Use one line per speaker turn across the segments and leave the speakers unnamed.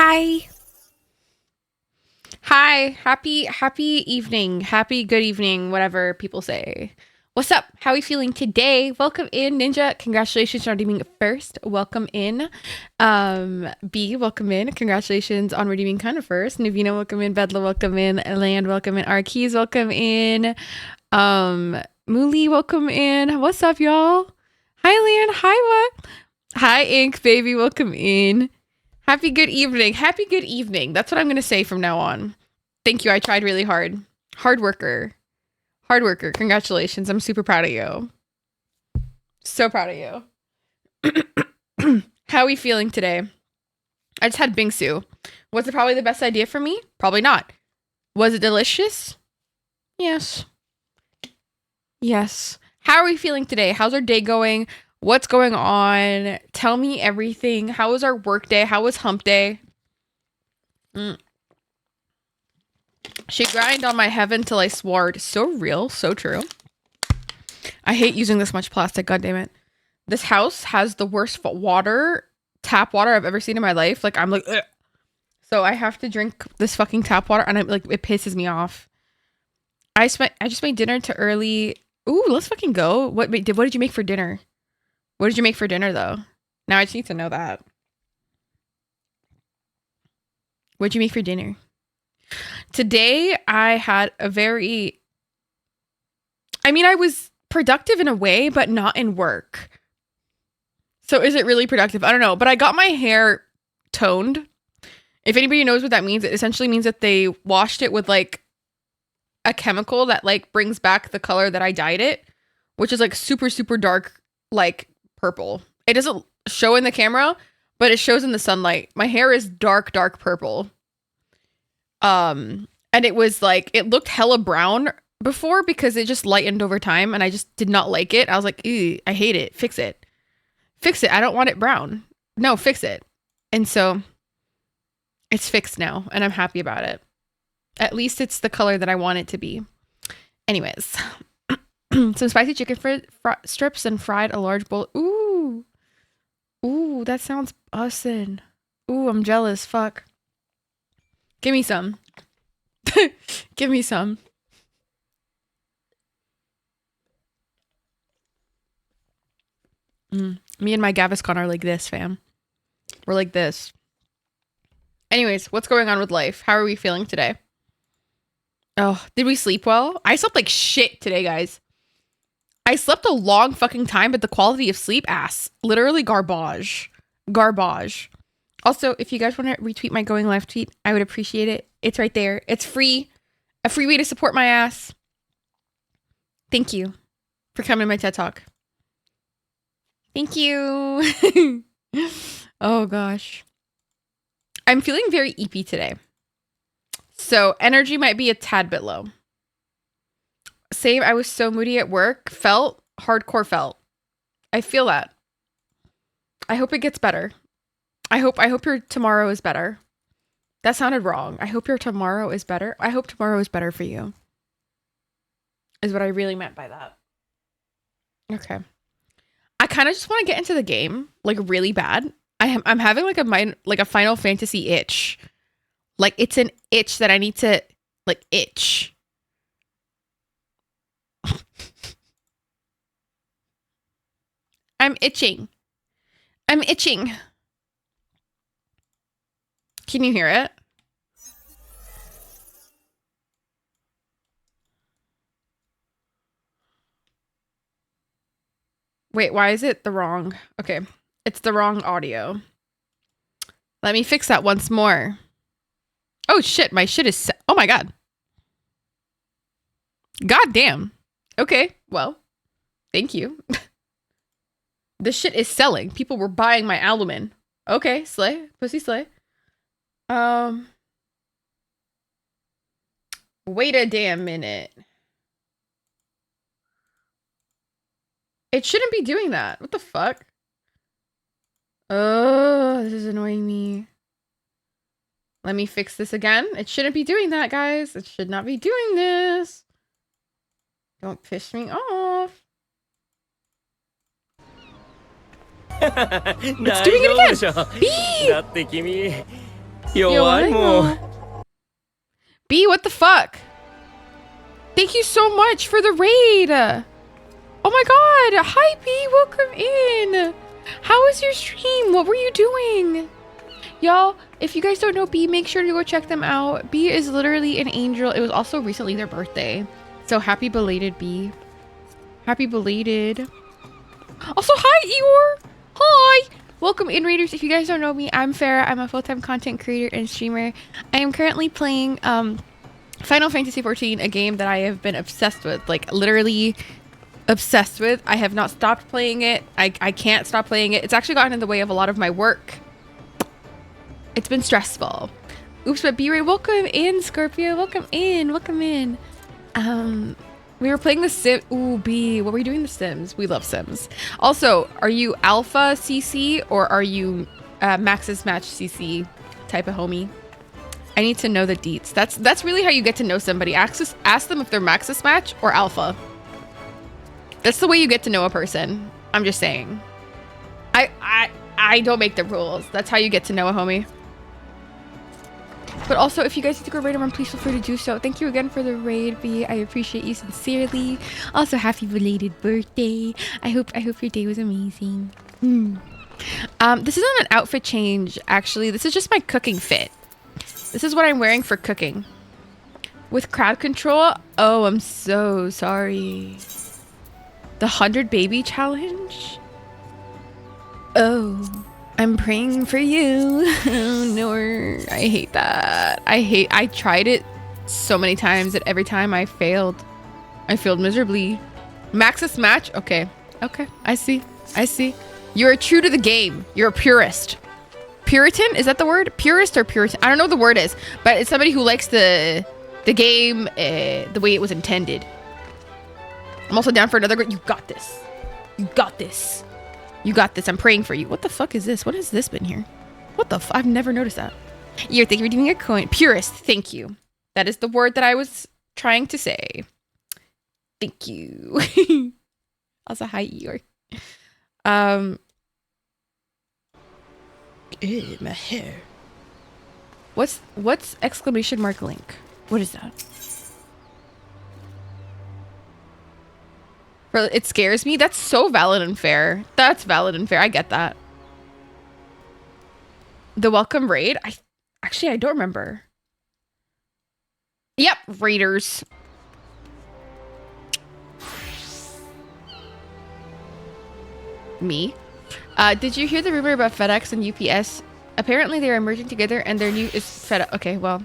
Hi. Hi. Happy evening. Happy good evening, whatever people say. What's up? How are we feeling today? Welcome in, Ninja. Congratulations on redeeming first. Welcome in. B, welcome in. Congratulations on redeeming kind of first. Navina, welcome in. Bedla, welcome in. Land, welcome in. Arkeys, welcome in. Muli, welcome in. What's up, y'all? Hi, Land. Hi, what? Hi, Ink, baby. Welcome in. Happy good evening. Happy good evening. That's what I'm going to say from now on. Thank you. I tried really hard. Hard worker. Hard worker. Congratulations. I'm super proud of you. So proud of you. How are we feeling today? I just had bingsu. Was it probably the best idea for me? Probably not. Was it delicious? Yes. Yes. How are we feeling today? How's our day going? What's going on? Tell me everything. How was our work day? How was hump day? She grind on my heaven till I swore. So real, so true. I hate using this much plastic, god damn it. This house has the worst tap water I've ever seen in my life. Like, I'm like, ugh. So I have to drink this fucking tap water and it pisses me off. I just made dinner to early. Ooh, let's fucking go. What did you make for dinner? What did you make for dinner though? Now I just need to know that. What'd you make for dinner? Today, I had I was productive in a way, but not in work. So is it really productive? I don't know. But I got my hair toned. If anybody knows what that means, it essentially means that they washed it with like a chemical that like brings back the color that I dyed it, which is like super, super dark, like purple. It doesn't show in the camera, but it shows in the sunlight. My hair is dark, dark purple. And it was like, it looked hella brown before because it just lightened over time and I just did not like it. I was like, ew, I hate it. Fix it. Fix it. I don't want it brown. No, fix it. And so it's fixed now and I'm happy about it. At least it's the color that I want it to be. Anyways, some spicy chicken strips and fried a large bowl. Ooh. Ooh, that sounds bussin'. Ooh, I'm jealous. Fuck. Give me some. Give me some. Me and my Gaviscon are like this, fam. We're like this. Anyways, what's going on with life? How are we feeling today? Oh, did we sleep well? I slept like shit today, guys. I slept a long fucking time, but the quality of sleep, ass. Literally garbage. Garbage. Also, if you guys want to retweet my going live tweet, I would appreciate it. It's right there. It's free. A free way to support my ass. Thank you for coming to my TED Talk. Thank you. Oh gosh. I'm feeling very eepy today. So energy might be a tad bit low. Same, I was so moody at work. Hardcore felt. I feel that. I hope it gets better. I hope your tomorrow is better. That sounded wrong. I hope your tomorrow is better. I hope tomorrow is better for you. Is what I really meant by that. Okay. I kind of just want to get into the game, like really bad. I'm having like a Final Fantasy itch. Like it's an itch that I need to like itch. I'm itching. I'm itching. Can you hear it? Wait, why is it the wrong? Okay, it's the wrong audio. Let me fix that once more. Oh shit, my shit is oh my god. God damn. Okay, well, thank you. This shit is selling. People were buying my alumin. Okay, slay. Pussy slay. Wait a damn minute. It shouldn't be doing that. What the fuck? Oh, this is annoying me. Let me fix this again. It shouldn't be doing that, guys. It should not be doing this. Don't piss me off. It's doing it again. B!
Yo,
I know. B, what the fuck? Thank you so much for the raid. Oh my god. Hi, B. Welcome in. How was your stream? What were you doing? Y'all, if you guys don't know B, make sure to go check them out. B is literally an angel. It was also recently their birthday. So happy belated, B. Happy belated. Also, hi, Eeyore. Hi. Welcome in, Raiders. If you guys don't know me, I'm Farah. I'm a full-time content creator and streamer. I am currently playing Final Fantasy XIV, a game that I have been obsessed with. Like, literally obsessed with. I have not stopped playing it. I can't stop playing it. It's actually gotten in the way of a lot of my work. It's been stressful. Oops, but B-Ray, welcome in, Scorpio. Welcome in. Welcome in. We were playing the Sim. Ooh, B. What were we doing? The Sims. We love Sims. Also, are you Alpha CC or are you Max's Match CC type of homie? I need to know the deets. That's really how you get to know somebody. Ask them if they're Max's Match or Alpha. That's the way you get to know a person. I'm just saying. I don't make the rules. That's how you get to know a homie. But also, if you guys need to go raid them, please feel free to do so. Thank you again for the raid, B. I appreciate you sincerely. Also, happy belated birthday. I hope your day was amazing. This isn't an outfit change, actually. This is just my cooking fit. This is what I'm wearing for cooking. With crowd control? Oh, I'm so sorry. The 100 baby challenge? Oh. I'm praying for you. No, I hate that. I tried it so many times that every time I failed. I failed miserably. Max's Match? Okay. Okay. I see. You're true to the game. You're a purist. Puritan? Is that the word? Purist or Puritan? I don't know what the word is, but it's somebody who likes the game the way it was intended. I'm also down for another. You got this. You got this. You got this. I'm praying for you. What the fuck is this? What has this been here? What the I've never noticed that. Thank you for giving me a coin. Purist. Thank you. That is the word that I was trying to say. Thank you. Also, hi, Eeyore. Ew, my hair. What's exclamation mark link? What is that? It scares me. That's so valid and fair. That's valid and fair. I get that. The welcome raid? I don't remember. Yep, raiders. Me? Did you hear the rumor about FedEx and UPS? Apparently they're merging together and their new is FedEx. Okay, well.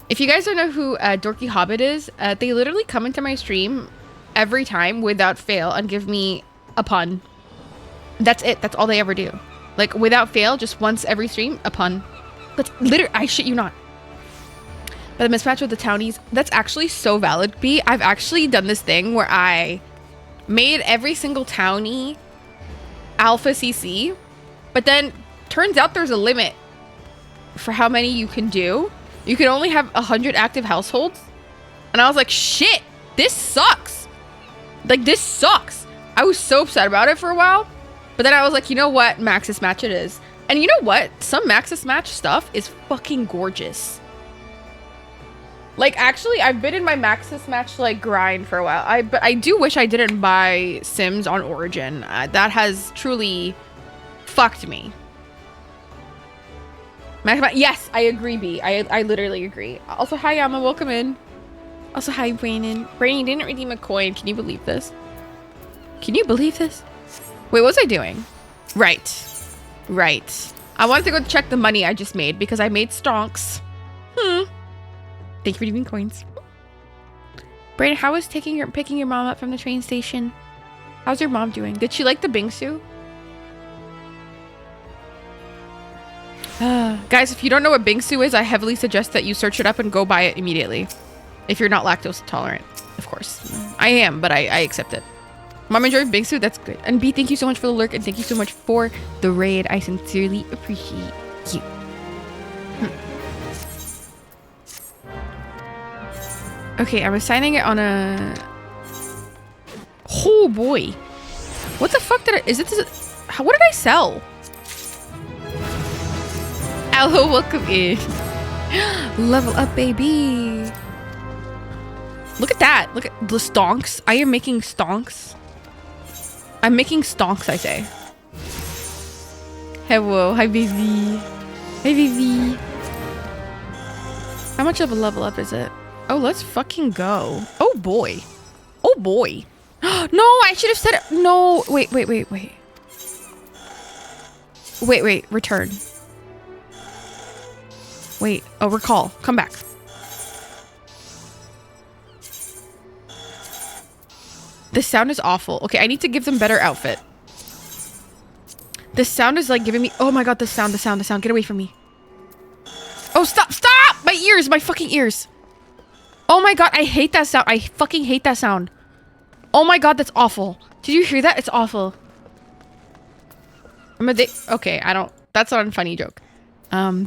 If you guys don't know who Dorky Hobbit is, they literally come into my stream every time without fail and give me a pun. That's it. That's all they ever do. Like, without fail, just once every stream, a pun. That's literally, I shit you not. But the mismatch with the townies, that's actually so valid, B. I've actually done this thing where I made every single townie Alpha CC, but then turns out there's a limit for how many you can do. You can only have 100 active households. And I was like, shit, this sucks. Like, this sucks. I was so upset about it for a while. But then I was like, you know what? Max's Match it is. And you know what? Some Max's Match stuff is fucking gorgeous. Like, actually, I've been in my Max's Match, like, grind for a while. But I do wish I didn't buy Sims on Origin. That has truly fucked me. Yes, I agree, B. I literally agree. Also, hi, Yama. Welcome in. Also, hi, Brayden. Brayden didn't redeem a coin. Can you believe this? Can you believe this? Wait, what was I doing? Right. I wanted to go check the money I just made because I made stonks. Thank you for redeeming coins. Brayden, how was picking your mom up from the train station? How's your mom doing? Did she like the bingsu? Guys, if you don't know what bingsu is, I heavily suggest that you search it up and go buy it immediately. If you're not lactose intolerant, of course. I am, but I accept it. Mom enjoyed bingsu? That's good. And B, thank you so much for the lurk and thank you so much for the raid. I sincerely appreciate you. Okay, I'm assigning it on a... Oh boy. What the fuck did I... Is it... What did I sell? Hello, welcome in. Level up, baby. Look at that. Look at the stonks. I am making stonks. I'm making stonks, I say. Hello. Hi, baby. Hey, baby. How much of a level up is it? Oh, let's fucking go. Oh, boy. Oh, boy. No, I should have said it. No. Wait. Return. Wait. Oh, recall. Come back. This sound is awful. Okay, I need to give them better outfit. This sound is like giving me... Oh my god, the sound. Get away from me. Oh, stop. My ears. My fucking ears. Oh my god, I hate that sound. I fucking hate that sound. Oh my god, that's awful. Did you hear that? It's awful. Okay, I don't... That's not a funny joke.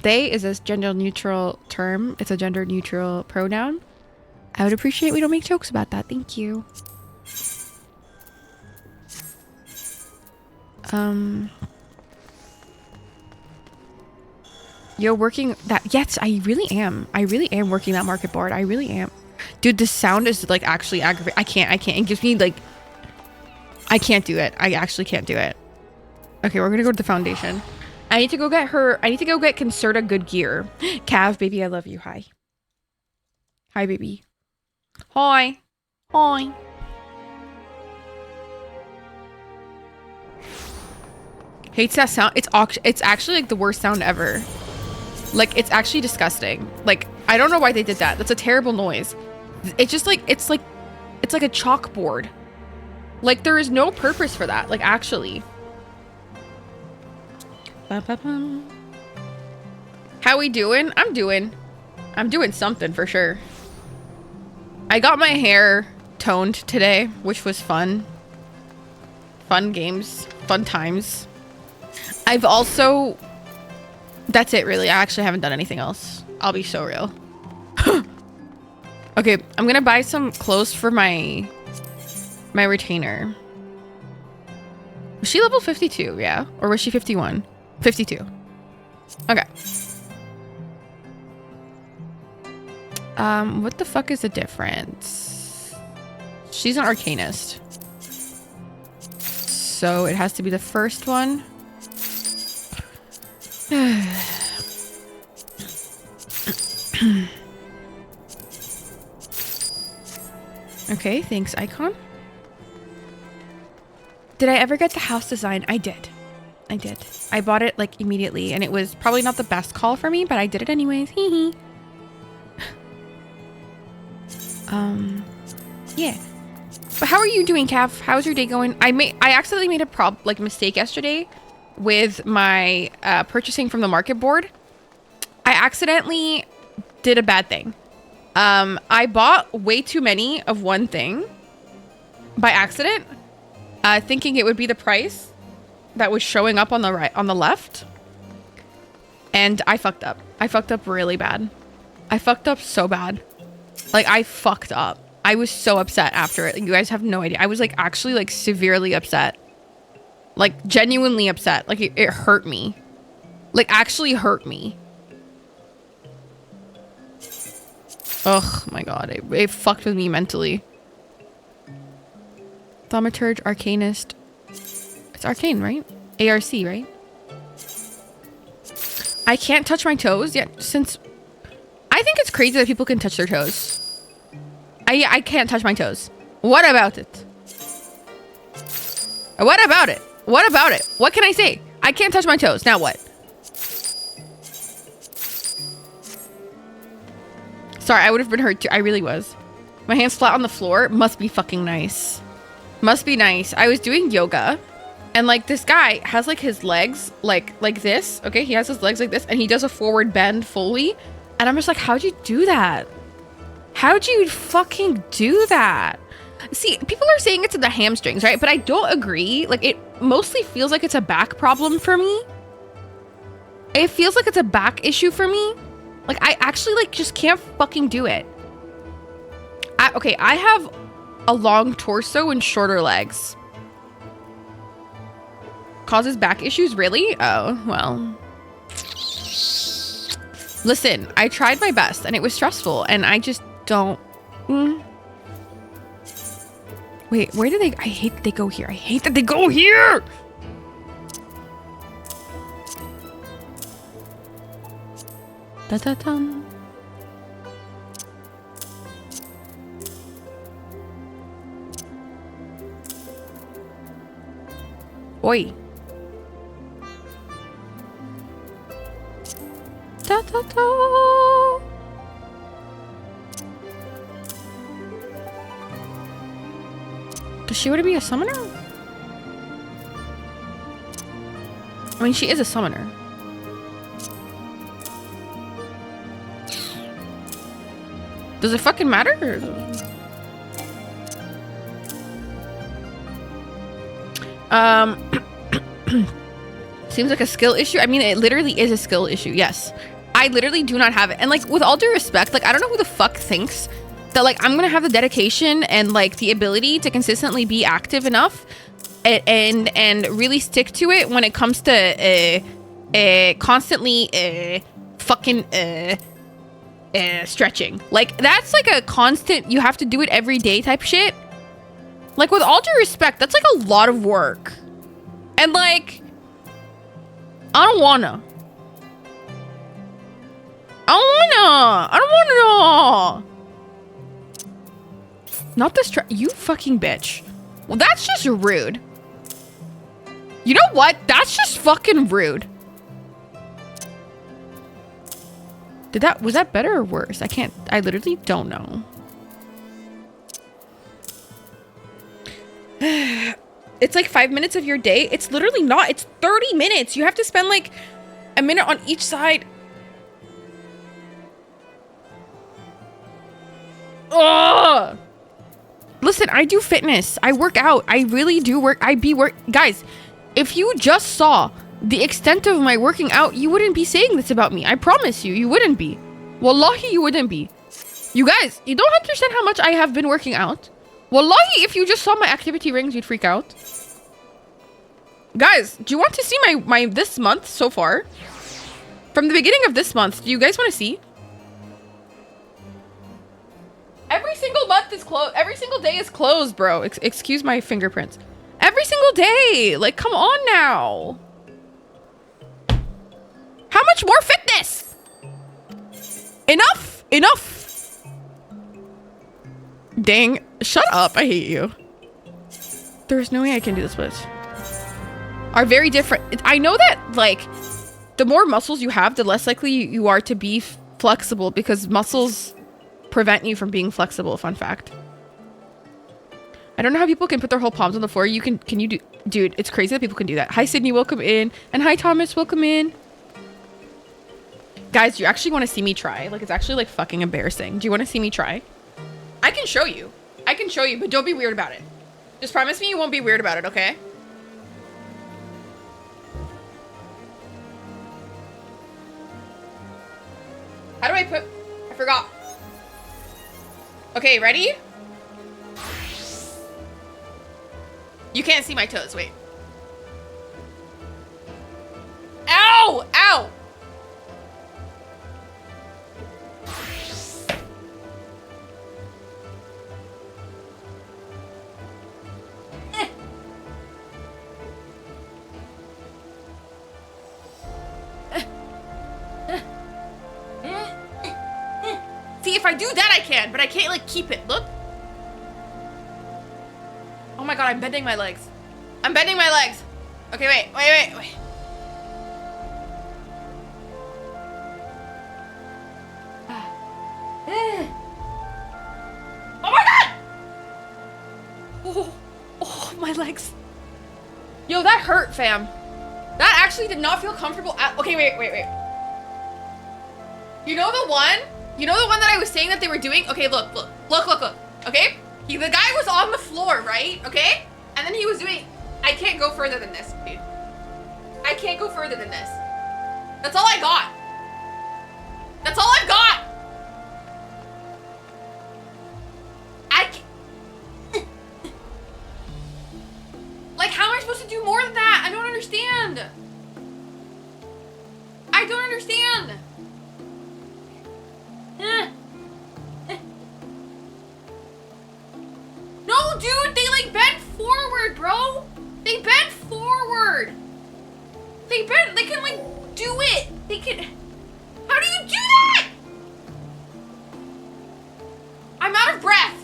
They is a gender neutral term. It's a gender neutral pronoun. I would appreciate we don't make jokes about that. Thank you. You're working that... Yes, I really am. I really am working that market board. I really am. Dude, this sound is like actually aggravating. I can't. It gives me like... I can't do it. I actually can't do it. Okay, we're gonna go to the foundation. I need to go get her... I need to go get Concerta good gear. Cav, baby, I love you. Hi. Hi, baby. Hi. Hi. Hates that sound. It's actually like the worst sound ever. Like, it's actually disgusting. Like, I don't know why they did that. That's a terrible noise. It's just like, it's like a chalkboard. Like, there is no purpose for that. Like, actually. How we doing? I'm doing something for sure. I got my hair toned today, which was fun. Fun games, fun times. I've also... That's it, really. I actually haven't done anything else. I'll be so real. Okay, I'm gonna buy some clothes for my retainer. Was she level 52? Yeah. Or was she 51? 52. Okay. What the fuck is the difference? She's an arcanist. So it has to be the first one. Okay, thanks, Icon. Did I ever get the house design? I did. I bought it like immediately, and it was probably not the best call for me, but I did it anyways. Hee hee. Yeah. But how are you doing, Cav? How's your day going? I accidentally made a mistake yesterday with my purchasing from the market board. I accidentally did a bad thing. I bought way too many of one thing by accident, thinking it would be the price that was showing up on the right, on the left. And I fucked up. I fucked up really bad. I fucked up so bad. Like, I fucked up. I was so upset after it. You guys have no idea. I was like actually like severely upset. Like genuinely upset. Like it hurt me. Like actually hurt me. Ugh, my god. It fucked with me mentally. Thaumaturge, Arcanist. It's Arcane, right? ARC, right? I can't touch my toes yet since... I think it's crazy that people can touch their toes. I can't touch my toes. What about it? What about it? What about it? What can I say? I can't touch my toes. Now what? Sorry, I would have been hurt too. I really was. My hands flat on the floor. Must be fucking nice. Must be nice. I was doing yoga. And like this guy has like his legs like this. Okay, he has his legs like this. And he does a forward bend fully. And I'm just like, how'd you do that? How'd you fucking do that? See, people are saying it's in the hamstrings, right? But I don't agree. Like, it mostly feels like it's a back problem for me. It feels like it's a back issue for me. Like, I actually, like, just can't fucking do it. Okay, I have a long torso and shorter legs. Causes back issues? Really? Oh, well. Listen, I tried my best and it was stressful and I just don't. Wait, where do they? I hate that they go here. I hate that they go here. Da-da-dum. Oi. Da-da-da. Does she want to be a summoner? I mean, she is a summoner. Does it fucking matter? Seems like a skill issue. I mean, it literally is a skill issue. Yes. I literally do not have it. And like, with all due respect, like, I don't know who the fuck thinks that like I'm gonna have the dedication and like the ability to consistently be active enough and really stick to it when it comes to constantly fucking stretching. Like, that's like a constant, you have to do it every day type shit. Like, with all due respect, that's like a lot of work. And like, I don't wanna. Not this you fucking bitch. Well, that's just rude. You know what? That's just fucking rude. Was that better or worse? I literally don't know. It's like 5 minutes of your day. It's literally not. It's 30 minutes. You have to spend like a minute on each side. Ugh. Listen, I do fitness. I work out. I really do work. Guys, if you just saw the extent of my working out, you wouldn't be saying this about me. I promise you, you wouldn't be. Wallahi, you wouldn't be. You guys, you don't understand how much I have been working out. Wallahi, if you just saw my activity rings, you'd freak out. Guys, do you want to see my this month so far? From the beginning of this month, do you guys want to see? Every single month is closed. Every single day is closed, bro. Excuse my fingerprints. Every single day. Like, come on now. How much more fitness? Enough. Enough. Dang. Shut up. I hate you. There's no way I can do this, but are very different. I know that, like, the more muscles you have, the less likely you are to be flexible, because muscles prevent you from being flexible. Fun fact. I don't know how people can put their whole palms on the floor. Can you do, dude, it's crazy that people can do that. Hi Sydney, welcome in. And hi Thomas, welcome in. Guys, do you actually want to see me try? Like, it's actually like fucking embarrassing. Do you want to see me try? I can show you. I can show you, but don't be weird about it. Just promise me you won't be weird about it, okay? How do I put, I forgot. Okay, ready? You can't see my toes, wait. Ow! Ow! See, if I do that, I can, but I can't, like, keep it. Look. Oh my god, I'm bending my legs. I'm bending my legs. Okay, wait. Oh my god! Oh, my legs. Yo, that hurt, fam. That actually did not feel comfortable at— okay, wait. You know the one? You know the one that I was saying that they were doing? Okay, look. Okay? The guy was on the floor, right? Okay? And then he was doing— I can't go further than this, dude. I can't go further than this. That's all I got. That's all I've got. I can't. Like, how am I supposed to do more than that? I don't understand. I don't understand. dude, they like bent forward, bro. They bent forward. They can like do it. They can. How do you do that? I'm out of breath.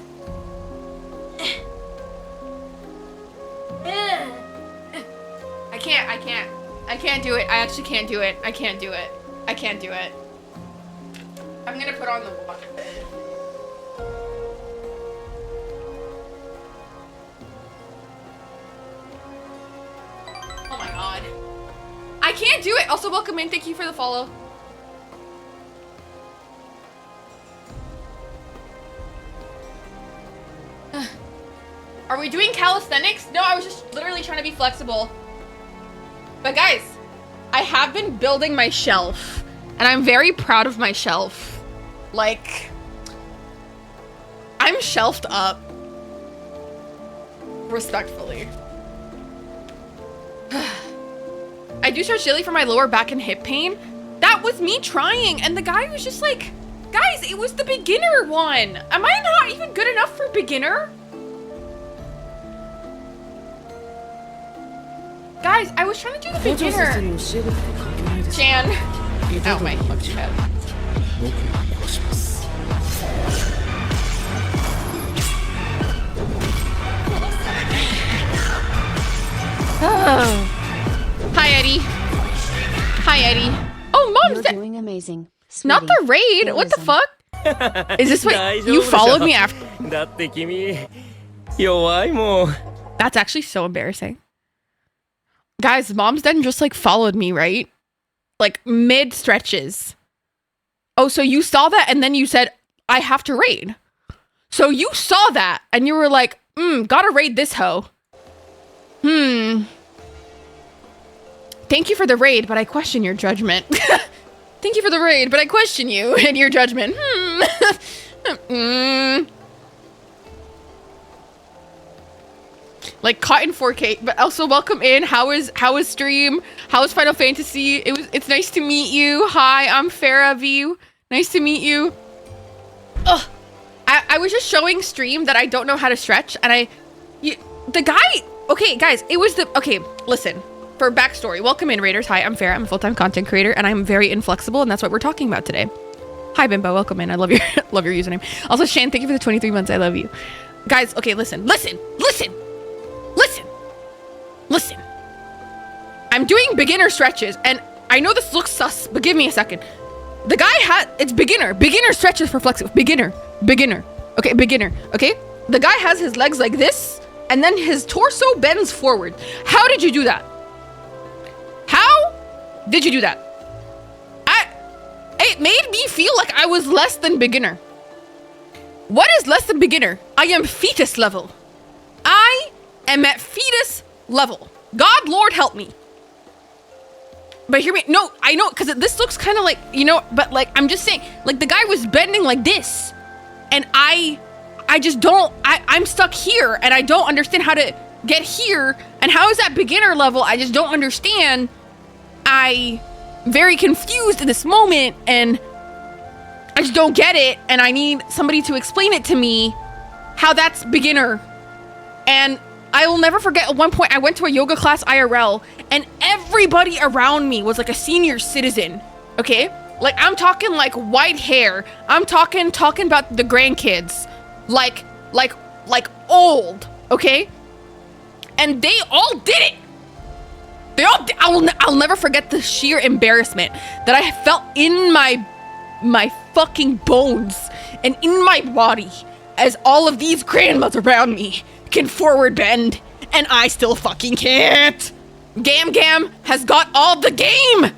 I can't do it. I actually can't do it. I can't do it. I can't do it. I'm gonna put on the water. Oh my god. I can't do it. Also, welcome in. Thank you for the follow. Are we doing calisthenics? No, I was just literally trying to be flexible. But guys, I have been building my shelf, and I'm very proud of my shelf. Like, I'm shelved up. Respectfully. I do start chilly for my lower back and hip pain. That was me trying, and the guy was just like, guys, it was the beginner one. Am I not even good enough for beginner? Guys, I was trying to do the beginner. Jan. Oh my fucking head. Oh. Hi, Eddie. Hi, Eddie. Oh, Mom's
doing amazing.
Not the raid. What the fuck? Is this what you followed me after? That's actually so embarrassing. Guys, Mom's then just like followed me, right? Like mid stretches. Oh, so you saw that and then you said, I have to raid. So you saw that and you were like, gotta raid this hoe. Thank you for the raid, but I question your judgment. Thank you for the raid, but I question you and your judgment. Like caught in 4K, but also welcome in. How is stream? How is Final Fantasy? It's nice to meet you. Hi, I'm Farah View. Nice to meet you. Ugh. I was just showing stream that I don't know how to stretch, and the guy. Okay, guys, it was okay. Listen, for backstory, welcome in, Raiders. Hi, I'm Farah. I'm a full-time content creator, and I'm very inflexible, and that's what we're talking about today. Hi, Bimbo. Welcome in. I love your love your username. Also, Shan, thank you for the 23 months. I love you, guys. Okay, listen. I'm doing beginner stretches, and I know this looks sus, but give me a second. The guy it's beginner stretches for flexible. Beginner. Okay, beginner. Okay, the guy has his legs like this, and then his torso bends forward. How did you do that? How did you do that? It made me feel like I was less than beginner. What is less than beginner? I am fetus level. I am at fetus level. God, Lord, help me. But hear me. No, I know, because this looks kind of like, but like, I'm just saying, like the guy was bending like this, and I just don't, I'm stuck here, and I don't understand how to get here, and how is that beginner level? I just don't understand. I very confused in this moment, and I just don't get it, and I need somebody to explain it to me, how that's beginner. And I will never forget, at one point I went to a yoga class IRL, and everybody around me was like a senior citizen, okay? Like, I'm talking like white hair. I'm talking about the grandkids, like old, okay? And they all did it. I'll never forget the sheer embarrassment that I felt in my fucking bones and in my body as all of these grandmas around me can forward bend, and I still fucking can't. Gam has got all the game.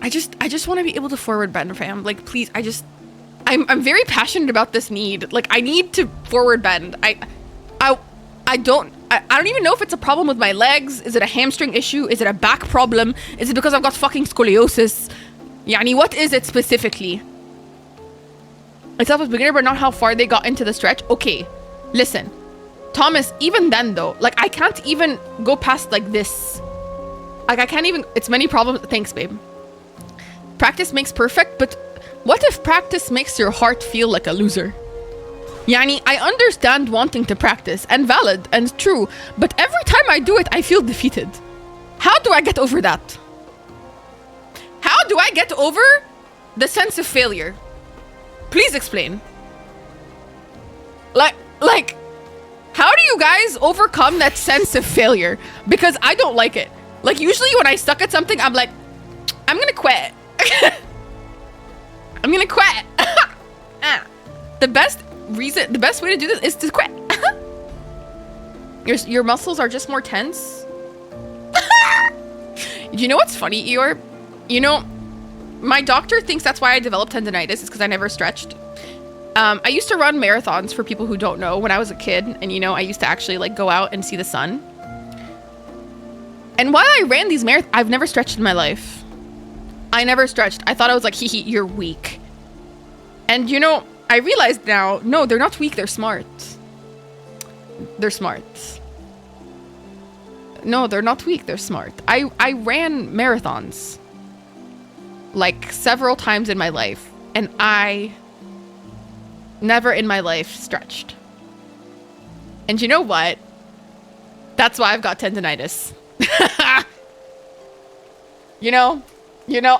I just want to be able to forward bend, fam. Like, please, I'm very passionate about this need. Like, I need to forward bend. I don't even know if it's a problem with my legs. Is it a hamstring issue? Is it a back problem? Is it because I've got fucking scoliosis? Yani, what is it specifically? It's up as beginner, but not how far they got into the stretch. Okay, listen, Thomas, even then though, like, I can't even go past like this. Like, I can't even, it's many problems. Thanks, babe. Practice makes perfect, but what if practice makes your heart feel like a loser? Yani, I understand wanting to practice, and valid and true, but every time I do it, I feel defeated. How do I get over that? How do I get over the sense of failure? Please explain. Like, how do you guys overcome that sense of failure? Because I don't like it. Like, usually when I suck at something, I'm like, I'm gonna quit. I'm gonna quit. The best way to do this is to quit. Your muscles are just more tense. You know what's funny, Eeyore? You know, my doctor thinks that's why I developed tendonitis, is because I never stretched. I used to run marathons, for people who don't know, when I was a kid. And, you know, I used to actually, like, go out and see the sun. And while I ran these marathons, I've never stretched in my life. I never stretched. I thought I was like, hee hee, you're weak. And, you know, I realized now, no, they're not weak, they're smart. They're smart. No, they're not weak, they're smart. I ran marathons, like, several times in my life, and I never in my life stretched. And you know what? That's why I've got tendonitis. You know,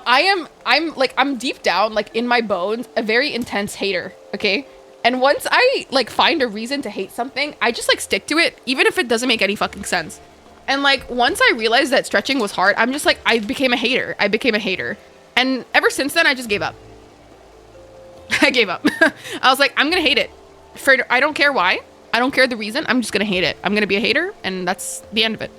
I'm deep down, like, in my bones, a very intense hater, okay? And once I, like, find a reason to hate something, I just, like, stick to it, even if it doesn't make any fucking sense. And, like, once I realized that stretching was hard, I'm just like, I became a hater. And ever since then, I just gave up. I gave up. I was like, I'm gonna hate it. I don't care why. I don't care the reason. I'm just gonna hate it. I'm gonna be a hater, and that's the end of it.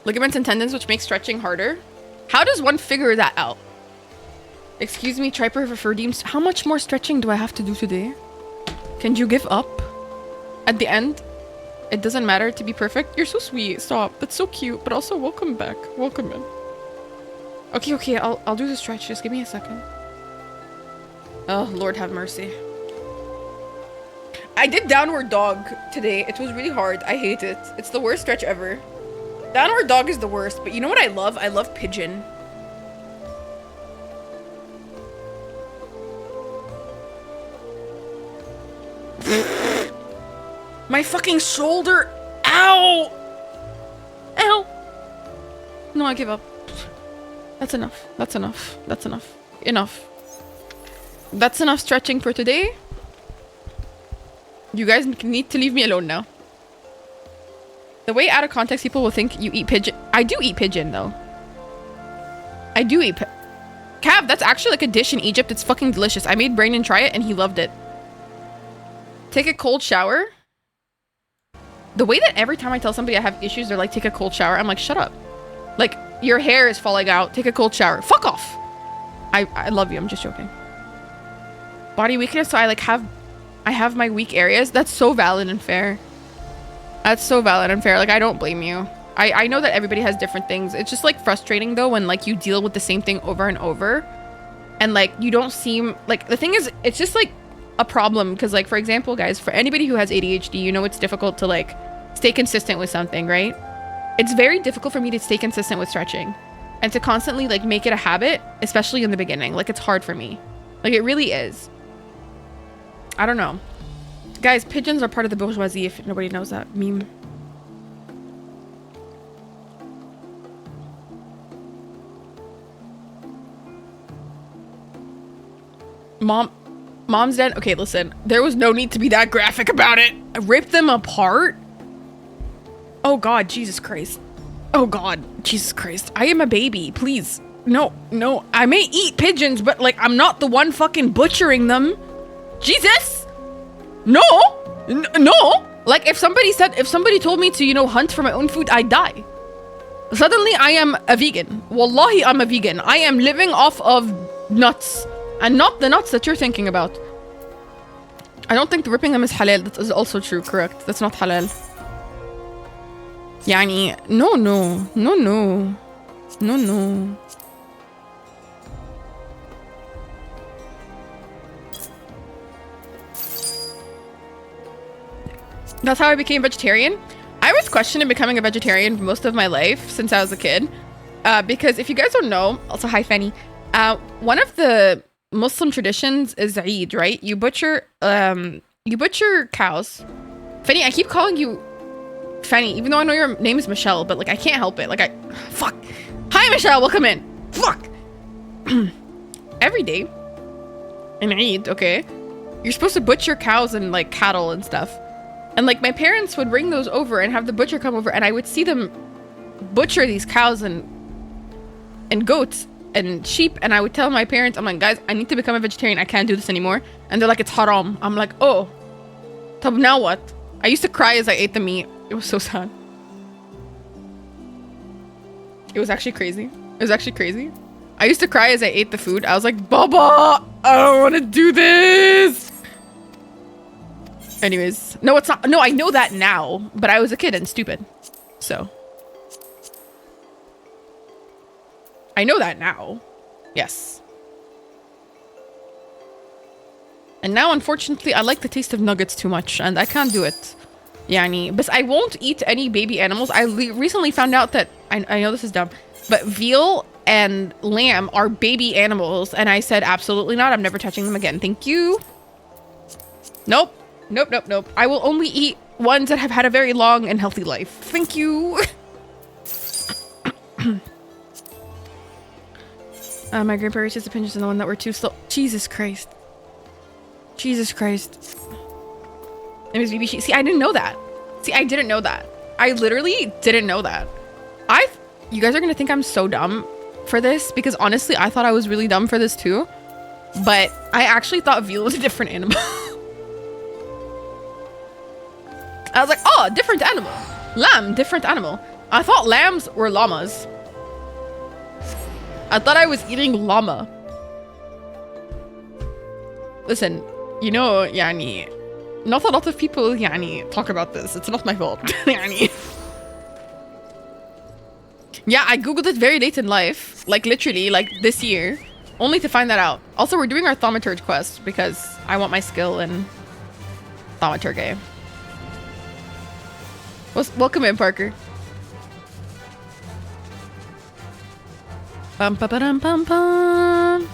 Ligaments and tendons, which makes stretching harder. How does one figure that out? Excuse me, Triper for Deems. How much more stretching do I have to do today? Can you give up? At the end, it doesn't matter to be perfect. You're so sweet. Stop. That's so cute. But also, welcome back. Welcome in. Okay. I'll do the stretch. Just give me a second. Oh, Lord have mercy. I did downward dog today. It was really hard. I hate it. It's the worst stretch ever. Downward dog is the worst. But you know what I love? I love pigeon. My fucking shoulder. Ow. Ow. No, I give up. That's enough. That's enough. That's enough. Enough. That's enough stretching for today. You guys need to leave me alone now. The way out of context people will think you eat pigeon. I do eat pigeon though. I do eat Cav, that's actually like a dish in Egypt. It's fucking delicious. I made Brandon try it and he loved it. Take a cold shower. The way that every time I tell somebody I have issues, they're like, take a cold shower. I'm like, shut up. Like, your hair is falling out. Take a cold shower. Fuck off. I love you. I'm just joking. Body weakness. So I have my weak areas. That's so valid and fair. That's so valid and fair. Like, I don't blame you. I know that everybody has different things. It's just like frustrating though when like you deal with the same thing over and over. And like, you don't seem like, the thing is, it's just like a problem. Cause like, for example, guys, for anybody who has ADHD, you know, it's difficult to like stay consistent with something, right? It's very difficult for me to stay consistent with stretching and to constantly like make it a habit, especially in the beginning. Like, it's hard for me. Like, it really is. I don't know. Guys, pigeons are part of the bourgeoisie, if nobody knows that meme. Mom's dead. Okay, listen. There was no need to be that graphic about it. I ripped them apart. Oh God, Jesus Christ. Oh God, Jesus Christ. I am a baby. Please. No. I may eat pigeons, but like, I'm not the one fucking butchering them. Jesus. No. Like, if somebody told me to, you know, hunt for my own food, I'd die. Suddenly, I am a vegan. Wallahi, I'm a vegan. I am living off of nuts. And not the nuts that you're thinking about. I don't think ripping them is halal. That is also true, correct. That's not halal. Yani, no. That's how I became vegetarian. I was questioning becoming a vegetarian for most of my life since I was a kid. Because if you guys don't know, also hi Fanny. One of the Muslim traditions is Eid, right? You butcher cows. Fanny, I keep calling you Fanny, even though I know your name is Michelle, but like I can't help it. Like fuck. Hi Michelle, welcome in. Fuck. Every day in Eid, okay, you're supposed to butcher cows and like cattle and stuff. And like my parents would bring those over and have the butcher come over, and I would see them butcher these cows and goats and sheep, and I would tell my parents, I'm like, guys, I need to become a vegetarian. I can't do this anymore. And they're like, it's haram. I'm like, oh, now what? I used to cry as I ate the meat. It was so sad. It was actually crazy. I used to cry as I ate the food. I was like, Baba, I don't want to do this. Anyways, no, it's not. No, I know that now, but I was a kid and stupid. So I know that now. Yes. And now, unfortunately, I like the taste of nuggets too much, and I can't do it. Yani, but I won't eat any baby animals. I recently found out that, I know this is dumb, but veal and lamb are baby animals. And I said, absolutely not. I'm never touching them again. Thank you. Nope. I will only eat ones that have had a very long and healthy life. Thank you. My grandpa raised his opinions on the one that were too slow. Jesus Christ. It was BB. See, I didn't know that. I literally didn't know that. You guys are gonna think I'm so dumb for this, because honestly, I thought I was really dumb for this too. But I actually thought veal was a different animal. I was like, oh, different animal. Lamb, different animal. I thought lambs were llamas. I thought I was eating llama. Listen, you know, yani, not a lot of people, yani, talk about this. It's not my fault. Yani. Yeah, I googled it very late in life, like literally, like this year, only to find that out. Also, we're doing our thaumaturge quest because I want my skill in thaumaturge. Welcome in, Parker. Bum ba ba dum bum bum.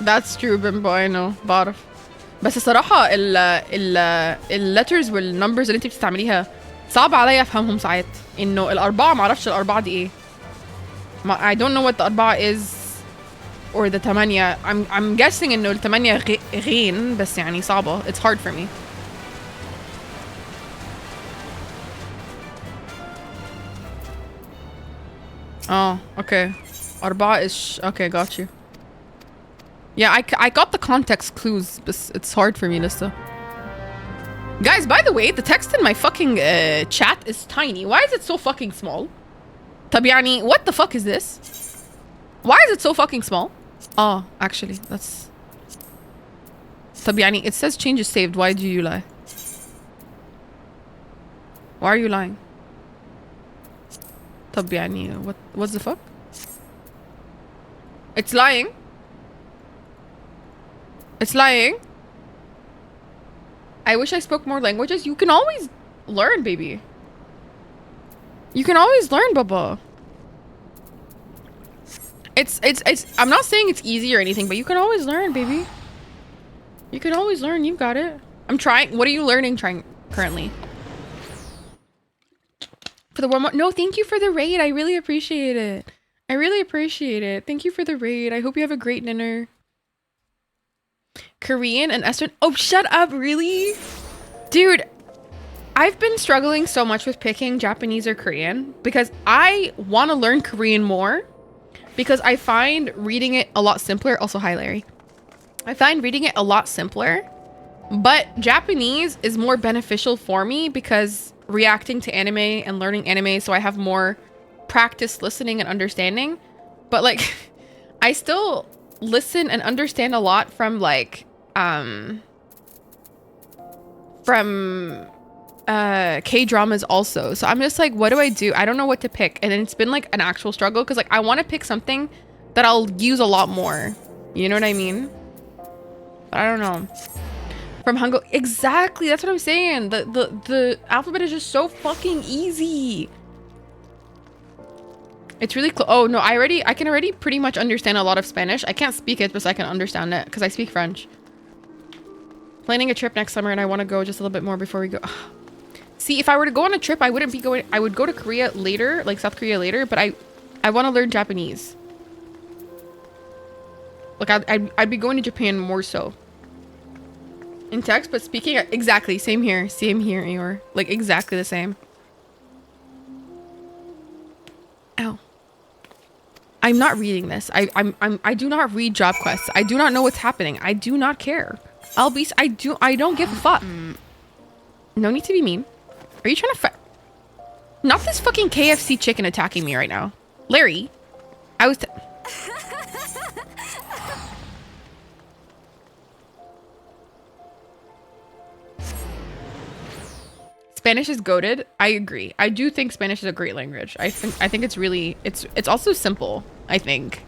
That's true, Bimbo. I know. بعرف. بس الصراحة الليترز والنمبرز اللي انت بتستعمليها صعب عليا افهمهم ساعات. انه الأربعة معرفش الأربعة دي ايه. I don't know what the أربعة is or the 8. I'm guessing انه ال 8 غين بس يعني صعبة. It's hard for me. Oh, okay. 4 is okay, got you. Yeah, I got the context clues, but it's hard for me, Lista. Guys, by the way, the text in my fucking chat is tiny. Why is it so fucking small? طب يعني, what the fuck is this? Why is it so fucking small? Oh, actually, that's... طب يعني, it says changes saved. Why do you lie? Why are you lying? طب يعني, what's the fuck? It's lying. It's lying. I wish I spoke more languages. You can always learn, baby. You can always learn, Baba. It's I'm not saying it's easy or anything, but you can always learn, baby. You can always learn. You got it. I'm trying. What are you learning currently? For the warm up. No, thank you for the raid. I really appreciate it. I really appreciate it. Thank you for the raid. I hope you have a great dinner. Korean and Eastern. Oh, shut up. Really? Dude, I've been struggling so much with picking Japanese or Korean because I want to learn Korean more because I find reading it a lot simpler. Also, hi, Larry. I find reading it a lot simpler, but Japanese is more beneficial for me because reacting to anime and learning anime, so I have more practice listening and understanding. But like, I still listen and understand a lot from like K-dramas also. So I'm just like, what do? I don't know what to pick. And it's been like an actual struggle because like I want to pick something that I'll use a lot more. You know what I mean? But I don't know. From Hangul. Exactly. That's what I'm saying. The alphabet is just so fucking easy. It's really close. Oh no, I can already pretty much understand a lot of Spanish. I can't speak it, but I can understand it because I speak French. Planning a trip next summer and I want to go just a little bit more before we go. See, if I were to go on a trip, I wouldn't be going. I would go to Korea later, like South Korea later, but I want to learn Japanese. Like I'd be going to Japan more so. In text, but speaking exactly same here, Eeyore. Like exactly the same. Ow. I'm not reading this. I do not read job quests. I do not know what's happening. I do not care. I don't give a fuck. No need to be mean. Are you trying to not this fucking KFC chicken attacking me right now. Larry, I was Spanish is goated. I agree. I do think Spanish is a great language. I think it's really it's also simple, I think.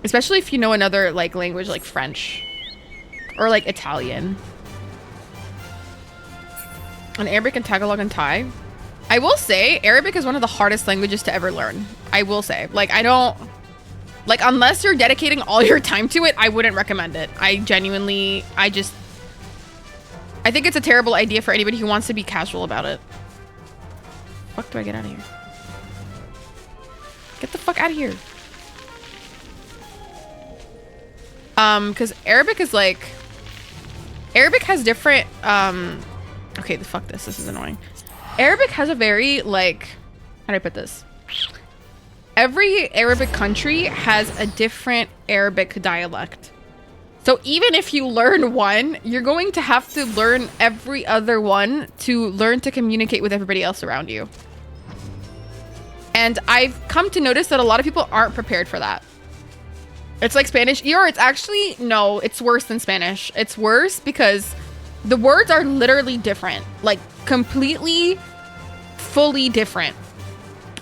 Especially if you know another like language like French or like Italian. And Arabic and Tagalog and Thai. I will say Arabic is one of the hardest languages to ever learn. I will say. Like I don't like unless you're dedicating all your time to it, I wouldn't recommend it. I think it's a terrible idea for anybody who wants to be casual about it. Fuck do I get out of here? Get the fuck out of here. Because Arabic is like... Arabic has different... Okay, fuck this. This is annoying. Arabic has a very, like... How do I put this? Every Arabic country has a different Arabic dialect. So even if you learn one, you're going to have to learn every other one to learn to communicate with everybody else around you. And I've come to notice that a lot of people aren't prepared for that. It's like Spanish. It's actually, no, it's worse than Spanish. It's worse because the words are literally different. Like completely, fully different.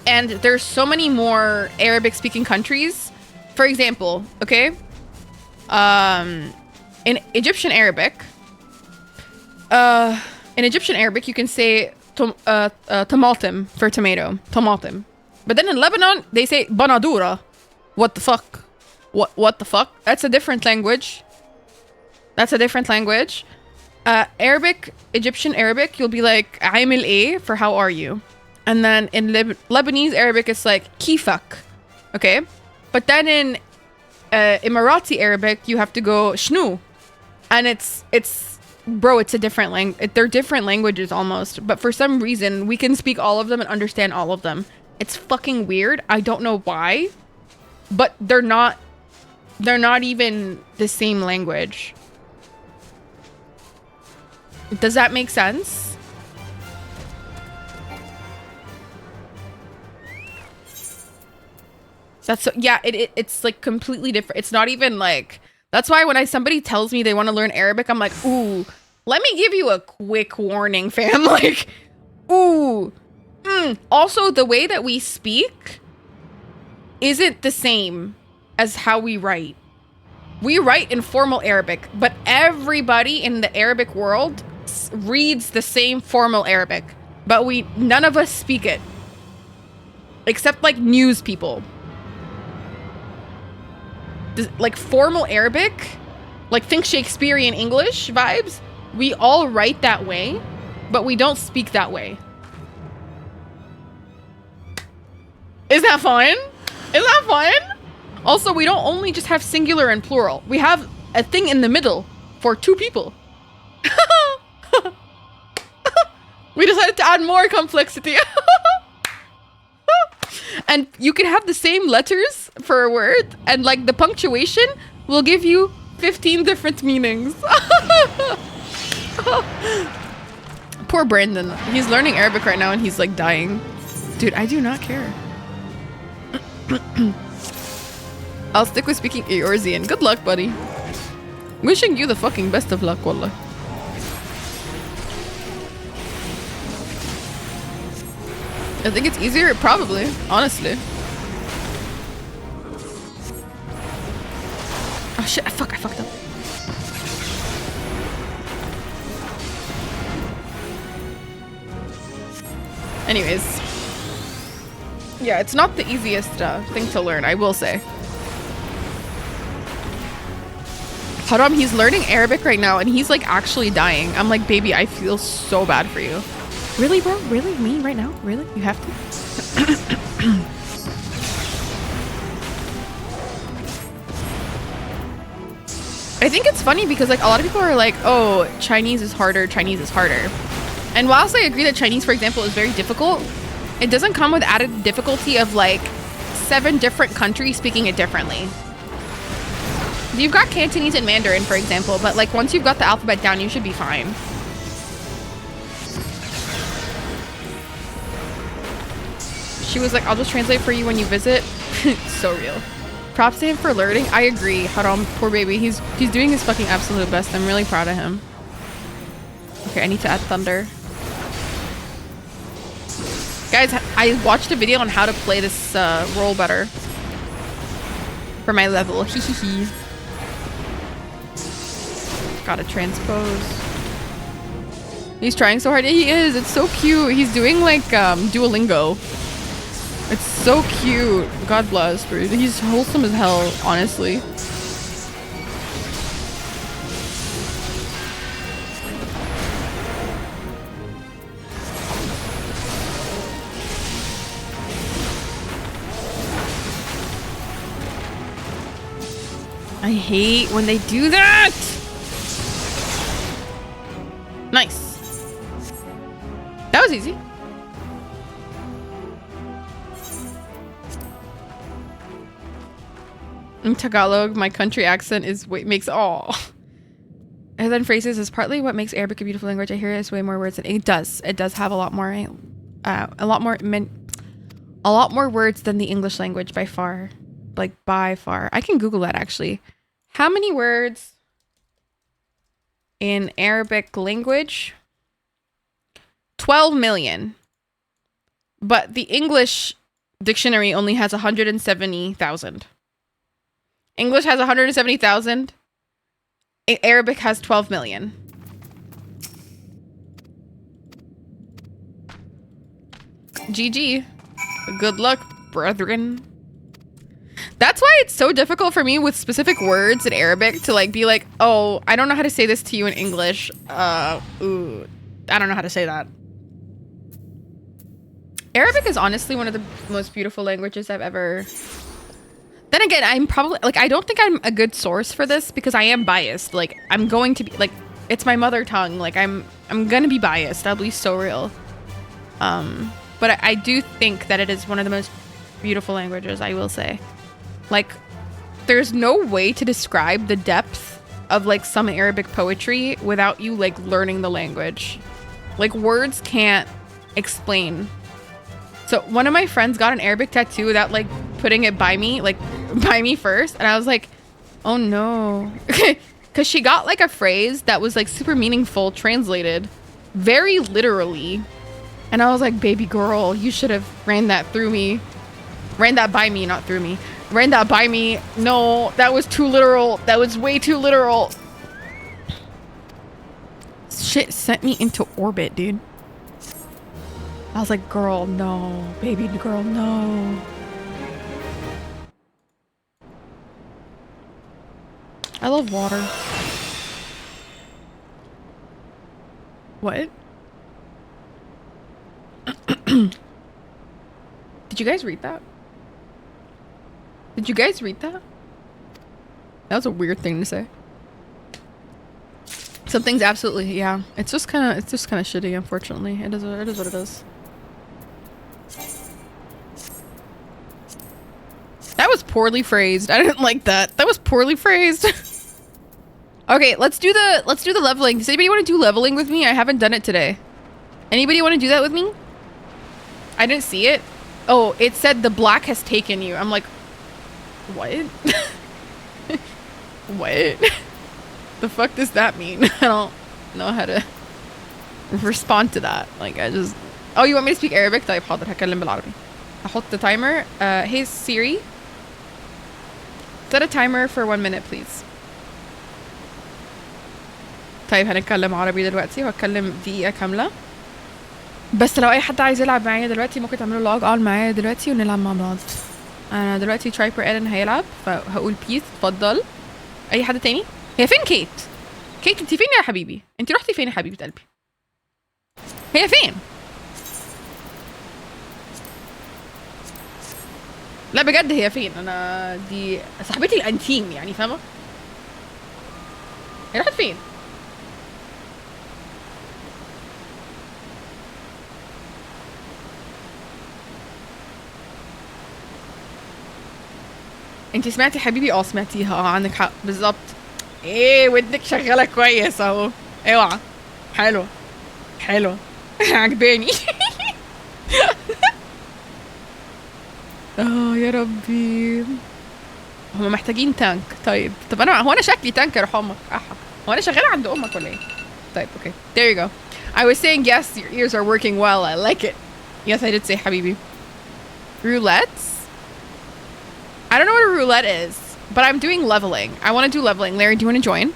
And there's so many more Arabic speaking countries. For example, okay? In Egyptian Arabic, you can say tomatim for tomato, tomatim. But then in Lebanon, they say banadura. What the fuck? What the fuck? That's a different language. Arabic, Egyptian Arabic, you'll be like Aimil A for how are you? And then in Lebanese Arabic, it's like kifak. Okay? But then in Emirati Arabic, you have to go shnu. And it's a different language. They're different languages almost. But for some reason, we can speak all of them and understand all of them. It's fucking weird. I don't know why. But they're not even the same language. Does that make sense? It's like completely different. It's not even like, that's why when somebody tells me they want to learn Arabic, I'm like, ooh, let me give you a quick warning, fam. Like, ooh. Also, the way that we speak isn't the same as how we write. We write in formal Arabic, but everybody in the Arabic world reads the same formal Arabic, but none of us speak it. Except like news people. Like formal Arabic, like think Shakespearean English vibes, we all write that way, but we don't speak that way. Is that fun? Also, we don't only just have singular and plural. We have a thing in the middle for two people. We decided to add more complexity. And you can have the same letters for a word, and like the punctuation will give you 15 different meanings. Poor Brandon. He's learning Arabic right now and he's like dying. Dude, I do not care. I'll stick with speaking Eorzean. Good luck, buddy. Wishing you the fucking best of luck, wallah. I think it's easier, probably, honestly. Oh shit, I fucked up. Anyways. Yeah, it's not the easiest thing to learn, I will say. Haram, he's learning Arabic right now and he's like actually dying. I'm like, baby, I feel so bad for you. Really, bro? Really? Me right now? Really? You have to? I think it's funny because like a lot of people are like, oh, Chinese is harder. Chinese is harder. And whilst I agree that Chinese, for example, is very difficult, it doesn't come with added difficulty of like 7 different countries speaking it differently. You've got Cantonese and Mandarin, for example, but like once you've got the alphabet down, you should be fine. She was like, I'll just translate for you when you visit. So real. Props to him for learning. I agree. Haram, poor baby. He's doing his fucking absolute best. I'm really proud of him. Okay, I need to add thunder. Guys, I watched a video on how to play this role better. For my level. Hehehe. Gotta transpose. He's trying so hard. Yeah, he is. It's so cute. He's doing like Duolingo. It's so cute. God bless, dude. He's wholesome as hell, honestly. I hate when they do that. Nice. That was easy. In Tagalog, my country accent is what makes all. And then phrases is partly what makes Arabic a beautiful language. I hear it has way more words than it does. It does have a lot more words than the English language by far. Like by far. I can Google that actually. How many words in Arabic language? 12 million. But the English dictionary only has 170,000. English has 170,000. Arabic has 12 million. GG. Good luck, brethren. That's why it's so difficult for me with specific words in Arabic to like be like, oh, I don't know how to say this to you in English. I don't know how to say that. Arabic is honestly one of the most beautiful languages I've ever... Then again, I'm probably like, I don't think I'm a good source for this because I am biased. Like I'm going to be like, it's my mother tongue. Like I'm gonna be biased. I'll be so real. But I do think that it is one of the most beautiful languages, I will say. Like there's no way to describe the depth of like some Arabic poetry without you like learning the language. Like words can't explain. So one of my friends got an Arabic tattoo without like putting it by me, like by me first. And I was like, oh no. Because she got like a phrase that was like super meaningful translated very literally. And I was like, baby girl, you should have ran that through me. Ran that by me, not through me. Ran that by me. No, that was too literal. That was way too literal. Shit sent me into orbit, dude. I was like, girl, no. Baby girl, no. I love water. What? Did you guys read that? Did you guys read that? That was a weird thing to say. Something's absolutely, yeah. It's just kind of shitty, unfortunately. It is what it is. That was poorly phrased. I didn't like that. That was poorly phrased. Okay, let's do the leveling. Does anybody want to do leveling with me? I haven't done it today. Anybody want to do that with me? I didn't see it. Oh, it said the black has taken you. I'm like, what? What? The fuck does that mean? I don't know how to respond to that. Like, I just... Oh, you want me to speak Arabic? طيب حاضر هكلم بالعربي. أحط the timer. Hey Siri. Set a timer for 1 minute, please. طيب هنتكلم عربي دلوقتي وهتكلم دقيقة كاملة. بس لو اي حد عايز يلعب معايا دلوقتي ممكن تعملوا لوج اون معايا دلوقتي ونلعب مع بعض. انا دلوقتي ترايبر ايلن هيلعب فهقول بيس اتفضل. اي حد تاني؟ هي فين كيت؟ كيت انت فين يا حبيبي؟ انت رحتي فين يا حبيبه قلبي؟ هي فين؟ لا بجد هي فين؟ انا دي صاحبتي الانتيم يعني فاهمه؟ هي راحت فين؟ انتي سمعتي حبيبي؟ اه سمعتيها، اه عندك حق بالظبط. ايه ودنك شغاله كويس اهو. اوعى. حلو حلو. عجباني. اه يا ربي. هم محتاجين تانك. طيب طب هو انا شكلي تانك يا روح امك. هو انا شغاله عند امك ولا ايه؟ طيب اوكي there you go. I was saying yes your ears are working well I like it. Yes I did say حبيبي. Roulettes? I don't know what a roulette is, but I'm doing leveling. I want to do leveling. Larry, do you want to join?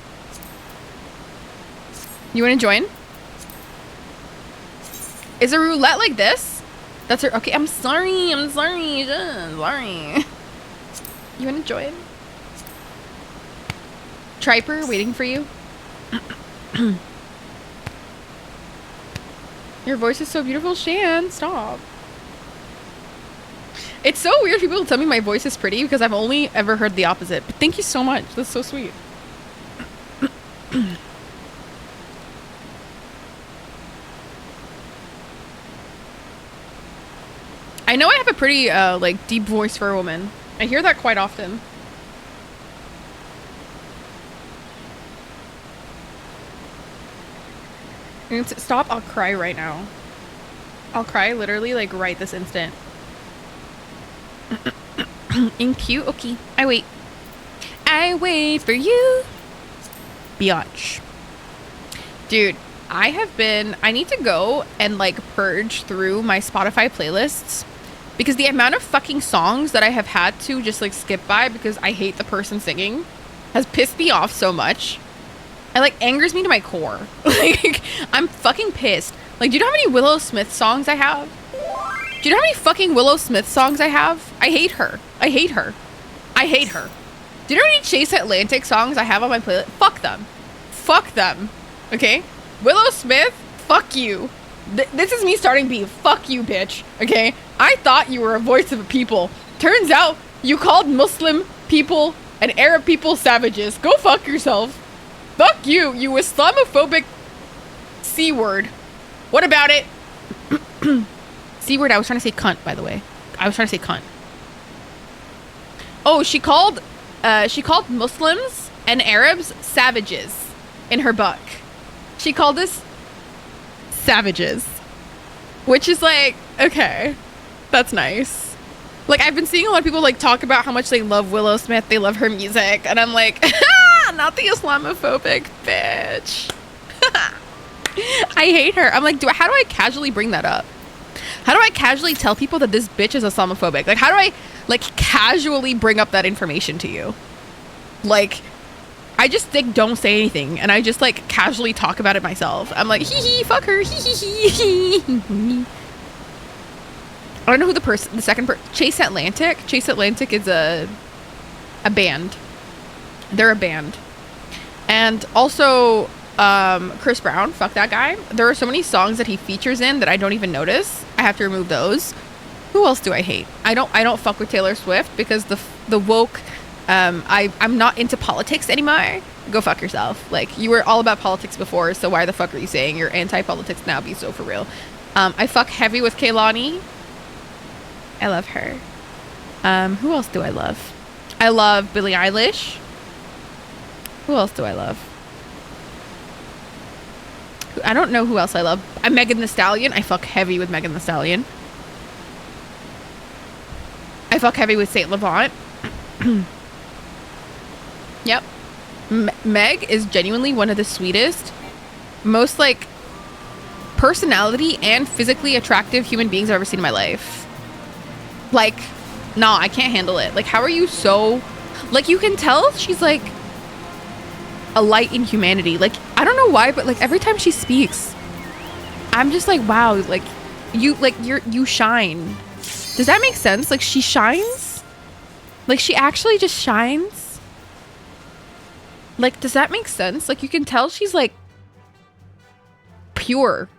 You want to join? Is a roulette like this? That's her. Okay, I'm sorry. Sorry. You want to join? Triper, waiting for you. Your voice is so beautiful, Shan. Stop. It's so weird people tell me my voice is pretty because I've only ever heard the opposite. But thank you so much. That's so sweet. I know I have a pretty like deep voice for a woman. I hear that quite often. Stop, I'll cry right now. I'll cry literally like right this instant. In cute, okay. I wait for you. Biatch. Dude, I need to go and like purge through my Spotify playlists because the amount of fucking songs that I have had to just like skip by because I hate the person singing has pissed me off so much. It like angers me to my core. Like I'm fucking pissed. Like do you know how many Willow Smith songs I have? Do you know how many fucking Willow Smith songs I have? I hate her. I hate her. I hate her. Do you know how many Chase Atlantic songs I have on my playlist? Fuck them. Fuck them. Okay? Willow Smith, fuck you. This is me starting beef. Fuck you, bitch. Okay? I thought you were a voice of a people. Turns out you called Muslim people and Arab people savages. Go fuck yourself. Fuck you, you Islamophobic C-word. What about it? C-word, I was trying to say cunt, by the way. I was trying to say cunt. Oh, she called Muslims and Arabs savages in her book. She called us savages. Which is like, okay, that's nice. Like, I've been seeing a lot of people like talk about how much they love Willow Smith, they love her music, and I'm like, not the Islamophobic bitch. I hate her. I'm like, how do I casually bring that up? How do I casually tell people that this bitch is Islamophobic? Like, how do I, like, casually bring up that information to you? Like, I just think don't say anything, and I just, like, casually talk about it myself. I'm like, hee, fuck her, hee. I don't know who the second person, Chase Atlantic? Chase Atlantic is a band. They're a band. And also, Chris Brown, fuck that guy. There are so many songs that he features in that I don't even notice. I have to remove those. Who else do I hate? I don't fuck with Taylor Swift because the woke, I'm not into politics anymore. Go fuck yourself. Like, you were all about politics before, so why the fuck are you saying you're anti-politics now? Be so for real. I fuck heavy with Kehlani. I love her. Who else do I love? I love Billie Eilish. Who else do I love? I don't know who else I love. I'm Megan Thee Stallion. I fuck heavy with Megan Thee Stallion. I fuck heavy with Saint Laurent. Yep. Meg is genuinely one of the sweetest, most like personality and physically attractive human beings I've ever seen in my life. Like, nah, I can't handle it. Like, how are you so, like, you can tell she's like a light in humanity. Like, I don't know why, but like every time she speaks, I'm just like, wow, like you shine. Does that make sense? Like she shines? Like she actually just shines? Like, does that make sense? Like you can tell she's like pure.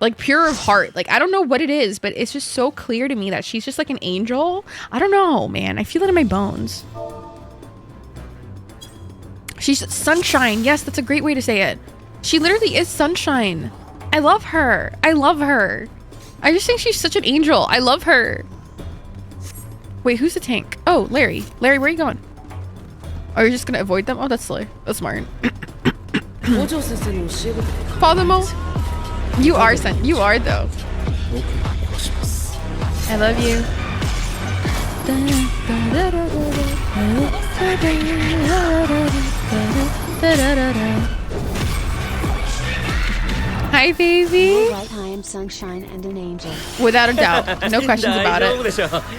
Like pure of heart. Like I don't know what it is, but it's just so clear to me that she's just like an angel. I don't know, man. I feel it in my bones. She's sunshine. Yes, that's a great way to say it. She literally is sunshine. I love her. I love her. I just think she's such an angel. I love her. Wait, who's the tank? Oh, Larry. Larry, where are you going? Oh, you're just gonna avoid them? Oh, that's silly. That's smart. Follow them. You are You are though. I love you. Hi, baby.
Right, I am sunshine and an angel.
Without a doubt. No questions about it.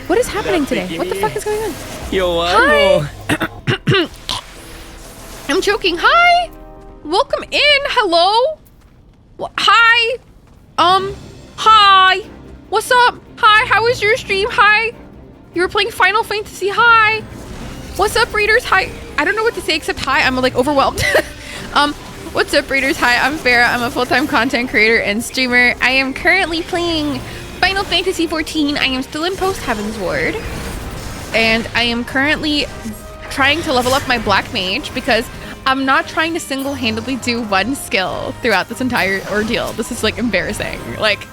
What is happening today? What the fuck is going on? Hi. I'm joking. Hi. Welcome in. Hello. Hi. Hi. What's up? Hi. How was your stream? Hi. You were playing Final Fantasy. Hi. What's up, readers? Hi. I don't know what to say except hi. I'm like overwhelmed. What's up, readers? Hi, I'm Farah. I'm a full-time content creator and streamer. I am currently playing Final Fantasy XIV. I am still in Post Heaven's Ward. And I am currently trying to level up my Black Mage because I'm not trying to single-handedly do one skill throughout this entire ordeal. This is like embarrassing. Like,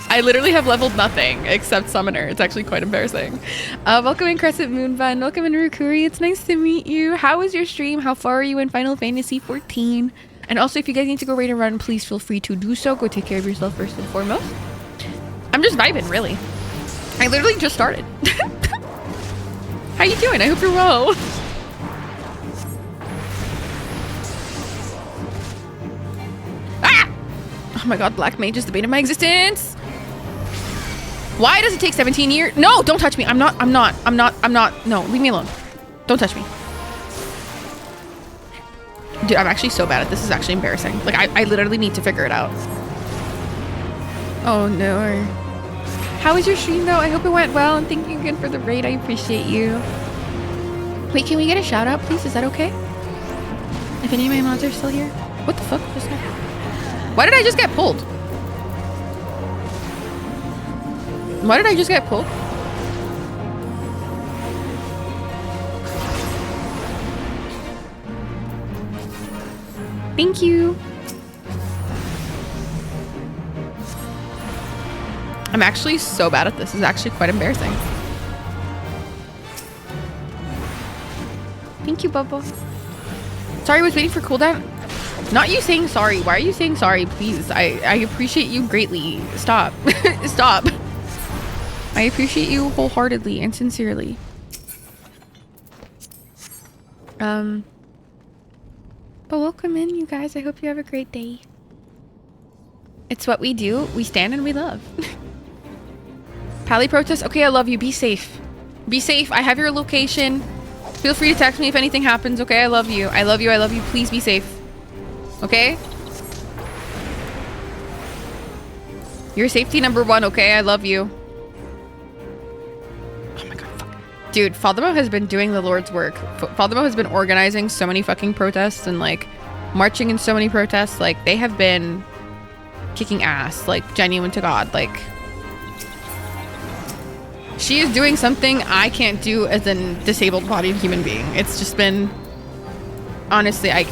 I literally have leveled nothing except Summoner. It's actually quite embarrassing. Welcome in Crescent Moonbun. Welcome in Rukuri. It's nice to meet you. How was your stream? How far are you in Final Fantasy XIV? And also, if you guys need to go raid and run, please feel free to do so. Go take care of yourself first and foremost. I'm just vibing, really. I literally just started. How you doing? I hope you're well. Ah! Oh my god, Black Mage is the bane of my existence. Why does it take 17 years? No, don't touch me. I'm not. No, leave me alone. Don't touch me. Dude, I'm actually so bad at this. This is actually embarrassing. Like, I literally need to figure it out. Oh, no. How was your stream, though? I hope it went well, and thank you again for the raid. I appreciate you. Wait, can we get a shout out, please? Is that okay? If any of my mods are still here. What the fuck just happened? Why did I just get pulled? Why did I just get pulled? Thank you. I'm actually so bad at this. It's actually quite embarrassing. Thank you, Bubba. Sorry, I was waiting for cooldown. Not you saying sorry. Why are you saying sorry? Please. I appreciate you greatly. Stop. Stop. I appreciate you wholeheartedly and sincerely. But welcome in, you guys. I hope you have a great day. It's what we do. We stand and we love. Pally protest. Okay, I love you. Be safe. Be safe. I have your location. Feel free to text me if anything happens. Okay, I love you. I love you. I love you. Please be safe. Okay? Your safety #1. Okay, I love you. Oh my god, fuck. Dude, Fathimo has been doing the Lord's work. Fathimo has been organizing so many fucking protests and like marching in so many protests. Like they have been kicking ass, like genuine to God. Like she is doing something I can't do as a disabled bodied human being. It's just been, honestly, I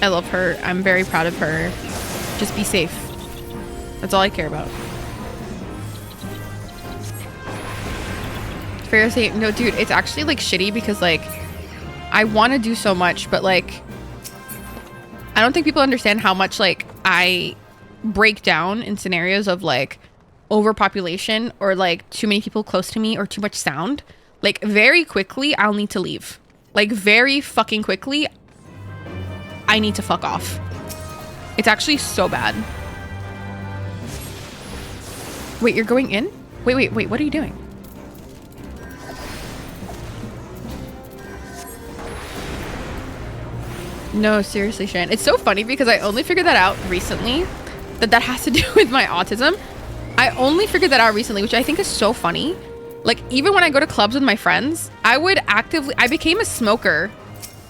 love her. I'm very proud of her. Just be safe. That's all I care about. Fair saying, no, dude, it's actually like shitty because like I want to do so much, but like I don't think people understand how much like I break down in scenarios of like overpopulation or like too many people close to me or too much sound. Like very quickly I'll need to leave. Like very fucking quickly I need to fuck off. It's actually so bad. Wait, you're going in? Wait, what are you doing? No, seriously, Shan. It's so funny because I only figured that out recently. that has to do with my autism. I only figured that out recently, which I think is so funny. Like, even when I go to clubs with my friends, I became a smoker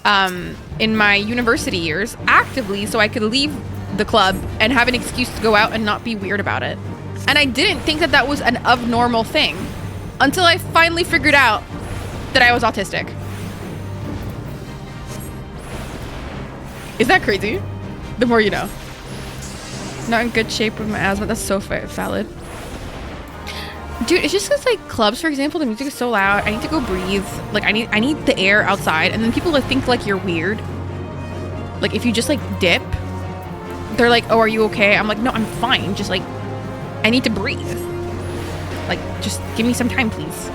in my university years actively so I could leave the club and have an excuse to go out and not be weird about it. And I didn't think that that was an abnormal thing until I finally figured out that I was autistic. Is that crazy? The more you know. Not in good shape with my asthma. That's so valid. Dude, it's just because, like, clubs, for example, the music is so loud. I need to go breathe. Like, I need the air outside. And then people like think like you're weird. Like, if you just like dip, they're like, oh, are you okay? I'm like, no, I'm fine. Just like, I need to breathe. Like, just give me some time, please.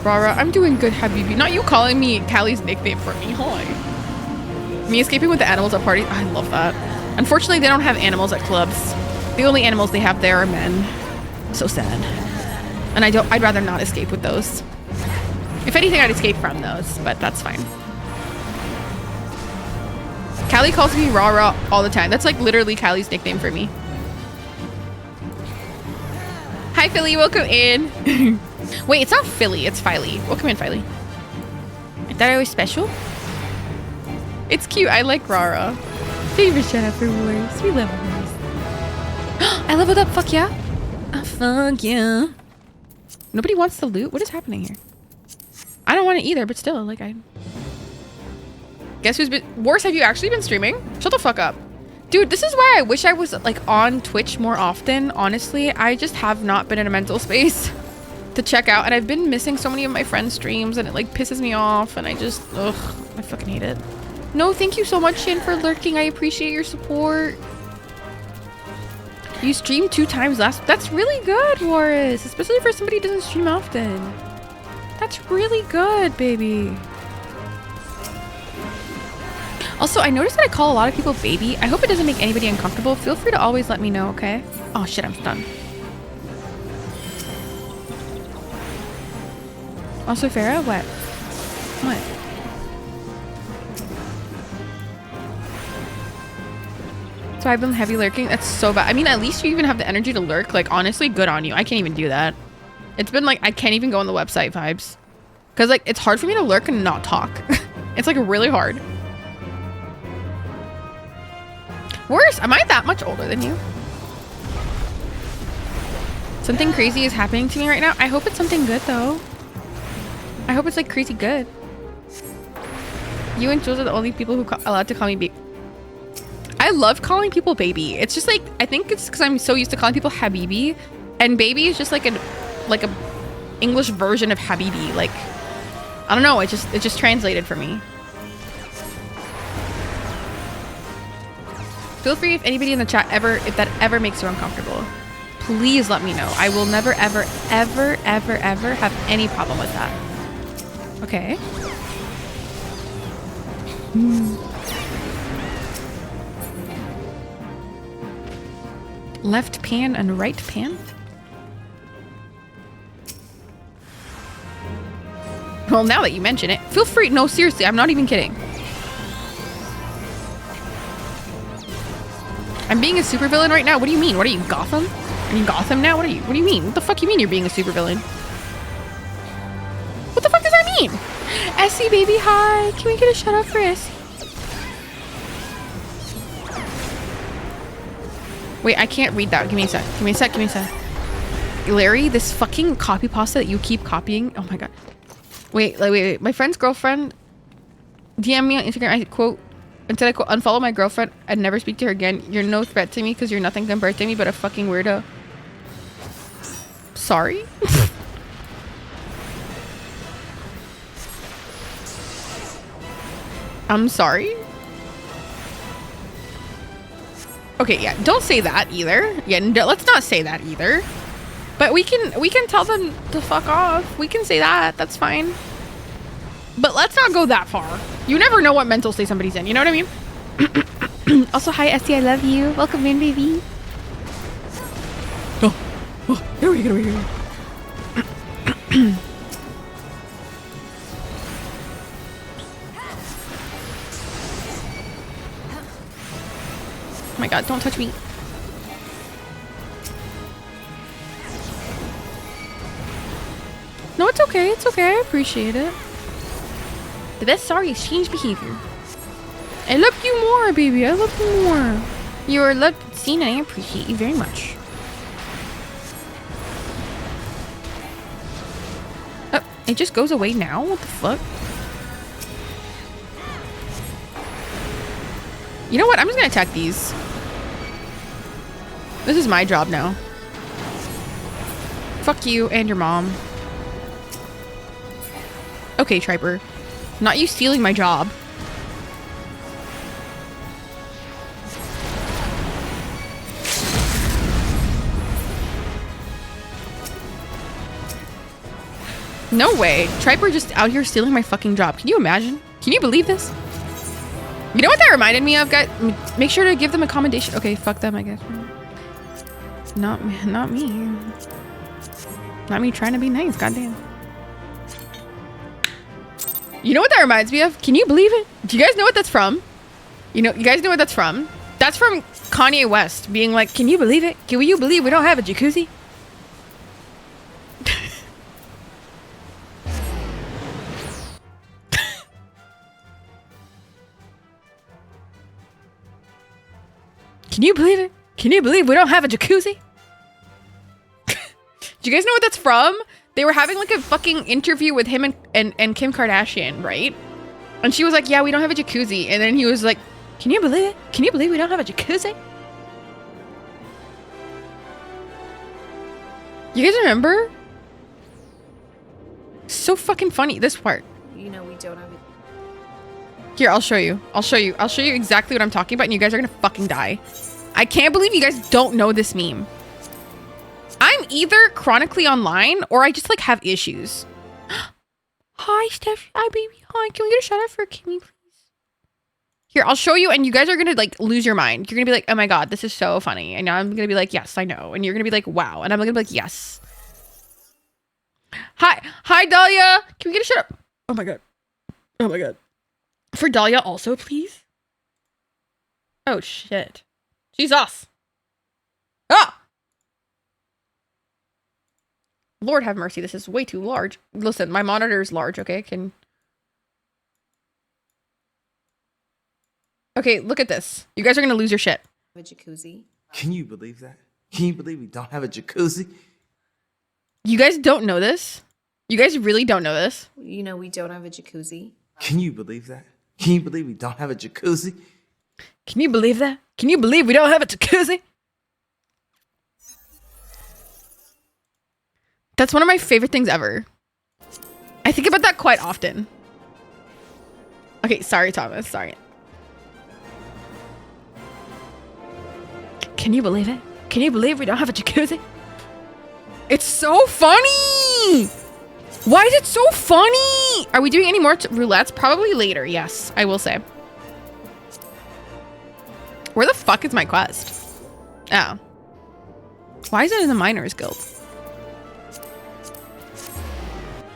Rara, I'm doing good, Habibi. Not you calling me Callie's nickname for me. Hi. Me escaping with the animals at parties. I love that. Unfortunately, they don't have animals at clubs. The only animals they have there are men. So sad. And I'd rather not escape with those. If anything, I'd escape from those, but that's fine. Callie calls me Rara all the time. That's like literally Callie's nickname for me. Hi, Philly. Welcome in. Wait, it's not Philly. It's Filey. Welcome in, Filey. I thought I was special. It's cute. I like Rara. Favorite shout out for Wars. We love Wars. I leveled up. Fuck yeah. Oh, fuck yeah. Nobody wants to loot. What is happening here? I don't want it either, but still, like, I... Guess who's been... Wars, have you actually been streaming? Shut the fuck up. Dude, this is why I wish I was, like, on Twitch more often. Honestly, I just have not been in a mental space to check out. And I've been missing so many of my friends' streams. And it, like, pisses me off. And I just... Ugh. I fucking hate it. No, thank you so much, Shin, for lurking. I appreciate your support. You streamed 2 times last... That's really good, Warris. Especially for somebody who doesn't stream often. That's really good, baby. Also, I noticed that I call a lot of people baby. I hope it doesn't make anybody uncomfortable. Feel free to always let me know, okay? Oh, shit, I'm stunned. Also, Farah, what? What? So I've been heavy lurking. That's so bad. I mean, at least you even have the energy to lurk. Like, honestly, good on you. I can't even do that. It's been like, I can't even go on the website vibes. Because, like, it's hard for me to lurk and not talk. It's, like, really hard. Worse, am I that much older than you? Something crazy is happening to me right now. I hope it's something good, though. I hope it's, like, crazy good. You and Jules are the only people who allowed to call me baby. I love calling people baby. It's just like, I think it's because I'm so used to calling people Habibi, and baby is just like a English version of Habibi. Like, I don't know. It just translated for me. Feel free if anybody in the chat if that ever makes you uncomfortable, please let me know. I will never, ever, ever, ever, ever have any problem with that. Okay. Left pan and right pan? Well, now that you mention it, feel free. No, seriously, I'm not even kidding. I'm being a supervillain right now. What do you mean? What are you, Gotham? Are you Gotham now? What do you mean? What the fuck you mean you're being a supervillain? What the fuck does that mean? Essie, baby, hi. Can we get a shout out for Essie? Wait, I can't read that. Give me a sec. Give me a sec. Give me a sec. Larry, this fucking copy pasta that you keep copying. Oh my god. Wait. My friend's girlfriend DM me on Instagram. I quote, until I quote, unfollow my girlfriend and never speak to her again. You're no threat to me because you're nothing compared to me but a fucking weirdo. Sorry? I'm sorry? Okay, yeah, don't say that either. Yeah, no, let's not say that either. But we can tell them to fuck off. We can say that. That's fine. But let's not go that far. You never know what mental state somebody's in. You know what I mean? Also, hi, Essie. I love you. Welcome in, baby. Oh, here we go. my god, don't touch me. No, it's okay. It's okay. I appreciate it. The best sorry is change behavior. I love you more, baby. I love you more. You're loved, seen, and I appreciate you very much. Oh, it just goes away now? What the fuck? You know what? I'm just gonna attack these. This is my job now. Fuck you and your mom. Okay, Triper. Not you stealing my job. No way. Triper just out here stealing my fucking job. Can you imagine? Can you believe this? You know what that reminded me of, guys? Make sure to give them a commendation. Okay, fuck them, I guess. Not me. Not me trying to be nice. Goddamn. You know what that reminds me of? Can you believe it? Do you guys know what that's from? You guys know what that's from? That's from Kanye West being like, can you believe it? Can you believe we don't have a jacuzzi? Can you believe it? Can you believe we don't have a jacuzzi? Do you guys know what that's from? They were having like a fucking interview with him and Kim Kardashian, right? And she was like, yeah, we don't have a jacuzzi. And then he was like, can you believe it? Can you believe we don't have a jacuzzi? You guys remember? So fucking funny, this part.
You know we don't have it.
Here, I'll show you. I'll show you exactly what I'm talking about and you guys are gonna fucking die. I can't believe you guys don't know this meme. I'm either chronically online or I just like have issues. Hi, Steph. Hi, baby. Hi. Can we get a shout out for Kimmy, please? Here, I'll show you and you guys are gonna like lose your mind. You're gonna be like, oh my god, this is so funny. And I'm gonna be like, yes, I know. And you're gonna be like, wow. And I'm gonna be like, yes. Hi, Dahlia. Can we get a shout out? Oh my god. Oh my god. For Dahlia also, please. Oh shit. Jesus. Ah! Lord have mercy, this is way too large. Listen, my monitor is large, okay? Okay, look at this. You guys are gonna lose your shit.
A jacuzzi.
Can you believe that? Can you believe we don't have a jacuzzi?
You guys don't know this? You guys really don't know this?
You know we don't have a jacuzzi.
Can you believe that? Can you believe we don't have a jacuzzi?
Can you believe that? Can you believe we don't have a jacuzzi? That's one of my favorite things ever. I think about that quite often. Okay, sorry, Thomas. Sorry. Can you believe it? Can you believe we don't have a jacuzzi? It's so funny! Why is it so funny? Are we doing any more roulettes? Probably later, yes, I will say. Where the fuck is my quest? Oh. Why is it in the Miners Guild?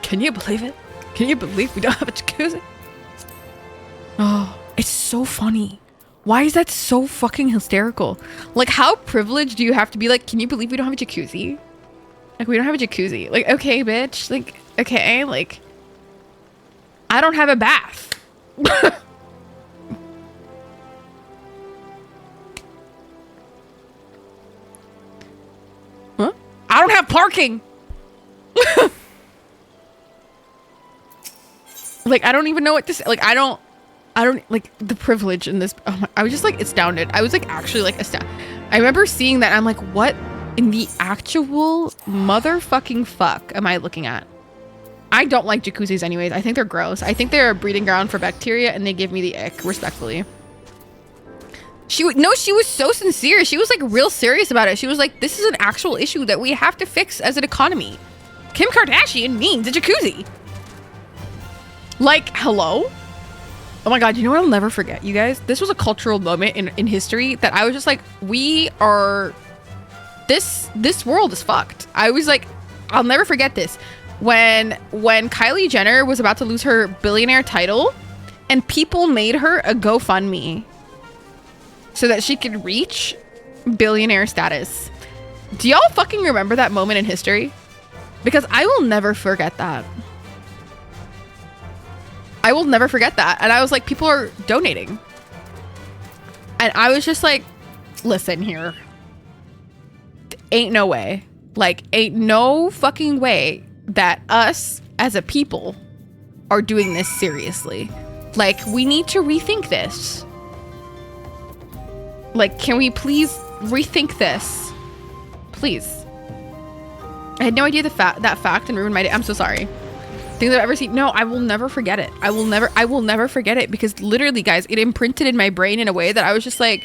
Can you believe it? Can you believe we don't have a jacuzzi? Oh, it's so funny. Why is that so fucking hysterical? Like, how privileged do you have to be? Like, can you believe we don't have a jacuzzi? Like, we don't have a jacuzzi. Like, okay, bitch. Like, okay, like, I don't have a bath. Huh? I don't have parking. Like, I don't even know what to say. Like, I don't like the privilege in this. Oh my, I was just like astounded. I was like actually like astounded. I remember seeing that. I'm like, what in the actual motherfucking fuck am I looking at? I don't like jacuzzis anyways. I think they're gross. I think they're a breeding ground for bacteria and they give me the ick, respectfully. She was so sincere. She was like real serious about it. She was like, this is an actual issue that we have to fix as an economy. Kim Kardashian means a jacuzzi. Like, hello? Oh my god, you know what I'll never forget, you guys? This was a cultural moment in history that I was just like, we are... This world is fucked. I was like, I'll never forget this. When Kylie Jenner was about to lose her billionaire title and people made her a GoFundMe. so that she could reach billionaire status. Do y'all fucking remember that moment in history? Because I will never forget that. I will never forget that. And I was like, people are donating. And I was just like, listen here. Ain't no way. Like, ain't no fucking way that us as a people are doing this seriously. Like, we need to rethink this. Like, can we please rethink this? Please. I had no idea that fact and ruined my day. I'm so sorry. Things I've ever seen. No, I will never forget it. I will never forget it, because literally, guys, it imprinted in my brain in a way that I was just like,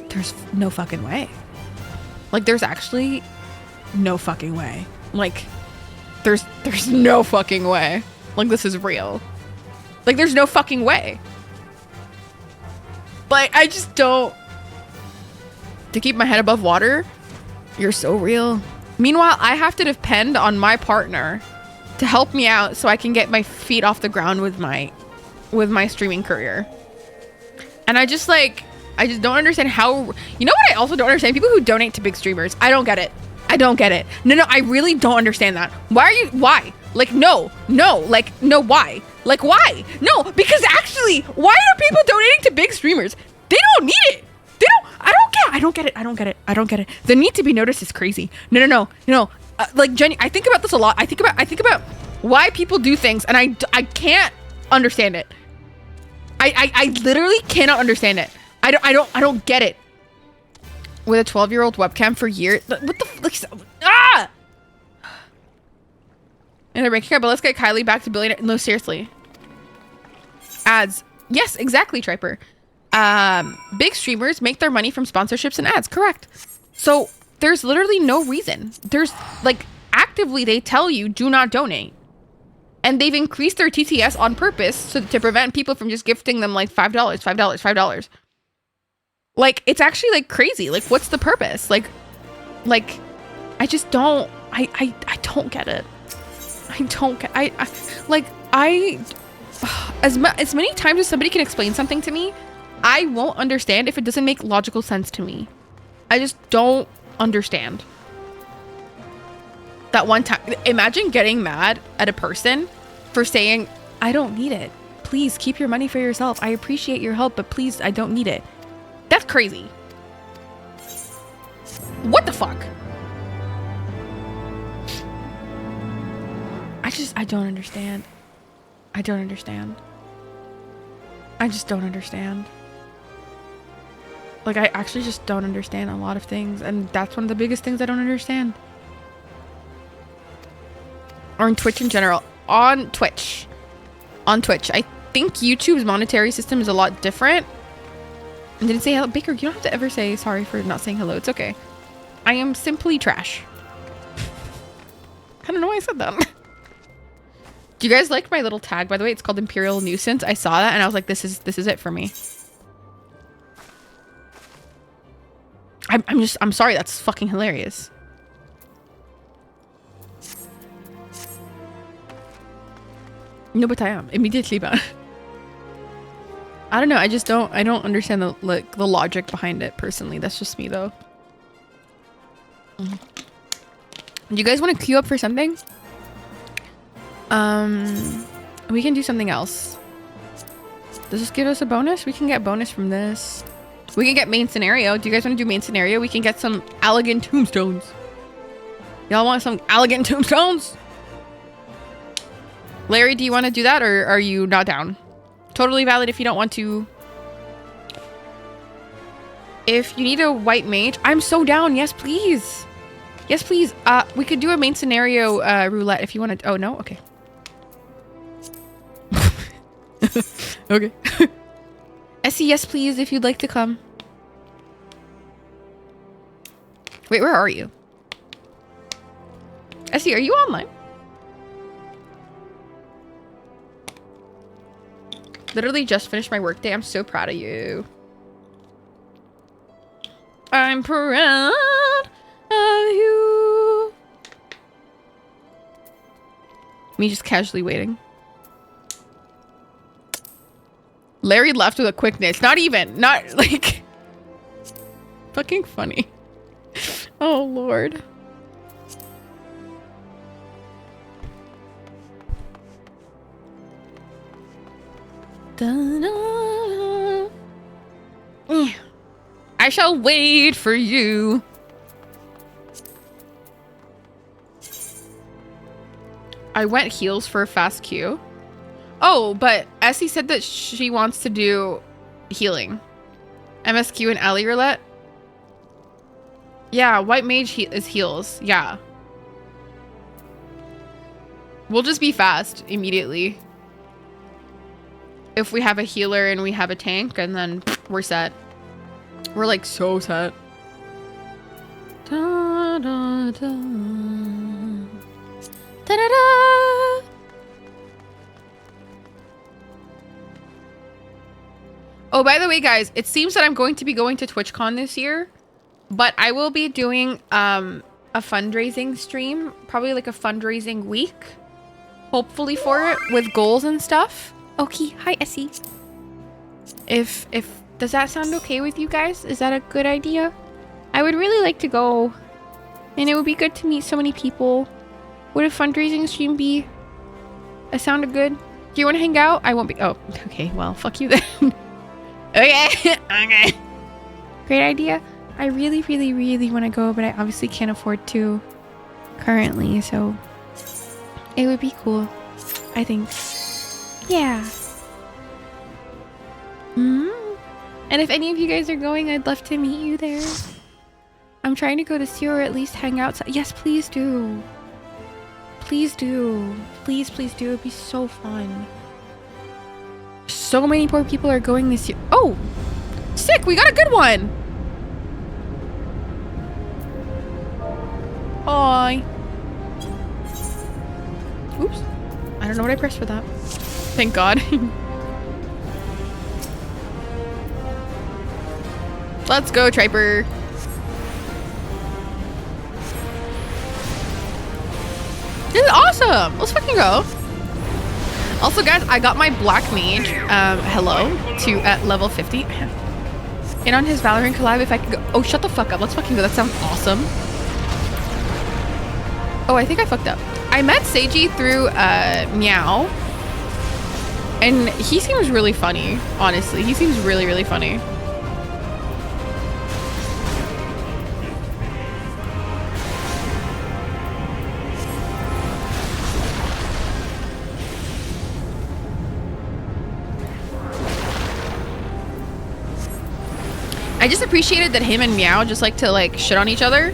there's no fucking way. Like, there's actually no fucking way. Like, there's no fucking way. Like, this is real. Like, there's no fucking way. Like, I just don't. To keep my head above water, you're so real. Meanwhile, I have to depend on my partner to help me out so I can get my feet off the ground with my streaming career. And I just don't understand how. You know what I also don't understand? People who donate to big streamers. I don't get it. I don't get it. No, I really don't understand that. Why? Like, no, like, no, why? Like, why? No, because actually, why are people donating to big streamers? They don't need it. I don't get it. The need to be noticed is crazy. No. Like, Jenny, I think about this a lot. I think about why people do things, and I can't understand it. I literally cannot understand it. I don't get it. With a 12-year-old webcam for years. What the ah! And they're making up, but let's get Kylie back to billionaire. No, seriously. Ads. Yes, exactly, Triper. Big streamers make their money from sponsorships and ads. Correct. So there's literally no reason. There's like, actively they tell you do not donate. And they've increased their TTS on purpose to prevent people from just gifting them like $5. Like, it's actually like crazy. Like, what's the purpose? Like I just don't, I don't get it. As many times as somebody can explain something to me, I won't understand if it doesn't make logical sense to me. I just don't understand. That one time, imagine getting mad at a person for saying, I don't need it. Please keep your money for yourself. I appreciate your help, but please, I don't need it. That's crazy. What the fuck? I don't understand. I just don't understand. Like, I actually just don't understand a lot of things, and that's one of the biggest things I don't understand. Or in Twitch in general. On Twitch. I think YouTube's monetary system is a lot different. And didn't say hello. Baker, you don't have to ever say sorry for not saying hello. It's okay. I am simply trash. I don't know why I said that. Do you guys like my little tag, by the way? It's called Imperial Nuisance. I saw that and I was like, this is it for me. I'm sorry, that's fucking hilarious. No, but I am immediately bad. I don't know. I don't understand the logic behind it personally. That's just me though. Do you guys want to queue up for something? We can do something else. Does this give us a bonus? We can get bonus from this. We can get main scenario. Do you guys want to do main scenario? We can get some elegant tombstones. Y'all want some elegant tombstones? Larry, do you want to do that, or are you not down? Totally valid if you don't want to. If you need a white mage, I'm so down. Yes, please. Yes, please. We could do a main scenario roulette if you want to. Oh, no? Okay. Okay. Essie, yes, please, if you'd like to come. Wait, where are you? Essie, are you online? Literally just finished my workday. I'm so proud of you. I'm proud of you. Me just casually waiting. Larry left with a quickness. Not like fucking funny. Oh Lord. Da-da. I shall wait for you. I went heels for a fast queue. Oh, but Essie said that she wants to do healing. MSQ and alley roulette. Yeah, white mage is heals. Yeah. We'll just be fast immediately. If we have a healer and we have a tank, and then we're set. We're like so set. Da, da, da. Da, da, da. Oh, by the way, guys, it seems that I'm going to be going to TwitchCon this year, but I will be doing a fundraising stream, probably like a fundraising week, hopefully for it, with goals and stuff. Okay, hi Essie. If does that sound okay with you guys? Is that a good idea? I would really like to go, and it would be good to meet so many people. Would a fundraising stream be? That sounded good. Do you want to hang out? I won't be. Oh, okay. Well, fuck you then. Okay. Okay. Great idea. I really, really, really want to go, but I obviously can't afford to currently, so it would be cool, I think. Yeah. And if any of you guys are going, I'd love to meet you there. I'm trying to go to see or at least hang out. Yes, please do. Please do. Please, please do. It'd be so fun. So many more people are going this year. Oh, sick. We got a good one. Hi. Oops. I don't know what I pressed for that. Thank God. Let's go, Triper. This is awesome. Let's fucking go. Also, guys, I got my black mage, hello, at level 50. And on his Valorant collab, if I could go. Oh, shut the fuck up. Let's fucking go. That sounds awesome. Oh, I think I fucked up. I met Seiji through Meow. And he seems really funny, honestly. He seems really, really funny. I just appreciated that him and Meow just like to like shit on each other.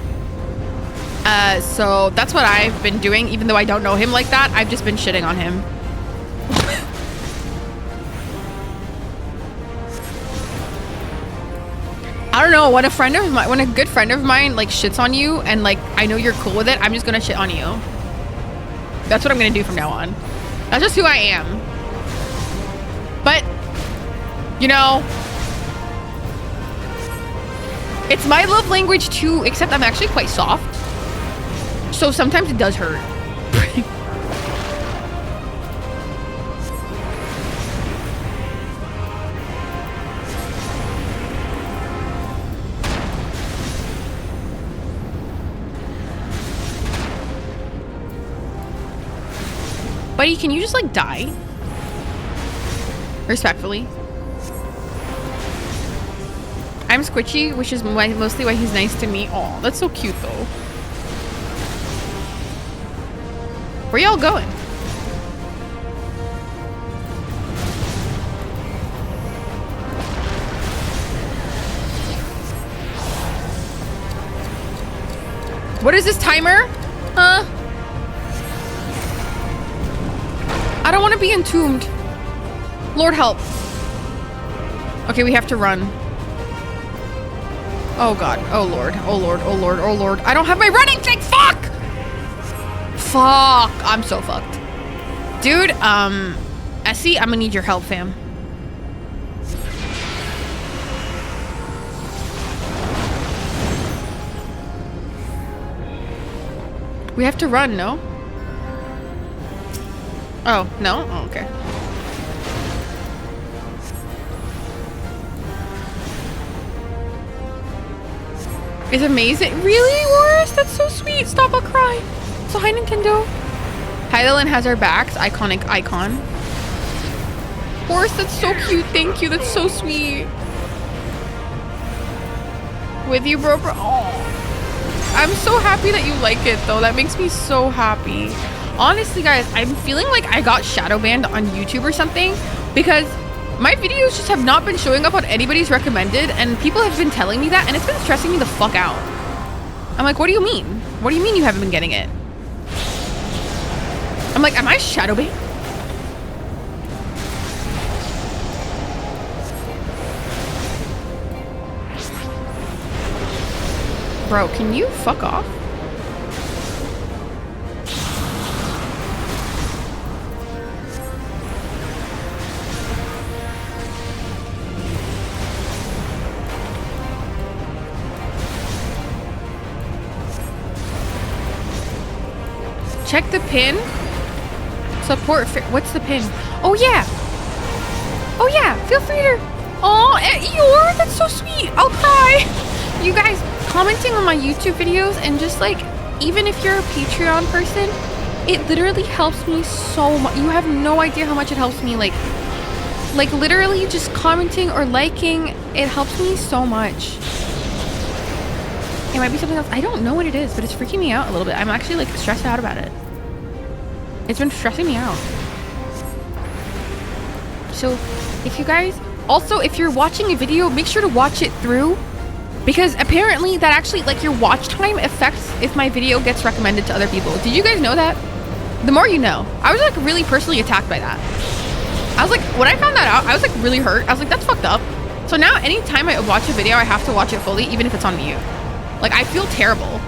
So that's what I've been doing, even though I don't know him like that. I've just been shitting on him. I don't know, when a good friend of mine like shits on you and like I know you're cool with it, I'm just gonna shit on you. That's what I'm gonna do from now on. That's just who I am. But you know, it's my love language too, except I'm actually quite soft. So sometimes it does hurt. Buddy, can you just like die? Respectfully. I'm Squitchy, which is mostly why he's nice to me. Oh, that's so cute though. Where y'all going? What is this timer? Huh? I don't want to be entombed. Lord help. Okay, we have to run. Oh God. Oh Lord. Oh Lord. Oh Lord. Oh Lord. I don't have my running thing. Fuck! Fuck. I'm so fucked. Dude, Essie, I'm gonna need your help, fam. We have to run, no? Oh, no? Oh, okay. is amazing. Really, Boris? That's so sweet. Stop, I'll cry. So hi, Nintendo. Hydelin has our backs. Iconic icon. Boris, that's so cute. Thank you. That's so sweet. With you, bro. Oh. I'm so happy that you like it, though. That makes me so happy. Honestly, guys, I'm feeling like I got shadow banned on YouTube or something because my videos just have not been showing up on anybody's recommended, and people have been telling me that, and it's been stressing me the fuck out. I'm like, what do you mean? What do you mean you haven't been getting it? I'm like, am I shadow banned? Bro, can you fuck off? Check the pin. Support. What's the pin? Oh yeah. Oh yeah. Feel free to. Oh, Eeyore, that's so sweet. I'll cry. You guys commenting on my YouTube videos and just like, even if you're a Patreon person, it literally helps me so much. You have no idea how much it helps me. Like literally just commenting or liking, it helps me so much. It might be something else. I don't know what it is, but it's freaking me out a little bit. I'm actually like stressed out about it. It's been stressing me out. So if you guys, also if you're watching a video, make sure to watch it through, because apparently that actually, like, your watch time affects if my video gets recommended to other people. Did you guys know that? The more you know. I was like really personally attacked by that. I was like, when I found that out, I was like really hurt. I was like, that's fucked up. So now anytime I watch a video, I have to watch it fully, even if it's on mute. Like, I feel terrible.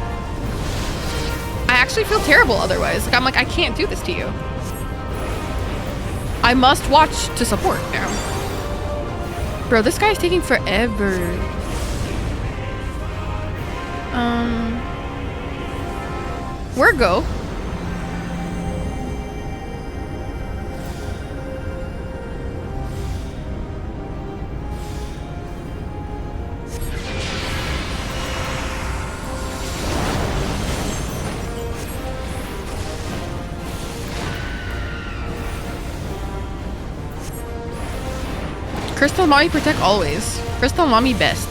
I actually feel terrible otherwise. Like, I'm like, I can't do this to you. I must watch to support now. Bro, this guy's taking forever. Where go? Crystal Mommy protect always. Crystal Mommy best.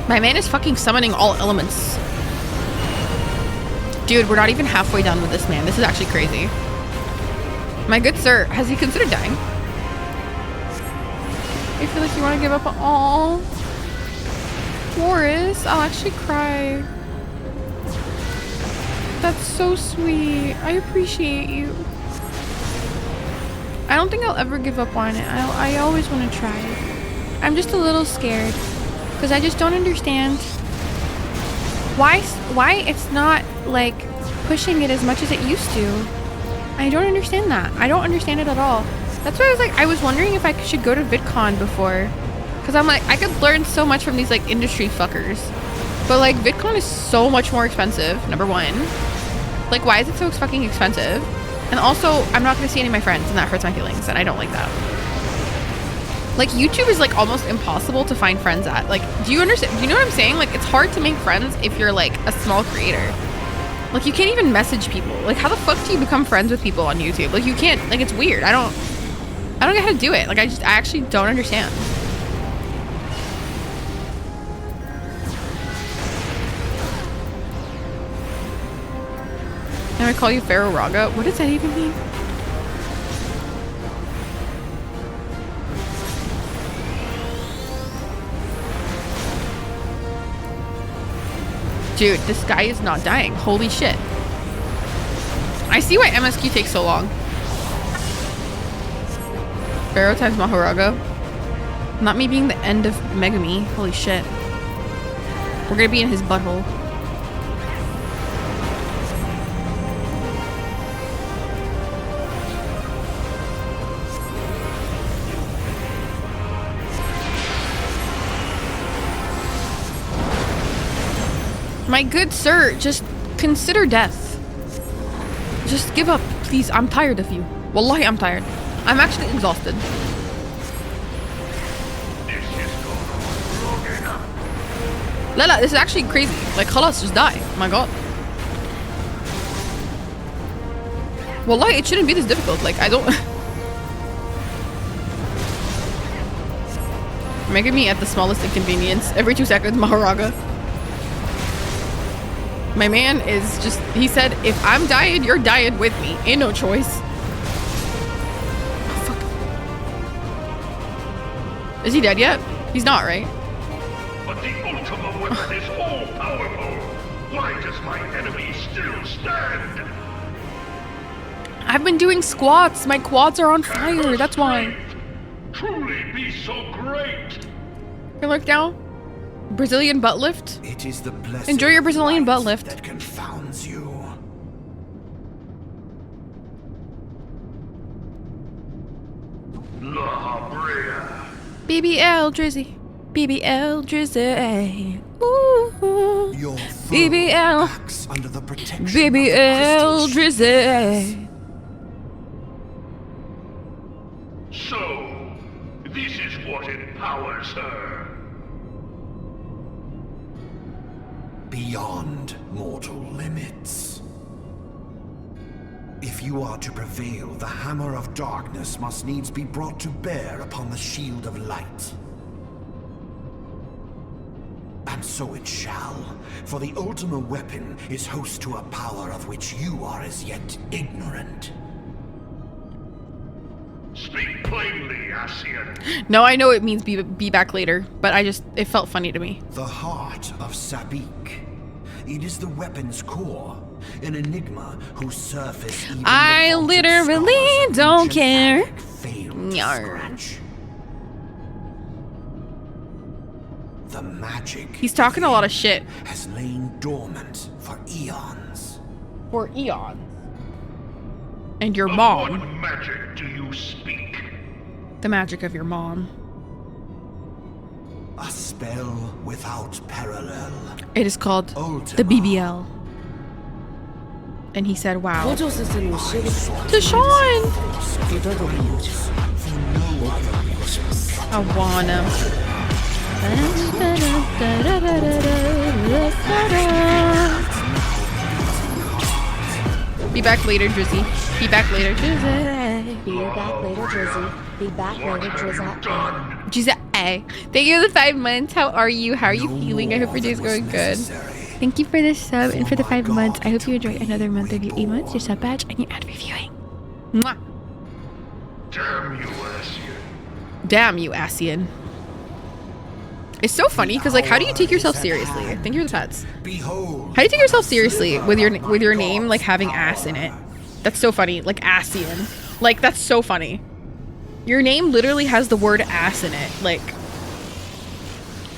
My man is fucking summoning all elements. Dude, we're not even halfway done with this man. This is actually crazy. My good sir, has he considered dying? I feel like you want to give up on all. Boris, I'll actually cry. That's so sweet. I appreciate you. I don't think I'll ever give up on it. I always want to try it. I'm just a little scared because I just don't understand why it's not like pushing it as much as it used to. I don't understand that. I don't understand it at all. That's why I was like, I was wondering if I should go to VidCon before, because I'm like, I could learn so much from these like industry fuckers, but like VidCon is so much more expensive. Number one, like, why is it so fucking expensive? And also, I'm not gonna see any of my friends, and that hurts my feelings, and I don't like that. Like, YouTube is like almost impossible to find friends at. Like, do you understand? Do you know what I'm saying? Like, it's hard to make friends if you're like a small creator. Like, you can't even message people. Like, how the fuck do you become friends with people on YouTube? Like, you can't. Like, it's weird. I don't get how to do it. Like, I actually don't understand. And I call you Pharaoh Raga. What does that even mean? Dude, this guy is not dying. Holy shit. I see why MSQ takes so long. Pharaoh times Maharaga. Not me being the end of Megami. Holy shit. We're gonna be in his butthole. My good sir, just consider death. Just give up, please. I'm tired of you. Wallahi, I'm tired. I'm actually exhausted. Lala, this is actually crazy. Like, khalas, just die. My god. Wallahi, it shouldn't be this difficult. Like, I don't... Making me at the smallest inconvenience. Every 2 seconds, Maharaga. My man is just... He said, if I'm dying, you're dying with me. Ain't no choice. Oh, fuck. Is he dead yet? He's not, right?
But the Ultima weapon is all powerful. Why does my enemy still stand?
I've been doing squats. My quads are on fire. That's why.
Truly be so great.
Can look down. Brazilian butt lift.
It is the blessed
Enjoy your Brazilian butt lift.
that confounds you.
La Brea.
BBL Drizzy. BBL Drizzy. Ooh.
Your foe
BBL.
acts under the protection
BBL
of the crystal
Drizzy.
So, this is what empowers her.
beyond mortal limits. If you are to prevail, the hammer of darkness must needs be brought to bear upon the shield of light. And so it shall, for the Ultima weapon is host to a power of which you are as yet ignorant.
Speak plainly, Asian.
No, I know it means be back later, but it felt funny to me.
The heart of Sabik. It is the weapon's core, an enigma whose surface even
I
the vaulted
literally
scars of
don't
ancient
care.
Alec failed to
Yarr.
scratch. The magic
He's talking a lot of shit.
has lain dormant for eons.
For eons. And your
Of
mom.
what magic do you speak?
The magic of your mom.
A spell without parallel.
It is called the
Ultima.
BBL. And he said, wow.
I sought
To Sean!
for no other reason.
I wanna. Be back later, Drizzy. Be back later, Drizzy.
Be back later, Drizzy. Be back later, Drizzy.
Drizzy. Thank you for the 5 months. How are you? How are you feeling? I hope your day's going good. Thank you for the sub and for the 5 months. I hope you enjoy another month of your emotes, your sub badge, and your ad reviewing. Mwah.
Damn you, Asian.
Damn you, Asian. It's so funny because, like, how do you take yourself seriously? I think you're the pets.
Behold,
How do you take yourself seriously with your name like having ass in it? That's so funny. Like Asian. Like that's so funny. Your name literally has the word ass in it. Like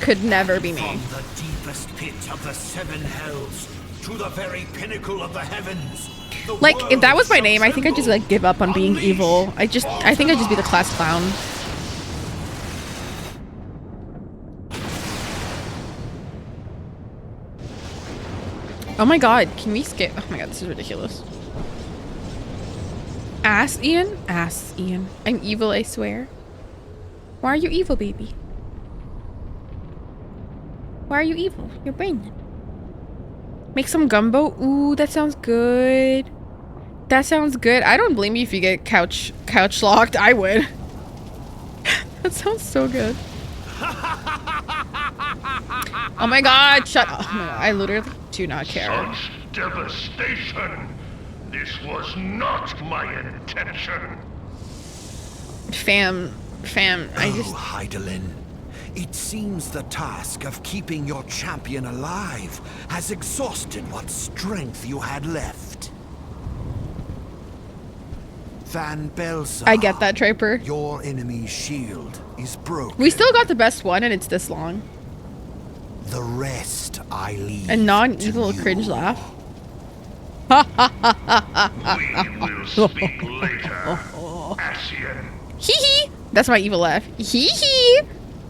could never be me.
from the deepest pit of the seven hells to the very pinnacle of the heavens. The
Like if that was my
world
name, I think I'd just like give up on being evil. I think I'd just be the class clown. Oh my god, can we skip? Oh my god, this is ridiculous. Ass Ian? Ass Ian. I'm evil, I swear. Why are you evil, baby? Why are you evil? You're brain. Make some gumbo? Ooh, that sounds good. That sounds good. I don't blame you if you get couch locked. I would. That sounds so good. Oh my god, shut up. No, I literally do not care.
Such devastation. This was not my intention.
Fam, I just...
Oh, Heidelin. It seems the task of keeping your champion alive has exhausted what strength you had left. Van Belsar.
I get that, Triper.
Your enemy's shield is broken.
We still got the best one and it's this long.
The rest I leave.
A non-evil
to you.
cringe laugh.
We will speak later, Asian.
Hee hee. That's my evil laugh. Hee hee.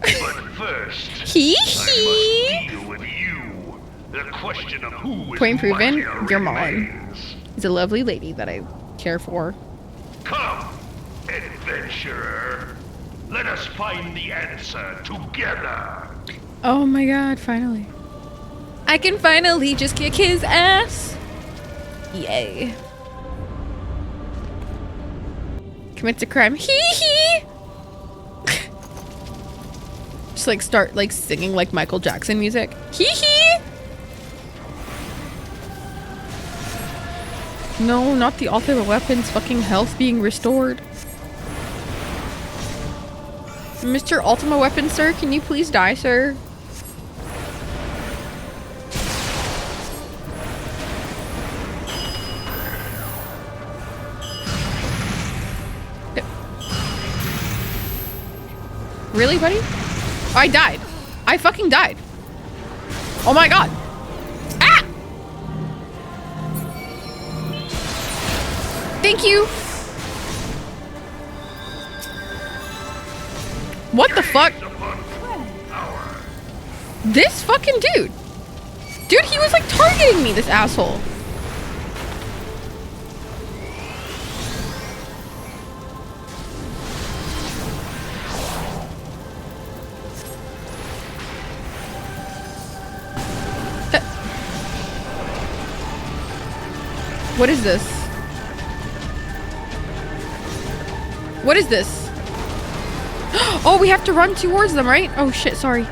But first,
Hee
I
hee.
must deal with you. The question of who is
Point proven,
mightier
your mom
remains.
is a lovely lady that I care for.
Come, adventurer. Let us find the answer together.
Oh my god, finally. I can finally just kick his ass. Yay. Commits a crime. Hee hee. Just like start like singing like Michael Jackson music. Hee hee. No, not the ultimate weapon's fucking health being restored. Mr. Ultima Weapon, sir, can you please die, sir? Really, buddy? I died. I fucking died. Oh my god. Ah! Thank you. What the fuck? This fucking dude. Dude, he was like targeting me, this asshole. What is this? What is this? Oh, we have to run towards them, right? Oh shit, sorry.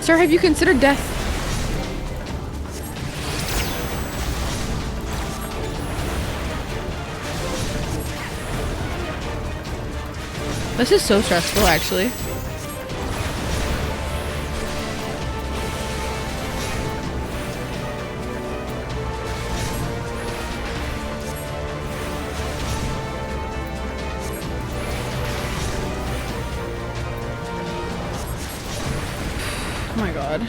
Sir, have you considered death? This is so stressful, actually. Oh my god.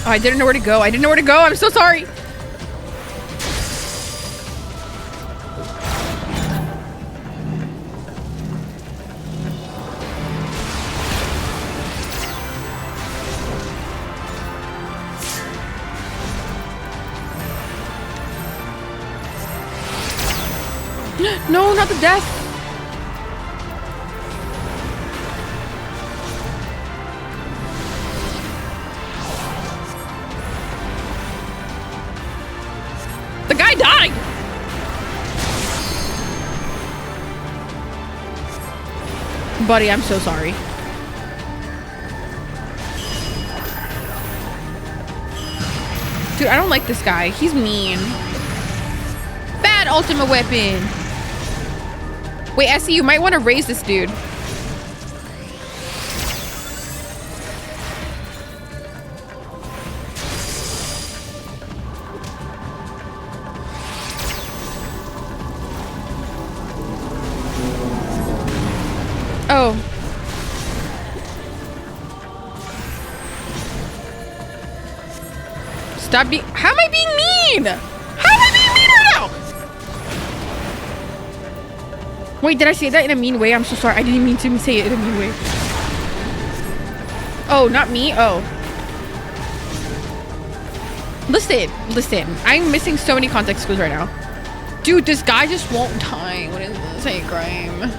Oh, I didn't know where to go. I didn't know where to go. I'm so sorry. No, not the death. The guy died. Buddy, I'm so sorry. Dude, I don't like this guy. He's mean. Bad ultimate weapon. Wait, Essie, you might want to raise this dude. Oh. Stop being- How am I being mean? How am I being mean right now? Wait, did I say that in a mean way? I'm so sorry. I didn't mean to say it in a mean way. Oh, not me? Oh. Listen. I'm missing so many context clues right now. Dude, this guy just won't die. What is this? Hate crime.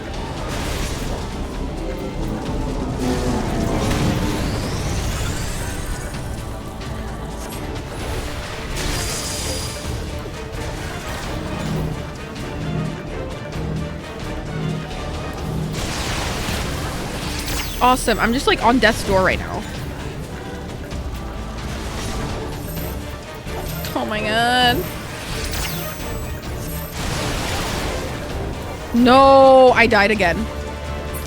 Awesome. I'm just like on death's door right now. Oh my god. No, I died again.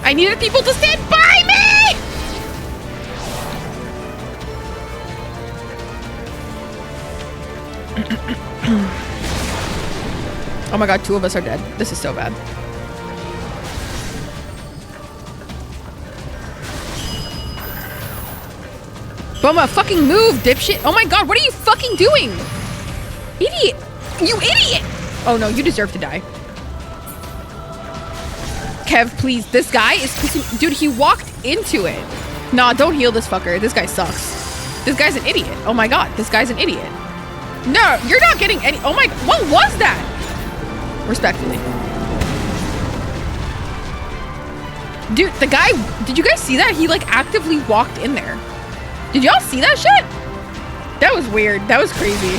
I needed people to stand by me! Oh my god, 2 of us are dead. This is so bad. Boma, fucking move, dipshit. Oh my god, what are you fucking doing? Idiot. You idiot. Oh no, you deserve to die. Kev, please. This guy is pissing. Dude, he walked into it. Nah, don't heal this fucker. This guy sucks. This guy's an idiot. Oh my god, this guy's an idiot. No, you're not getting any. Oh my. What was that? Respectfully. Dude, the guy. Did you guys see that? He like actively walked in there. Did y'all see that shit? That was weird. That was crazy.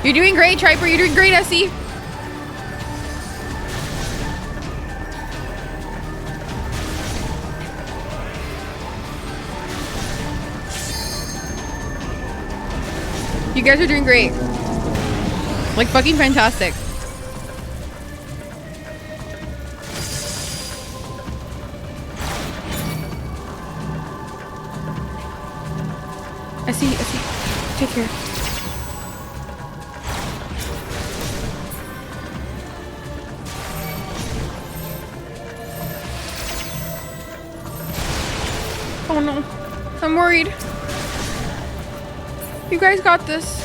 You're doing great, Triper. You're doing great, Essie. You guys are doing great. Like fucking fantastic. Essie, take care. Oh no, I'm worried. You guys got this.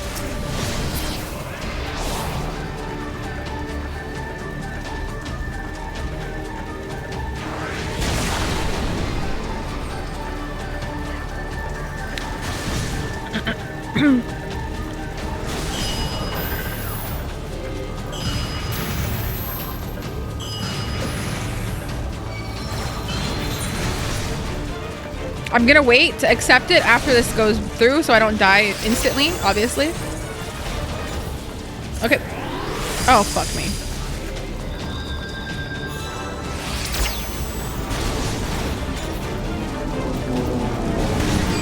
I'm gonna wait to accept it after this goes through so I don't die instantly, obviously. Okay. Oh, fuck me.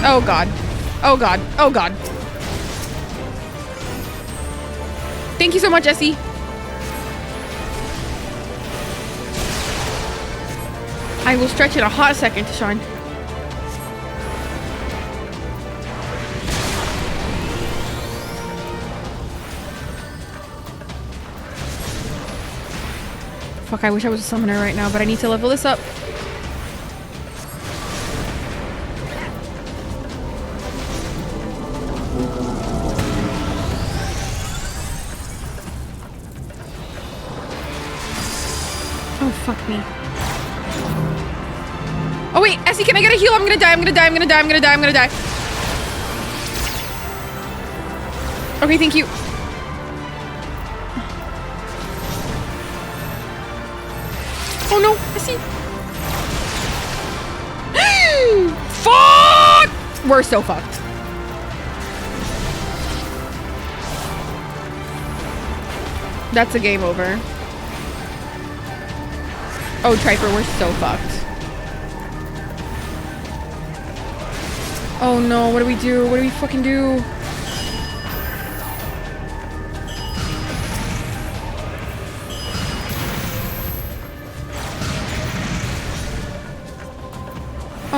Oh god. Oh god. Oh god. Thank you so much, Essie. I will stretch it a hot second, Sean. Fuck, I wish I was a summoner right now, but I need to level this up. Oh, fuck me. Oh, wait, Essie, can I get a heal? I'm gonna die, I'm gonna die, I'm gonna die, I'm gonna die, I'm gonna die. Okay, thank you. Oh no, I see. Fuck! We're so fucked. That's a game over. Oh, Triper, we're so fucked. Oh no, what do we do? What do we fucking do?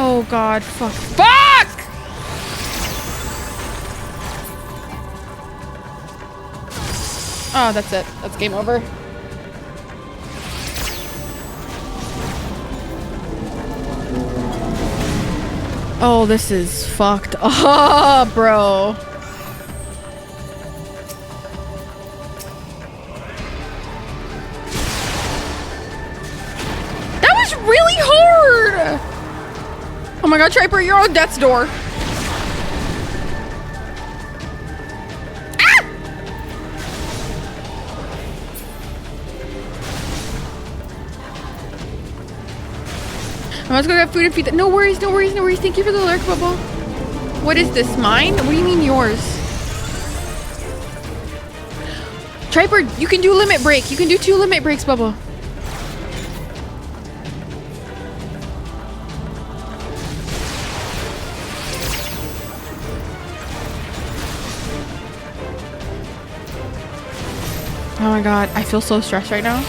Oh god, fuck. Fuck! Oh, that's it. That's game over. Oh, this is fucked up, bro. That was really hard! Oh my god, Triper, you're on death's door. Ah! I'm about to go get food and feed that. No worries, no worries, no worries. Thank you for the lurk, Bubble. What is this, mine? What do you mean yours? Triper, you can do limit break. You can do 2 limit breaks, Bubble. Oh my god, I feel so stressed right now.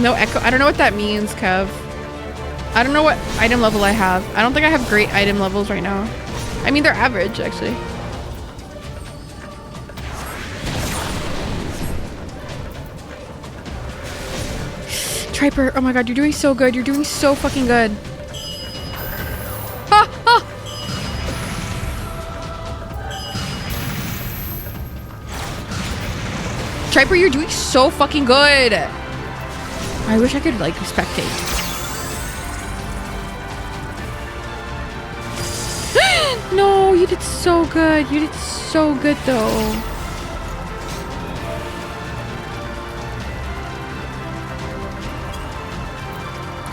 No echo. I don't know what that means, Kev. I don't know what item level I have. I don't think I have great item levels right now. I mean, they're average, actually. Triper, oh my god, you're doing so good. You're doing so fucking good. Ah, ah. Triper, you're doing so fucking good. I wish I could, like, spectate. No, you did so good. You did so good, though.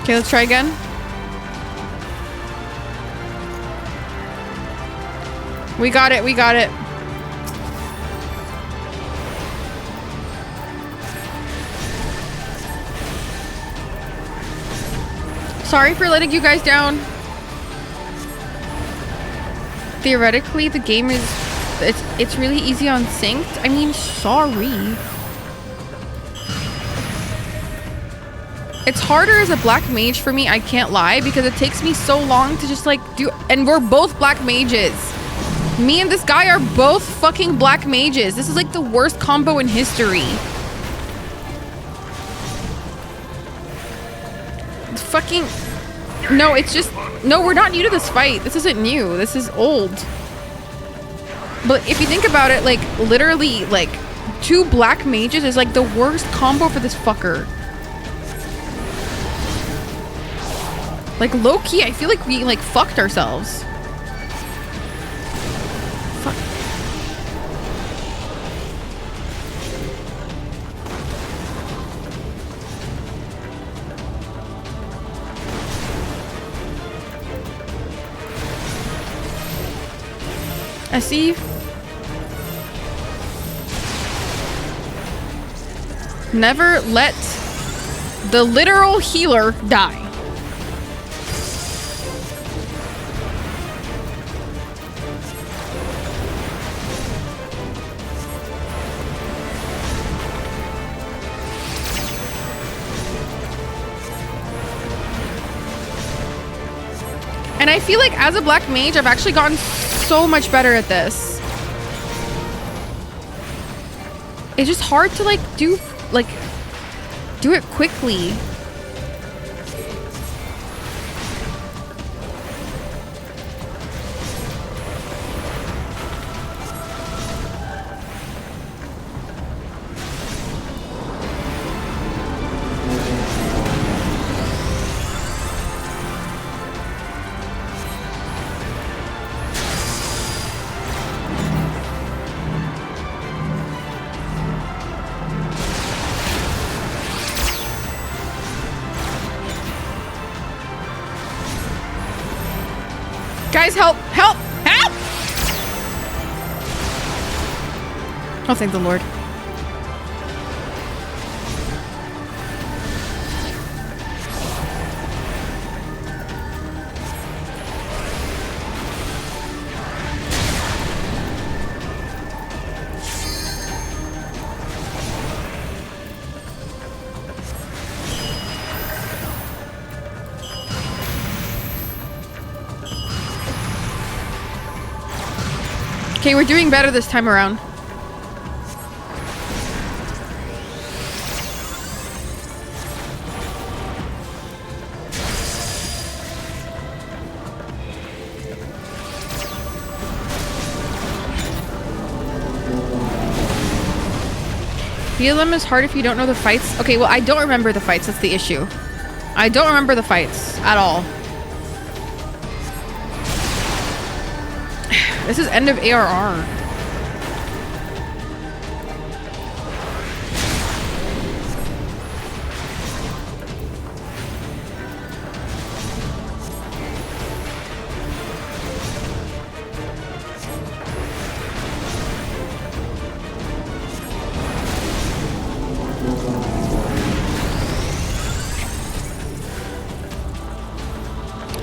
Okay, let's try again. We got it. We got it. Sorry for letting you guys down. Theoretically, the game is it's really easy on synced. I mean, sorry. It's harder as a black mage for me, I can't lie, because it takes me so long to just like do, and we're both black mages. Me and this guy are both fucking black mages. This is like the worst combo in history. It's fucking, no, it's just, no, we're not new to this fight. This isn't new, this is old. But if you think about it, like literally like 2 black mages is like the worst combo for this fucker. Like, low-key, I feel like we, like, fucked ourselves. Fuck. I see. Never let the literal healer die. And I feel like as a black mage, I've actually gotten so much better at this. It's just hard to like do it quickly. Guys, help! Help! Help! Oh, thank the Lord. Okay, we're doing better this time around. BLM is hard if you don't know the fights. Okay, well, I don't remember the fights. That's the issue. I don't remember the fights at all. This is end of ARR.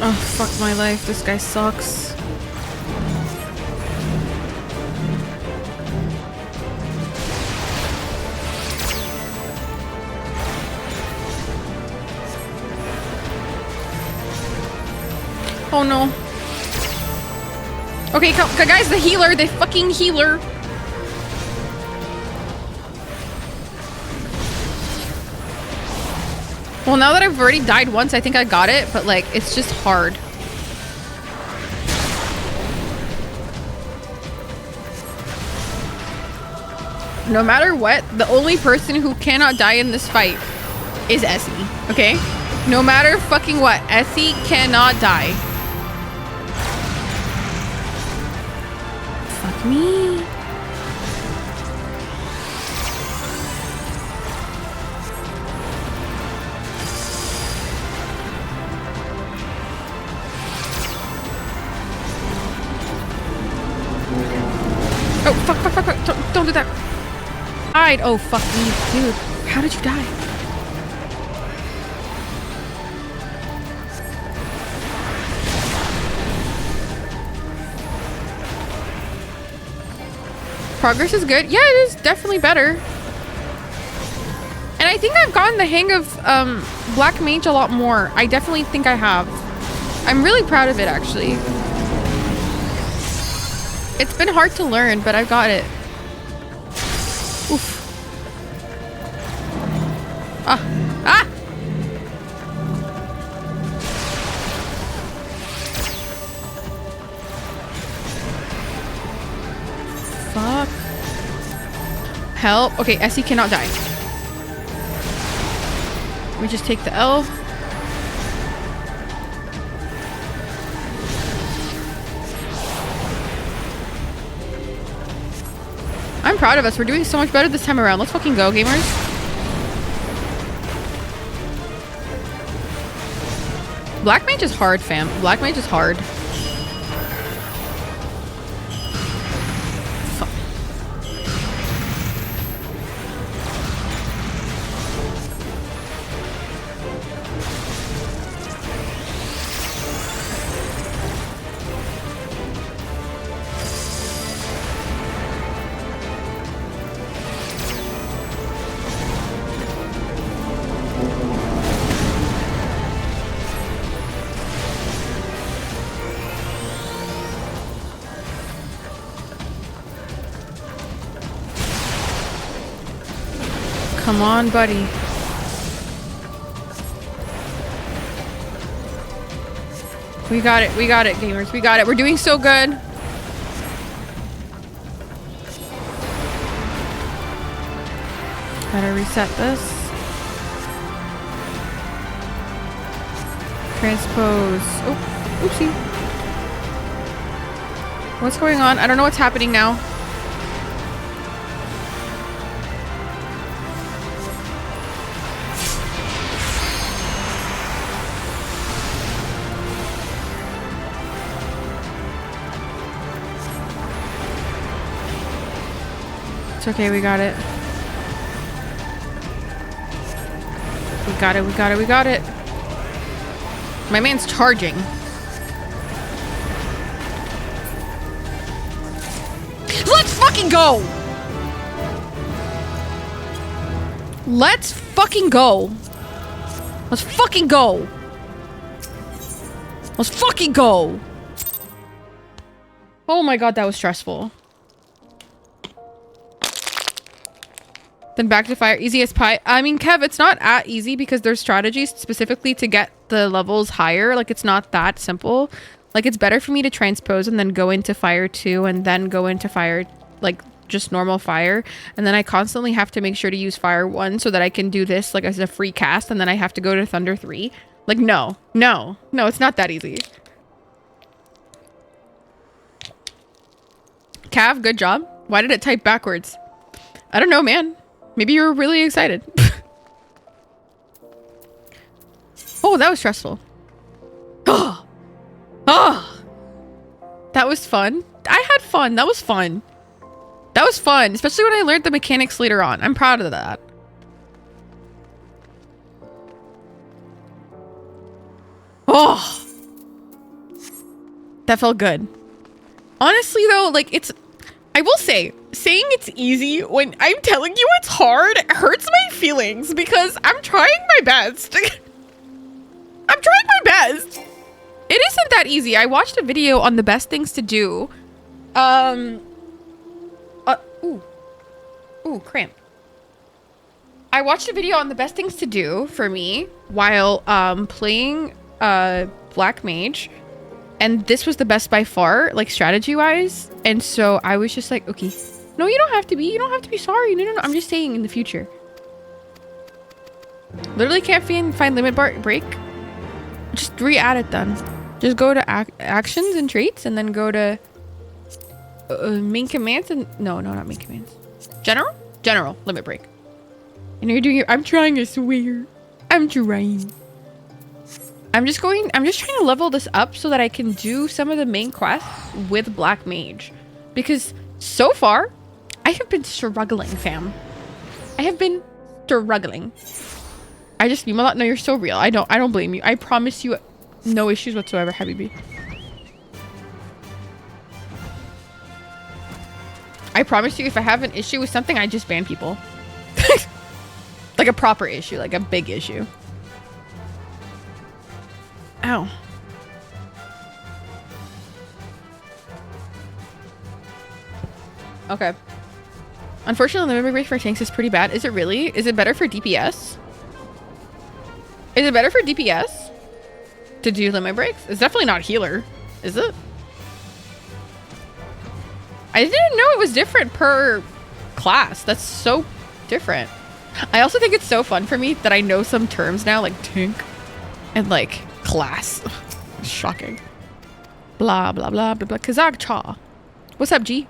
Oh, fuck my life. This guy sucks. Oh no. Okay, guys, the healer, the fucking healer. Well, now that I've already died once, I think I got it, but like, it's just hard. No matter what, the only person who cannot die in this fight is Essie, okay? No matter fucking what, Essie cannot die. Fuck me. Oh, fuck. Don't do that. Died. Oh, fuck me, dude. How did you die? Progress is good. Yeah, it is definitely better. And I think I've gotten the hang of Black Mage a lot more. I definitely think I have. I'm really proud of it, actually. It's been hard to learn, but I've got it. Oof. Ah! Fuck. Help. Okay, Essie cannot die. We just take the L. I'm proud of us. We're doing so much better this time around. Let's fucking go, gamers. Black Mage is hard, fam. Black Mage is hard. Fuck. Come on, buddy. We got it. We got it, gamers. We got it. We're doing so good. Gotta reset this. Transpose. Oh, oopsie. What's going on? I don't know what's happening now. It's okay, we got it. We got it, we got it, we got it. My man's charging. Let's fucking go! Let's fucking go. Let's fucking go. Let's fucking go. Oh my god, that was stressful. Then back to fire. Easy as pie. I mean, Kev, it's not at easy because there's strategies specifically to get the levels higher. Like, it's not that simple. Like, it's better for me to transpose and then go into fire 2 and then go into fire, like, just normal fire. And then I constantly have to make sure to use fire 1 so that I can do this, like, as a free cast. And then I have to go to thunder 3. Like, no, it's not that easy. Cav, good job. Why did it type backwards? I don't know, man. Maybe you were really excited. Oh, that was stressful. Oh, that was fun. I had fun. That was fun. That was fun, especially when I learned the mechanics later on. I'm proud of that. Oh, that felt good. Honestly, though, like, I will say, saying it's easy when I'm telling you it's hard hurts my feelings because I'm trying my best. I'm trying my best. It isn't that easy. I watched a video on the best things to do. Ooh, cramp. I watched a video on the best things to do for me while playing Black Mage, and this was the best by far, like strategy wise. And so I was just like, okay, no, you don't have to be. You don't have to be sorry. No. I'm just saying in the future. Literally can't find limit break. Just re-add it then. Just go to actions and traits, and then go to main commands and no, not main commands. General limit break. And you're doing it. I'm trying, I swear. I'm trying. I'm just trying to level this up so that I can do some of the main quests with Black Mage. Because so far, I have been struggling, fam. I have been struggling. You might not know you're so real. I don't blame you. I promise you no issues whatsoever, Habibi. I promise you if I have an issue with something, I just ban people. Like a proper issue, like a big issue. Ow. Okay. Unfortunately, the limit break for tanks is pretty bad. Is it really? Is it better for DPS? Is it better for DPS to do limit breaks? It's definitely not healer, is it? I didn't know it was different per class. That's so different. I also think it's so fun for me that I know some terms now, like tank and like class. Shocking. Blah, blah, blah, blah, blah. Kazak Cha. What's up, G?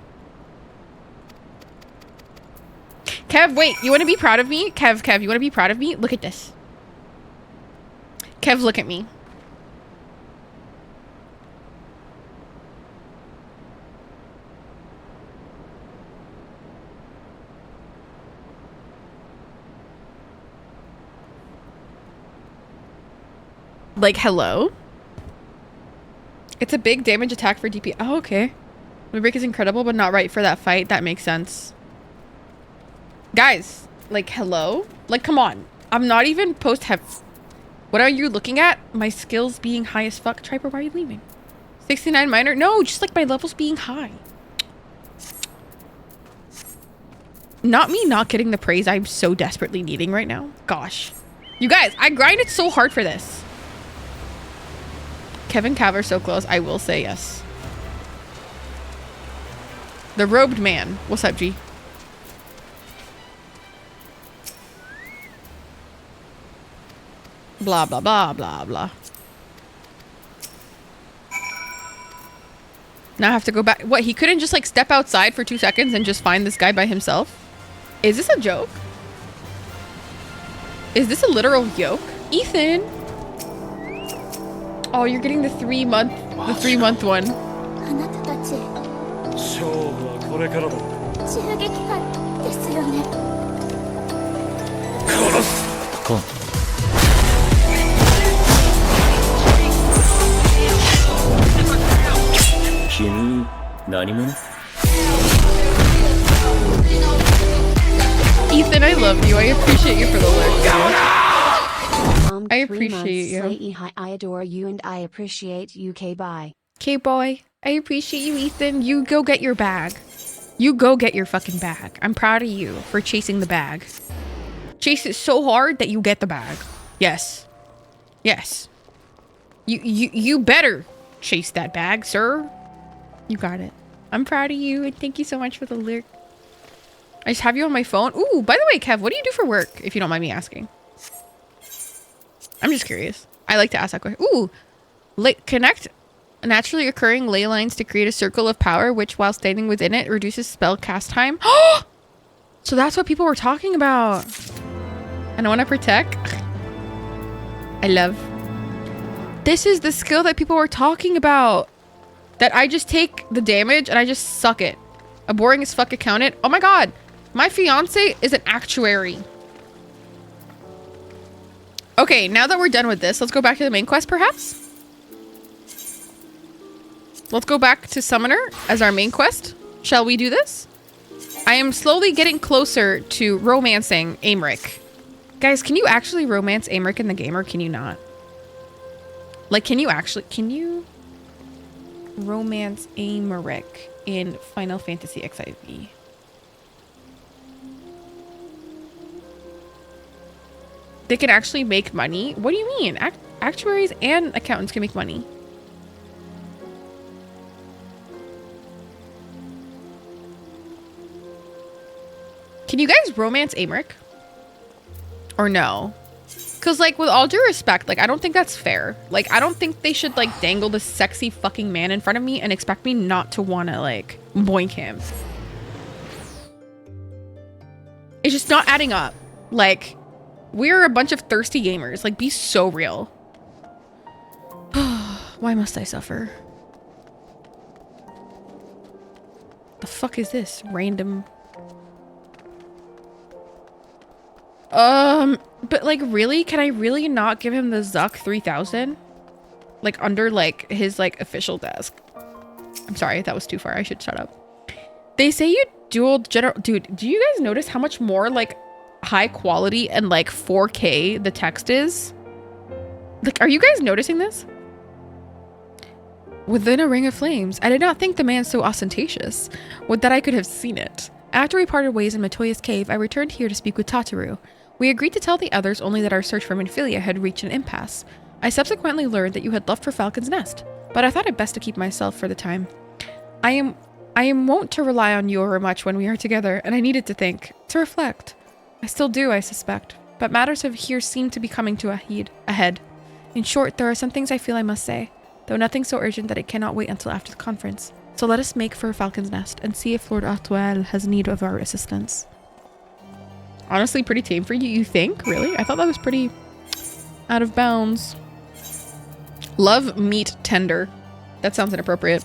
Kev, wait, you want to be proud of me? Kev, you want to be proud of me? Look at this. Kev, look at me. Like, hello? It's a big damage attack for DP. Oh, okay. The break is incredible, but not right for that fight. That makes sense. Guys, like, hello? Like, come on. I'm not even post-hev. What are you looking at? My skills being high as fuck. Triper, why are you leaving? 69 minor? No, just like my levels being high. Not me not getting the praise I'm so desperately needing right now. Gosh. You guys, I grinded so hard for this. Kevin Cav are so close. I will say yes. The robed man. What's up, G? Blah, blah, blah, blah, blah. Now I have to go back. What, he couldn't just like step outside for 2 seconds and just find this guy by himself? Is this a joke? Is this a literal yoke? Ethan! Oh, you're getting the 3-month one.
あなたたち
勝負はこれからだ。
銃撃犯ですよね。
殺す。こう。君、何者？
Ethan, I love you. I appreciate you for the lurk. I
3
appreciate
months,
you.
Slay Hi, I adore you and I appreciate you. K-bye.
K-boy, I appreciate you, Ethan. You go get your bag. You go get your fucking bag. I'm proud of you for chasing the bag. Chase it so hard that you get the bag. Yes. Yes. You better chase that bag, sir. You got it. I'm proud of you, and thank you so much for the lyric. I just have you on my phone. Ooh, by the way, Kev, what do you do for work, if you don't mind me asking? I'm just curious. I like to ask that question. Ooh, connect naturally occurring ley lines to create a circle of power, which while standing within it reduces spell cast time. So that's what people were talking about. And I want to protect. I love. This is the skill that people were talking about. That I just take the damage and I just suck it. A boring as fuck accountant. Oh my god. My fiance is an actuary. Okay, now that we're done with this, let's go back to the main quest, perhaps? Let's go back to Summoner as our main quest. Shall we do this? I am slowly getting closer to romancing Aymeric. Guys, can you actually romance Aymeric in the game, or can you not? Like, can you romance Amaric in Final Fantasy XIV? They can actually make money? What do you mean? Actuaries and accountants can make money. Can you guys romance Amaric? Or no? Because, like, with all due respect, like, I don't think that's fair. Like, I don't think they should, like, dangle this sexy fucking man in front of me and expect me not to want to, like, boink him. It's just not adding up. Like, we're a bunch of thirsty gamers. Like, be so real. Why must I suffer? The fuck is this? Random... But like, really? Can I really not give him the Zuck 3000? Like, under, like, his, like, official desk. I'm sorry, that was too far. I should shut up. They say you dual general... Dude, do you guys notice how much more, like, high quality and, like, 4K the text is? Like, are you guys noticing this? Within a ring of flames, I did not think the man so ostentatious. Would that I could have seen it. After we parted ways in Matoya's cave, I returned here to speak with Tataru. We agreed to tell the others only that our search for Minfilia had reached an impasse. I subsequently learned that you had left for Falcon's Nest, but I thought it best to keep myself for the time. I am wont to rely on you overmuch when we are together, and I needed to think, to reflect. I still do, I suspect, but matters of here seem to be coming to a head. In short, there are some things I feel I must say, though nothing so urgent that it cannot wait until after the conference. So let us make for Falcon's Nest and see if Lord Artoel has need of our assistance. Honestly, pretty tame for you, you think? Really? I thought that was pretty out of bounds. Love, meat, tender. That sounds inappropriate.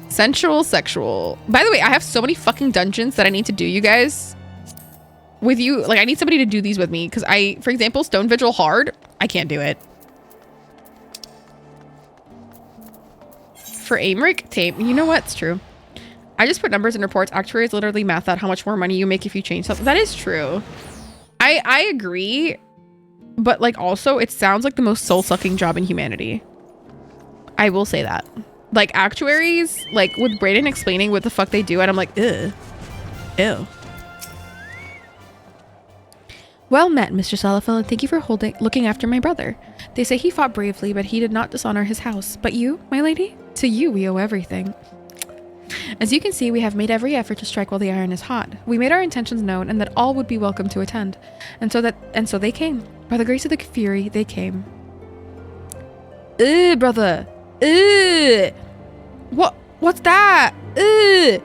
Sensual, sexual. By the way, I have so many fucking dungeons that I need to do, you guys. With you, like, I need somebody to do these with me. Because for example, Stone Vigil Hard, I can't do it. For Amaric, tame. You know what? It's true. I just put numbers in reports. Actuaries literally math out how much more money you make if you change something. That is true. I agree. But, like, also, it sounds like the most soul-sucking job in humanity. I will say that. Like, actuaries, like, with Brayden explaining what the fuck they do, and I'm like, ugh. Ew. Well met, Mr. Salafel, and thank you for looking after my brother. They say he fought bravely, but he did not dishonor his house. But you, my lady? To you we owe everything. As you can see, we have made every effort to strike while the iron is hot. We made our intentions known, and that all would be welcome to attend. And so they came. By the grace of the Fury, they came. Ugh, brother. Ugh. What's that? Ugh.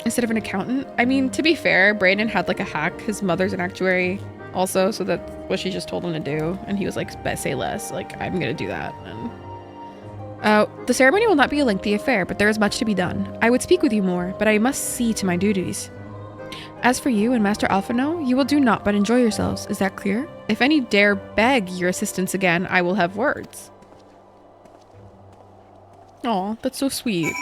Instead of an accountant. I mean, to be fair, Brandon had like a hack. His mother's an actuary also, so that's what she just told him to do. And he was like, say less. Like, I'm gonna do that. And the ceremony will not be a lengthy affair, but there is much to be done. I would speak with you more, but I must see to my duties. As for you and Master Alphino, you will do naught but enjoy yourselves. Is that clear? If any dare beg your assistance again, I will have words. Aw, that's so sweet.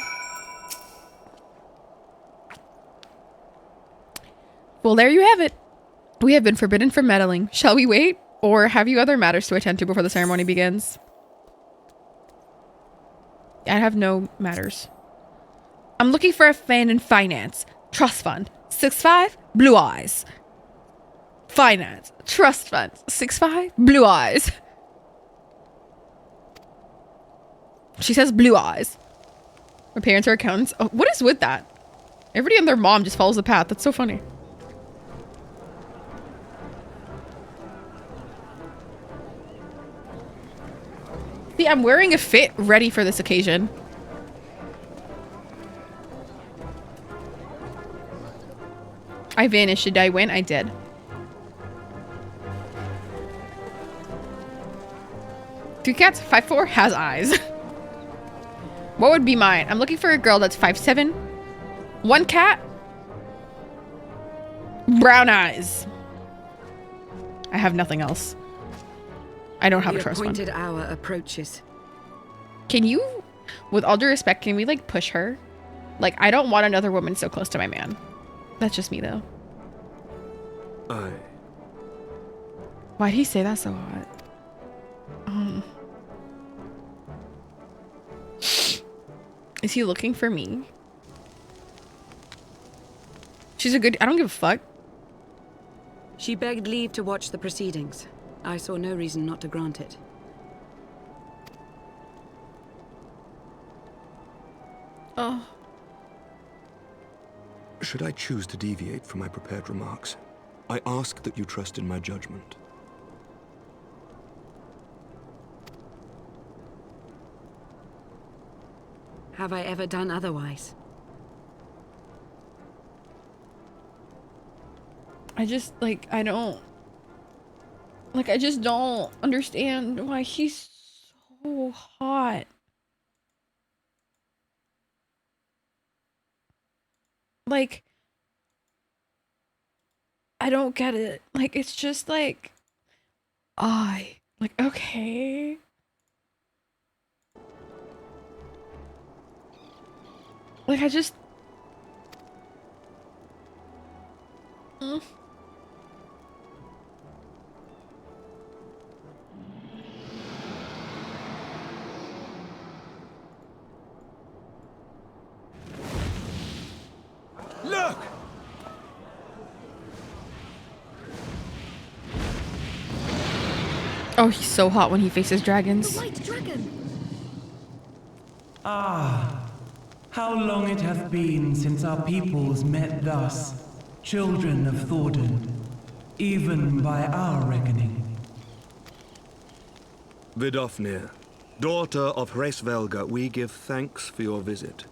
Well, there you have it. We have been forbidden from meddling. Shall we wait? Or have you other matters to attend to before the ceremony begins? I have no matters. I'm looking for a fan in finance. Trust fund. 6'5", blue eyes. Finance. Trust fund. 6'5", blue eyes. She says blue eyes. My parents are accountants. Oh, what is with that? Everybody and their mom just follows the path. That's so funny. See, I'm wearing a fit ready for this occasion. I vanished. Did I win? I did. Two cats, 5'4", has eyes. What would be mine? I'm looking for a girl that's 5'7". One cat. Brown eyes. I have nothing else. I don't have a trust fund.
The appointed hour approaches.
Can you, with all due respect, can we like push her? Like, I don't want another woman so close to my man. That's just me though. Why'd he say that so hot? Is he looking for me? She's a good... I don't give a fuck.
She begged leave to watch the proceedings. I saw no reason not to grant it.
Oh.
Should I choose to deviate from my prepared remarks, I ask that you trust in my judgment.
Have I ever done otherwise?
I just, like, I don't... Like, I just don't understand why he's so hot. Like... I don't get it. Like, it's just like... Like, okay... Like, I just...
Look!
Oh, he's so hot when he faces dragons.
White dragon.
Ah, how long it hath been since our peoples met thus, children of Thordan, even by our reckoning.
Vidofnir, daughter of Hraesvelga, we give thanks for your visit,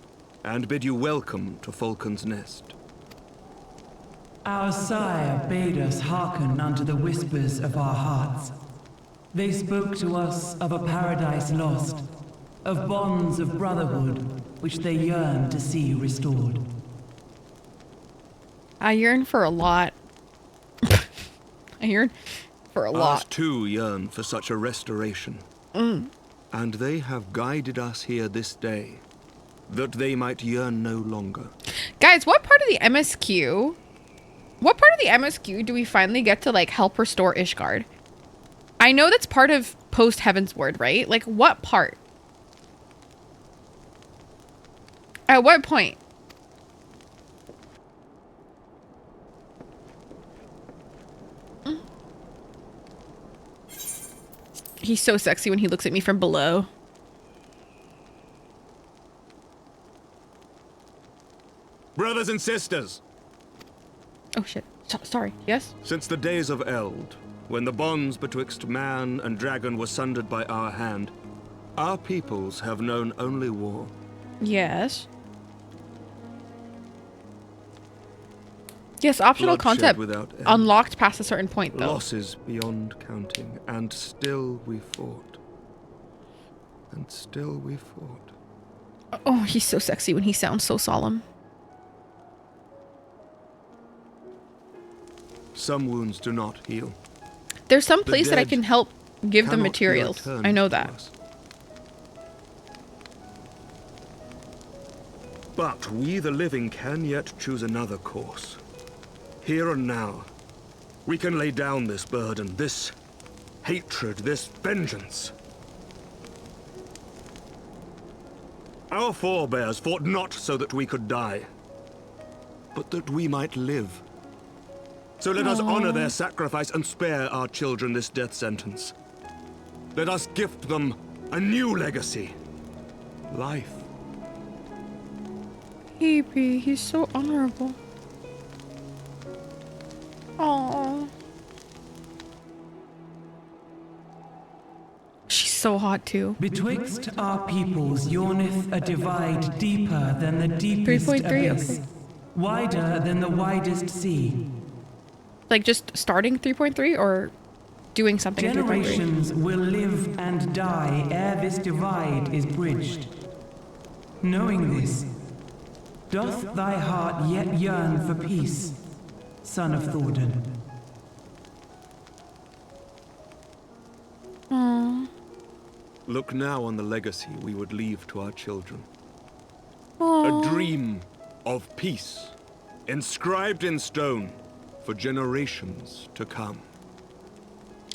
and bid you welcome to Falcon's Nest.
Our sire bade us hearken unto the whispers of our hearts. They spoke to us of a paradise lost, of bonds of brotherhood which they yearn to see restored.
I yearn for a lot. I yearn for a
Us
lot.
too yearn for such a restoration. And they have guided us here this day, that they might yearn no longer.
Guys, what part of the MSQ... What part of the MSQ do we finally get to, like, help restore Ishgard? I know that's part of post-Heaven's Word, right? Like, what part? At what point? He's so sexy when he looks at me from below.
Brothers and sisters,
Oh shit. Sorry. Yes?
since the days of Eld, when the bonds betwixt man and dragon were sundered by our hand, our peoples have known only war.
Yes. Yes, optional
Bloodshed
content
without end.
unlocked past a certain point, though.
Losses beyond counting, and still we fought. And still we fought.
Oh, he's so sexy when he sounds so solemn.
Some wounds do not heal.
There's some
The
place that I
dead
can help give them
cannot be
materials.
returned
I know
to
that.
us. But we, the living, can yet choose another course. Here and now, we can lay down this burden, this hatred, this vengeance. Our forebears fought not so that we could die, but that we might live. So let us honor their sacrifice and spare our children this death sentence. Let us gift them a new legacy. Life.
He's so honorable. Oh. She's so hot too.
Betwixt our peoples yawneth a divide deeper than the deepest
3.3,
abyss,
okay.
wider than the widest sea.
Like just starting 3.3 or doing something in 3.3?
Generations will live and die ere this divide is bridged. Knowing this, doth thy heart yet yearn for peace, son of Thordan?
Aww.
Look now on the legacy we would leave to our children.
Aww.
A dream of peace, inscribed in stone for generations to come.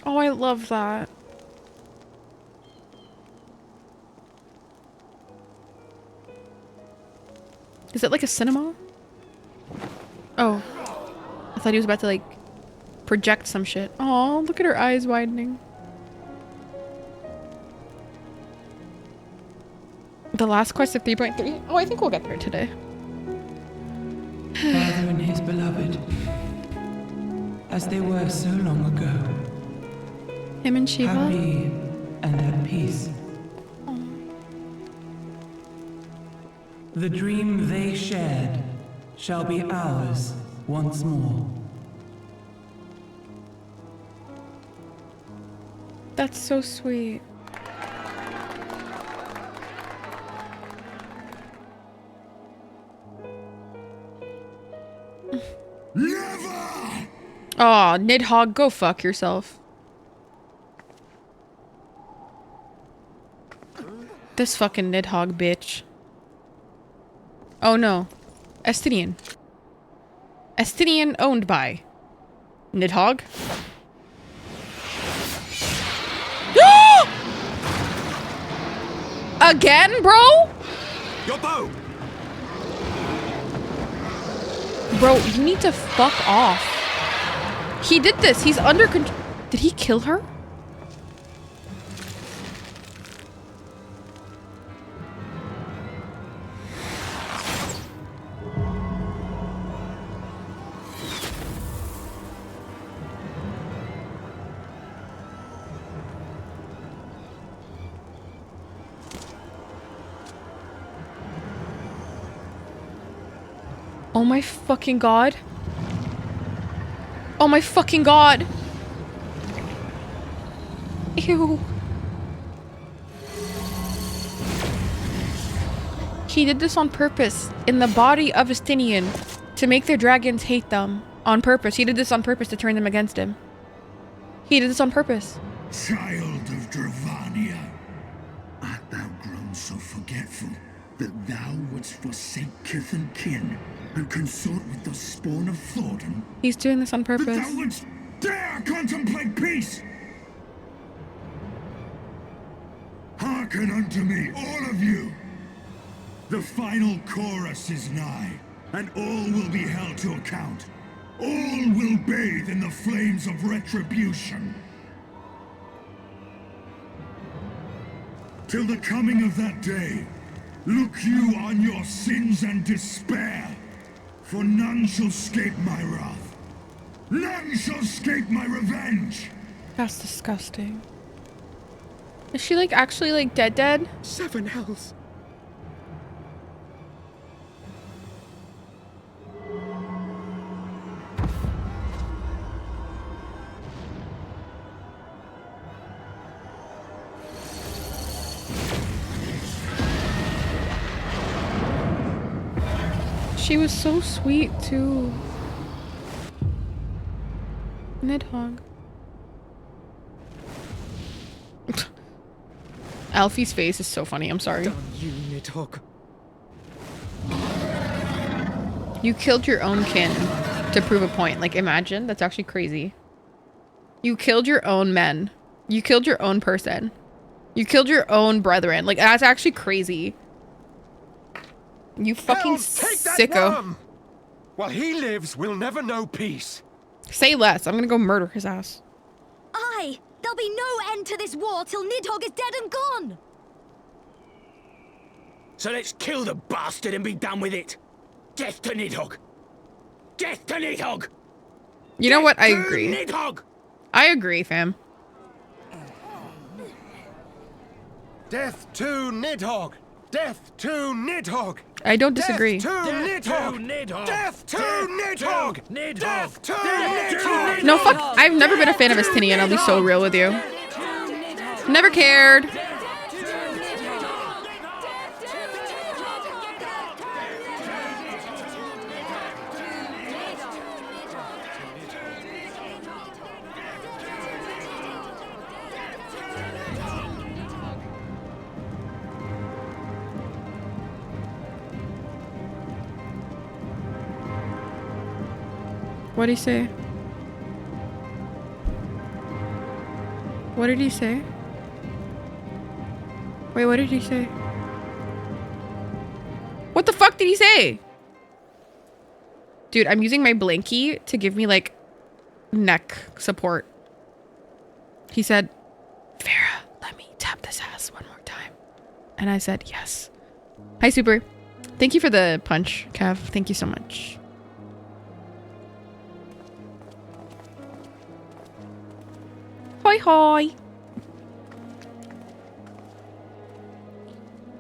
Oh, I love that. Is it like a cinema? Oh. I thought he was about to like project some shit. Oh, look at her eyes widening. The last quest of 3.3. Oh, I think we'll get there today.
Father and his beloved, as they were so long ago,
Him and Shiva.
happy and at peace. The dream they shared shall be ours once more.
That's so sweet.
Never!
Aw, Nidhogg, go fuck yourself. This fucking Nidhogg bitch. Oh no. Estinian. Estinian owned by Nidhogg. Again, bro?
Your bow!
Bro, you need to fuck off. He did this. He's under control. Did he kill her? Oh my fucking god. Oh my fucking god. Ew. He did this on purpose in the body of Estinian to make their dragons hate them. On purpose. He did this on purpose to turn them against him. He did this on purpose.
Child of Dravania, art thou grown so forgetful that thou wouldst forsake kith and kin and consort with the spawn of Thornton?
He's doing this on
That
purpose.
thou wouldst dare contemplate peace? Hearken unto me, all of you. The final chorus is nigh, and all will be held to account. All will bathe in the flames of retribution. Till the coming of that day, look you on your sins and despair, for none shall scape my wrath. None shall scape my revenge.
That's disgusting. Is she like actually like dead?
7 hells.
She was so sweet too. Nidhogg. Alfie's face is so funny. I'm sorry.
Damn you, Nidhogg.
You killed your own kin to prove a point. Like, imagine. That's actually crazy. You killed your own men. You killed your own person. You killed your own brethren. Like, that's actually crazy. You fucking sicko.
While he lives, we'll never know peace.
Say less. I'm gonna go murder his ass.
Aye! There'll be no end to this war till Nidhogg is dead and gone!
So let's kill the bastard and be done with it. Death to Nidhogg. Death to Nidhogg.
You know what? I agree.
Nidhogg.
I agree, fam.
Death to Nidhogg. Death to Nidhogg.
I don't disagree.
Death to Nidhogg. Death to Nidhogg. Death to Nidhogg.
No, fuck. I've never been a fan of Estinian. I'll be so real with you. Never cared. What did he say? What did he say? Wait, what did he say? What the fuck? did he say? Dude, I'm using my blankie to give me like neck support. He said, Farah, let me tap this ass one more time. And I said, yes. Hi, Super. Thank you for the punch, Kev. Thank you so much. Hoi hoi.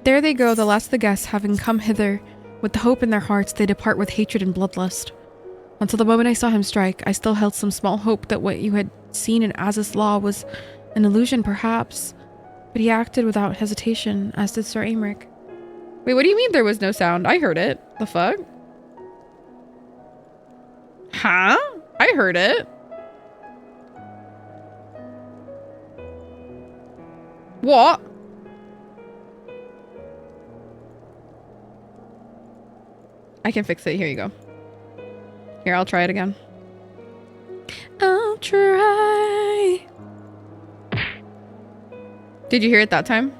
There they go, the last of the guests, having come hither with the hope in their hearts, they depart with hatred and bloodlust. Until the moment I saw him strike, I still held some small hope that what you had seen in Aziz's law was an illusion, perhaps. But he acted without hesitation, as did Sir Aymeric. Wait, what do you mean there was no sound? I heard it. The fuck? Huh? I heard it. What? I can fix it. Here you go. Here, I'll try it again. I'll try. Did you hear it that time?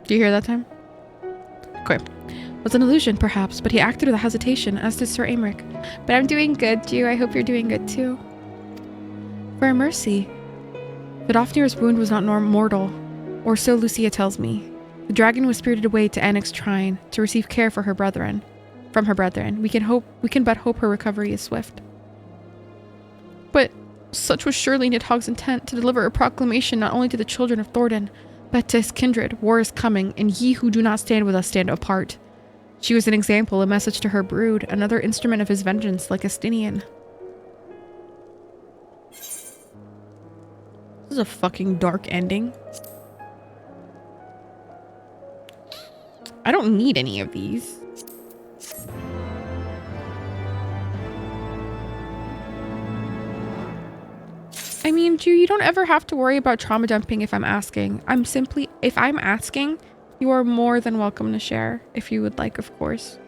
Do you hear that time? Okay. Was an illusion, perhaps, but he acted with hesitation, as did Sir Aymeric. But I'm doing good, Jew. I hope you're doing good, too. For a mercy. Vidofnir's wound was not mortal, or so Lucia tells me. The dragon was spirited away to Annick's shrine to receive care for her brethren. From her brethren. We can but hope her recovery is swift. But such was surely Nidhogg's intent, to deliver a proclamation not only to the children of Thordan, but to his kindred. War is coming, and ye who do not stand with us stand apart. She was an example, a message to her brood, another instrument of his vengeance, like Estinian. This is a fucking dark ending. I don't need any of these. I mean, Jew, you don't ever have to worry about trauma dumping if I'm asking. If I'm asking, you are more than welcome to share, if you would like, of course.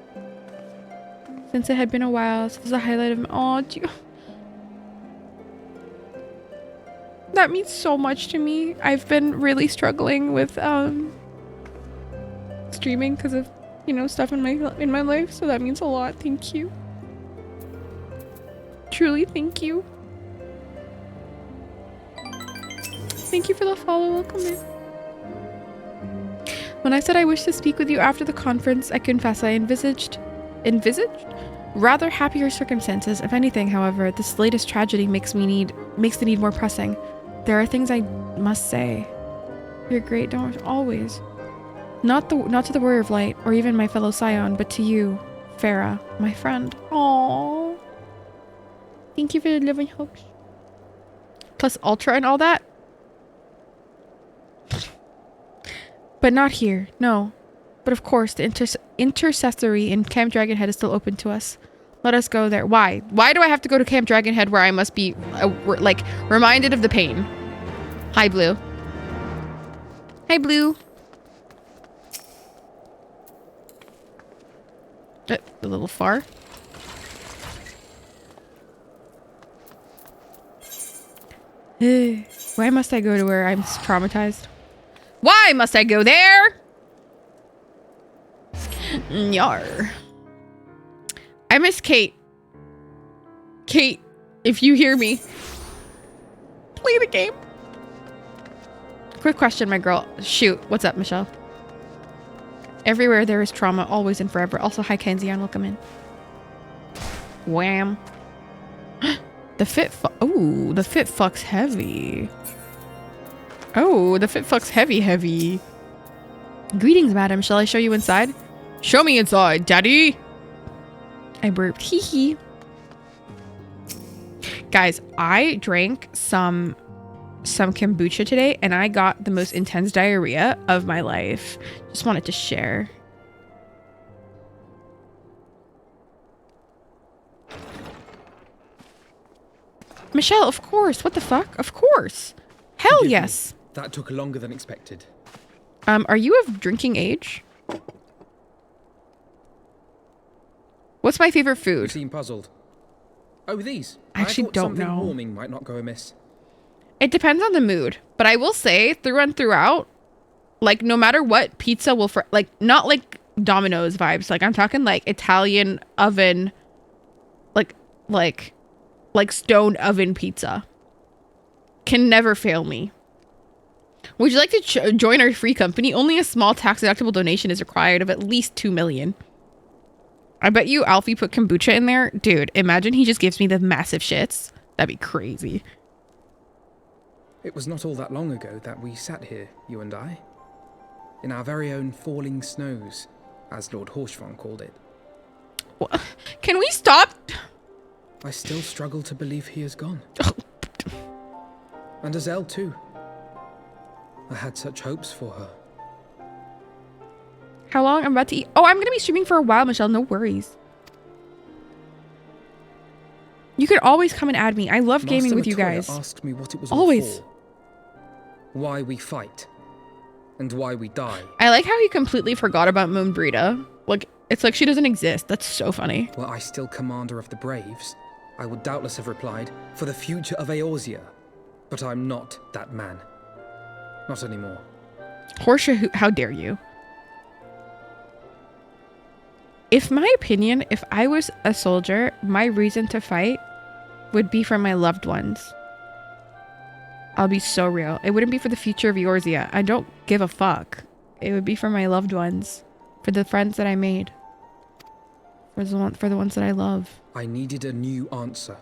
Since it had been a while, so this is a highlight of, oh, Jew. That means so much to me. I've been really struggling with, streaming because of, you know, stuff in my life, so that means a lot. Thank you. Truly, thank you. Thank you for the follow. Welcome in. When I said I wished to speak with you after the conference, I confess I envisaged rather happier circumstances. If anything, however, this latest tragedy makes the need more pressing. There are things I must say. You're great, don't always. Not to the Warrior of Light, or even my fellow Scion, but to you, Farah, my friend. Aww. Thank you for the living hugs. Plus Ultra and all that. But not here, no. But of course, the intercessory in Camp Dragonhead is still open to us. Let us go there. Why? Why do I have to go to Camp Dragonhead where I must be, like, reminded of the pain? Hi, Blue. Hi, Blue. A little far. Why must I go to where I'm traumatized? Why must I go there? Yar. I miss Kate. Kate, if you hear me, play the game. Quick question, my girl. Shoot. What's up, Michelle? Everywhere there is trauma, always and forever. Also, hi, Kenzian. Welcome in. Wham. The fit fuck's heavy. Oh, the fit fuck's heavy. Greetings, madam. Shall I show you inside? Show me inside, daddy. I burped. Hee hee. Guys, I drank some kombucha today and I got the most intense diarrhea of my life. Just wanted to share. Michelle, of course. What the fuck? Of course. Hell yes.
That took longer than expected.
Are you of drinking age? What's my favorite food?
You seem puzzled. Oh, these.
I actually don't know.
Something warming might not go amiss.
It depends on the mood, but I will say through and throughout, Like, no matter what, pizza will like, not like Domino's vibes. Like, I'm talking like Italian oven, like stone oven pizza. Can never fail me. Would you like to join our free company? Only a small tax-deductible donation is required of at least 2 million. I bet you Alfie put kombucha in there. Dude, imagine he just gives me the massive shits. That'd be crazy.
It was not all that long ago that we sat here, you and I. In our very own falling snows, as Lord Horshvon called it.
What? Can we stop?
I still struggle to believe he is gone. And Azelle too. I had such hopes for her.
How long? I'm about to eat. Oh, I'm going to be streaming for a while, Michelle. No worries. You can always come and add me. I love gaming with you guys.
Asked me what it was
always.
All for. Why we fight. And why we die.
I like how he completely forgot about Moonbrita. Like, it's like she doesn't exist. That's so funny.
Were I still commander of the Braves, I would doubtless have replied, for the future of Eorzea. But I'm not that man. Not anymore.
Horsea, how dare you? If my opinion, if I was a soldier, my reason to fight would be for my loved ones. I'll be so real. It wouldn't be for the future of Eorzea. I don't give a fuck. It would be for my loved ones. For the friends that I made. For the ones that I love.
I needed a new answer.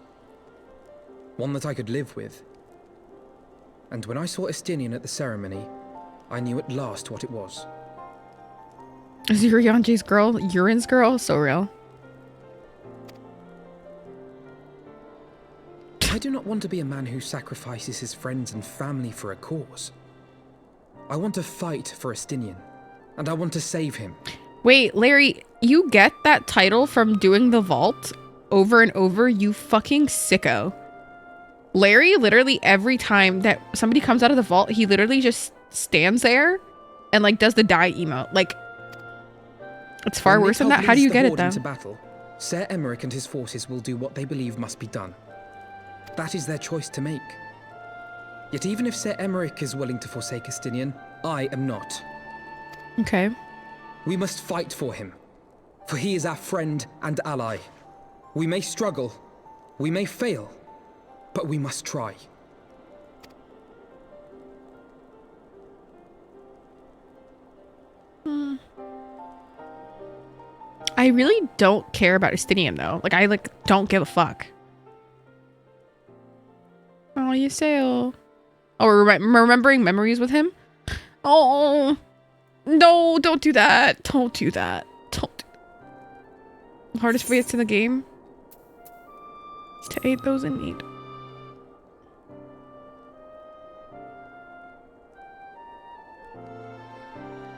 One that I could live with. And when I saw Estinian at the ceremony, I knew at last what it was.
Is Urianji's girl? Urin's girl? So real.
I do not want to be a man who sacrifices his friends and family for a cause. I want to fight for Estinian, and I want to save him.
Wait, Larry, you get that title from doing the vault over and over, you fucking sicko. Larry, literally every time that somebody comes out of the vault, he literally just stands there and like does the die emote. Like, it's far worse than that. How do you get it though?
Into battle, Ser Emmerich and his forces will do what they believe must be done. That is their choice to make. Yet even if Ser Emmerich is willing to forsake Estinian, I am not.
Okay.
We must fight for him, for he is our friend and ally. We may struggle, we may fail, but we must try.
I really don't care about Estinian though. Like, I don't give a fuck. Oh, you say oh. Oh, we're remembering memories with him? Oh. No, don't do that. Don't do that. Don't. Hardest fights in the game? To aid those in need.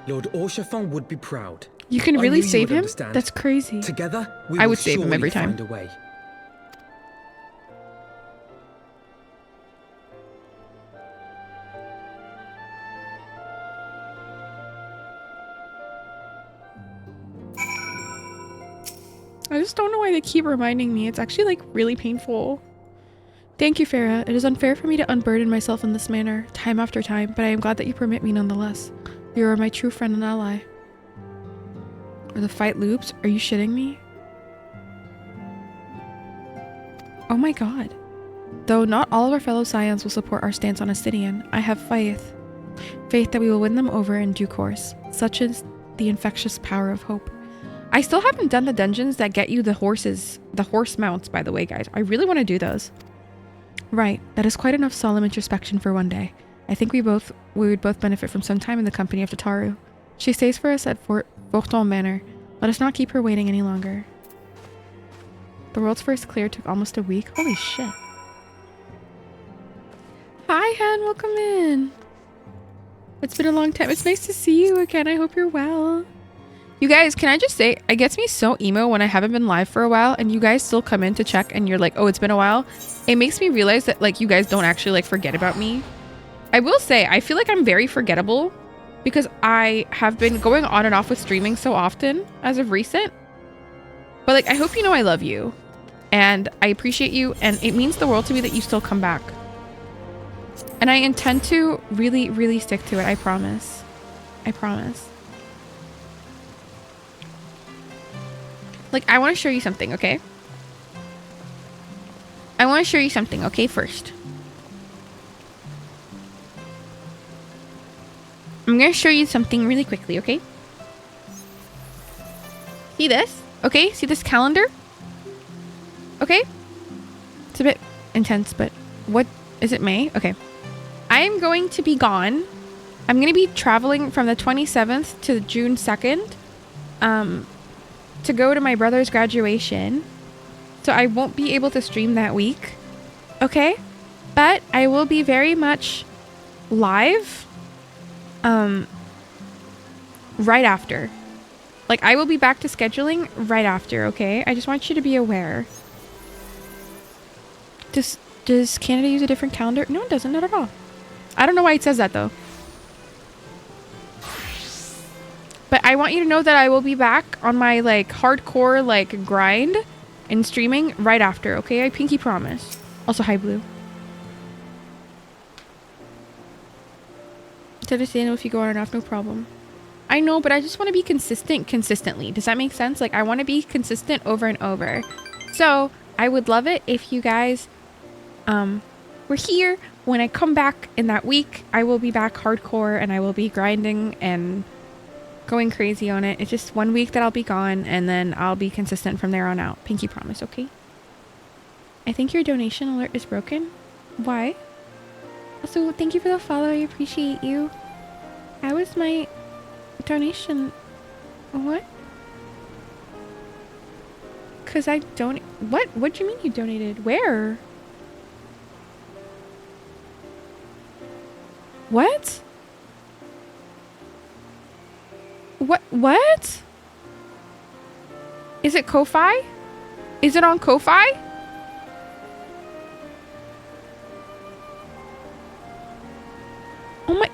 Lord Horshvon would be proud.
You can really save him? That's crazy.
Together, we
I
will
would save him every time.
Find a way.
I just don't know why they keep reminding me. It's actually like really painful. Thank you, Farah. It is unfair for me to unburden myself in this manner, time after time, but I am glad that you permit me nonetheless. You are my true friend and ally. Or the fight loops? Are you shitting me? Oh my god. Though not all of our fellow Scions will support our stance on Estinian, I have faith. Faith that we will win them over in due course. Such is the infectious power of hope. I still haven't done the dungeons that get you the horses, the horse mounts, by the way, guys. I really want to do those. Right, that is quite enough solemn introspection for one day. I think we would both benefit from some time in the company of Tataru. She stays for us at Forton Manor. Let us not keep her waiting any longer. The world's first clear took almost a week. Holy shit. Hi, Han. Welcome in. It's been a long time. It's nice to see you again. I hope you're well. You guys, can I just say, it gets me so emo when I haven't been live for a while and you guys still come in to check and you're like, oh, it's been a while. It makes me realize that like you guys don't actually like forget about me. I will say, I feel like I'm very forgettable because I have been going on and off with streaming so often as of recent. But like, I hope you know I love you and I appreciate you and it means the world to me that you still come back. And I intend to really, really stick to it, I promise. I promise. Like, I want to show you something, okay? I want to show you something, okay, first. I'm going to show you something really quickly, okay? See this? Okay, see this calendar? Okay? It's a bit intense, but what is it, May? Okay. I am going to be gone. I'm going to be traveling from the 27th to June 2nd to go to my brother's graduation. So I won't be able to stream that week. Okay? But I will be very much live right after. Like, I will be back to scheduling right after, okay? I just want you to be aware. Does Canada use a different calendar? No, it doesn't, not at all. I don't know why it says that, though. But I want you to know that I will be back on my, like, hardcore, like, grind and streaming right after, okay? I pinky promise. Also, hi, Blue. It's understandable if you go on and off, no problem. I know, but I just want to be consistent consistently. Does that make sense? Like, I want to be consistent over and over. So, I would love it if you guys were here. When I come back in that week, I will be back hardcore and I will be grinding and going crazy on it. It's just 1 week that I'll be gone and then I'll be consistent from there on out. Pinky promise, okay? I think your donation alert is broken. Why? Also, thank you for the follow. I appreciate you. How was my donation? What? Because I don't... What do you mean you donated? Where? What? What? Is it Ko-Fi? Is it on Ko-Fi? Oh my...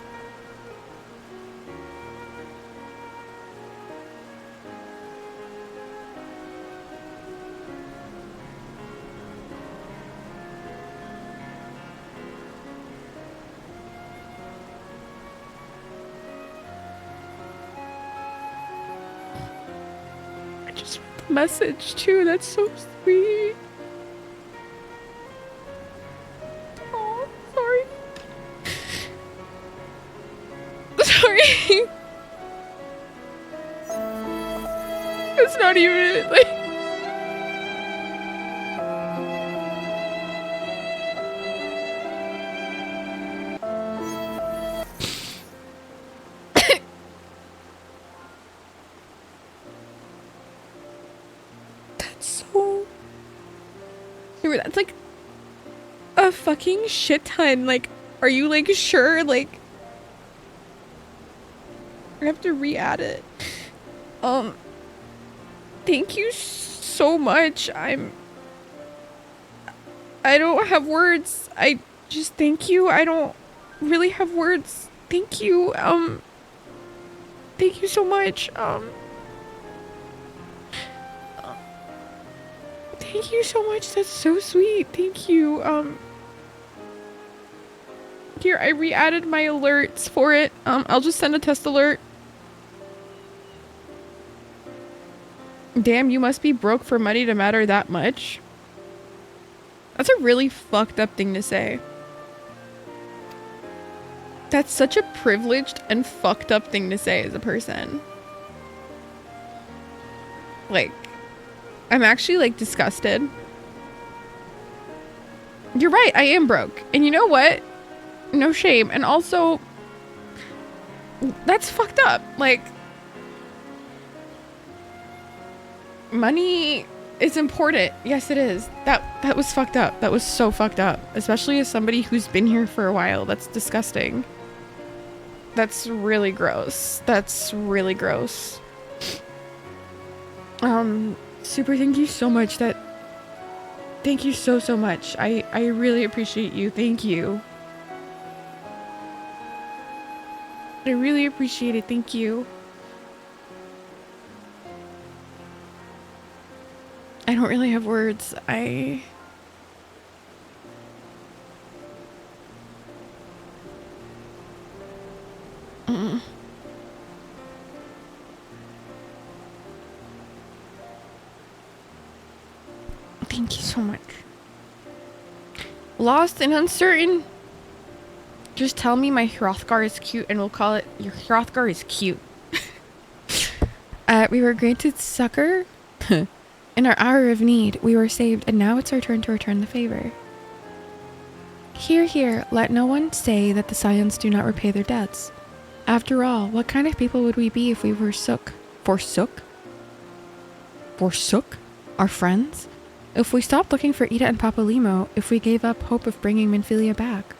I just read the message too. That's so sweet. Oh, sorry. Sorry. It's not even like... That's so... That's like a fucking shit ton. Like, are you like sure? Like, I have to re-add it. Thank you so much. I don't have words. I just thank you. I don't really have words. Thank you. Thank you so much. Thank you so much. That's so sweet. Thank you. Here, I re-added my alerts for it. I'll just send a test alert. Damn, you must be broke for money to matter that much. That's a really fucked up thing to say. That's such a privileged and fucked up thing to say as a person. Like, I'm actually like disgusted. You're right, I am broke. And you know what? No shame. And also, that's fucked up. Like, money is important. Yes, it is. That was fucked up. That was so fucked up. Especially as somebody who's been here for a while. That's disgusting. That's really gross. That's really gross. Super, thank you so much. Thank you so much. I really appreciate you. Thank you. I really appreciate it. Thank you. I don't really have words. much. Lost and uncertain. Just tell me my Hrothgar is cute and we'll call it your Hrothgar is cute. We were granted succor. In our hour of need, we were saved, and now it's our turn to return the favor. Hear, hear, let no one say that the Scions do not repay their debts. After all, what kind of people would we be if we forsook our friends? If we stopped looking for Ida and Papalimo, if we gave up hope of bringing Minfilia back?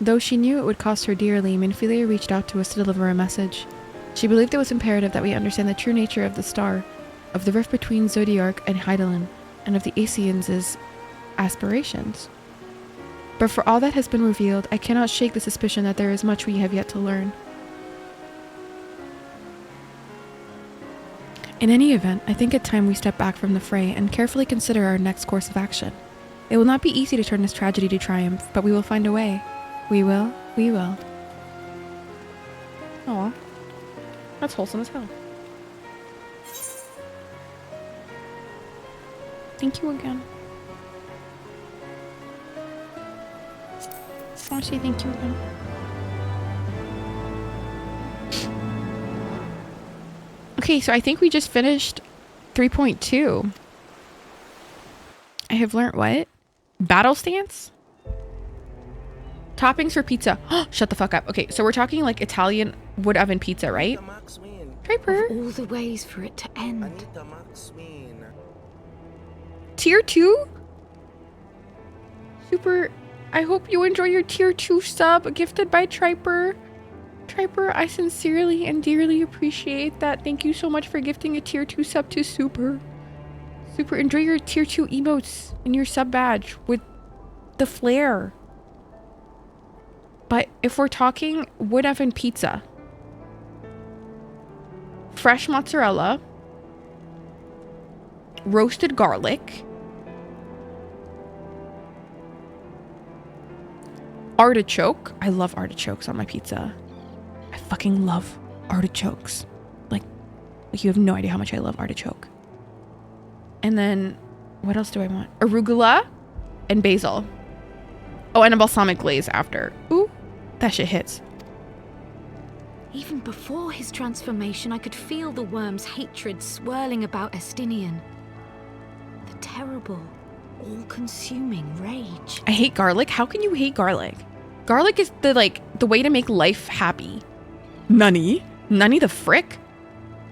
Though she knew it would cost her dearly, Minfilia reached out to us to deliver a message. She believed it was imperative that we understand the true nature of the star, of the rift between Zodiark and Hydaelyn, and of the Asians' aspirations. But for all that has been revealed, I cannot shake the suspicion that there is much we have yet to learn. In any event, I think it time we step back from the fray and carefully consider our next course of action. It will not be easy to turn this tragedy to triumph, but we will find a way. We will. We will. Aw. That's wholesome as hell. Thank you again. I want to say thank you again. Okay, so I think we just finished 3.2. I have learnt what? Battle stance? Toppings for pizza. Shut the fuck up. Okay, so we're talking like Italian wood oven pizza, right? Piper.
All the ways for it to end.
Tier 2? Super. I hope you enjoy your tier 2 sub gifted by Triper. Triper, I sincerely and dearly appreciate that. Thank you so much for gifting a tier 2 sub to Super. Super, enjoy your tier 2 emotes and your sub badge with the flare. But if we're talking wood oven pizza, fresh mozzarella, roasted garlic, artichoke. I love artichokes on my pizza. I fucking love artichokes. Like you have no idea how much I love artichoke. And then what else do I want? Arugula and basil. Oh, and a balsamic glaze after. Ooh, that shit hits.
Even before his transformation, I could feel the worm's hatred swirling about Estinian. The terrible, all-consuming rage.
I hate garlic. How can you hate garlic? Garlic is the way to make life happy. Nunny the frick?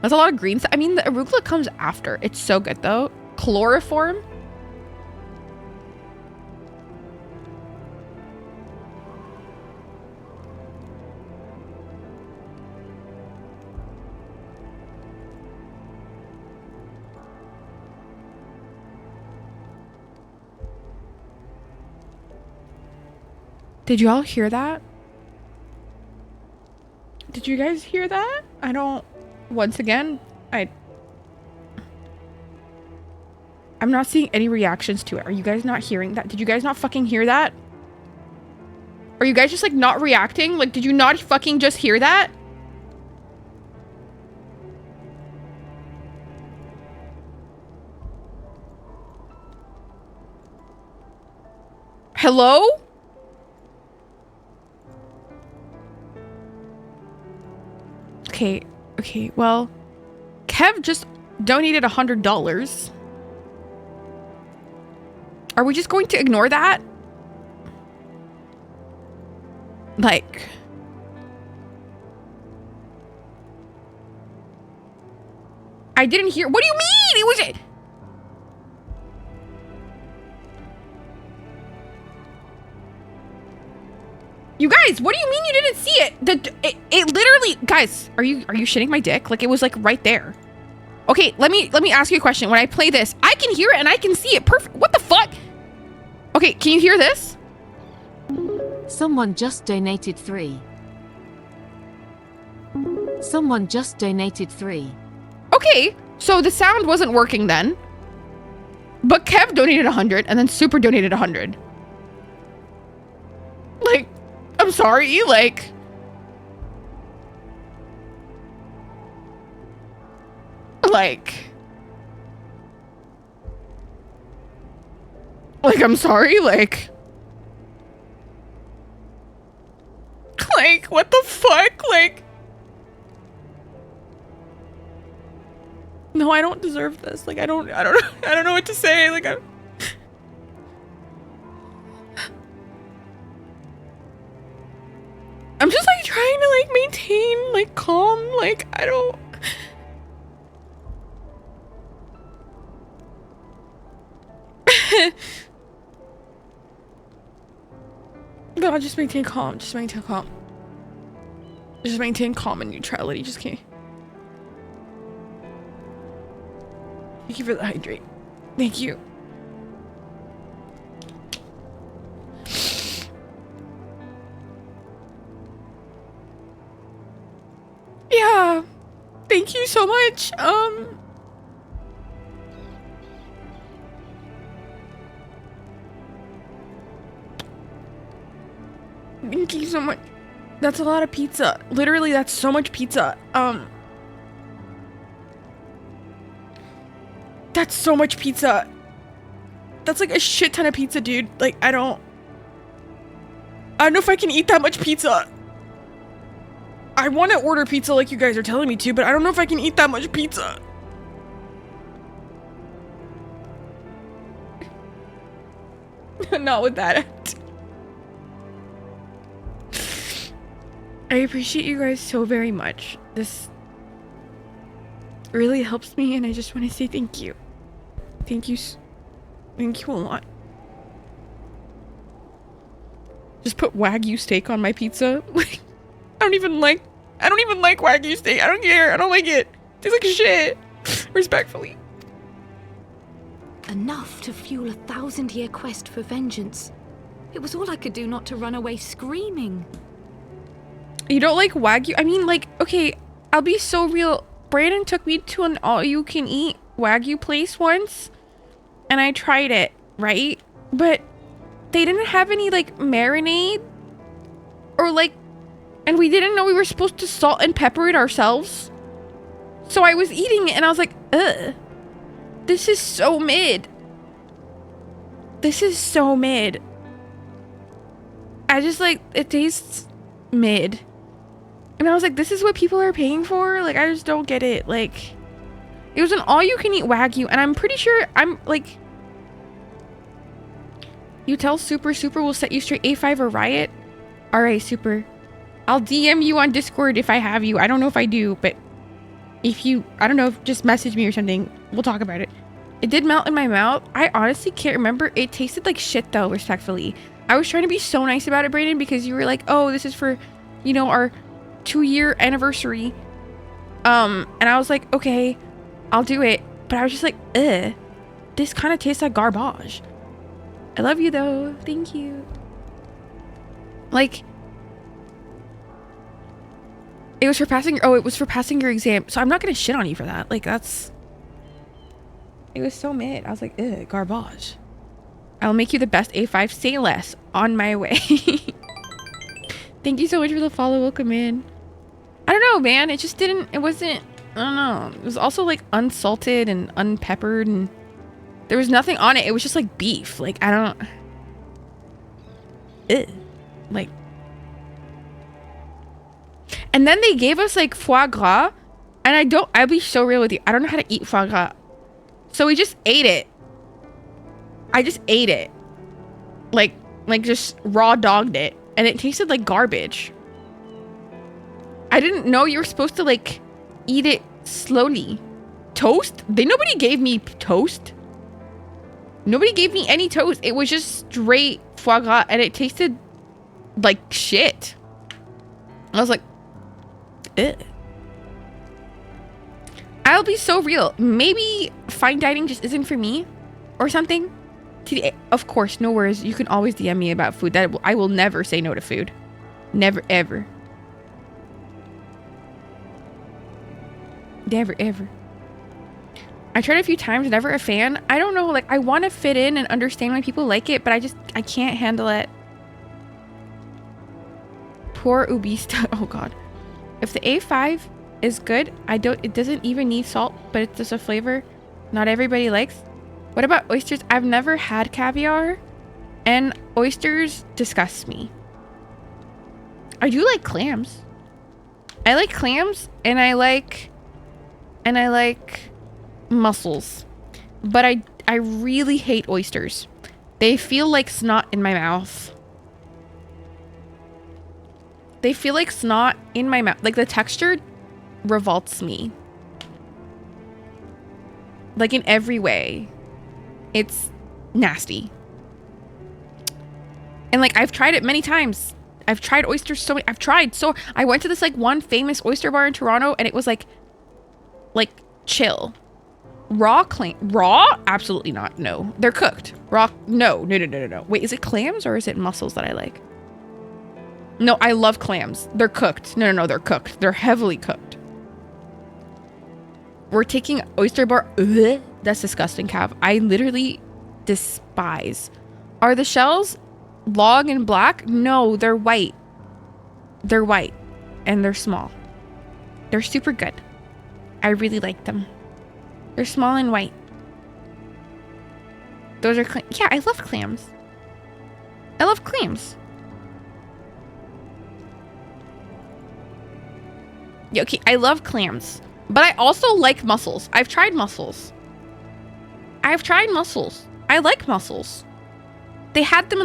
That's a lot of greens. I mean, the arugula comes after. It's so good though. Chloroform. Did you all hear that? Did you guys hear that? I don't... Once again, I'm not seeing any reactions to it. Are you guys not hearing that? Did you guys not fucking hear that? Are you guys just like not reacting? Like, did you not fucking just hear that? Hello? Okay, well, Kev just donated $100. Are we just going to ignore that? Like... I didn't hear... What do you mean? It was... You guys, what do you mean you didn't see it? It literally, guys, are you shitting my dick? Like it was like right there. Okay, let me ask you a question. When I play this, I can hear it and I can see it perfect. What the fuck? Okay, can you hear this?
Someone just donated 3. Someone just donated 3.
Okay, so the sound wasn't working then. But Kev donated 100 and then Super donated 100. Like, I'm sorry, like... Like, I'm sorry, like what the fuck? Like, no, I don't deserve this. Like, I don't know what to say. Like, I'm just like trying to like maintain like calm. Like, I don't. God, just maintain calm. Just maintain calm. Just maintain calm and neutrality. Just can't. Thank you for the hydrate. Thank you. Yeah. Thank you so much. Thank you so much. That's a lot of pizza. Literally, that's so much pizza. That's so much pizza. That's like a shit ton of pizza, dude. Like, I don't know if I can eat that much pizza. I want to order pizza like you guys are telling me to, but I don't know if I can eat that much pizza. Not with that. I appreciate you guys so very much. This really helps me, and I just want to say thank you. Thank you. Thank you a lot. Just put Wagyu steak on my pizza. Like, I don't even like Wagyu steak. I don't care. I don't like it. It tastes like shit. Respectfully.
Enough to fuel 1,000-year quest for vengeance. It was all I could do not to run away screaming.
You don't like Wagyu? I mean, like, okay, I'll be so real. Brandon took me to an all-you-can-eat Wagyu place once, and I tried it, right? But they didn't have any, like, marinade, or, like, and we didn't know we were supposed to salt and pepper it ourselves. So I was eating it, and I was like, ugh. This is so mid. This is so mid. I just, like, it tastes mid. And I was like, this is what people are paying for? Like, I just don't get it. Like, it was an all-you-can-eat Wagyu, and I'm pretty sure I'm, like... You tell Super will set you straight. A5 or Riot? Alright, Super. I'll DM you on Discord if I have you. I don't know if I do, but... If you... I don't know, just message me or something. We'll talk about it. It did melt in my mouth. I honestly can't remember. It tasted like shit, though, respectfully. I was trying to be so nice about it, Brayden, because you were like, oh, this is for, you know, our 2-year anniversary. And I was like, okay, I'll do it. But I was just like, ugh, this kind of tastes like garbage. I love you though. Thank you. Like, it was for passing. Oh, it was for passing your exam. So I'm not going to shit on you for that. Like, that's, it was so mid. I was like, ugh, garbage. I'll make you the best A5. Say less. On my way. Thank you so much for the follow. Welcome in. I don't know, man. It just didn't... It wasn't... I don't know. It was also, like, unsalted and unpeppered, and there was nothing on it. It was just, like, beef. Like, I don't... Ugh. Like... And then they gave us, like, foie gras, and I'll be so real with you. I don't know how to eat foie gras. So we just ate it. I just ate it. Like just raw dogged it. And it tasted like garbage. I didn't know you were supposed to, like, eat it slowly. Toast? Nobody gave me toast. Nobody gave me any toast. It was just straight foie gras, and it tasted like shit. I was like, ugh. I'll be so real. Maybe fine dining just isn't for me or something. Of course, no worries. You can always DM me about food. I will never say no to food. Never, ever. Never, ever. I tried a few times, never a fan. I don't know, like, I want to fit in and understand why people like it, but I can't handle it. Poor Ubista. Oh, God. If the A5 is good, it doesn't even need salt, but it's just a flavor not everybody likes. What about oysters? I've never had caviar. And oysters disgust me. I do like clams. I like clams and I like mussels. But I really hate oysters. They feel like snot in my mouth. They feel like snot in my mouth. Like the texture revolts me. Like in every way. It's nasty. And like I've tried it many times. I've tried oysters so many. I went to this like one famous oyster bar in Toronto and it was like chill. Raw? Absolutely not. No. They're cooked. Raw? No. Wait, is it clams or is it mussels that I like? No, I love clams. They're cooked. No, they're cooked. They're heavily cooked. We're taking oyster bar. Ugh, that's disgusting, Cav. I literally despise. Are the shells long and black? No, they're white. They're white. And they're small. They're super good. I really like them. They're small and white. Those are yeah, I love clams. I love clams. Yeah, okay, I love clams. But I also like mussels. I've tried mussels. I like mussels. They had them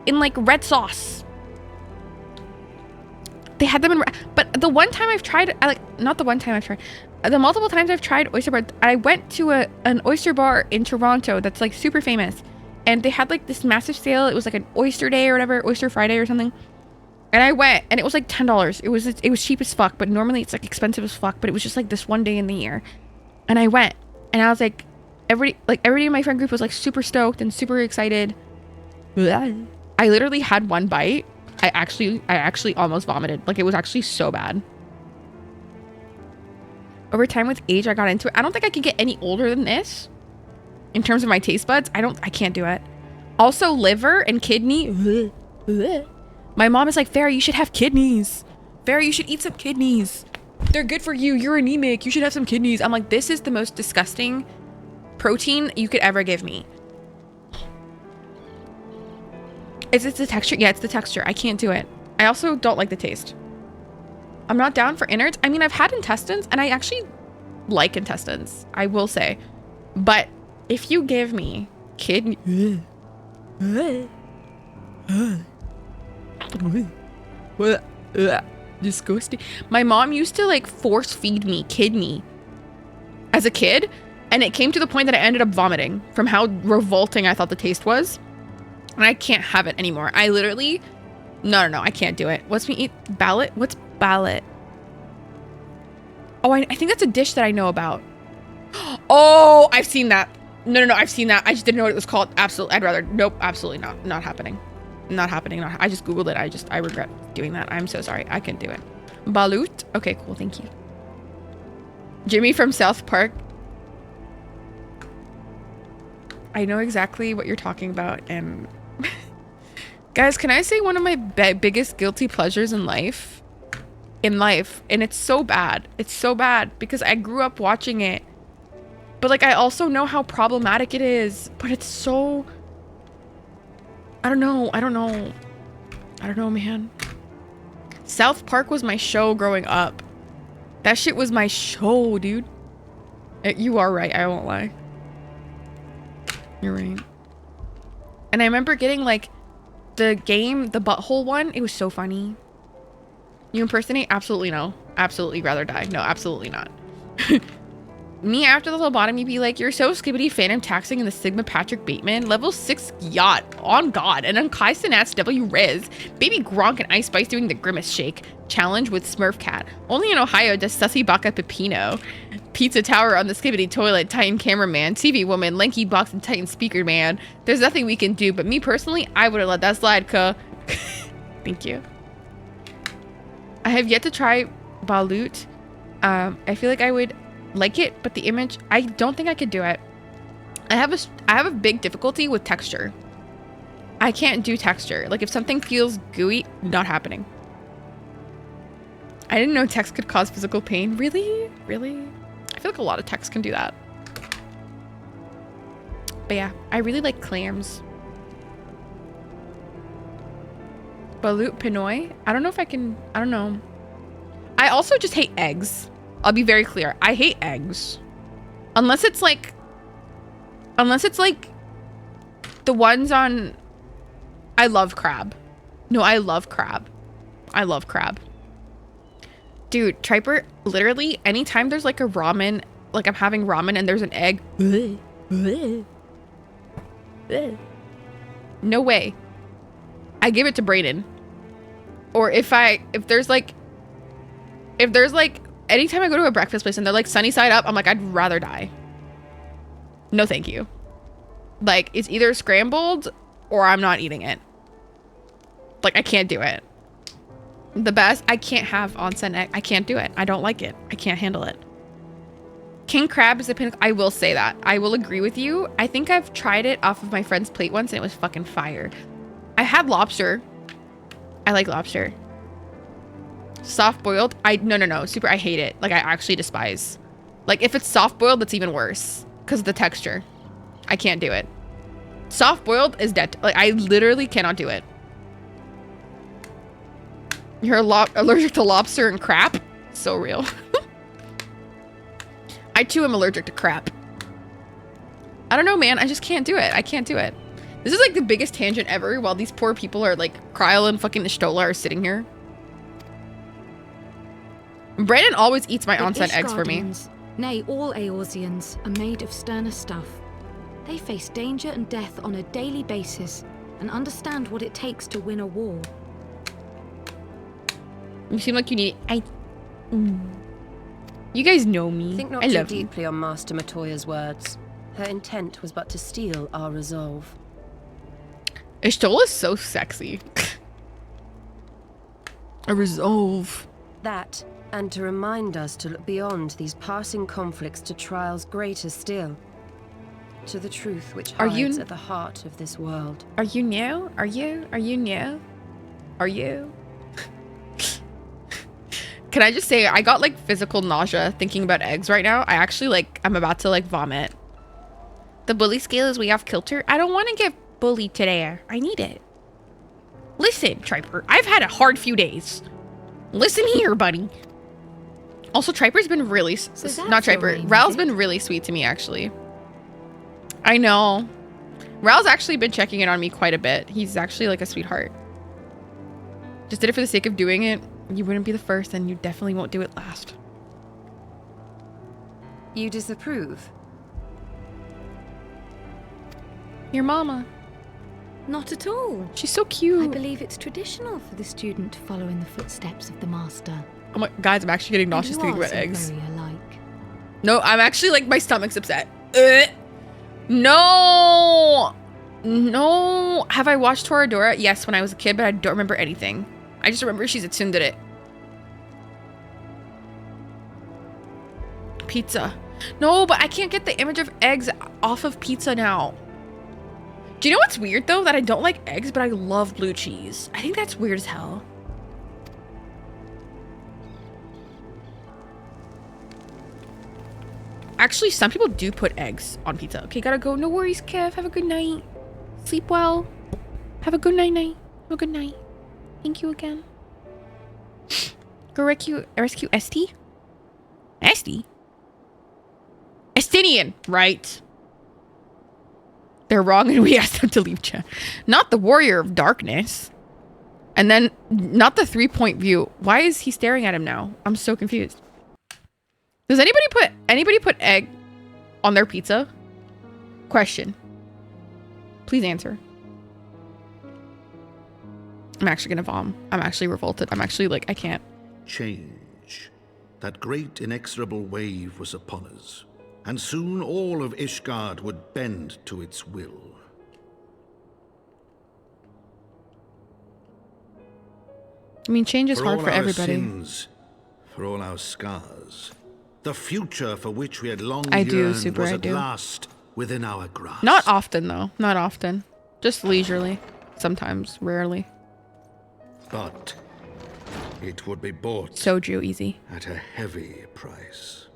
in like red sauce. They had them in, but the one time I've tried, not the one time I've tried, the multiple times I've tried oyster bar, I went to an oyster bar in Toronto that's like super famous, and they had like this massive sale. It was like an oyster day or whatever, oyster Friday or something. And I went, and it was like $10. It was cheap as fuck, but normally it's like expensive as fuck. But it was just like this one day in the year, and I went, and I was like, everybody in my friend group was like super stoked and super excited. I literally had one bite. I actually almost vomited. Like, it was actually so bad. Over time with age, I got into it. I don't think I could get any older than this in terms of my taste buds. I can't do it. Also, liver and kidney. My mom is like, Farrah, you should have kidneys. Farrah, you should eat some kidneys. They're good for you. You're anemic. You should have some kidneys. I'm like, this is the most disgusting protein you could ever give me. Is it the texture? Yeah, it's the texture. I can't do it. I also don't like the taste. I'm not down for innards. I mean, I've had intestines, and I actually like intestines, I will say. But if you give me kidney... disgusting. My mom used to like force feed me kidney as a kid, and it came to the point that I ended up vomiting from how revolting I thought the taste was. And I can't have it anymore. I literally... No, I can't do it. What's me eat? Ballot? What's ballot? Oh, I think that's a dish that I know about. Oh, I've seen that. No, I've seen that. I just didn't know what it was called. Absolutely. I'd rather... Nope, absolutely not. Not happening. Not happening. I just Googled it. I regret doing that. I'm so sorry. I couldn't do it. Balut? Okay, cool. Thank you. Jimmy from South Park. I know exactly what you're talking about, and... Guys, can I say one of my biggest guilty pleasures in life? And it's so bad. It's so bad because I grew up watching it. But like, I also know how problematic it is. But it's so... I don't know, man. South Park was my show growing up. That shit was my show, dude. You are right. I won't lie. You're right. And I remember getting like the game, the butthole one. It was so funny. You impersonate? Absolutely no. Absolutely rather die. No, absolutely not. Me after the lobotomy be like, you're so skibbity phantom taxing in the Sigma Patrick Bateman, level 6 yacht, on God, and on Kai Sinat's W Riz, Baby Gronk and Ice Spice doing the grimace shake, challenge with Smurf Cat. Only in Ohio does Sussy Baka Pepino. Pizza Tower on the skibbity toilet, Titan cameraman, TV woman, lanky box and Titan speaker man. There's nothing we can do, but me personally, I would have let that slide, cuh. Thank you. I have yet to try balut. I feel like I would like it, but the image, I don't think I could do it. I have a big difficulty with texture. I can't do texture. Like if something feels gooey, not happening. I didn't know text could cause physical pain. Really? I feel like a lot of text can do that. But yeah, I really like clams. Balut Pinoy. I don't know if I can. I don't know. I also just hate eggs. I'll be very clear. I hate eggs. Unless it's like the ones on. I love crab. No, I love crab. I love crab. Dude, Triper, literally anytime there's like a ramen, like I'm having ramen and there's an egg. No way. I give it to Brayden. Or if there's like anytime I go to a breakfast place and they're like sunny side up, I'm like, I'd rather die. No, thank you. Like, it's either scrambled or I'm not eating it. Like, I can't do it. The best, I can't have onsen egg. I can't do it. I don't like it. I can't handle it. King crab is a pinnacle. I will say that. I will agree with you. I think I've tried it off of my friend's plate once and it was fucking fire. I had lobster. I like lobster. Soft boiled. No. Super. I hate it. Like, I actually despise. Like, if it's soft boiled, that's even worse because of the texture. I can't do it. Soft boiled is dead. Like, I literally cannot do it. You're allergic to lobster and crap? So real. I too am allergic to crap. I don't know, man. I just can't do it. I can't do it. This is like the biggest tangent ever while these poor people are like Kryl and fucking Ishtola are sitting here. Brandon always eats my onsen eggs for me.
Nay, all Eorzeans are made of sterner stuff. They face danger and death on a daily basis and understand what it takes to win a war.
You seem like you need... You guys know me.
Think not too deeply on Master Matoya's words. Her intent was but to steal our resolve.
Ishtola is so sexy. A resolve.
That, and to remind us to look beyond these passing conflicts to trials greater still. To the truth which hides at the heart of this world.
Are you new? Are you new? Are you? Can I just say, I got like physical nausea thinking about eggs right now. I actually like, I'm about to like vomit. The bully scale is way off kilter. I don't want to get bullied today. I need it. Listen, Triper, I've had a hard few days. Listen here, buddy. Also, Triper's been really, not Triper, Ral's been really sweet to me, actually. I know. Ral's actually been checking in on me quite a bit. He's actually like a sweetheart. Just did it for the sake of doing it. You wouldn't be the first, and you definitely won't do it last.
You disapprove?
Your mama.
Not at all.
She's so cute.
I believe it's traditional for the student to follow in the footsteps of the master.
Oh my, guys, I'm actually getting nauseous thinking about eggs.
Very alike.
No, I'm actually like, my stomach's upset. No. Have I watched Toradora? Yes, when I was a kid, but I don't remember anything. I just remember she's a tsundere. Pizza. No, but I can't get the image of eggs off of pizza now. Do you know what's weird though? That I don't like eggs, but I love blue cheese. I think that's weird as hell. Actually, some people do put eggs on pizza. Okay, gotta go. No worries, Kev. Have a good night. Sleep well. Have a good night. Have a good night. Thank you again. Go rescue ST? ST? Estinian, right? They're wrong and we asked them to leave chat. Not the Warrior of Darkness. And then, not the 3-point view. Why is he staring at him now? I'm so confused. Does anybody put egg on their pizza? Question. Please answer. I'm actually gonna vom. I'm actually revolted. I'm actually like, I can't.
Change. That great inexorable wave was upon us, and soon all of Ishgard would bend to its will.
I mean, change is hard for everybody.
Sins, for all our scars, the future for which we had long
yearned
was at last within our grasp.
Not often, though. Not often. Just leisurely. Sometimes. Rarely.
But it would be bought
soju easy
at a heavy price.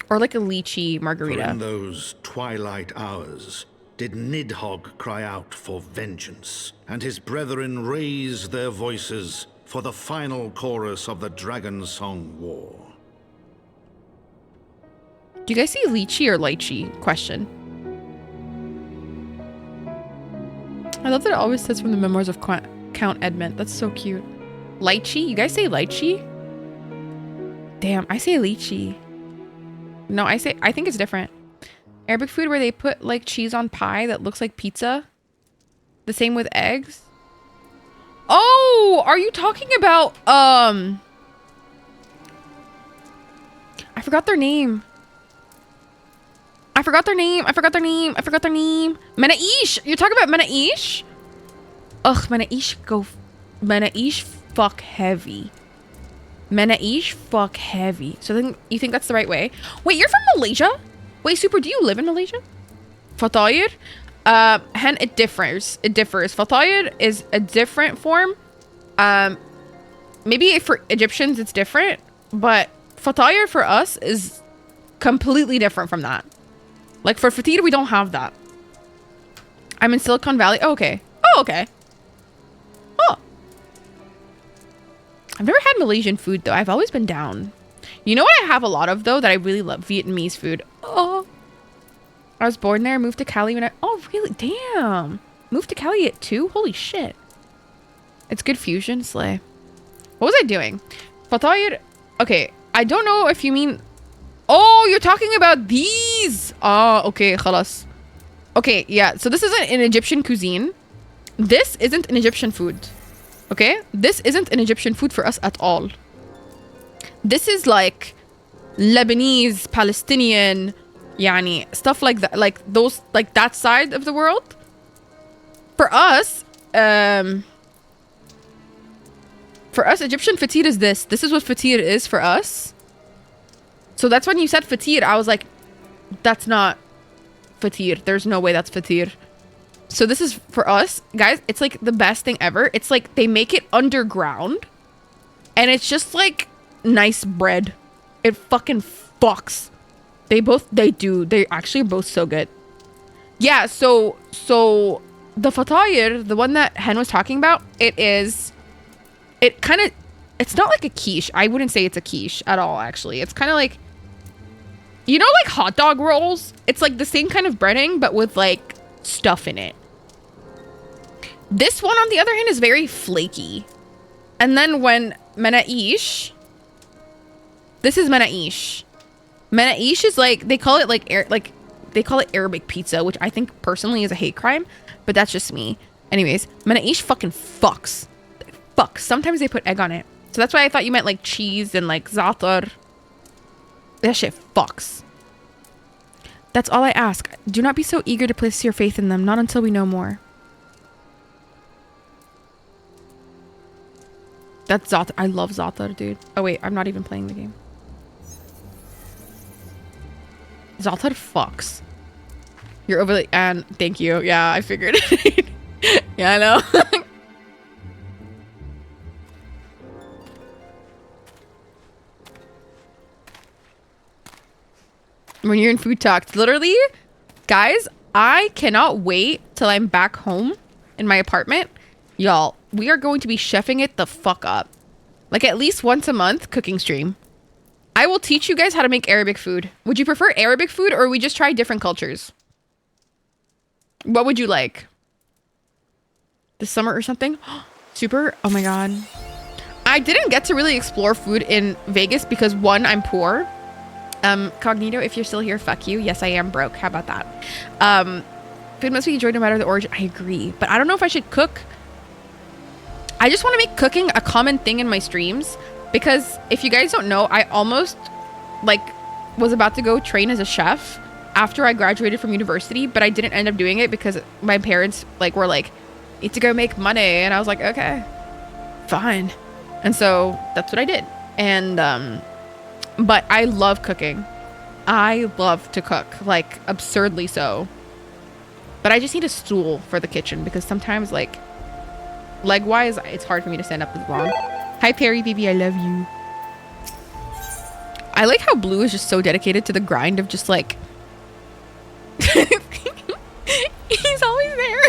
Or like a lychee margarita.
For in those twilight hours, did Nidhogg cry out for vengeance, and his brethren raised their voices for the final chorus of the Dragon Song War.
Do you guys see lychee or lychee? Question. I love that it always says from the memoirs of Count Edmund. That's so cute. Lychee? You guys say lychee? Damn, I say lychee. No, I think it's different. Arabic food where they put like cheese on pie that looks like pizza. The same with eggs. Oh, are you talking about I forgot their name. I forgot their name. Menaish. You're talking about Menaish? Ugh, Menaish fuck heavy. Menaish fuck heavy. So then you think that's the right way? Wait, you're from Malaysia? Wait, Super, do you live in Malaysia? Fatayr? Hen, it differs. Fatayr is a different form. Maybe for Egyptians it's different, but Fatayr for us is completely different from that. Like for fatir, we don't have that. I'm in Silicon Valley. Oh, okay. Oh, okay. Oh. I've never had Malaysian food though. I've always been down. You know what I have a lot of though that I really love? Vietnamese food. Oh. I was born there, moved to Cali when oh really? Damn. Moved to Cali at 2? Holy shit. It's good fusion, slay. What was I doing? Fatayr. Okay. I don't know if you mean... Oh, you're talking about these. Oh, okay. Khalas. Okay, yeah. So this isn't an Egyptian cuisine. This isn't an Egyptian food. Okay? This isn't an Egyptian food for us at all. This is like Lebanese, Palestinian, yani, stuff like that. Like those, like that side of the world. For us, Egyptian fatir is this. This is what fatir is for us. So that's when you said fatir, I was like, that's not fatir. There's no way that's fatir. So this is for us, guys. It's like the best thing ever. It's like they make it underground and it's just like nice bread. It fucking fucks. They actually are both so good. Yeah, so the fatayr, the one that Hen was talking about, it's not like a quiche. I wouldn't say it's a quiche at all, actually. It's kind of like, you know, like hot dog rolls? It's like the same kind of breading, but with like stuff in it. This one, on the other hand, is very flaky. And then when menaish, this is menaish. Menaish is like, they call it they call it Arabic pizza, which I think personally is a hate crime, but that's just me. Anyways, menaish fucking fucks. Sometimes they put egg on it. So that's why I thought you meant like cheese and like za'atar. That shit fucks. That's all I ask. Do not be so eager to place your faith in them. Not until we know more. That's za'atar. I love za'atar, dude. Oh wait, I'm not even playing the game. Za'atar fucks. You're over the... And thank you. Yeah, I figured. Yeah, I know. When you're in food talks, literally, guys, I cannot wait till I'm back home in my apartment. Y'all, we are going to be chefing it the fuck up. Like at least once a month, cooking stream. I will teach you guys how to make Arabic food. Would you prefer Arabic food or we just try different cultures? What would you like? This summer or something? Super. Oh my God. I didn't get to really explore food in Vegas because one, I'm poor. Cognito, if you're still here, fuck you. Yes, I am broke. How about that? Food must be enjoyed no matter the origin. I agree. But I don't know if I should cook. I just want to make cooking a common thing in my streams. Because if you guys don't know, I almost like was about to go train as a chef after I graduated from university. But I didn't end up doing it because my parents like were like, need to go make money. And I was like, okay, fine. And so that's what I did. And but I love cooking. I love to cook, like absurdly so. But I just need a stool for the kitchen because sometimes like leg wise, it's hard for me to stand up as long. Hi Perry, baby, I love you. I like how Blue is just so dedicated to the grind of just like He's always there.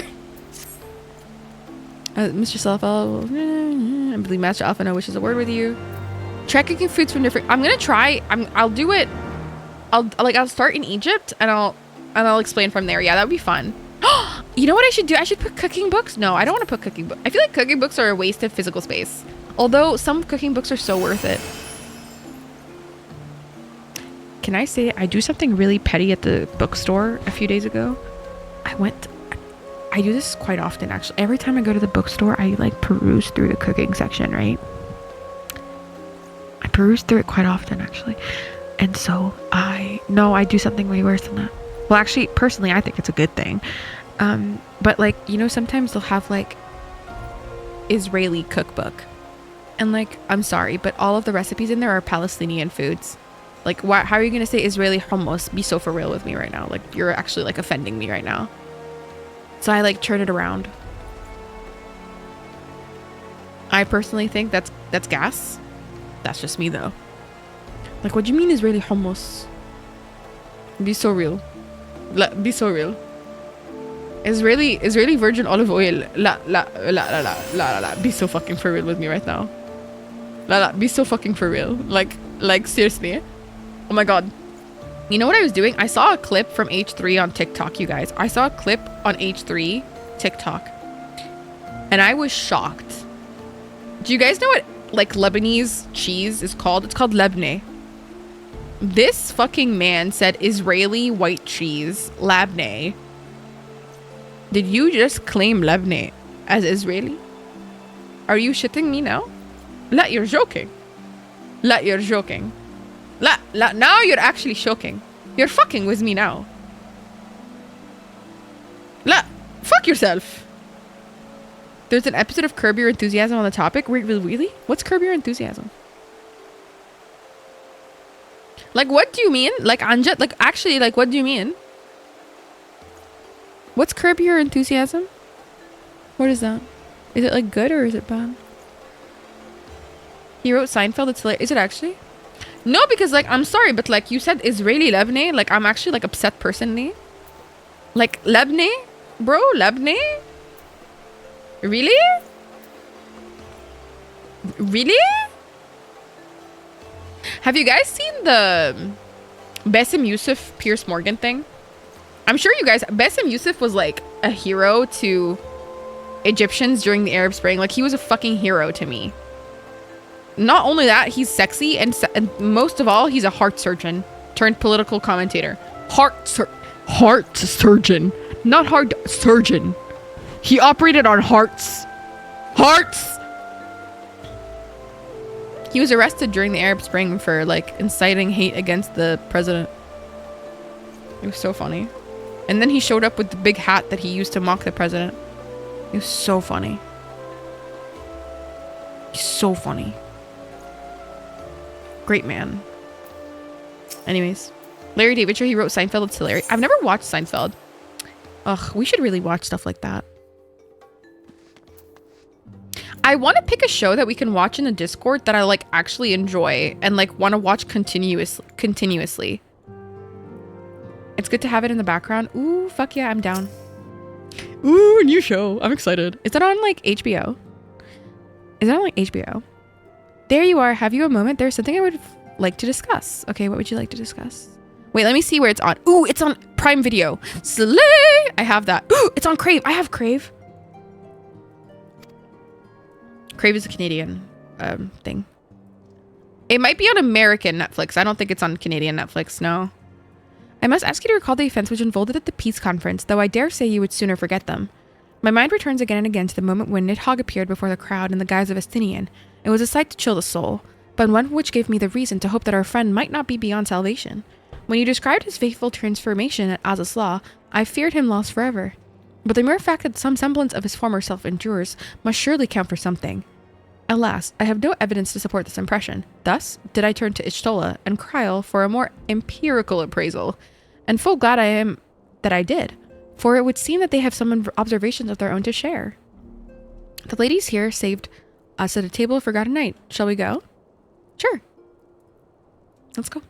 Mr. Selfel, I believe Master Alphino wishes a word with you. Try cooking foods from different. I'm gonna try. I'll do it. I'll start in Egypt and I'll explain from there. Yeah, that would be fun. You know what I should do? I should put cooking books. No, I don't want to put cooking books. I feel like cooking books are a waste of physical space. Although some cooking books are so worth it. Can I say I do something really petty at the bookstore a few days ago? I do this quite often actually. Every time I go to the bookstore, I like peruse through the cooking section, right? I peruse through it quite often actually. And so I do something way worse than that. Well, actually, personally, I think it's a good thing. But like, you know, sometimes they'll have like Israeli cookbook. And like, I'm sorry, but all of the recipes in there are Palestinian foods. Like, why? How are you going to say Israeli hummus? Be so for real with me right now. Like, you're actually like offending me right now. So I like turn it around. I personally think that's gas. That's just me though. Like, what do you mean Israeli hummus? Be so real. Be so real. Israeli virgin olive oil. La. Be so fucking for real with me right now. Be so fucking for real. Like seriously. Oh my god. You know what I was doing? I saw a clip from H3 on TikTok, you guys. I saw a clip on H3 TikTok. And I was shocked. Do you guys know what like Lebanese cheese is called? It's called labneh. This fucking man said Israeli white cheese, labneh. Did you just claim labneh as Israeli? Are you shitting me now? La, you're joking. La, you're joking. La, now you're actually joking. You're fucking with me now. La, fuck yourself. There's an episode of Curb Your Enthusiasm on the topic. Really? What's Curb Your Enthusiasm? Like, what do you mean? Like, Anjat, like, actually, like, what do you mean? What's Curb Your Enthusiasm? What is that? Is it, like, good or is it bad? He wrote Seinfeld. It's hilarious. Is it actually? No, because, like, I'm sorry, but, like, you said Israeli labneh. Like, I'm actually, like, upset personally. Like, labneh? Bro, labneh? Really? Really? Have you guys seen the Bassem Youssef Pierce Morgan thing? I'm sure you guys... Bassem Youssef was, like, a hero to Egyptians during the Arab Spring. Like, he was a fucking hero to me. Not only that, he's sexy, and most of all, he's a heart surgeon turned political commentator. Heart surgeon. Not heart surgeon. He operated on hearts. Hearts! He was arrested during the Arab Spring for, like, inciting hate against the president. It was so funny. And then he showed up with the big hat that he used to mock the president. It was so funny. He's so funny. Great man. Anyways. Larry David, he wrote Seinfeld. It's hilarious. I've never watched Seinfeld. Ugh, we should really watch stuff like that. I want to pick a show that we can watch in the Discord that I like actually enjoy and like want to watch continuously. It's good to have it in the background. Ooh, fuck yeah, I'm down. Ooh, new show. I'm excited. Is that on like HBO? Is that on like HBO? There you are. Have you a moment? There's something I would like to discuss. Okay, what would you like to discuss? Wait, let me see where it's on. Ooh, it's on Prime Video. Slay! I have that. Ooh, it's on Crave. I have Crave. Crave is a Canadian thing. It might be on American Netflix. I don't think it's on Canadian Netflix, no. I must ask you to recall the events which unfolded at the peace conference, though I dare say you would sooner forget them. My mind returns again and again to the moment when Nidhogg appeared before the crowd in the guise of Estinian. It was a sight to chill the soul, but one which gave me the reason to hope that our friend might not be beyond salvation. When you described his faithful transformation at Azaz Law, I feared him lost forever. But the mere fact that some semblance of his former self endures must surely count for something. Alas, I have no evidence to support this impression. Thus, did I turn to Ishtola and Kryl for a more empirical appraisal, and full glad I am that I did, for it would seem that they have some observations of their own to share. The ladies here saved us at a table of forgotten night. Shall we go? Sure. Let's go.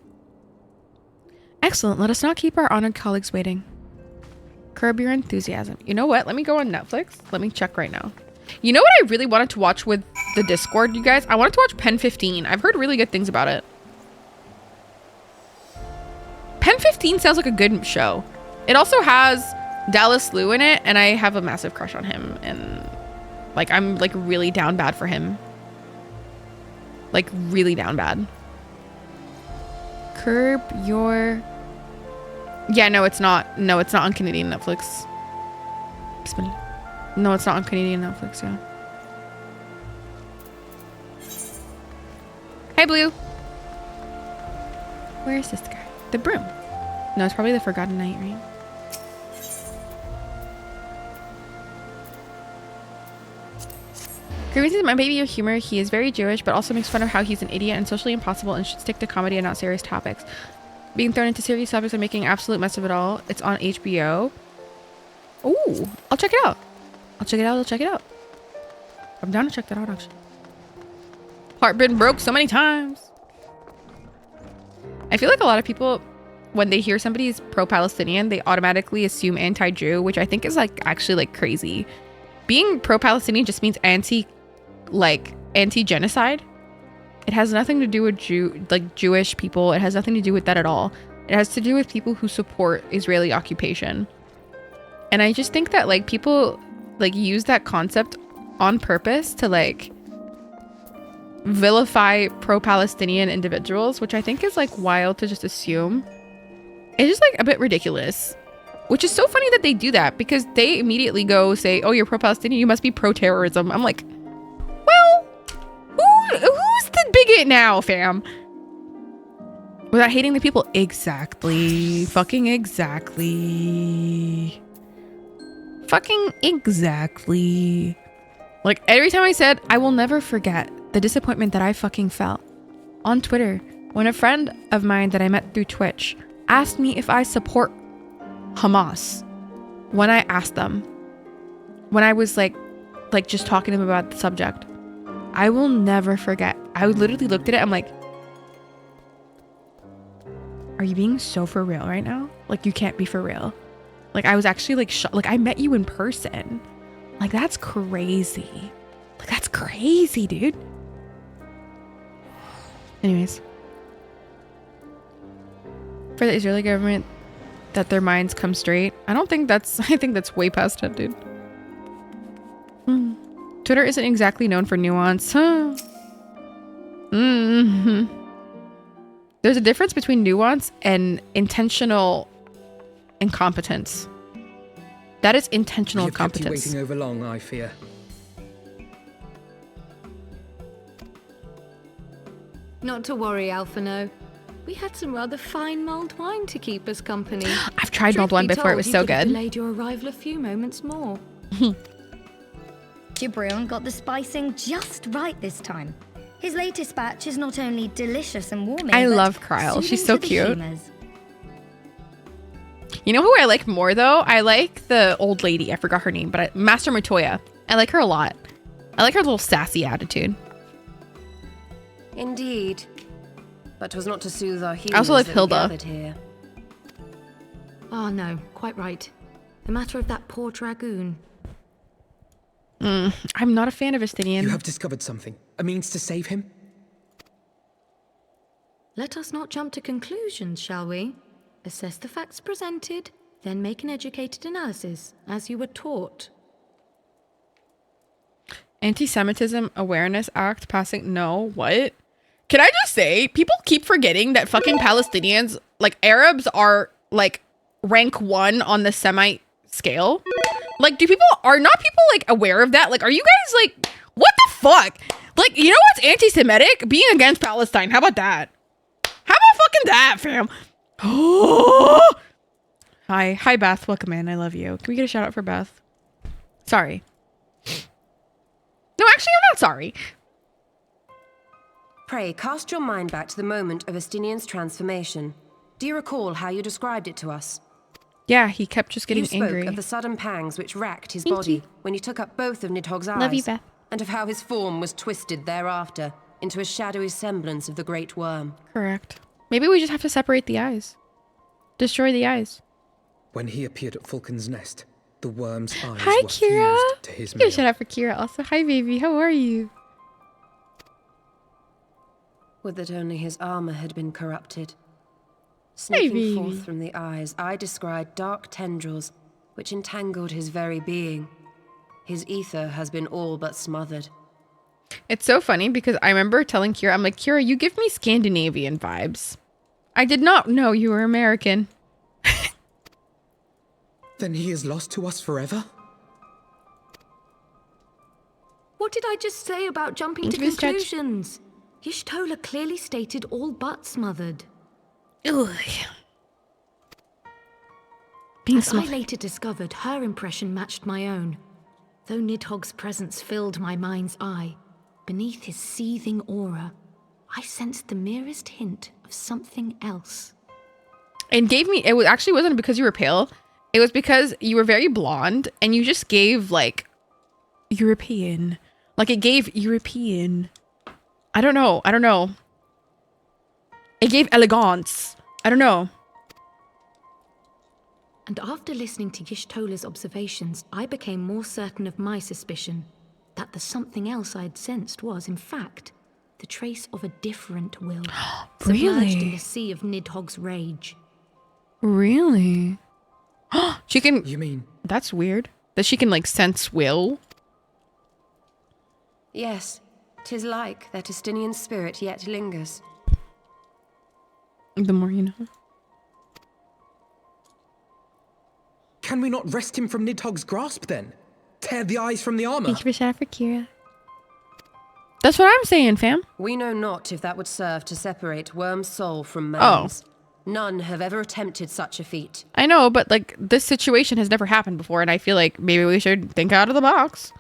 Excellent. Let us not keep our honored colleagues waiting. Curb Your Enthusiasm. You know what? Let me go on Netflix. Let me check right now. You know what I really wanted to watch with the Discord, you guys? I wanted to watch Pen 15. I've heard really good things about it. Pen 15 sounds like a good show. It also has Dallas Liu in it, and I have a massive crush on him. And like, I'm like really down bad for him. Like really down bad. Curb Your... Yeah, no, it's not. No, it's not on Canadian Netflix. No, it's not on Canadian Netflix, yeah. Hey, Blue. Where is this guy? The broom. No, it's probably the Forgotten Knight, right? Grievances might be your humor. He is very Jewish, but also makes fun of how he's an idiot and socially impossible and should stick to comedy and not serious topics. Being thrown into serious topics and making an absolute mess of it all. It's on HBO. Ooh, I'll check it out. I'll check it out. I'm down to check that out, actually. Heart been broke so many times. I feel like a lot of people, when they hear somebody's pro-Palestinian, they automatically assume anti-Jew, which I think is like actually like crazy. Being pro-Palestinian just means anti-genocide. It has nothing to do with Jewish people. It has nothing to do with that at all. It has to do with people who support Israeli occupation. And I just think that like people like use that concept on purpose to like vilify pro-Palestinian individuals, which I think is like wild to just assume. It's just like a bit ridiculous, which is so funny that they do that because they immediately go say, oh, you're pro-Palestinian, you must be pro-terrorism. I'm like, well, who's the bigot now, fam? Without hating the people. Exactly. Fucking exactly. Fucking exactly. Like every time I said, I will never forget the disappointment that I fucking felt on Twitter when a friend of mine that I met through Twitch asked me if I support Hamas. When I asked them, when I was like just talking to them about the subject, I will never forget. I literally looked at it. I'm like, are you being so for real right now? Like, you can't be for real. Like, I was actually like, like I met you in person. Like, that's crazy. Like, that's crazy, dude. Anyways. For the Israeli government, that their minds come straight. I think that's way past it, dude. Twitter isn't exactly known for nuance. Huh? There's a difference between nuance and intentional incompetence. That is intentional incompetence.
Kept you waiting over long, I fear.
Not to worry, Alphino. We had some rather fine mulled wine to keep us company.
I've tried mulled wine before. It was so good.
Delayed your arrival a few moments more.
Gibril got the spicing just right this time. His latest batch is not only delicious and warming,
I love Kryle. She's so cute. You know who I like more though? I like the old lady. I forgot her name, but Master Matoya. I like her a lot. I like her little sassy attitude.
Indeed. But 'twas not to soothe our humans.
I also like Hilda.
Here.
Oh no, quite right. The matter of that poor dragoon.
I'm not a fan of Estinian.
You have discovered something. A means to save him?
Let us not jump to conclusions, shall we? Assess the facts presented, then make an educated analysis, as you were taught.
Anti-Semitism Awareness Act passing. No, what? Can I just say, people keep forgetting that fucking Palestinians, like Arabs, are like rank 1 on the Semite scale. Like, are not people like aware of that? Like, are you guys like, what the fuck? Like, you know what's anti-Semitic? Being against Palestine. How about that? How about fucking that, fam? Hi, Beth. Welcome in. I love you. Can we get a shout out for Beth? Sorry. No, actually, I'm not sorry.
Pray, cast your mind back to the moment of Estinian's transformation. Do you recall how you described it to us?
Yeah, he kept just getting
angry. You
angry.
spoke of the sudden pangs which racked his body when he took up both of Nidhogg's eyes.
Love you, Beth.
And of how his form was twisted thereafter into a shadowy semblance of the great worm.
Correct. Maybe we just have to separate the eyes. Destroy the eyes.
When he appeared at Falcon's Nest, the worm's eyes
Hi,
were
Kira.
fused to his
Give a
mail.
shout out for Kira also. Hi, baby. How are you?
Would that only his armor had been corrupted. Sneaking
baby.
forth from the eyes, I descried dark tendrils which entangled his very being. His ether has been all but smothered.
It's so funny because I remember telling Kira, I'm like, Kira, you give me Scandinavian vibes. I did not know you were American.
Then he is lost to us forever?
What did I just say about jumping to conclusions? Y'shtola clearly stated all but smothered.
Ugh.
As I later discovered, her impression matched my own. Though Nidhogg's presence filled my mind's eye, beneath his seething aura, I sensed the merest hint of something else.
And gave me, it was actually wasn't because you were pale. It was because you were very blonde and you just gave like European. Like it gave European. I don't know. It gave elegance. I don't know.
And after listening to Y'shtola's observations, I became more certain of my suspicion that the something else I had sensed was, in fact, the trace of a different will. Submerged in the sea of Nidhogg's rage.
Really? She can...
You mean...
That's weird. That she can, like, sense will?
Yes, 'tis like that Estinian spirit yet lingers.
The more you know.
Can we not wrest him from Nidhogg's grasp, then? Tear the eyes from the armor?
Thank you for shout for Kira. That's what I'm saying, fam.
We know not if that would serve to separate Worm's soul from man's. None have ever attempted such a feat.
I know, but, like, this situation has never happened before, and I feel like maybe we should think out of the box.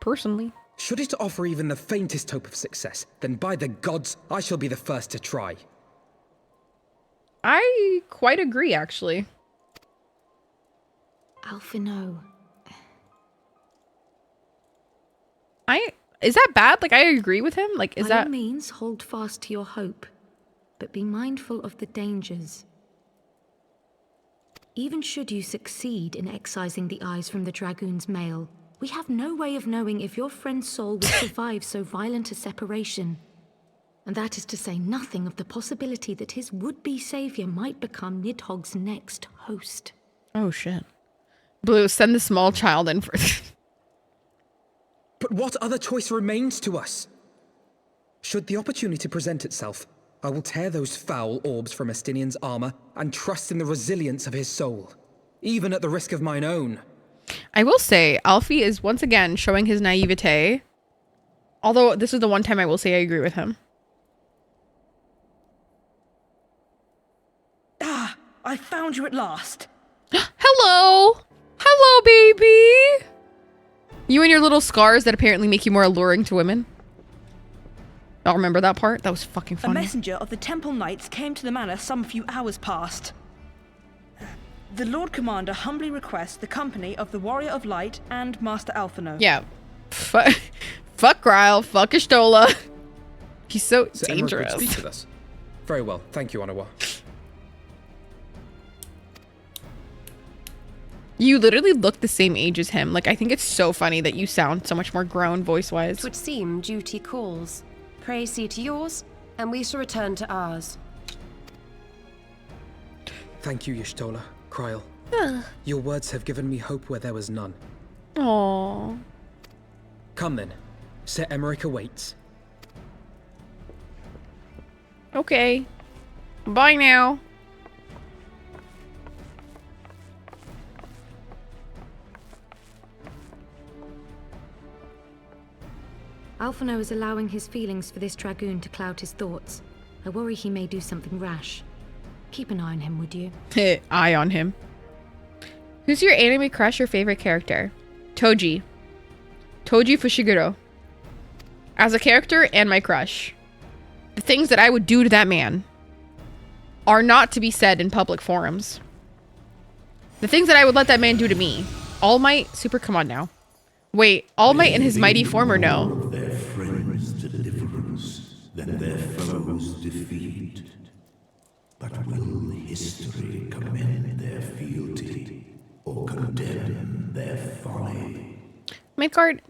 Personally.
Should it offer even the faintest hope of success, then by the gods, I shall be the first to try.
I quite agree, actually.
Alphino.
Is that bad? Like, I agree with him? Like, is
By
that...
all means, hold fast to your hope, but be mindful of the dangers. Even should you succeed in excising the eyes from the Dragoon's mail, we have no way of knowing if your friend's soul will survive so violent a separation. And that is to say nothing of the possibility that his would-be savior might become Nidhogg's next host.
Oh, shit. Blue, send the small child in for...
But what other choice remains to us? Should the opportunity present itself, I will tear those foul orbs from Estinian's armor and trust in the resilience of his soul, even at the risk of mine own.
I will say, Alfie is once again showing his naivete. Although, this is the one time I will say I agree with him.
Ah, I found you at last.
Hello! Hello, baby! You and your little scars that apparently make you more alluring to women. Y'all remember that part? That was fucking
A
funny.
messenger of the Temple Knights came to the manor some few hours past. The Lord Commander humbly requests the company of the Warrior of Light and Master Alphino.
Yeah. Fuck Ryle. Fuck Y'shtola. He's so
Sir
dangerous.
Emmerich would speak with us. Very well. Thank you, Anawa.
You literally look the same age as him. Like, I think it's so funny that you sound so much more grown voice-wise.
It would seem duty calls. Pray see to yours, and we shall return to ours.
Thank you, Y'shtola, Kryl. Your words have given me hope where there was none.
Aww.
Come then. Sir Emmerich awaits.
Okay. Bye now.
Alphino is allowing his feelings for this Dragoon to cloud his thoughts. I worry he may do something rash. Keep an eye on him, would you?
Eye on him. Who's your anime crush or favorite character? Toji. Toji Fushiguro. As a character and my crush. The things that I would do to that man are not to be said in public forums. The things that I would let that man do to me. All Might, super, come on now. Wait, All Might in his mighty form or no?
Their friends' deliverance, then their foes' defeat. But will history commend their feats?
Midgard,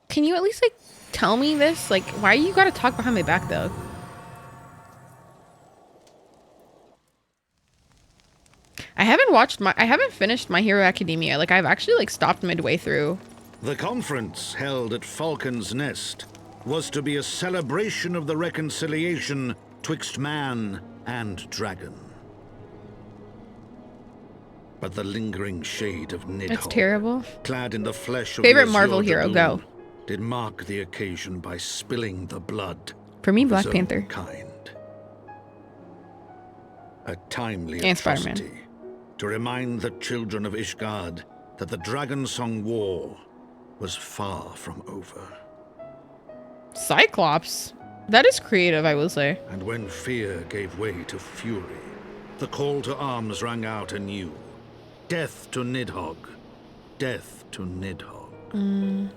can you at least like tell me this? Like, why you gotta talk behind my back though? I haven't finished My Hero Academia. Like, I've actually like stopped midway through.
The conference held at Falcon's Nest was to be a celebration of the reconciliation twixt man and dragon. But the lingering shade of Nidhogg,
It's terrible.
clad in the flesh of
Favorite
the
Marvel
Azure
hero,
Dragoon,
go.
did mark the occasion by spilling the blood
For me,
of
Black
his
Panther.
own kind. A timely
And Spider-Man.
atrocity to remind the children of Ishgard that the Dragon Song War was far from over.
Cyclops? That is creative, I will say.
And when fear gave way to fury, the call to arms rang out anew. Death to Nidhogg. Death to Nidhogg.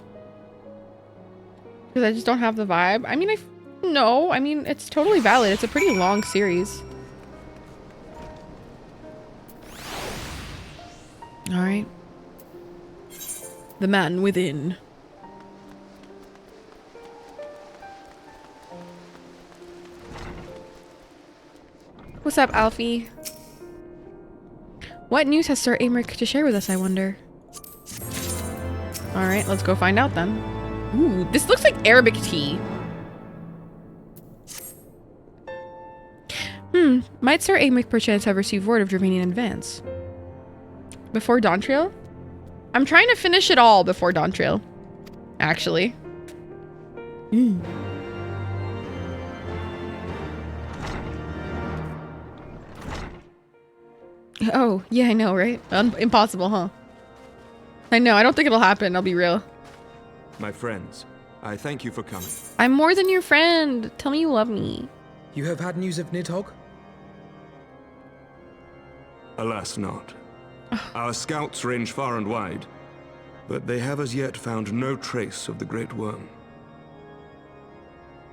Because I just don't have the vibe. I mean, no, I mean, it's totally valid. It's a pretty long series. All right. The man within. What's up, Alfie? What news has Sir Aymeric to share with us, I wonder? All right, let's go find out then. Ooh, this looks like Arabic tea. Might Sir Aymeric perchance have received word of Dravanian advance? Before Dawntrail? I'm trying to finish it all before Dawntrail, actually. Oh, yeah, I know, right? Impossible, huh? I know, I don't think it'll happen, I'll be real.
My friends, I thank you for coming.
I'm more than your friend. Tell me you love me.
You have had news of Nidhogg?
Alas not. Our scouts range far and wide, but they have as yet found no trace of the Great Worm.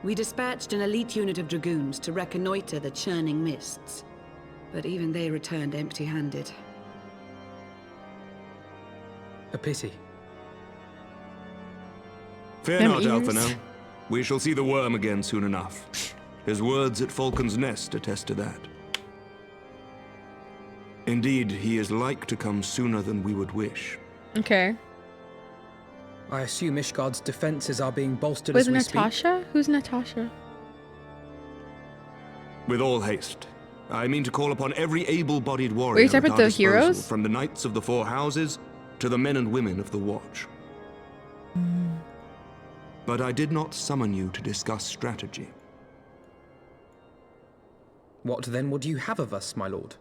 We dispatched an elite unit of dragoons to reconnoiter the churning mists, but even they returned empty-handed.
A pity.
Fear not, Alphonel. We shall see the worm again soon enough. His words at Falcon's Nest attest to that. Indeed, he is like to come sooner than we would wish.
Okay.
I assume Ishgard's defenses are being bolstered
Who's
as we
Natasha? Who's Natasha?
With all haste, I mean to call upon every able-bodied warrior
Wait, you're talking
at
about
our
the heroes?
disposal, from the Knights of the Four Houses to the men and women of the Watch. But I did not summon you to discuss strategy.
What then would you have of us, my lord?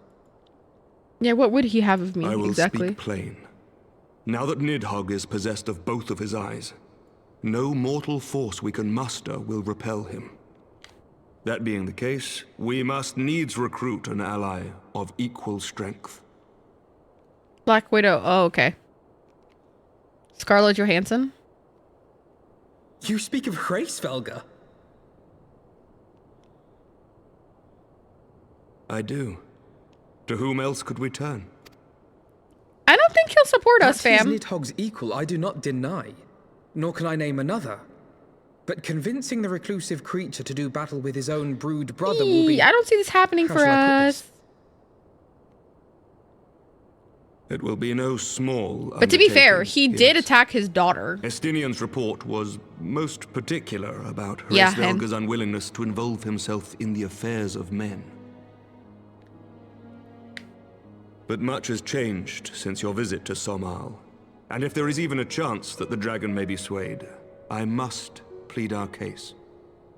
Yeah, what would he have of me,
I will
exactly?
speak plain. Now that Nidhogg is possessed of both of his eyes, no mortal force we can muster will repel him. That being the case, we must needs recruit an ally of equal strength.
Black Widow. Oh, okay. Scarlett Johansson?
You speak of Hraesvelgr?
I do. To whom else could we turn?
I don't think he'll support us,
That
fam.
he's Nidhogg's equal, I do not deny. Nor can I name another. But convincing the reclusive creature to do battle with his own brood brother will be...
I don't see this happening
How
for
shall I put
us.
this?
It will be no small
But to be fair,
undertaking,
he did
yes.
attack his daughter.
Estinian's report was most particular about
Yeah,
Hraesvelgr's unwillingness to involve himself in the affairs of men. But much has changed since your visit to Somal. And if there is even a chance that the dragon may be swayed, I must plead our case.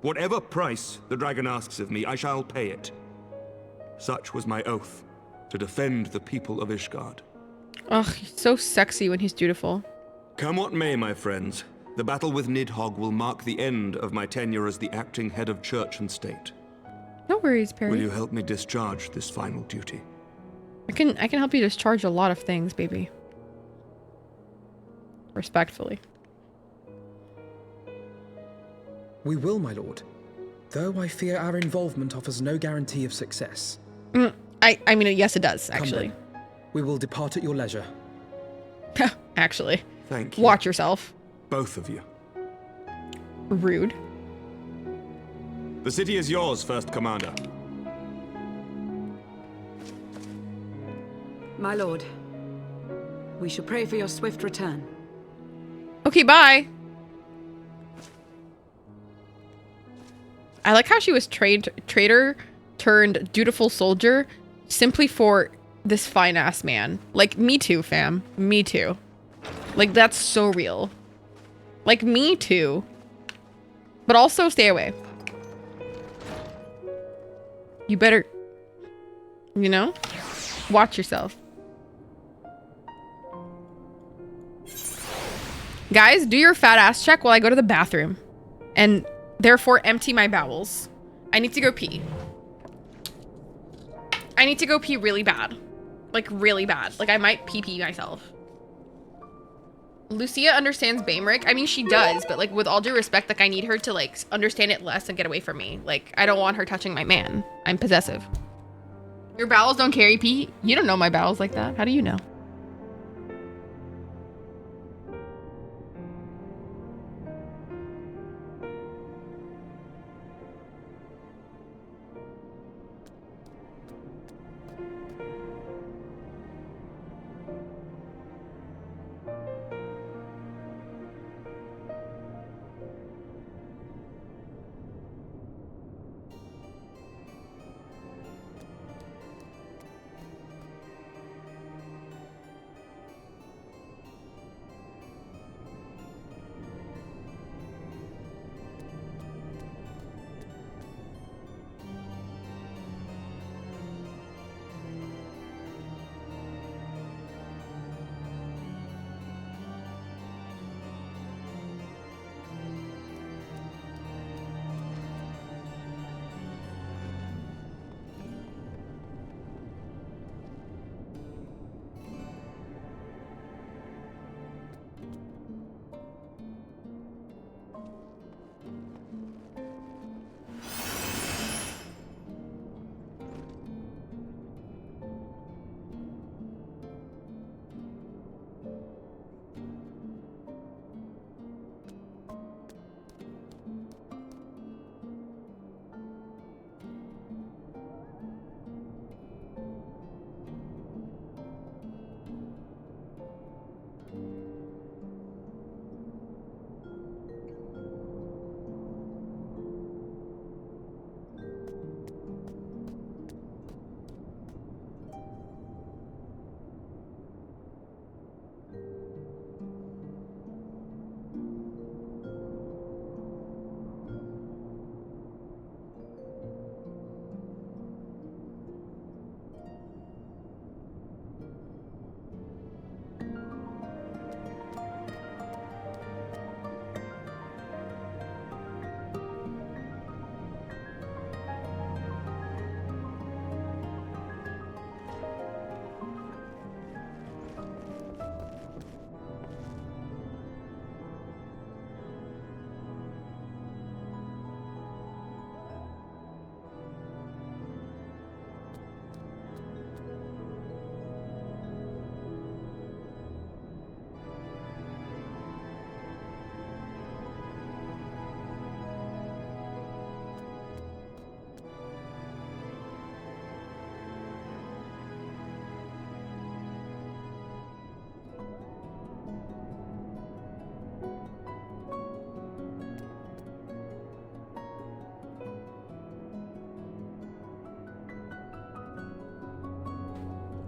Whatever price the dragon asks of me, I shall pay it. Such was my oath, to defend the people of Ishgard.
Ugh, he's so sexy when he's dutiful.
Come what may, my friends, the battle with Nidhogg will mark the end of my tenure as the acting head of church and state.
No worries, Perry.
Will you help me discharge this final duty?
I can help you discharge a lot of things, baby. Respectfully.
We will, my lord. Though I fear our involvement offers no guarantee of success.
I mean, yes, it does,
Come
actually.
then. We will depart at your leisure.
Actually.
Thank you.
Watch yourself.
Both of you.
Rude.
The city is yours, First Commander.
My lord, we shall pray for your swift return.
Okay, bye. I like how she was traitor turned dutiful soldier simply for this fine ass man. Like, me too, fam. Me too. Like, that's so real. Like, me too. But also stay away. You better, you know, watch yourself. Guys, do your fat ass check while I go to the bathroom. And therefore empty my bowels. I need to go pee. I need to go pee really bad. Like, really bad. Like, I might pee myself. Lucia understands Baemric. I mean, she does, but like, with all due respect, like, I need her to like understand it less and get away from me. Like, I don't want her touching my man. I'm possessive. Your bowels don't carry pee? You don't know my bowels like that. How do you know?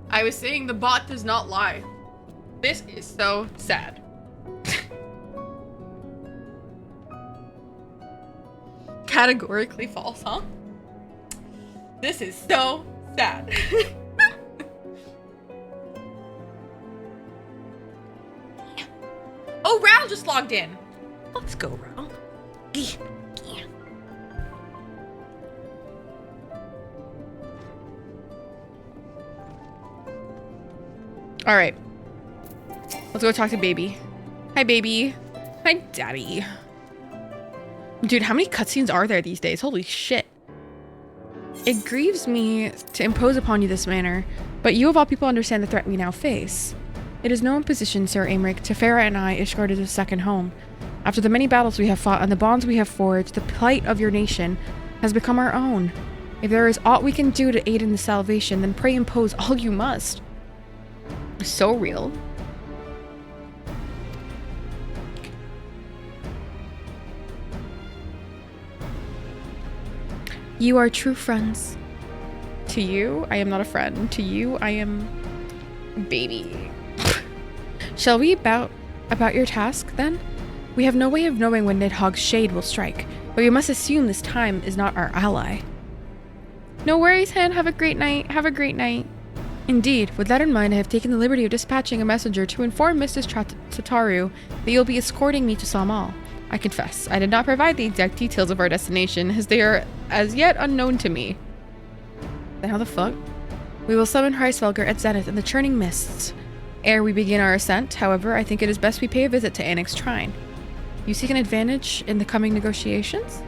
I was saying the bot does not lie. This is so sad. Categorically false, huh? This is so sad. Oh, Ral just logged in. Let's go, Ral. All right. Let's go talk to baby. Hi, baby. Hi, daddy. Dude, how many cutscenes are there these days? Holy shit. It grieves me to impose upon you this manner, but you of all people understand the threat we now face. It is no imposition, Sir Aymeric. Tefera and I, Ishgard is a second home. After the many battles we have fought and the bonds we have forged, the plight of your nation has become our own. If there is aught we can do to aid in the salvation, then pray impose all you must. So real. You are true friends. To you, I am not a friend. To you, I am baby. Shall we about your task, then? We have no way of knowing when Nidhogg's shade will strike, but we must assume this time is not our ally. No worries, Hen. Have a great night. Have a great night. Indeed, with that in mind, I have taken the liberty of dispatching a messenger to inform Mrs. Tataru that you'll be escorting me to Samal. I confess, I did not provide the exact details of our destination, as they are as yet unknown to me. Then how the fuck? We will summon Hreisvelger at Zenith in the churning mists. Ere we begin our ascent, however, I think it is best we pay a visit to Annick's Shrine. You seek an advantage in the coming negotiations?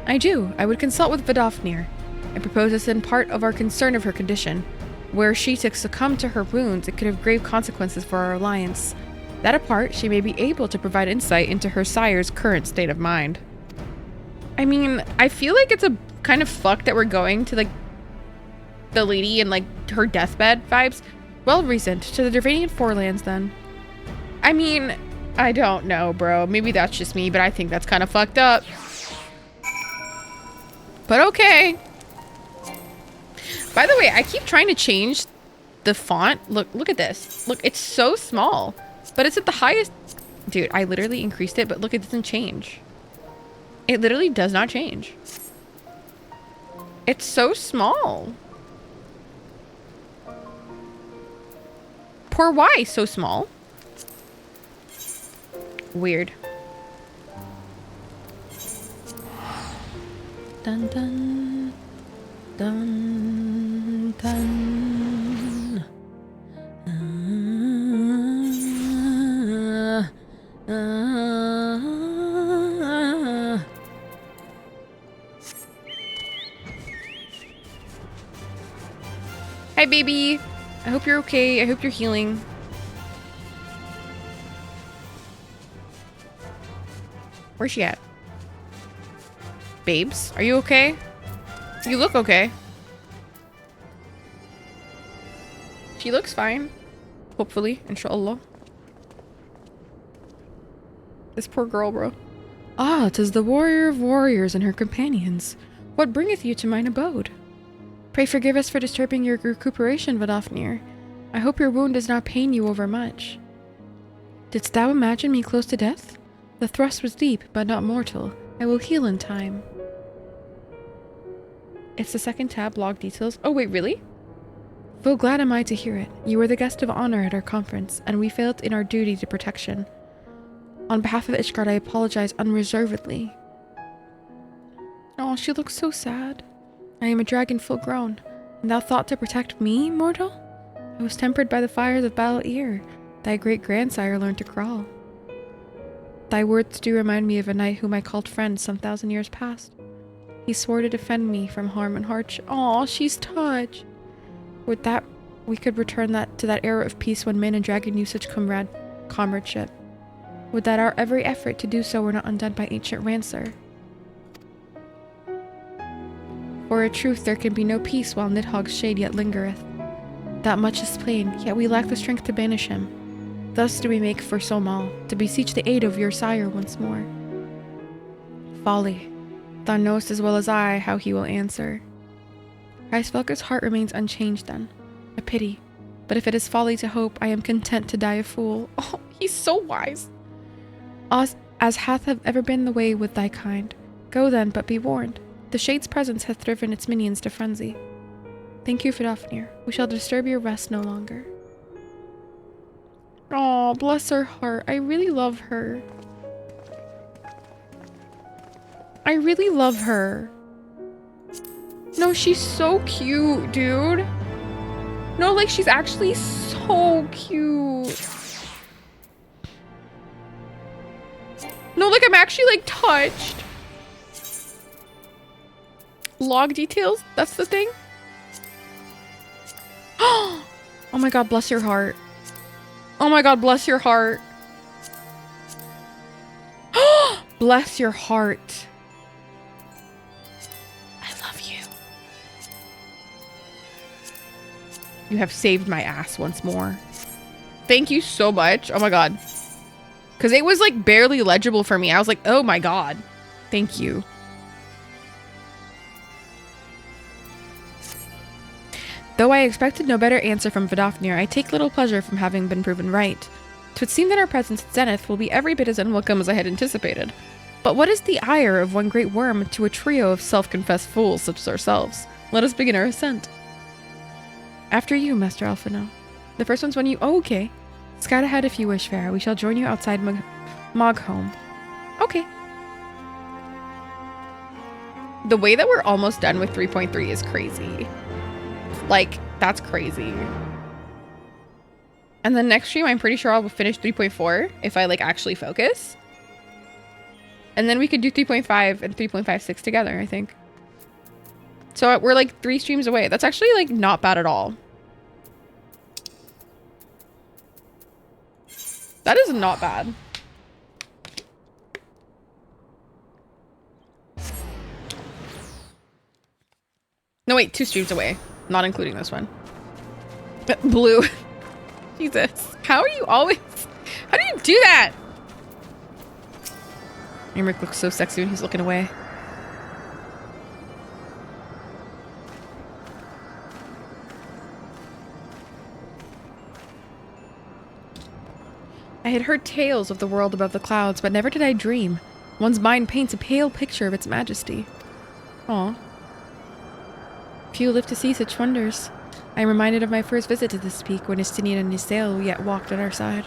I do. I would consult with Vidofnir. I propose this in part of our concern of her condition. Were she to succumb to her wounds, it could have grave consequences for our alliance. That apart, she may be able to provide insight into her sire's current state of mind. I mean, I feel like it's a kind of fucked that we're going to, like, the lady and, like, her deathbed vibes. Well reasoned. To the Dervanian Forelands, then. I mean, I don't know, bro. Maybe that's just me, but I think that's kind of fucked up. But okay. By the way, I keep trying to change the font. Look at this. Look, it's so small. But it's at the highest. Dude, I literally increased it, but look, it doesn't change. It literally does not change. It's so small. Poor Y, so small. Weird. Dun dun dun dun. Hi, baby. I hope you're okay. I hope you're healing. Where's she at? Babes, are you okay? You look okay. She looks fine. Hopefully, inshallah. This poor girl, bro. Ah, 'tis the warrior of warriors and her companions. What bringeth you to mine abode? Pray forgive us for disturbing your recuperation, Vidofnir. I hope your wound does not pain you overmuch. Didst thou imagine me close to death? The thrust was deep, but not mortal. I will heal in time. It's the second tab, log details. Oh wait, really? Full glad am I to hear it. You were the guest of honor at our conference, and we failed in our duty to protection. On behalf of Ishgard, I apologize unreservedly. Oh, she looks so sad. I am a dragon full grown, and thou thought to protect me, mortal? I was tempered by the fires of battle ere thy great-grandsire learned to crawl. Thy words do remind me of a knight whom I called friend some 1,000 years past. He swore to defend me from harm and hardship. Aw, she's touched. Would that we could return that to that era of peace when man and dragon knew such comradeship. Would that our every effort to do so were not undone by ancient Rancer. For a truth there can be no peace while Nidhogg's shade yet lingereth. That much is plain, yet we lack the strength to banish him. Thus do we make for Somal, to beseech the aid of your sire once more. Folly. Thou knowest as well as I how he will answer. Hreisvelger's heart remains unchanged then. A pity. But if it is folly to hope, I am content to die a fool. Oh, he's so wise. As hath have ever been the way with thy kind. Go then, but be warned. The shade's presence hath driven its minions to frenzy. Thank you, Vidofnir. We shall disturb your rest no longer. Oh, bless her heart. I really love her. I really love her. No, she's so cute, dude. No, like, she's actually so cute. No, like, I'm actually, like, touched. Log details? That's the thing? Oh my god, bless your heart. Oh my god, bless your heart. Bless your heart. I love you. You have saved my ass once more. Thank you so much. Oh my god. Because it was like barely legible for me. I was like, oh my god. Thank you. Though I expected no better answer from Vidofnir, I take little pleasure from having been proven right. 'Twould seem that our presence at Zenith will be every bit as unwelcome as I had anticipated. But what is the ire of one great worm to a trio of self-confessed fools such as ourselves? Let us begin our ascent. After you, Master Alphino. The first one's when you... Oh, okay. Scout ahead if you wish, Farah. We shall join you outside Mogholm. Okay. The way that we're almost done with 3.3 is crazy. Like, that's crazy. And then next stream, I'm pretty sure I'll finish 3.4 if I, like, actually focus. And then we could do 3.5 and 3.56 together, I think. So we're, like, 3 streams away. That's actually, like, not bad at all. That is not bad. No, wait, 2 streams away. Not including this one. Blue. Jesus. How are you always... How do you do that? Emmerich looks so sexy when he's looking away. I had heard tales of the world above the clouds, but never did I dream. One's mind paints a pale picture of its majesty. Aw. Few live to see such wonders. I am reminded of my first visit to this peak when Estinian and Nisael yet walked on our side.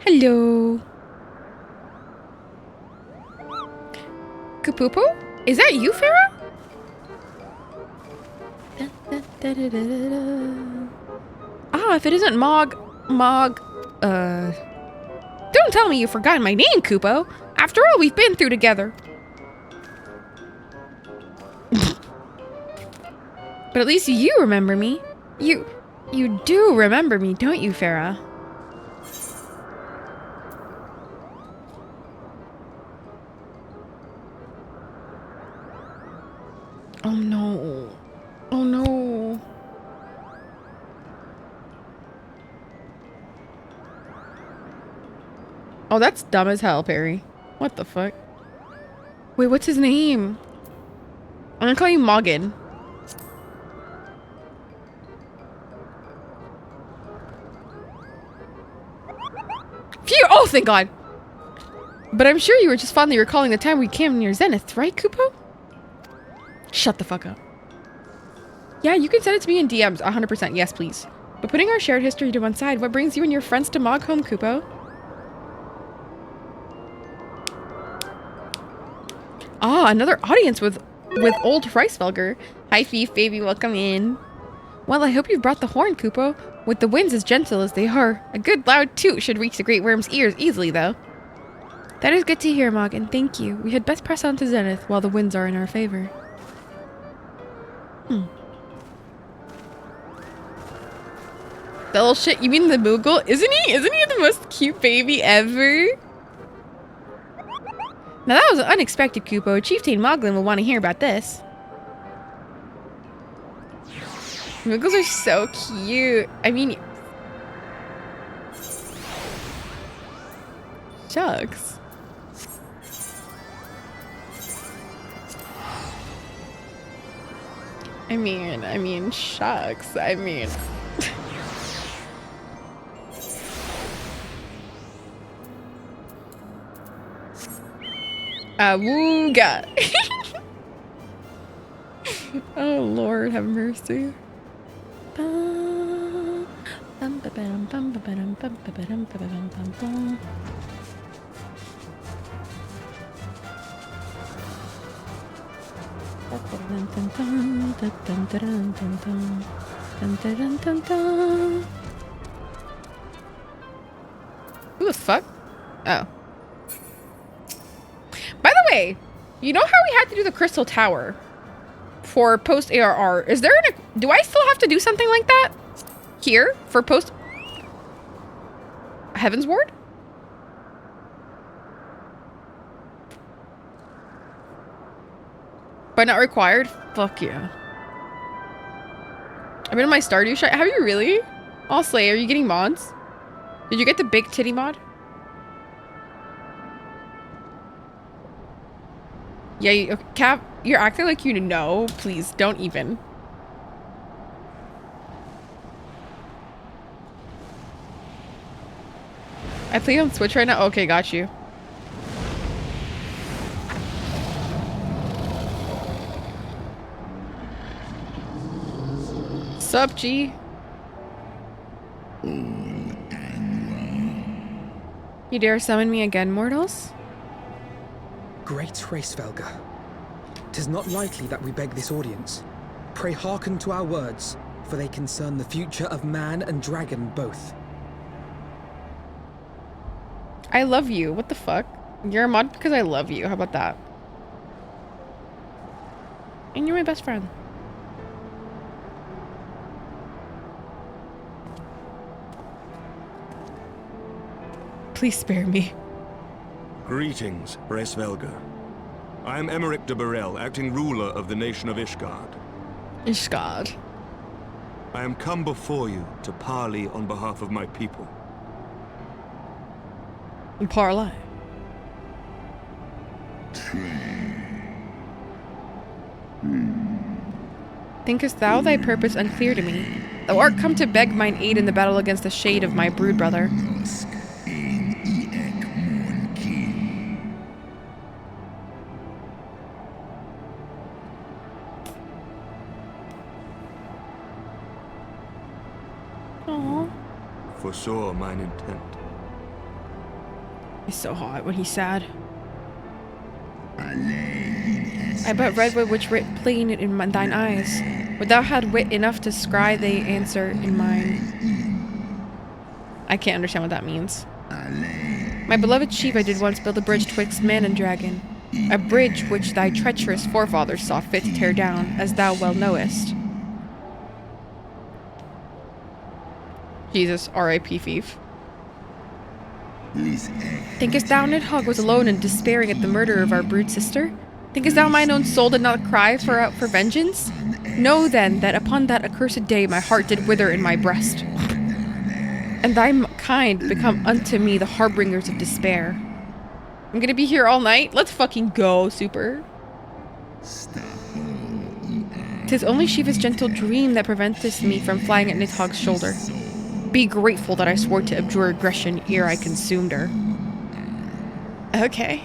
Hello. Kapupu? Is that you, Farah? Ah, if it isn't Don't tell me you've forgotten my name, Kupo. After all we've been through together. But at least you remember me. You do remember me, don't you, Farah? Oh no. Oh no. Oh, that's dumb as hell, Perry. What the fuck? Wait, what's his name? I'm gonna call you Morgan. Phew! Oh, thank God! But I'm sure you were just fondly recalling the time we came near Zenith, right, Kupo? Shut the fuck up. Yeah, you can send it to me in DMs, 100%. Yes, please. But putting our shared history to one side, what brings you and your friends to Mogholm, Kupo? Ah, another audience with old Reisfelger. Hi, Fief, baby, welcome in. Well, I hope you've brought the horn, Kupo. With the winds as gentle as they are, a good loud toot should reach the Great Worm's ears easily, though. That is good to hear, Morgan. Thank you. We had best press on to Zenith while the winds are in our favor. That little shit, you mean the Moogle? Isn't he the most cute baby ever? Now that was unexpected, Kupo. Chieftain Moglin will want to hear about this. Moogles are so cute. I mean... Shucks. I mean, shucks. I mean... Awooga. Oh Lord, have mercy. Who the fuck? Oh. By the way, you know how we had to do the Crystal Tower for post ARR? Is there do I still have to do something like that? Here for post Heaven's Ward? But not required? Fuck yeah. I'm in my Stardew shot. Have you really? Oh, Slay, are you getting mods? Did you get the big titty mod? Yeah, you, Cap, you're acting like you know. Please, don't even. I play on Switch right now? Okay, got you. Sup, G? You dare summon me again, mortals?
Great Hraesvelgr, 'tis not likely that we beg this audience. Pray hearken to our words, for they concern the future of man and dragon both.
I love you. What the fuck? You're a mod because I love you. How about that? And you're my best friend. Please spare me.
Greetings, Hraesvelgr. I am Emmerich de Burrell, acting ruler of the nation of Ishgard.
Ishgard.
I am come before you to parley on behalf of my people.
Parlay. Thinkest thou thy purpose unclear to me? Thou art come to beg mine aid in the battle against the shade of my brood brother. Aww.
Foresaw mine intent.
He's so hot when he's sad. I but read which writ plain in thine eyes. Would thou had wit enough to scry the answer in mine. I can't understand what that means. My beloved chief, I did once build a bridge twixt man and dragon. A bridge which thy treacherous forefathers saw fit to tear down, as thou well knowest. Jesus, R.I.P. Fief. Thinkest thou Nidhogg was alone and despairing at the murder of our brood sister? Thinkest thou mine own soul did not cry for vengeance? Know then that upon that accursed day my heart did wither in my breast, and thy kind become unto me the harbingers of despair. I'm gonna be here all night? Let's fucking go, super. 'Tis only Shiva's gentle dream that preventeth me from flying at Nidhogg's shoulder. Be grateful that I swore to abjure aggression ere I consumed her. Okay.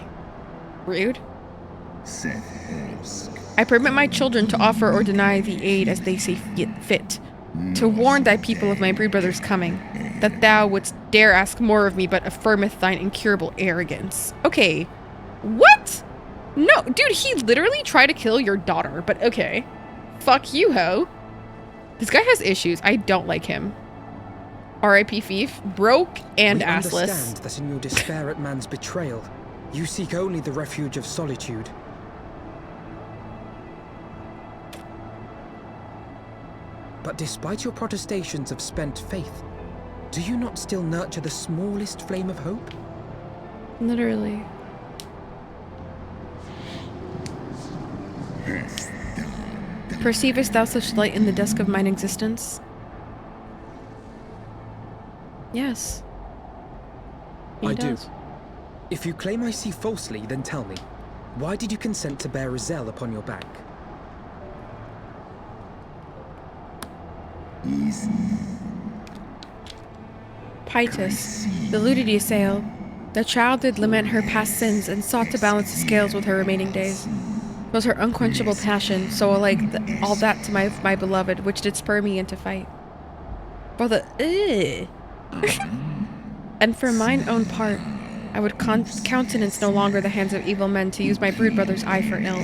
Rude. I permit my children to offer or deny thee aid as they see fit, to warn thy people of my brood brother's coming, that thou wouldst dare ask more of me but affirmeth thine incurable arrogance. Okay. What? No, dude, he literally tried to kill your daughter, but okay. Fuck you, ho. This guy has issues. I don't like him. R.I.P. Fief, broke and assless.
We understand that in your despair at man's betrayal, you seek only the refuge of solitude. But despite your protestations of spent faith, do you not still nurture the smallest flame of hope?
Literally. Perceivest thou such light in the dusk of mine existence? Yes.
I do. If you claim I see falsely, then tell me, why did you consent to bear Rizel upon your back?
Pietas, the Ludity assail. The child did lament her past sins and sought to balance the scales with her remaining days. It was her unquenchable passion, so alike all that to my beloved, which did spur me into fight. Brother, and for mine own part, I would countenance no longer the hands of evil men to use my brood brother's eye for ill.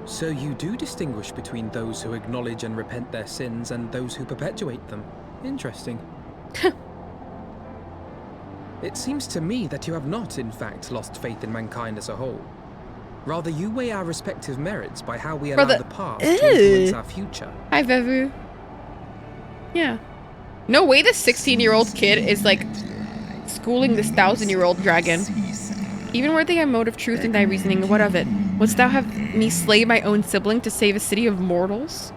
So you do distinguish between those who acknowledge and repent their sins and those who perpetuate them. Interesting. It seems to me that you have not, in fact, lost faith in mankind as a whole. Rather, you weigh our respective merits by how we allow the past to influence our future.
Hi, Vevu. Yeah. No way this 16-year-old kid is, like, schooling this 1,000-year-old dragon. Even were they a mode of truth in thy reasoning, what of it? Wouldst thou have me slay my own sibling to save a city of mortals?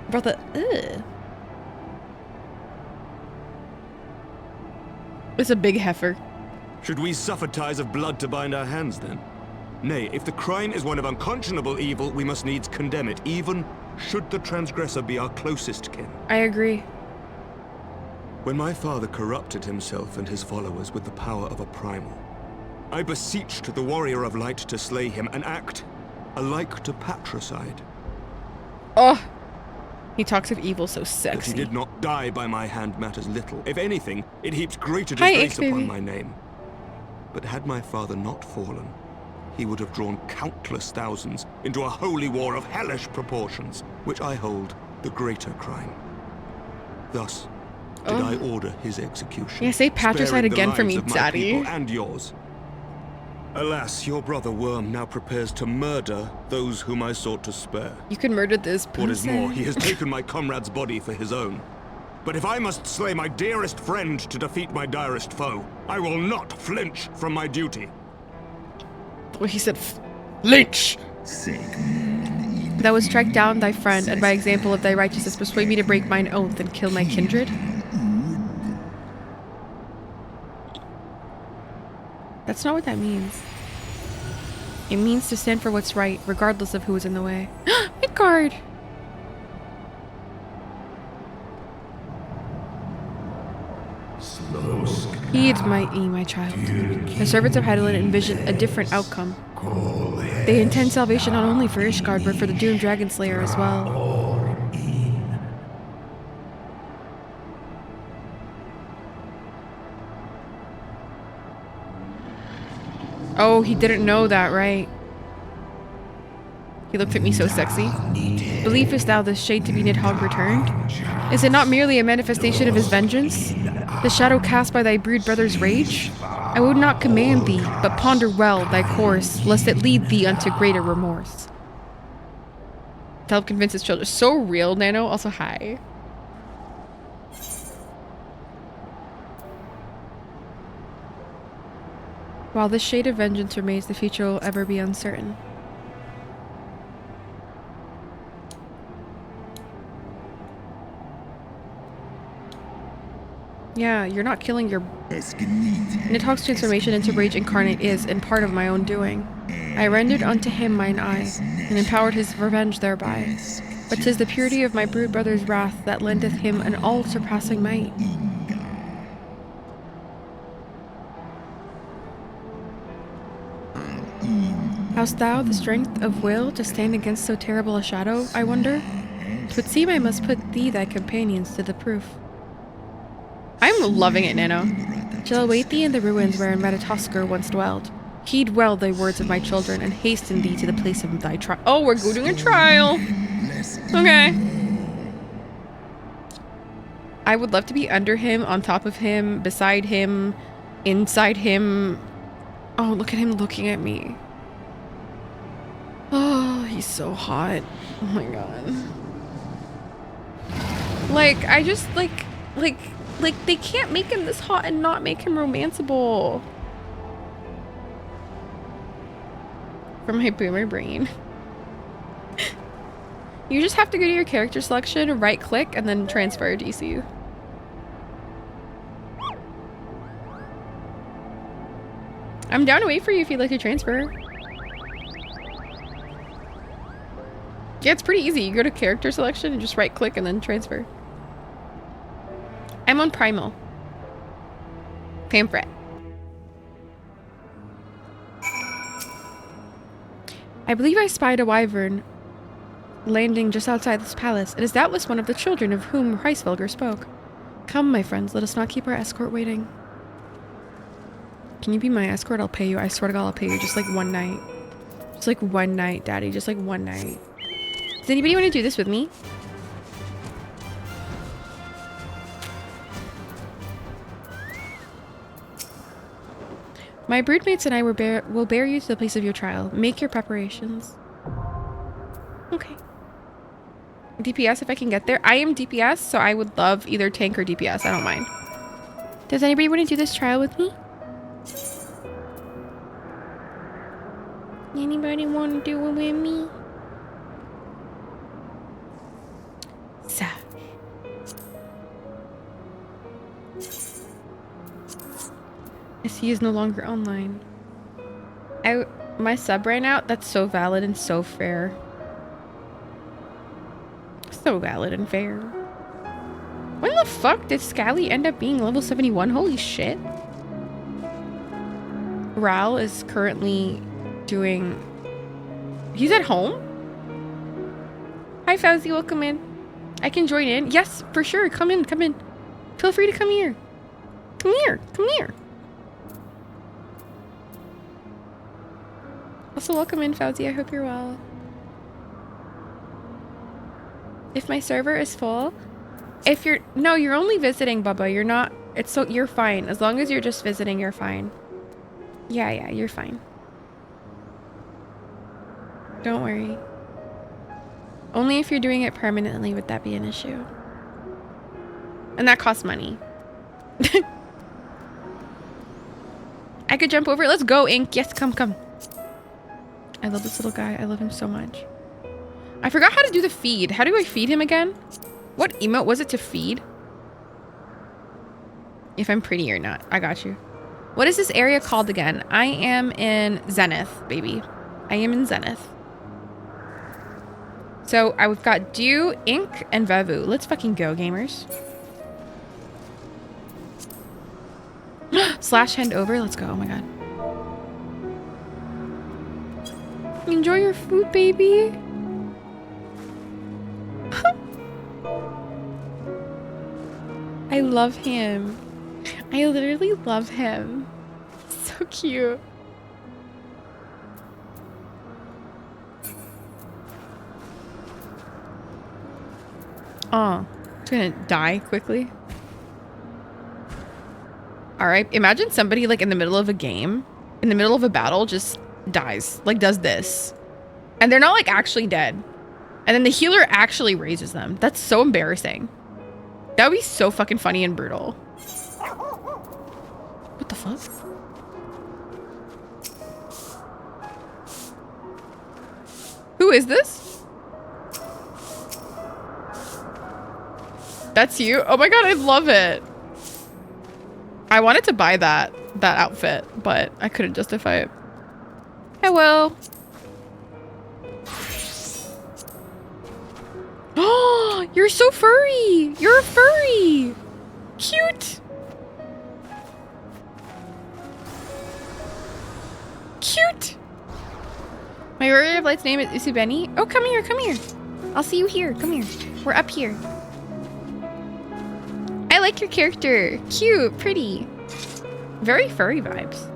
Brother, ugh. It's a big heifer.
Should we suffer ties of blood to bind our hands, then? Nay, if the crime is one of unconscionable evil, we must needs condemn it, even should the transgressor be our closest kin.
I agree.
When my father corrupted himself and his followers with the power of a primal, I beseeched the warrior of light to slay him, an act alike to patricide.
Oh, he talks of evil so sexy.
That he did not die by my hand matters little. If anything, it heaps greater disgrace upon my name. But had my father not fallen, he would have drawn countless thousands into a holy war of hellish proportions, which I hold the greater crime. Thus, did I order his execution.
Yeah, say patricide again for me, Daddy.
And yours. Alas, your brother Worm now prepares to murder those whom I sought to spare.
You can murder this
What is more, he has taken my comrade's body for his own. But if I must slay my dearest friend to defeat my direst foe, I will not flinch from my duty.
Well, he said, flinch! Thou would strike down thy friend, and by example of thy righteousness persuade me to break mine oath and kill my kindred? That's not what that means. It means to stand for what's right, regardless of who is in the way. Midgard! Heed my child. The servants of Hedlund envision a different outcome. They intend salvation not only for Ishgard, but for the doomed dragon slayer as well. Oh, he didn't know that, right? He looked at me so sexy. Believest thou this shade to be Nidhogg returned? Is it not merely a manifestation of his vengeance? The shadow cast by thy brood brother's rage? I would not command thee, but ponder well thy course, lest it lead thee unto greater remorse. To help convince his children. So real, Nano. Also, hi. While this shade of vengeance remains, the future will ever be uncertain. Yeah, you're not killing your... Nidhogg's transformation into rage incarnate is, in part, of my own doing. I rendered unto him mine eye, and empowered his revenge thereby. But 'tis the purity of my brood brother's wrath that lendeth him an all-surpassing might. Hast thou the strength of will to stand against so terrible a shadow, I wonder? 'Twould seem I must put thee thy companions to the proof. I'm loving it, Nano. Shall await thee in the ruins wherein Metatosker once dwelled. Heed well thy words of my children, and hasten thee to the place of thy trial. Oh, we're doing a trial! Okay. I would love to be under him, on top of him, beside him, inside him. Oh, look at him looking at me. Oh, he's so hot. Oh my god. Like, I just, like, they can't make him this hot and not make him romanceable. From my boomer brain. You just have to go to your character selection, right click, and then transfer DC. I'm down to wait for you if you'd like to transfer. Yeah, it's pretty easy. You go to character selection and just right click and then transfer. I'm on Primal. Pamphlet. I believe I spied a wyvern landing just outside this palace. It is doubtless one of the children of whom Hreisvelger spoke. Come, my friends, let us not keep our escort waiting. Can you be my escort? I'll pay you. I swear to God, I'll pay you just like one night. Just like one night, Daddy. Just like one night. Does anybody want to do this with me? My broodmates and I will bear you to the place of your trial. Make your preparations. Okay. DPS if I can get there. I am DPS, so I would love either tank or DPS. I don't mind. Does anybody want to do this trial with me? Anybody want to do it with me? Sash. He is no longer online. My sub ran out. That's so valid and so fair. So valid and fair. When the fuck did Scally end up being level 71? Holy shit. Ral is currently doing... He's at home? Hi, Fauzi. Welcome in. I can join in. Yes, for sure. Come in. Come in. Feel free to come here. Come here. Come here. Also, welcome in, Fauzi. I hope you're well. If my server is full, if you're... No, you're only visiting, Bubba. You're not... It's so... You're fine. As long as you're just visiting, you're fine. Yeah, you're fine. Don't worry. Only if you're doing it permanently would that be an issue. And that costs money. I could jump over. Let's go, Ink. Yes, come. I love this little guy. I love him so much. I forgot how to do the feed. How do I feed him again? What emote was it to feed? If I'm pretty or not. I got you. What is this area called again? I am in Zenith, baby. I am in Zenith. So I've got Dew, Ink, and Vavu. Let's fucking go, gamers. Slash hand over. Let's go. Oh my god. Enjoy your food, baby. I love him. I literally love him. So cute. Oh, it's gonna die quickly. All right, imagine somebody like in the middle of a game, in the middle of a battle, just dies, like does this. And they're not like actually dead. And then the healer actually raises them. That's so embarrassing. That would be so fucking funny and brutal. What the fuck? Who is this? That's you? Oh my god, I love it. I wanted to buy that outfit, but I couldn't justify it. Hello. Oh, you're so furry. You're a furry. Cute. Cute. My Warrior of Light's name is Usubeni. Oh, come here, come here. I'll see you here. Come here. We're up here. I like your character. Cute, pretty. Very furry vibes.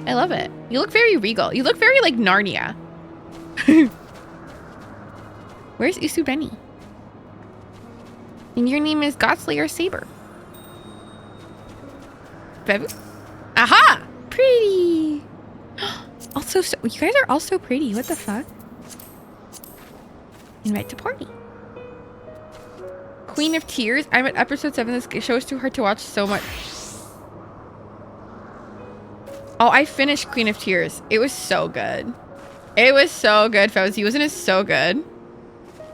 I love it. You look very regal. You look very like Narnia. Where's Usubeni? And your name is Godslayer Saber. Aha! Pretty. Also, so, you guys are all so pretty. What the fuck? Invite to party. Queen of Tears. I'm at episode 7. This show is too hard to watch so much. Oh, I finished Queen of Tears. It was so good. It was so good, Fauzi. Wasn't it so good?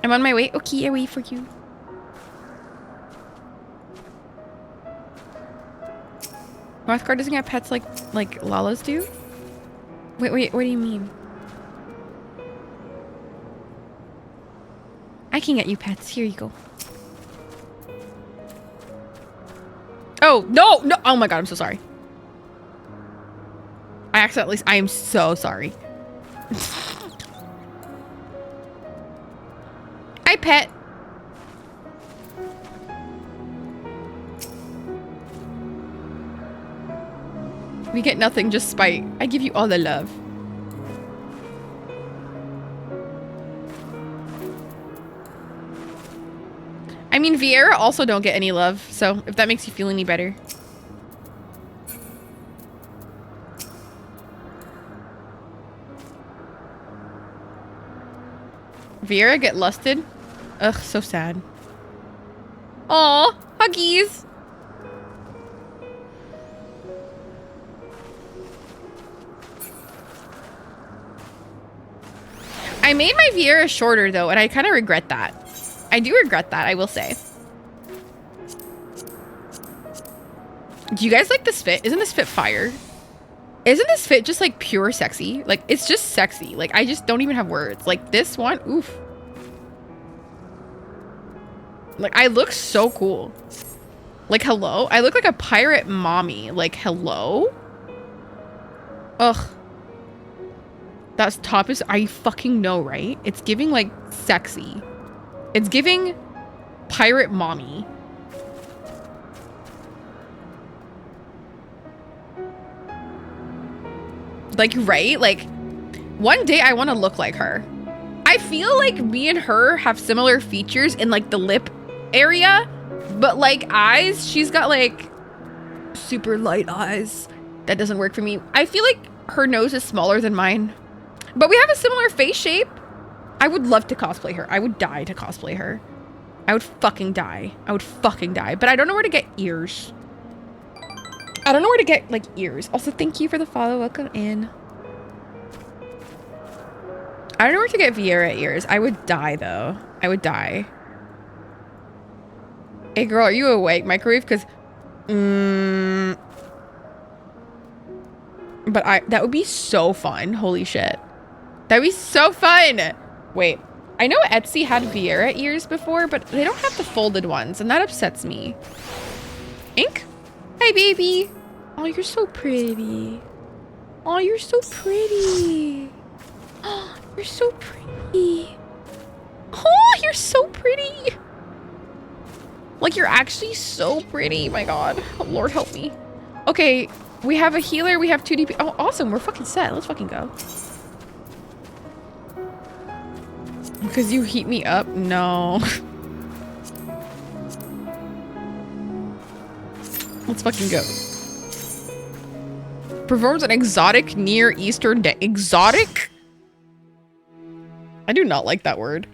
I'm on my way. Okay, I wait for you. Mothguard doesn't have pets like Lala's do? Wait, what do you mean? I can get you pets. Here you go. Oh, no! Oh my god, I'm so sorry. I am so sorry. Hi, pet. We get nothing, just spite. I give you all the love. I mean, Vieira also don't get any love, so if that makes you feel any better. Vieira get lusted? Ugh, so sad. Aw, huggies. I made my Vieira shorter though, and I kind of regret that. I do regret that, I will say. Do you guys like this fit? Isn't this fit fire? Isn't this fit just like pure sexy? Like, it's just sexy. Like, I just don't even have words. Like this one, oof. Like, I look so cool. Like, hello? I look like a pirate mommy. Like, hello? Ugh. That top is, I fucking know, right? It's giving like sexy. It's giving pirate mommy. Like, right? Like, one day I want to look like her. I feel like me and her have similar features in like the lip area, but like eyes, she's got like super light eyes. That doesn't work for me. I feel like her nose is smaller than mine, but we have a similar face shape. I would love to cosplay her. I would die to cosplay her. I would fucking die. I would fucking die, but I don't know where to get ears. I don't know where to get like ears. Also, thank you for the follow. Welcome in. I don't know where to get Vieira ears. I would die though. I would die. Hey girl, are you awake? Microwave? Because but that would be so fun. Holy shit. That'd be so fun. Wait, I know Etsy had Vieira ears before, but they don't have the folded ones, and that upsets me. Ink? Hey, baby. Oh, you're so pretty. Oh, you're so pretty. Oh, you're so pretty. Oh, you're so pretty. Like, you're actually so pretty. My God. Oh, Lord help me. Okay, we have a healer. We have 2 DP. Oh, awesome. We're fucking set. Let's fucking go. Because you heat me up? No. Let's fucking go. Performs an exotic Near Eastern exotic? I do not like that word.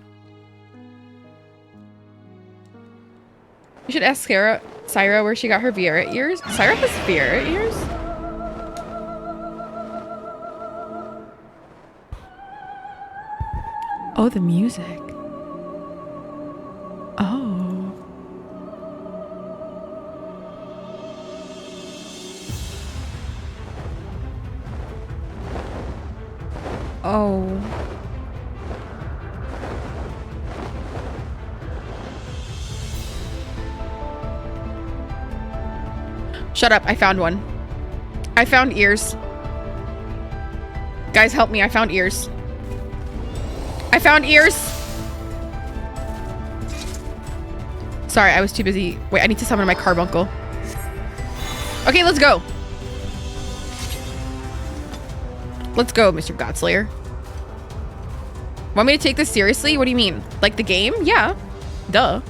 You should ask Syra where she got her Vieira ears. Syra has Vieira ears? Oh, the music. Oh. Oh. Shut up, I found one. I found ears. Guys, help me, I found ears. I found ears. Sorry, I was too busy. Wait, I need to summon my carbuncle. Okay, let's go. Let's go, Mr. Godslayer. Want me to take this seriously? What do you mean? Like the game? Yeah. Duh.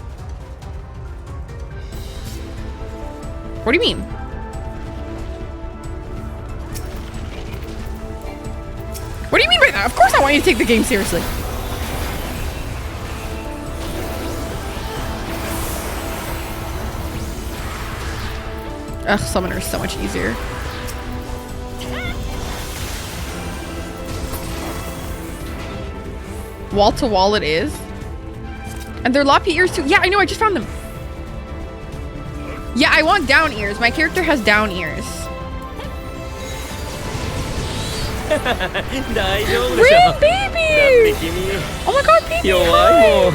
What do you mean? What do you mean by that? Of course I want you to take the game seriously. Ugh, Summoner is so much easier. Wall to wall it is. And they're loppy ears too. Yeah, I know, I just found them. Yeah, I want down ears. My character has down ears. Rin, baby! Oh my god, baby! Hi!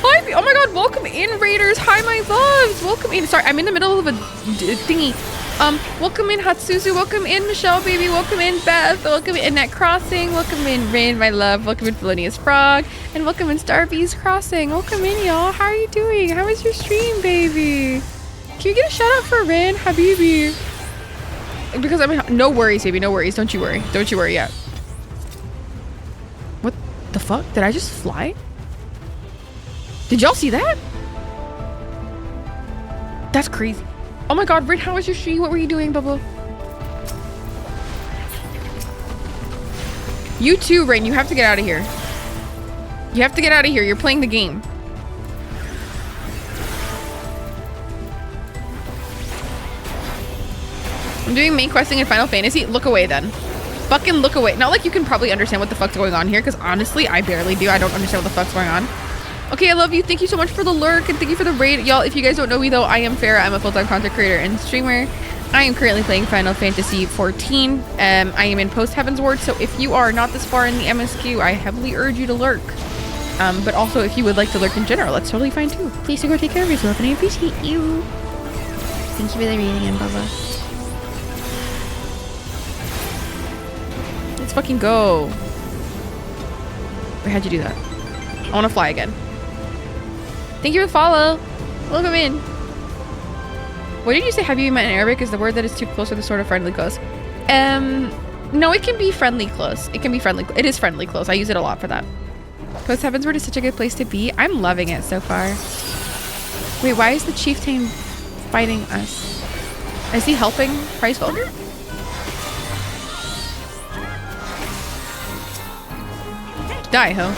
Hi! Oh my god, welcome in, Raiders! Hi, my loves! Welcome in. Sorry, I'm in the middle of a thingy. Welcome in, Hatsuzu. Welcome in, Michelle, baby. Welcome in, Beth. Welcome in, Net Crossing. Welcome in, Rin, my love. Welcome in, Felonious Frog. And welcome in, Starbeast Crossing. Welcome in, y'all. How are you doing? How was your stream, baby? Can you get a shout out for Rin, Habibi? Because I'm no worries, baby. No worries. Don't you worry. Don't you worry yet. What the fuck? Did I just fly? Did y'all see that? That's crazy. Oh my god, Rin, how was your stream? What were you doing, Bubba? You too, Rin. You have to get out of here. You have to get out of here. You're playing the game. I'm doing main questing in Final Fantasy. Look away then. Fucking look away. Not like you can probably understand what the fuck's going on here, because honestly, I barely do. I don't understand what the fuck's going on. Okay, I love you. Thank you so much for the lurk, and thank you for the raid. Y'all, if you guys don't know me though, I am Farah. I'm a full-time content creator and streamer. I am currently playing Final Fantasy 14. I am in post Heaven's Ward, so if you are not this far in the MSQ, I heavily urge you to lurk. But also, if you would like to lurk in general, that's totally fine too. Please do go take care of yourself, and I appreciate you. Thank you for the reading, and Bubba. Let's fucking go. Wait, how'd you do that? I want to fly again. Thank you for the follow. Welcome in. What did you say? Have you met in Arabic? Is the word that is too close to the sort of friendly close? No, it can be friendly close. It can be friendly. It is friendly close. I use it a lot for that. Post Heaven's Word is such a good place to be. I'm loving it so far. Wait, why is the chieftain fighting us? Is he helping Price Vulgar? Die, ho.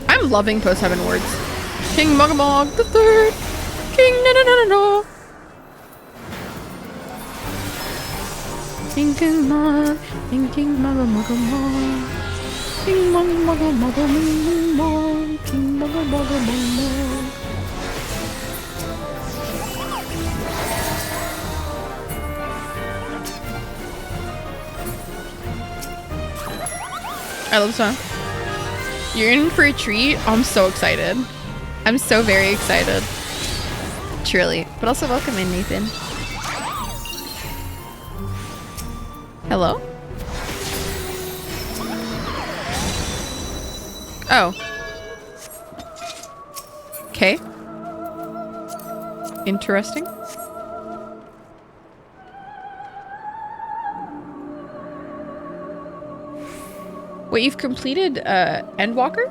I'm loving post Heaven Words. King Mugamog the Third. King no. King Mug. King Mugamog. King Mugamog. King Mugamog. I love the song. You're in for a treat. Oh, I'm so excited. I'm so very excited. Truly. But also welcome in, Nathan. Hello? Oh. Okay. Interesting. Wait, you've completed Endwalker?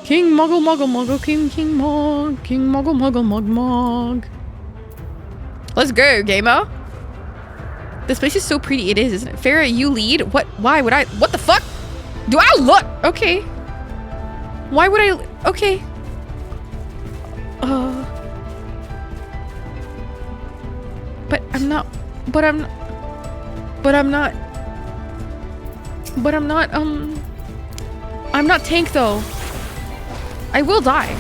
King Muggle Muggle Muggle King Mog King Muggle Muggle Mug. Let's go, gamer. This place is so pretty. It is, isn't it? Farah, you lead? What? Why would I? What the fuck? Do I look? Okay. Why would I? Okay. But I'm not. But I'm not tank though. I will die.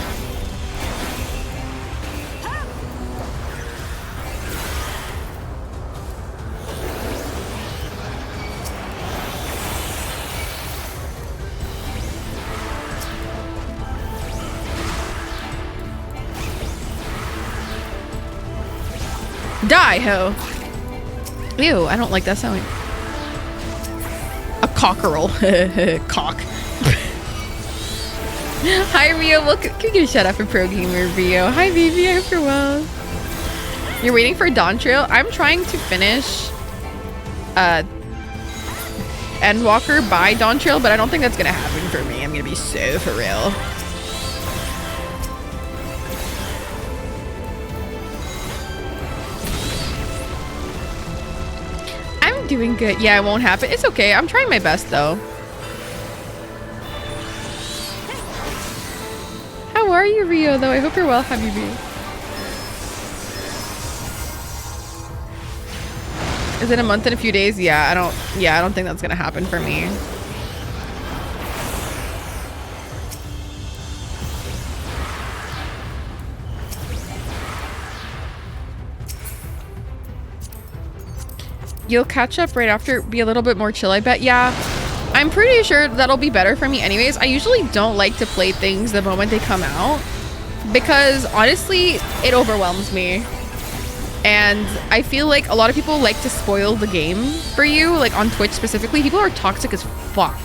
Die, ho. Ew, I don't like that sound. A cockerel. Cock. Hi, Rio. Welcome. Can you get a shout out for Pro Gamer, Rio? Hi, baby. I hope you're well. You're waiting for Dawn Trail? I'm trying to finish Endwalker by Dawn Trail, but I don't think that's going to happen for me. I'm going to be so for real. I'm doing good. Yeah, it won't happen. It's okay. I'm trying my best, though. How are you, Rio, though? I hope you're well, Habibi. Is it a month and a few days? Yeah, I don't think that's gonna happen for me. You'll catch up right after, be a little bit more chill, I bet. Yeah, I'm pretty sure that'll be better for me anyways. I usually don't like to play things the moment they come out because honestly, it overwhelms me. And I feel like a lot of people like to spoil the game for you, like on Twitch specifically. People are toxic as fuck.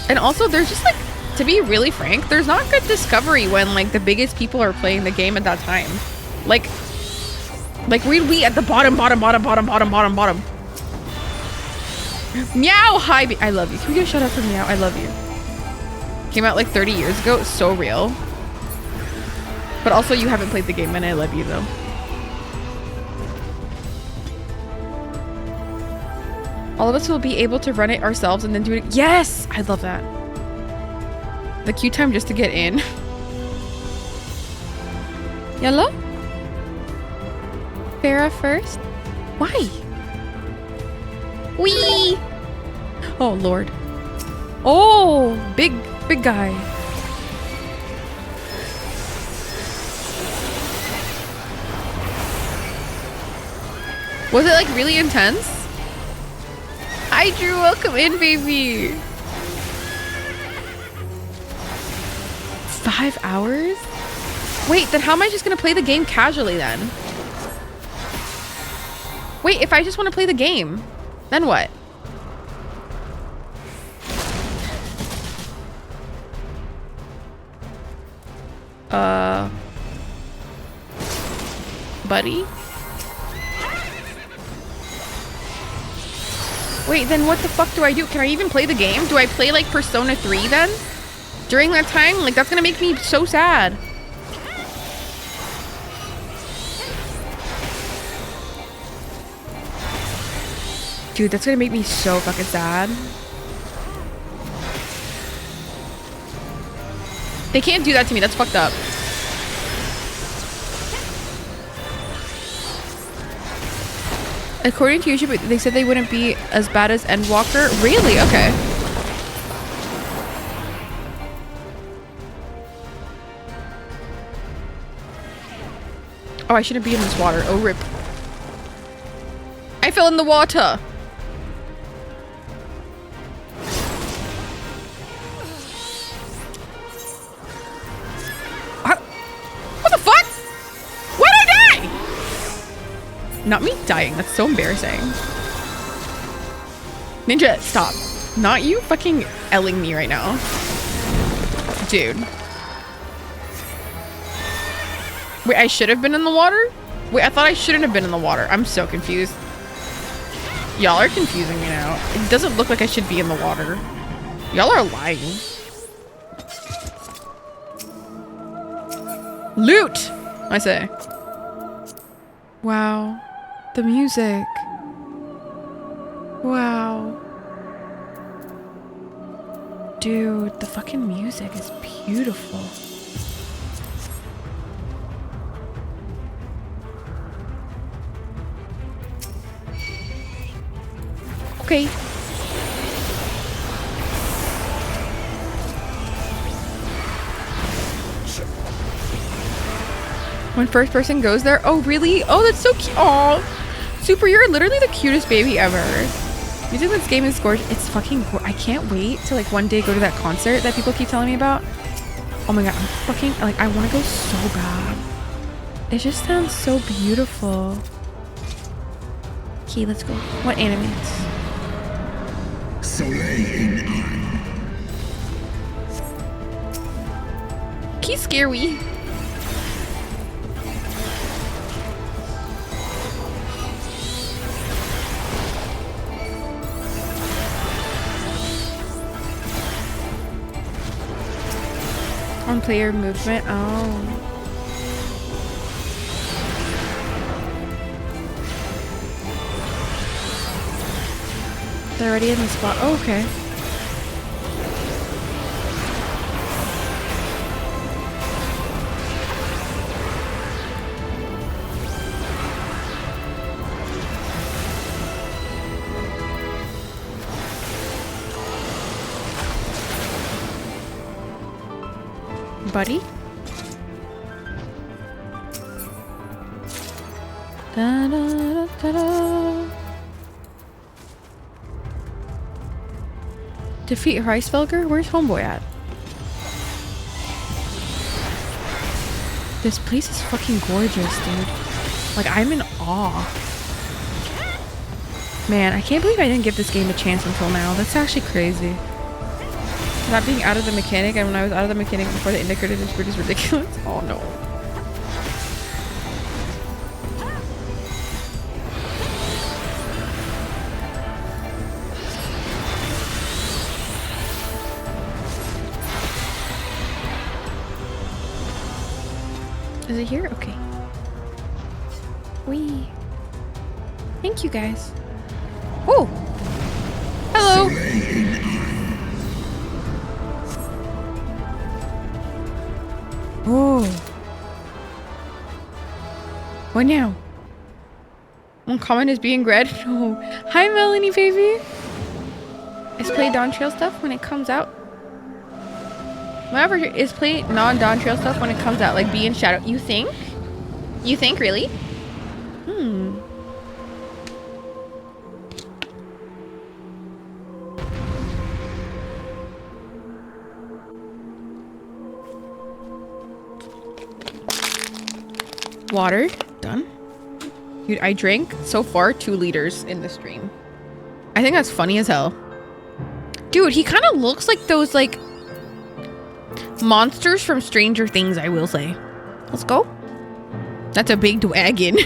And also there's just like, to be really frank, there's not good discovery when like the biggest people are playing the game at that time. Like we at the bottom. Meow, hi, I love you. Can we get a shout out for Meow? I love you. Came out like 30 years ago. It's so real. But also you haven't played the game and I love you though. All of us will be able to run it ourselves and then do it. Yes! I love that. The queue time just to get in. Yellow? Farah first? Why? Wee! Oh, Lord. Oh, big guy. Was it like really intense? Hi, Drew. Welcome in, baby. 5 hours? Wait, then how am I just gonna play the game casually then? Wait, if I just want to play the game, then what? Buddy? Wait, then what the fuck do I do? Can I even play the game? Do I play like Persona 3 then? During that time? Like, that's gonna make me so sad. Dude, that's gonna make me so fucking sad. They can't do that to me. That's fucked up. According to YouTube, they said they wouldn't be as bad as Endwalker. Really? Okay. Oh, I shouldn't be in this water. Oh, rip. I fell in the water. What the fuck? Why'd I die? Not me dying. That's so embarrassing. Ninja, stop. Not you fucking L-ing me right now. Dude. Wait, I should have been in the water? Wait, I thought I shouldn't have been in the water. I'm so confused. Y'all are confusing me now. It doesn't look like I should be in the water. Y'all are lying. Loot! I say. Wow. The music. Wow. Dude, the fucking music is beautiful. Okay. When first person goes there? Oh, really? Oh, that's so cute. Oh, Super, you're literally the cutest baby ever. Music in this game is gorgeous. It's fucking I can't wait to like one day go to that concert that people keep telling me about. Oh my god, I'm fucking like I want to go so bad. It just sounds so beautiful. Okay, let's go. What animates? He's scary. On player movement. Oh. They're already in the spot. Oh, okay. Buddy? Da, da, da, da. Defeat Reisfelger? Where's Homeboy at? This place is fucking gorgeous, dude. Like, I'm in awe. Man, I can't believe I didn't give this game a chance until now. That's actually crazy. Not being out of the mechanic, and when I was out of the mechanic before the indicator is ridiculous. Oh no. Is it here? Okay. Wee. Thank you guys. Oh. Hello. Oh. What now? One comment is being read. No. Hi, Melanie, baby. Is play Dawn Trail stuff when it comes out? Whatever is play non-Dawn Trail stuff when it comes out, like Be in Shadow. You think? You think, really? Hmm. Water. Done. Dude, I drank so far 2 liters in the stream. I think that's funny as hell. Dude, he kind of looks like those, like, monsters from Stranger Things, I will say. Let's go. That's a big wagon.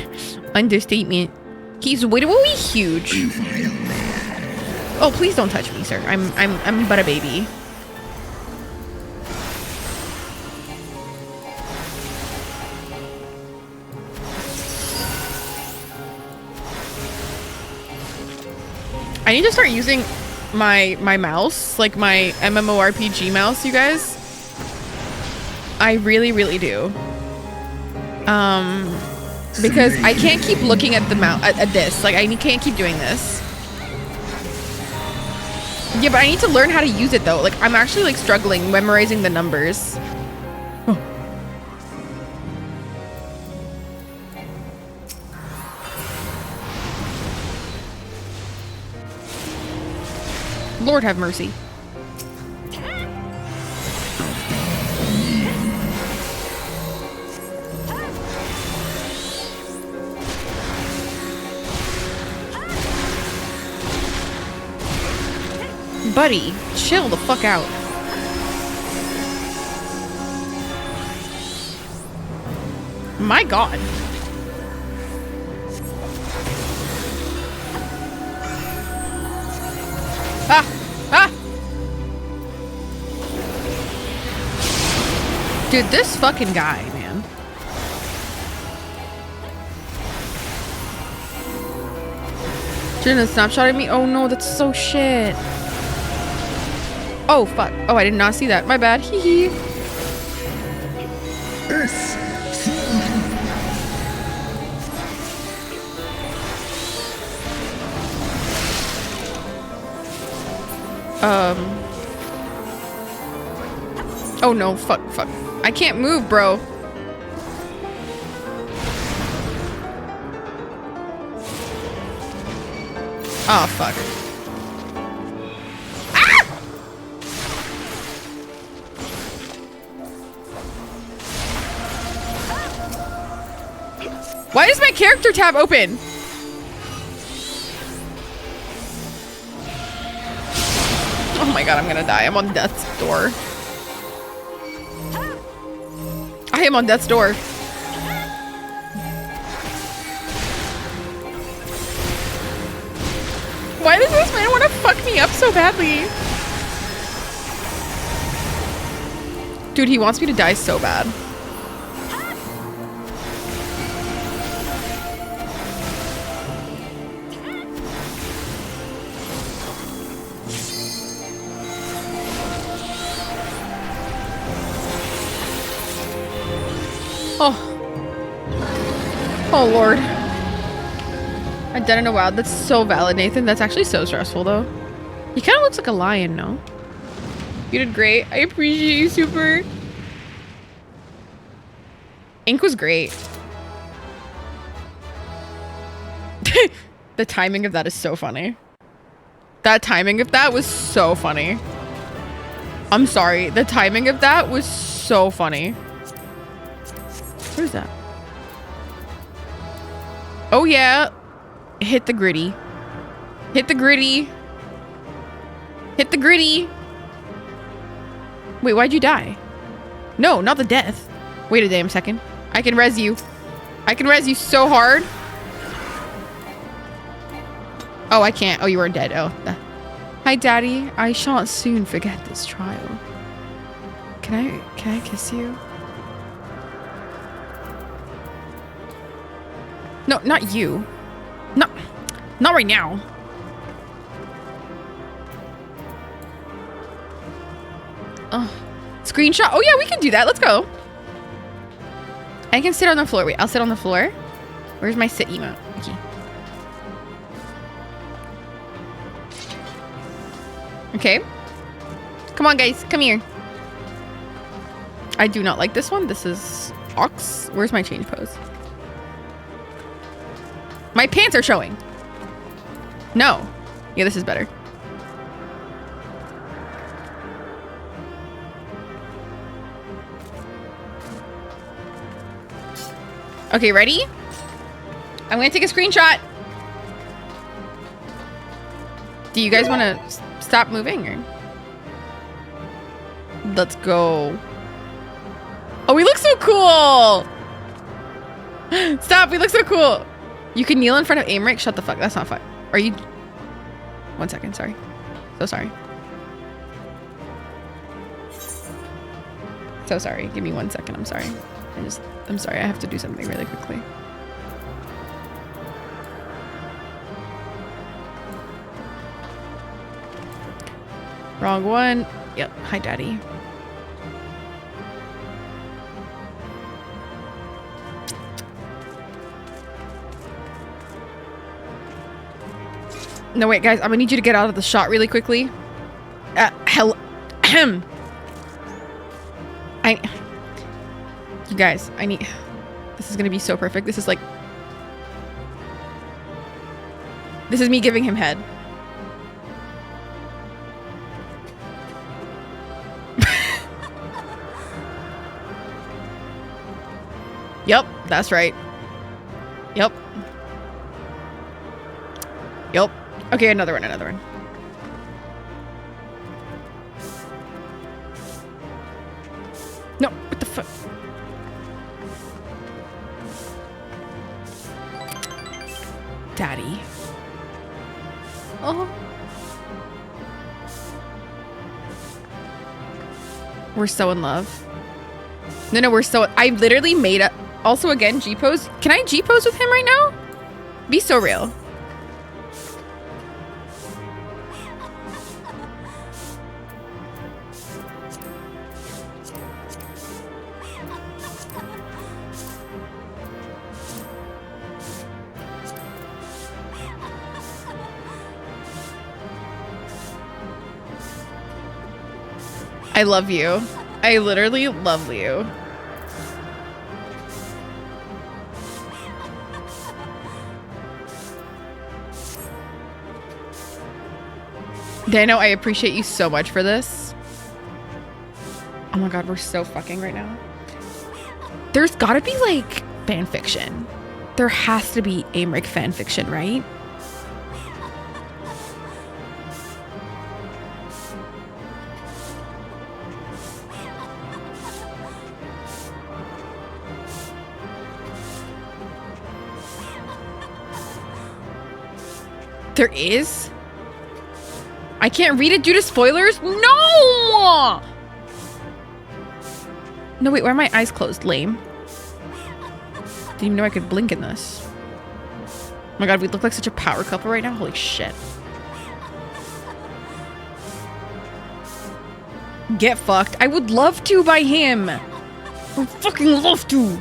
Understatement. He's literally huge. Oh, please don't touch me, sir. I'm but a baby. I need to start using my mouse, like my MMORPG mouse, you guys. I really, really do. Because I can't keep looking at the mouse at this. Like, I can't keep doing this. Yeah, but I need to learn how to use it though. Like, I'm actually like struggling memorizing the numbers. Lord have mercy. Buddy, chill the fuck out. My God. Ah! Ah! Dude, this fucking guy, man. Shouldn't have snapshotted me. Oh no, that's so shit. Oh fuck. Oh, I did not see that. My bad. Hee hee. Oh no, fuck. I can't move, bro. Oh, fuck. Ah! Why is my character tab open? Oh my God, I'm gonna die. I'm on death's door. I am on death's door. Why does this man want to fuck me up so badly? Dude, he wants me to die so bad. Oh Lord. I've done it in a while. That's so valid, Nathan. That's actually so stressful though. He kind of looks like a lion, no? You did great. I appreciate you, super. Ink was great. The timing of that is so funny. That timing of that was so funny. I'm sorry. The timing of that was so funny. What is that? Oh yeah. Hit the gritty. Hit the gritty. Hit the gritty. Wait, why'd you die? No, not the death. Wait a damn second. I can res you. I can res you so hard. Oh, I can't. Oh, you are dead. Oh. Hi, Daddy. I shan't soon forget this trial. Can I kiss you? No, not you. Not right now. Oh, screenshot. Oh yeah, we can do that. Let's go. I can sit on the floor. Wait, I'll sit on the floor. Where's my sit emote? Okay. Okay. Come on, guys. Come here. I do not like this one. This is Ox. Where's my change pose? My pants are showing. No. Yeah, this is better. Okay, ready? I'm gonna take a screenshot. Do you guys want to stop moving? Or? Let's go. Oh, we look so cool. Stop, we look so cool. You can kneel in front of Aymeric. Shut the fuck. That's not fun. Are you? 1 second, sorry. So sorry. So sorry. Give me 1 second. I'm sorry. I'm sorry. I have to do something really quickly. Wrong one. Yep. Hi, Daddy. No, wait, guys. I'm gonna need you to get out of the shot really quickly. Hell. You guys, I need... This is gonna be so perfect. This is like... This is me giving him head. Yep, that's right. Yep. Yep. Okay, another one, another one. No, what the fuck? Daddy. Oh. We're so in love. No, we're so... I literally made a... Also, again, G-pose. Can I G-pose with him right now? Be so real. I love you. I literally love you. Dano, I appreciate you so much for this. Oh my god, we're so fucking right now. There's gotta be like fan fiction. There has to be Aymeric fan fiction, right? There is? I can't read it due to spoilers? No! No, wait, why are my eyes closed? Lame. Didn't even know I could blink in this. Oh my god, we look like such a power couple right now. Holy shit. Get fucked. I would love to by him. I would fucking love to.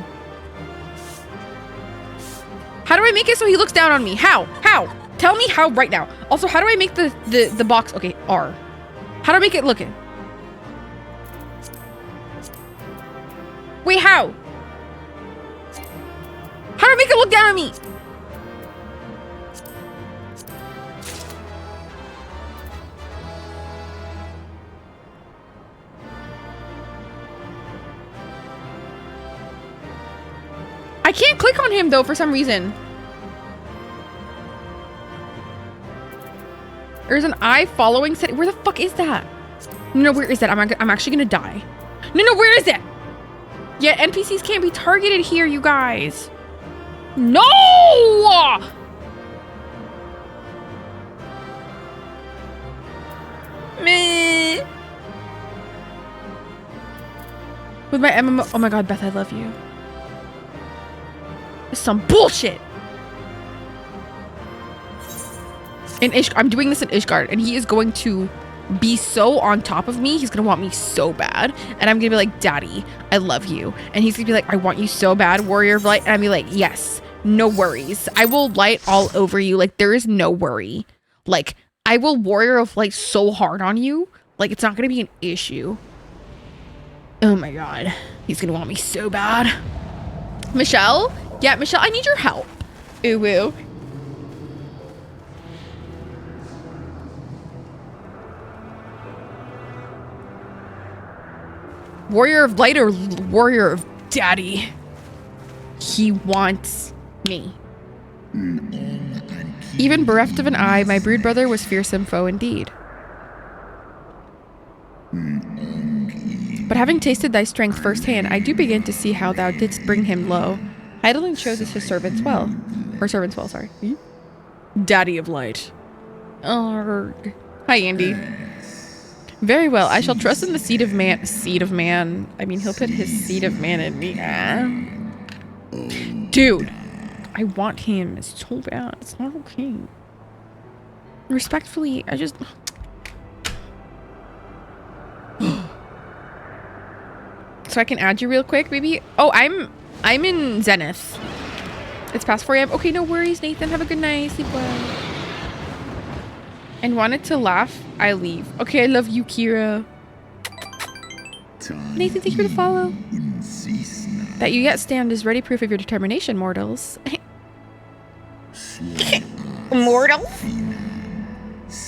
How do I make it so he looks down on me? How? How? Tell me how right now. Also, how do I make the box? Okay, R. How do I make it look? Wait, how? How do I make it look down on me? I can't click on him though for some reason. There's an eye following set. Where the fuck is that? No, where is that? I'm actually gonna die. No, where is it? Yeah, NPCs can't be targeted here, you guys. No! Meh. With my MMO. Oh my god, Beth, I love you. It's some bullshit. I'm doing this in Ishgard, and he is going to be so on top of me. He's gonna want me so bad, and I'm gonna be like, Daddy, I love you. And he's gonna be like, I want you so bad, Warrior of Light. And I'm gonna be like, yes, no worries. I will light all over you. Like, there is no worry. Like, I will Warrior of Light so hard on you. Like, it's not gonna be an issue. Oh my God. He's gonna want me so bad. Michelle? Yeah, Michelle, I need your help. Ooh, woo. Warrior of Light or Warrior of Daddy? He wants me. Even bereft of an eye, my brood brother was fearsome foe indeed. But having tasted thy strength firsthand, I do begin to see how thou didst bring him low. Hydaelyn chooses his servants well. Or servants well, sorry. Daddy of Light. Arrgh. Hi, Andy. Very well. I shall trust in the seed of man. Seed of man. I mean, he'll put his seed of man in me. Dude. I want him so bad. It's not okay. Respectfully, I just... So I can add you real quick, maybe? Oh, I'm in Zenith. It's past 4 a.m. Okay, no worries, Nathan. Have a good night. Sleep well. And wanted to laugh, I leave. Okay, I love you, Kira. Nathan, thank you for the follow. That you yet stand is ready proof of your determination, mortals. Mortals?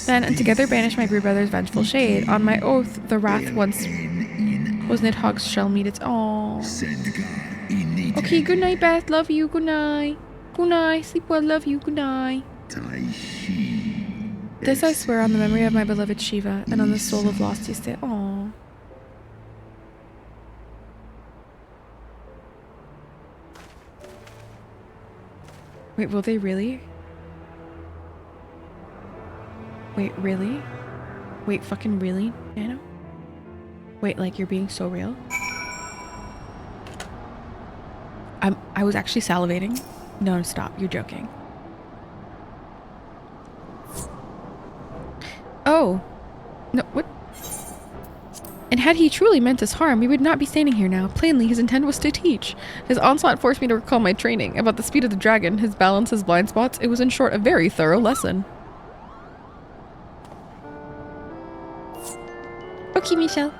Then together banish my brood brother's vengeful shade. On my oath, the wrath once was Nidhogg's shall meet its all. Okay, good night, Beth. Love you. Good night. Good night. Sleep well. Love you. Good night. This I swear on the memory of my beloved Shiva and on the soul of lost Yste. Aww. Wait, will they really? Wait, really? Wait, fucking really, Nano? Wait, like you're being so real? I was actually salivating. No, stop. You're joking. Oh. No, what? And had he truly meant us harm, we would not be standing here now. Plainly, his intent was to teach. His onslaught forced me to recall my training. About the speed of the dragon, his balance, his blind spots. It was in short a very thorough lesson. Okay, Michelle.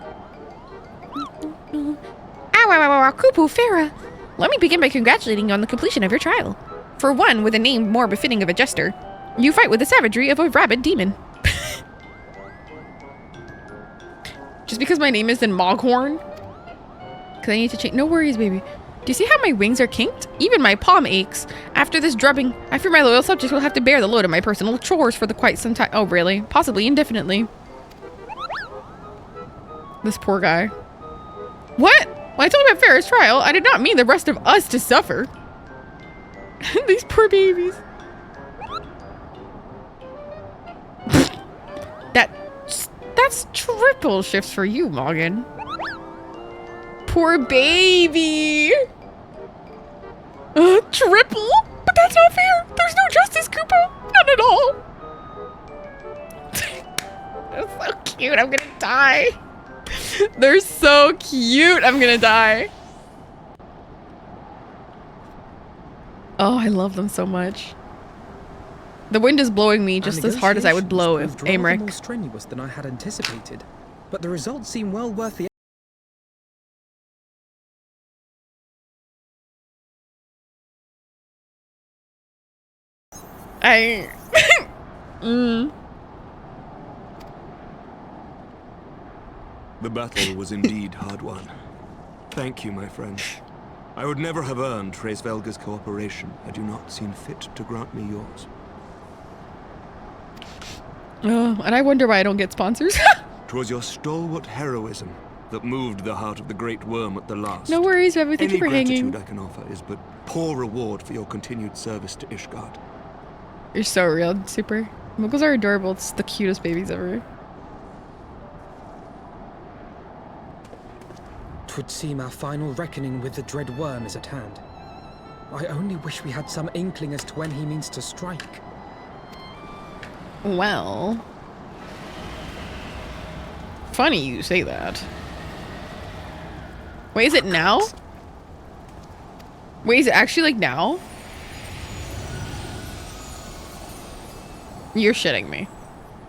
Ow, ow, ow, ow, Kupu, Farah. Let me begin by congratulating you on the completion of your trial. For one, with a name more befitting of a jester, you fight with the savagery of a rabid demon. Just because my name is in Moghorn? Because I need to change. No worries, baby. Do you see how my wings are kinked? Even my palm aches. After this drubbing, I fear my loyal subjects will have to bear the load of my personal chores for quite some time. Oh, really? Possibly indefinitely. This poor guy. What? When I told him about Farah's trial, I did not mean the rest of us to suffer. These poor babies. That's triple shifts for you, Morgan. Poor baby. Triple? But that's not fair. There's no justice, Kupo. None at all. That's so cute. I'm gonna die. They're so cute. I'm gonna die. Oh, I love them so much. The wind is blowing me just as hard as I would blow if Aymeric.
More strenuous than I had anticipated, but the results seem well worth the.
The battle was indeed hard won. Thank you, my friend. I would never have earned Hraesvelga's cooperation had you not seen fit to grant me yours.
Oh, and I wonder why I don't get sponsors.
'Twas your stalwart heroism that moved the heart of the great worm at the last.
No worries, Rebbe. Thank you for hanging.
Any gratitude I can offer is but poor reward for your continued service to Ishgard.
You're so real, super. Muggles are adorable. It's the cutest babies ever.
'Twould seem our final reckoning with the dread worm is at hand. I only wish we had some inkling as to when he means to strike.
Well. Funny you say that. Wait, is it now? Wait, is it actually like now? You're shitting me.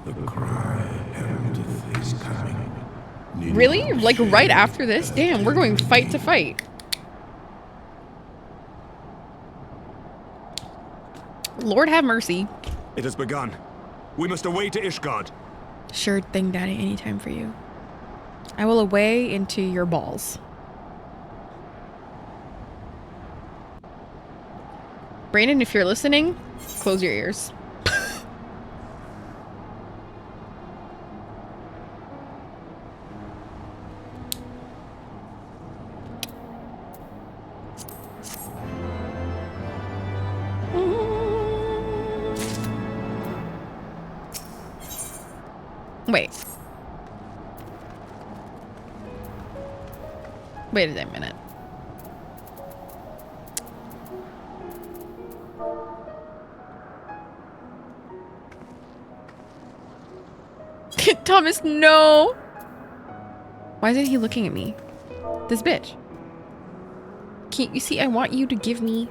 The cry heraldeth is coming.
Really? Like right after this? Damn, we're going fight to fight. Lord have mercy.
It has begun. We must away to Ishgard.
Sure thing, Daddy. Anytime for you. I will away into your balls. Brandon, if you're listening, close your ears. Wait. Wait a minute. Thomas, no! Why isn't he looking at me? This bitch. Can't you see I want you to give me...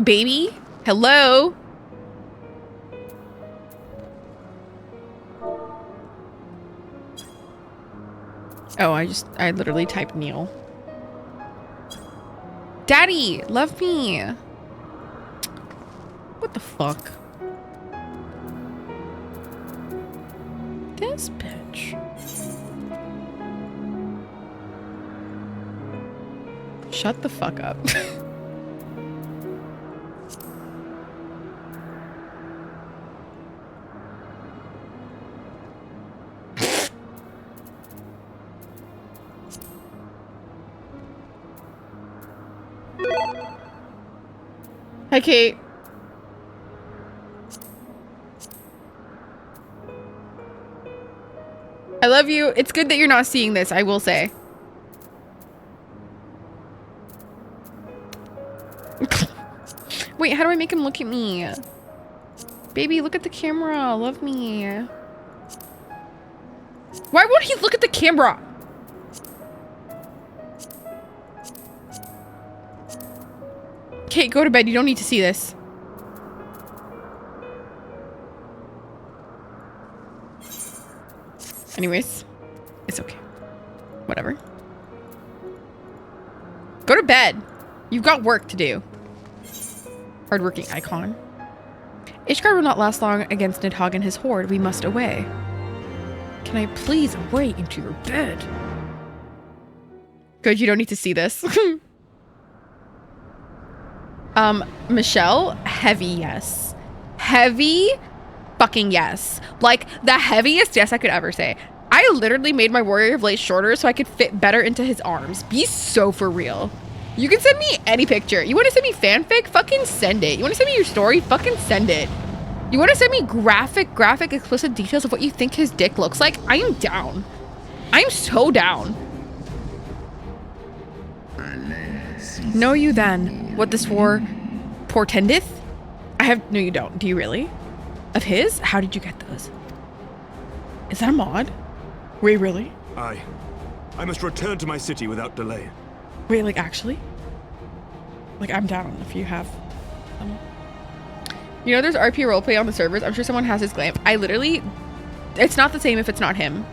baby? Hello? Oh, I literally typed Neil. Daddy, love me. What the fuck? This bitch. Shut the fuck up. Hi, Kate. I love you. It's good that you're not seeing this, I will say. Wait, how do I make him look at me? Baby, look at the camera. Love me. Why won't he look at the camera? Kate, go to bed. You don't need to see this. Anyways, it's okay. Whatever. Go to bed. You've got work to do. Hardworking icon. Ishgard will not last long against Nidhogg and his horde. We must away. Can I please away into your bed? Good, you don't need to see this. Michelle, heavy yes. Heavy fucking yes. Like the heaviest yes I could ever say. I literally made my Warrior of Light shorter so I could fit better into his arms. Be so for real. You can send me any picture. You want to send me fanfic? Fucking send it. You want to send me your story? Fucking send it. You want to send me graphic, explicit details of what you think his dick looks like? I am down. I'm so down. Know you then what this war portendeth? No, you don't. Do you really? Of his? How did you get those? Is that a mod? Wait, really?
I must return to my city without delay.
Wait, like actually? Like I'm down if you have them. You know there's RP roleplay on the servers. I'm sure someone has his glam. It's not the same if it's not him.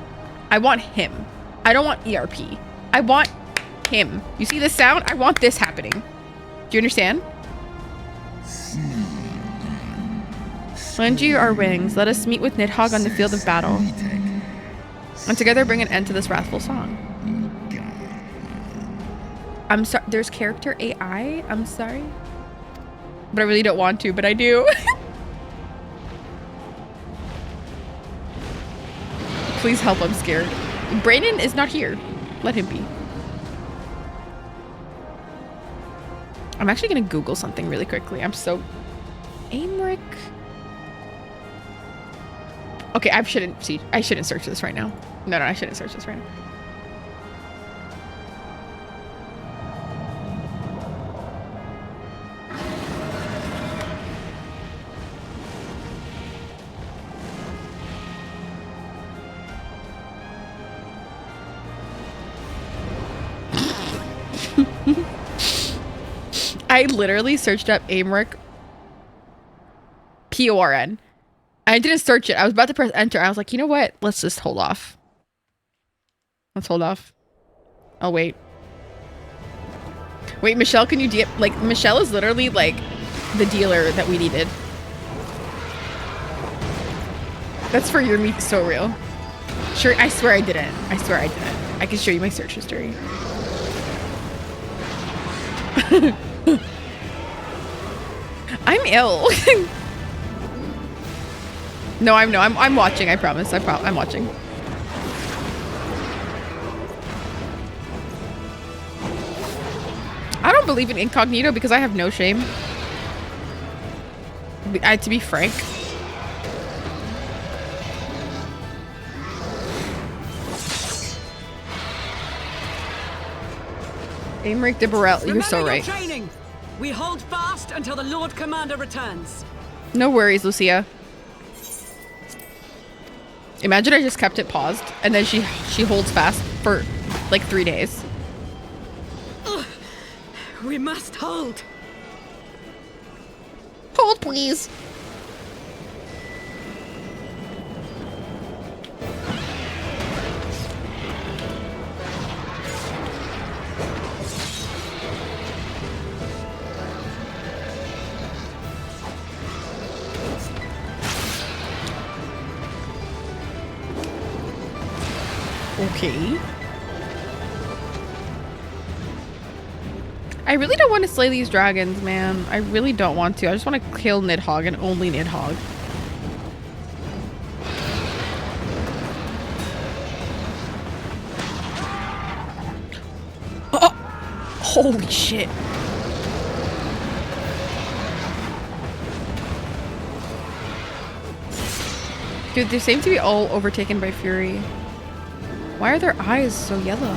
I want him. I don't want ERP. I want him. You see this sound? I want this happening. Do you understand? Lend you our wings. Let us meet with Nidhogg on the field of battle. And together bring an end to this wrathful song. I'm sorry. There's character AI. I'm sorry. But I really don't want to, but I do. Please help. I'm scared. Brayden is not here. Let him be. I'm actually going to Google something really quickly. I'm so... Aymeric... Okay, I shouldn't search this right now. No, I shouldn't search this right now. I literally searched up Aymeric PORN. I didn't search it. I was about to press enter. I was like, you know what? Let's just hold off. Let's hold off. I'll wait. Wait, Michelle, can you like, Michelle is literally like the dealer that we needed. That's for your meat so real. Sure, I swear I didn't. I swear I didn't. I can show you my search history. I'm ill. No, I'm watching, I promise. I'm watching. I don't believe in incognito because I have no shame. To be frank. Aymeric de Burrell, you're so right.
Training. We hold fast until the Lord Commander returns.
No worries, Lucia. Imagine I just kept it paused and then she holds fast for like 3 days.
We must hold.
Hold, please. Okay. I really don't want to slay these dragons, man. I really don't want to. I just want to kill Nidhogg and only Nidhogg. Oh! Holy shit. Dude, they seem to be all overtaken by fury. Why are their eyes so yellow?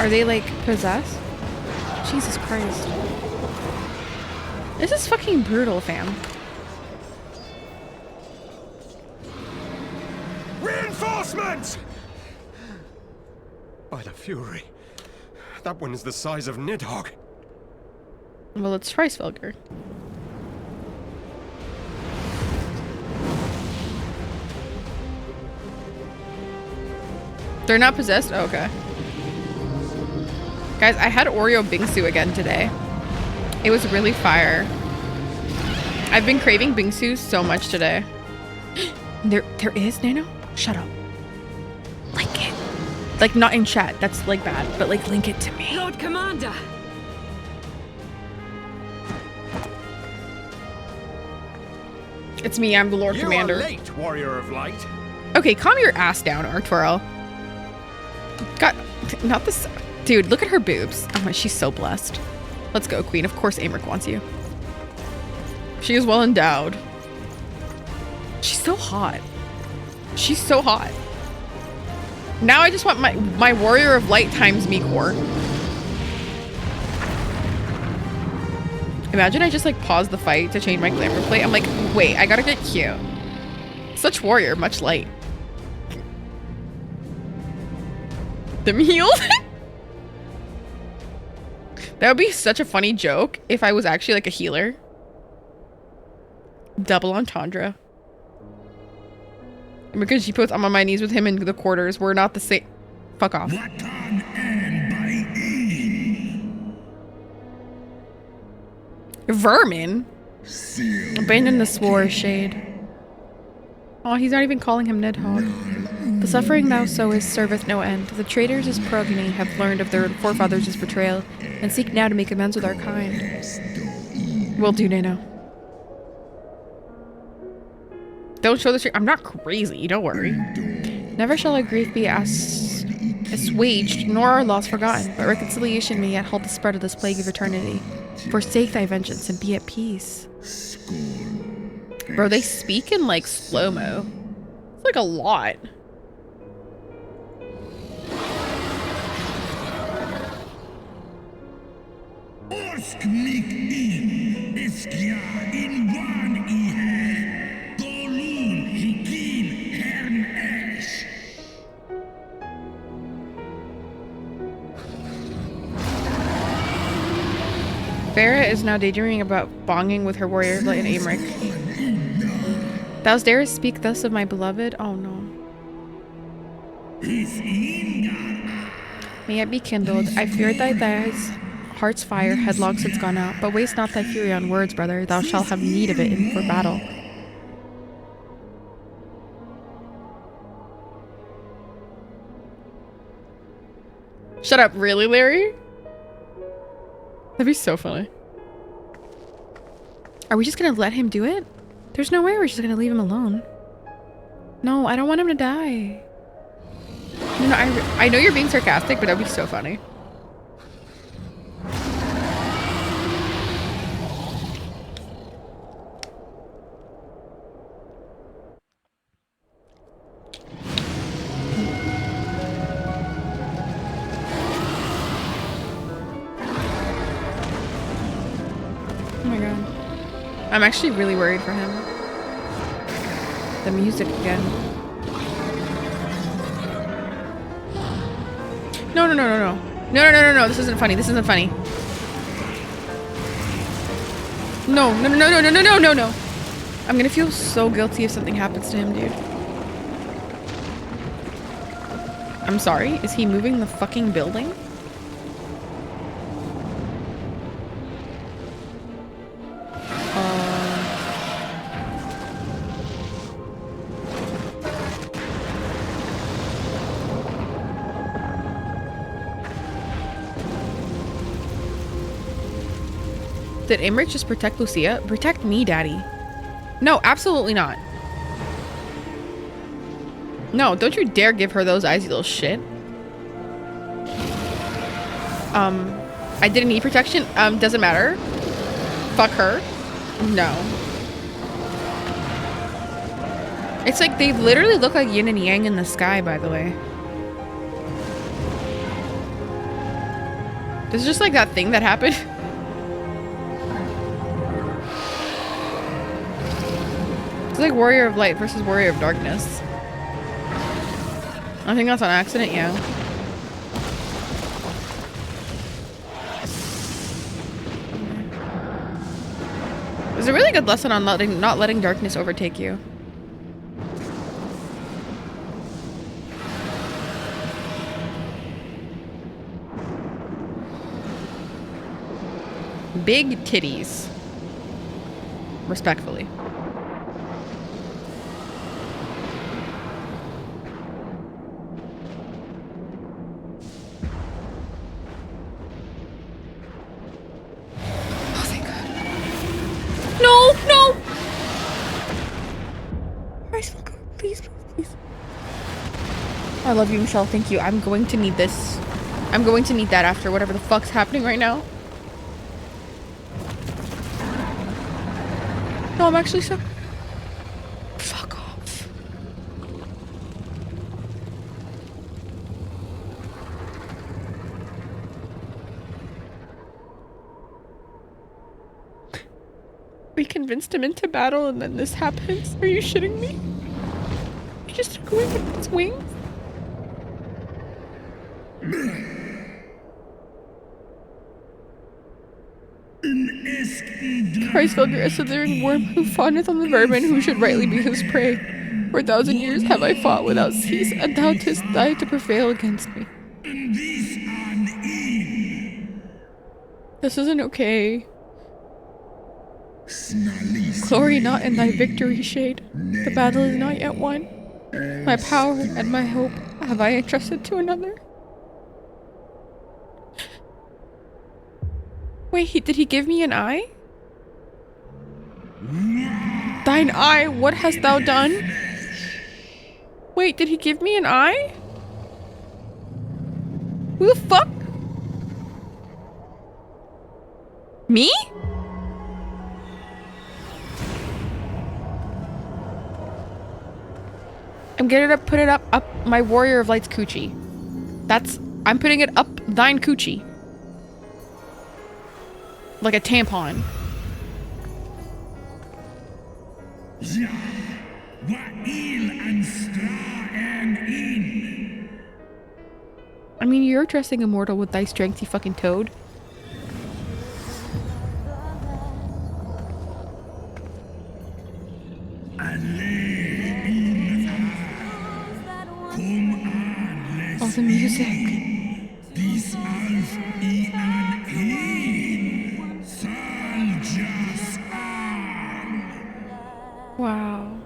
Are they like possessed? Jesus Christ. This is fucking brutal, fam.
Reinforcements! By the fury. That one is the size of Nidhogg.
Well, it's Tricefelger. They're not possessed? Oh, okay. Guys, I had Oreo Bingsu again today. It was really fire. I've been craving Bingsu so much today. There is, Nano? Shut up. Link it. Like, not in chat. That's, like, bad. But, like, link it to me.
Lord Commander!
It's me. I'm the Lord Commander.
You are late, Warrior of Light.
Okay, calm your ass down, Artwirl. God, not this... Dude, look at her boobs. Oh my, she's so blessed. Let's go, Queen. Of course Aymeric wants you. She is well endowed. She's so hot. She's so hot. Now I just want my Warrior of Light times me core. Imagine I just like pause the fight to change my glamour plate. I'm like, wait, I gotta get cute. Such warrior, much light. Them healed? That would be such a funny joke if I was actually like a healer. Double entendre. Because she puts I'm on my knees with him in the quarters. We're not the same. Fuck off. Vermin? Abandon the swore shade. Oh, he's not even calling him Nidhogg. The suffering thou sowest serveth no end. The traitors as progeny have learned of their forefathers' betrayal, and seek now to make amends with our kind. Will do, Nano. Don't show the street. I'm not crazy, don't worry. Never shall our grief be assuaged, nor our loss forgotten, but reconciliation may yet halt the spread of this plague of eternity. Forsake thy vengeance and be at peace. Bro, they speak in like slow-mo. It's like a lot. Vera is now daydreaming about bonging with her warrior of light and Aemric. Thou darest speak thus of my beloved? Oh no. May it be kindled. I fear thy heart's fire headlong since gone out, but waste not thy fury on words, brother. Thou shalt have need of it for battle. Shut up, really, Larry? That'd be so funny. Are we just gonna let him do it? There's no way we're just gonna leave him alone. No, I don't want him to die. No, I know you're being sarcastic, but that'd be so funny. Oh my god. I'm actually really worried for him. The music again. No, no, no, no, no. No, no, no, no, no. This isn't funny. This isn't funny. No, no, no, no, no, no, no, no, no, no. I'm gonna feel so guilty if something happens to him, dude. I'm sorry. Is he moving the fucking building? Did Aemric just protect Lucia? Protect me, daddy. No, absolutely not. No, don't you dare give her those eyes, you little shit. I didn't need protection. Doesn't matter. Fuck her. No. It's like they literally look like yin and yang in the sky, by the way. This is just like that thing that happened. It's like Warrior of Light versus Warrior of Darkness. I think that's on accident, yeah. It's a really good lesson on not letting darkness overtake you. Big titties. Respectfully. No, no! Please, please. I love you, Michelle. Thank you. I'm going to need this. I'm going to need that after whatever the fuck's happening right now. No, I'm actually so... Fuck off. We convinced him into battle and then this happens? Are you shitting me? He just took away with its wings? Christ, Vulgar, a slithering worm who fawneth on the vermin who should rightly be his prey. For 1,000 years have I fought without cease, and thou didst die to prevail against me. This isn't okay. Glory not in thy victory shade. The battle is not yet won. My power and my hope have I entrusted to another. Wait, did he give me an eye? Thine eye, what hast thou done? Wait, did he give me an eye? Who the fuck? Me? I'm gonna put it up my Warrior of Light's coochie. I'm putting it up thine coochie. Like a tampon. I mean, you're dressing immortal with thy strength, you fucking toad. Oh, the music.
Dis alf I an een, Saljas an.
Wow.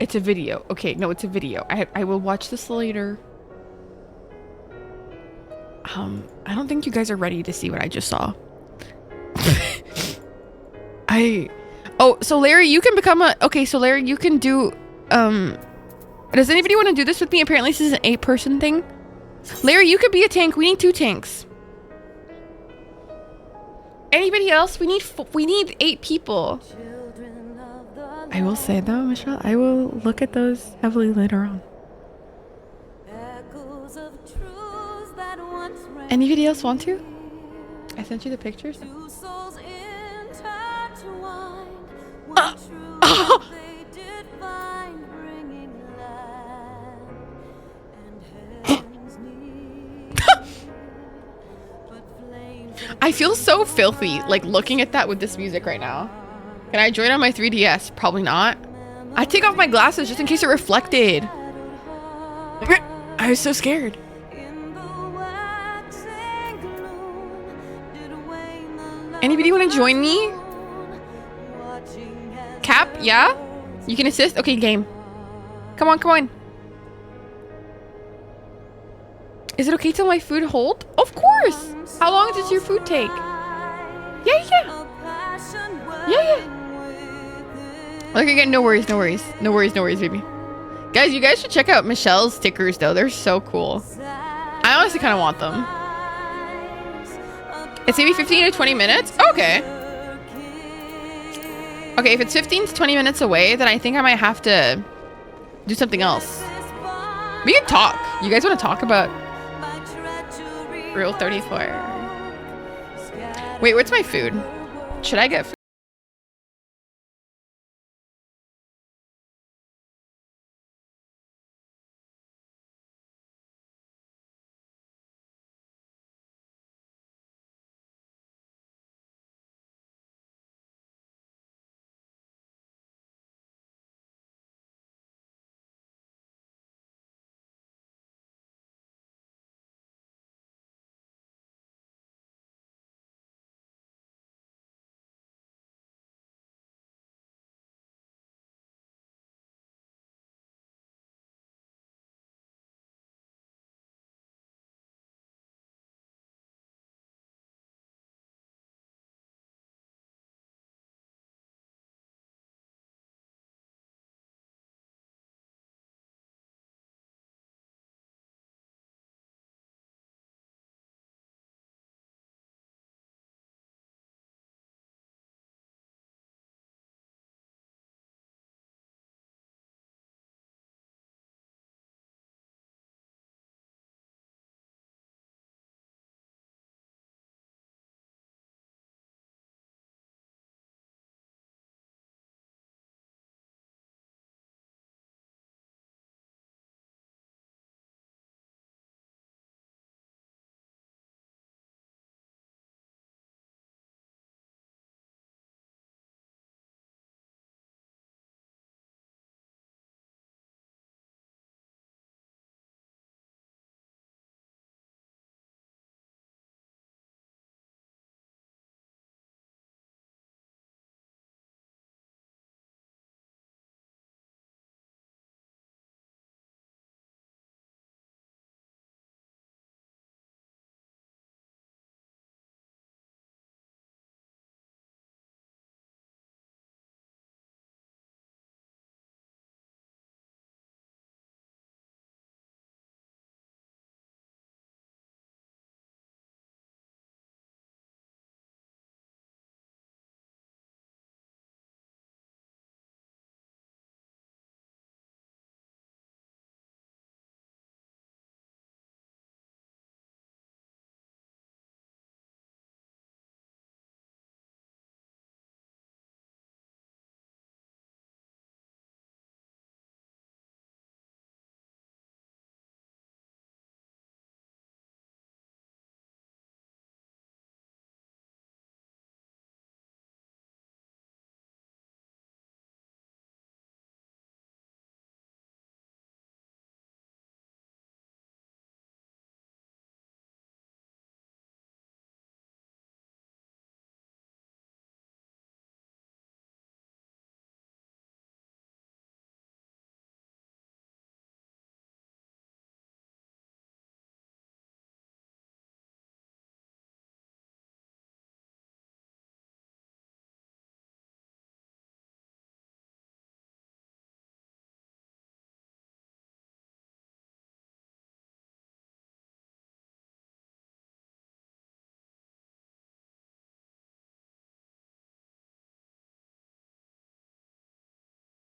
It's a video. Okay, no, it's a video. I will watch this later. I don't think you guys are ready to see what I just saw. Oh, so Larry, you can become a... Okay, so Larry, you can do... Does anybody want to do this with me? Apparently this is an 8-person thing. Larry, you could be a tank. We need 2 tanks. Anybody else? We need 8 people. I will say though, Michelle, I will look at those heavily later on. Anybody else want to? I sent you the pictures. I feel so filthy, like looking at that with this music right now. Can I join on my 3DS? Probably not. I take off my glasses just in case it reflected. I was so scared. Anybody want to join me? Cap, yeah? You can assist? Okay, game. Come on, come on. Is it okay till my food hold? Of course! How long does your food take? Yeah. Like again, no worries, baby. Guys, you guys should check out Michelle's stickers though. They're so cool. I honestly kind of want them. It's maybe 15 to 20 minutes? Okay. Okay, if it's 15 to 20 minutes away, then I think I might have to do something else. We can talk. You guys want to talk about Rule 34? Wait, what's my food? Should I get food?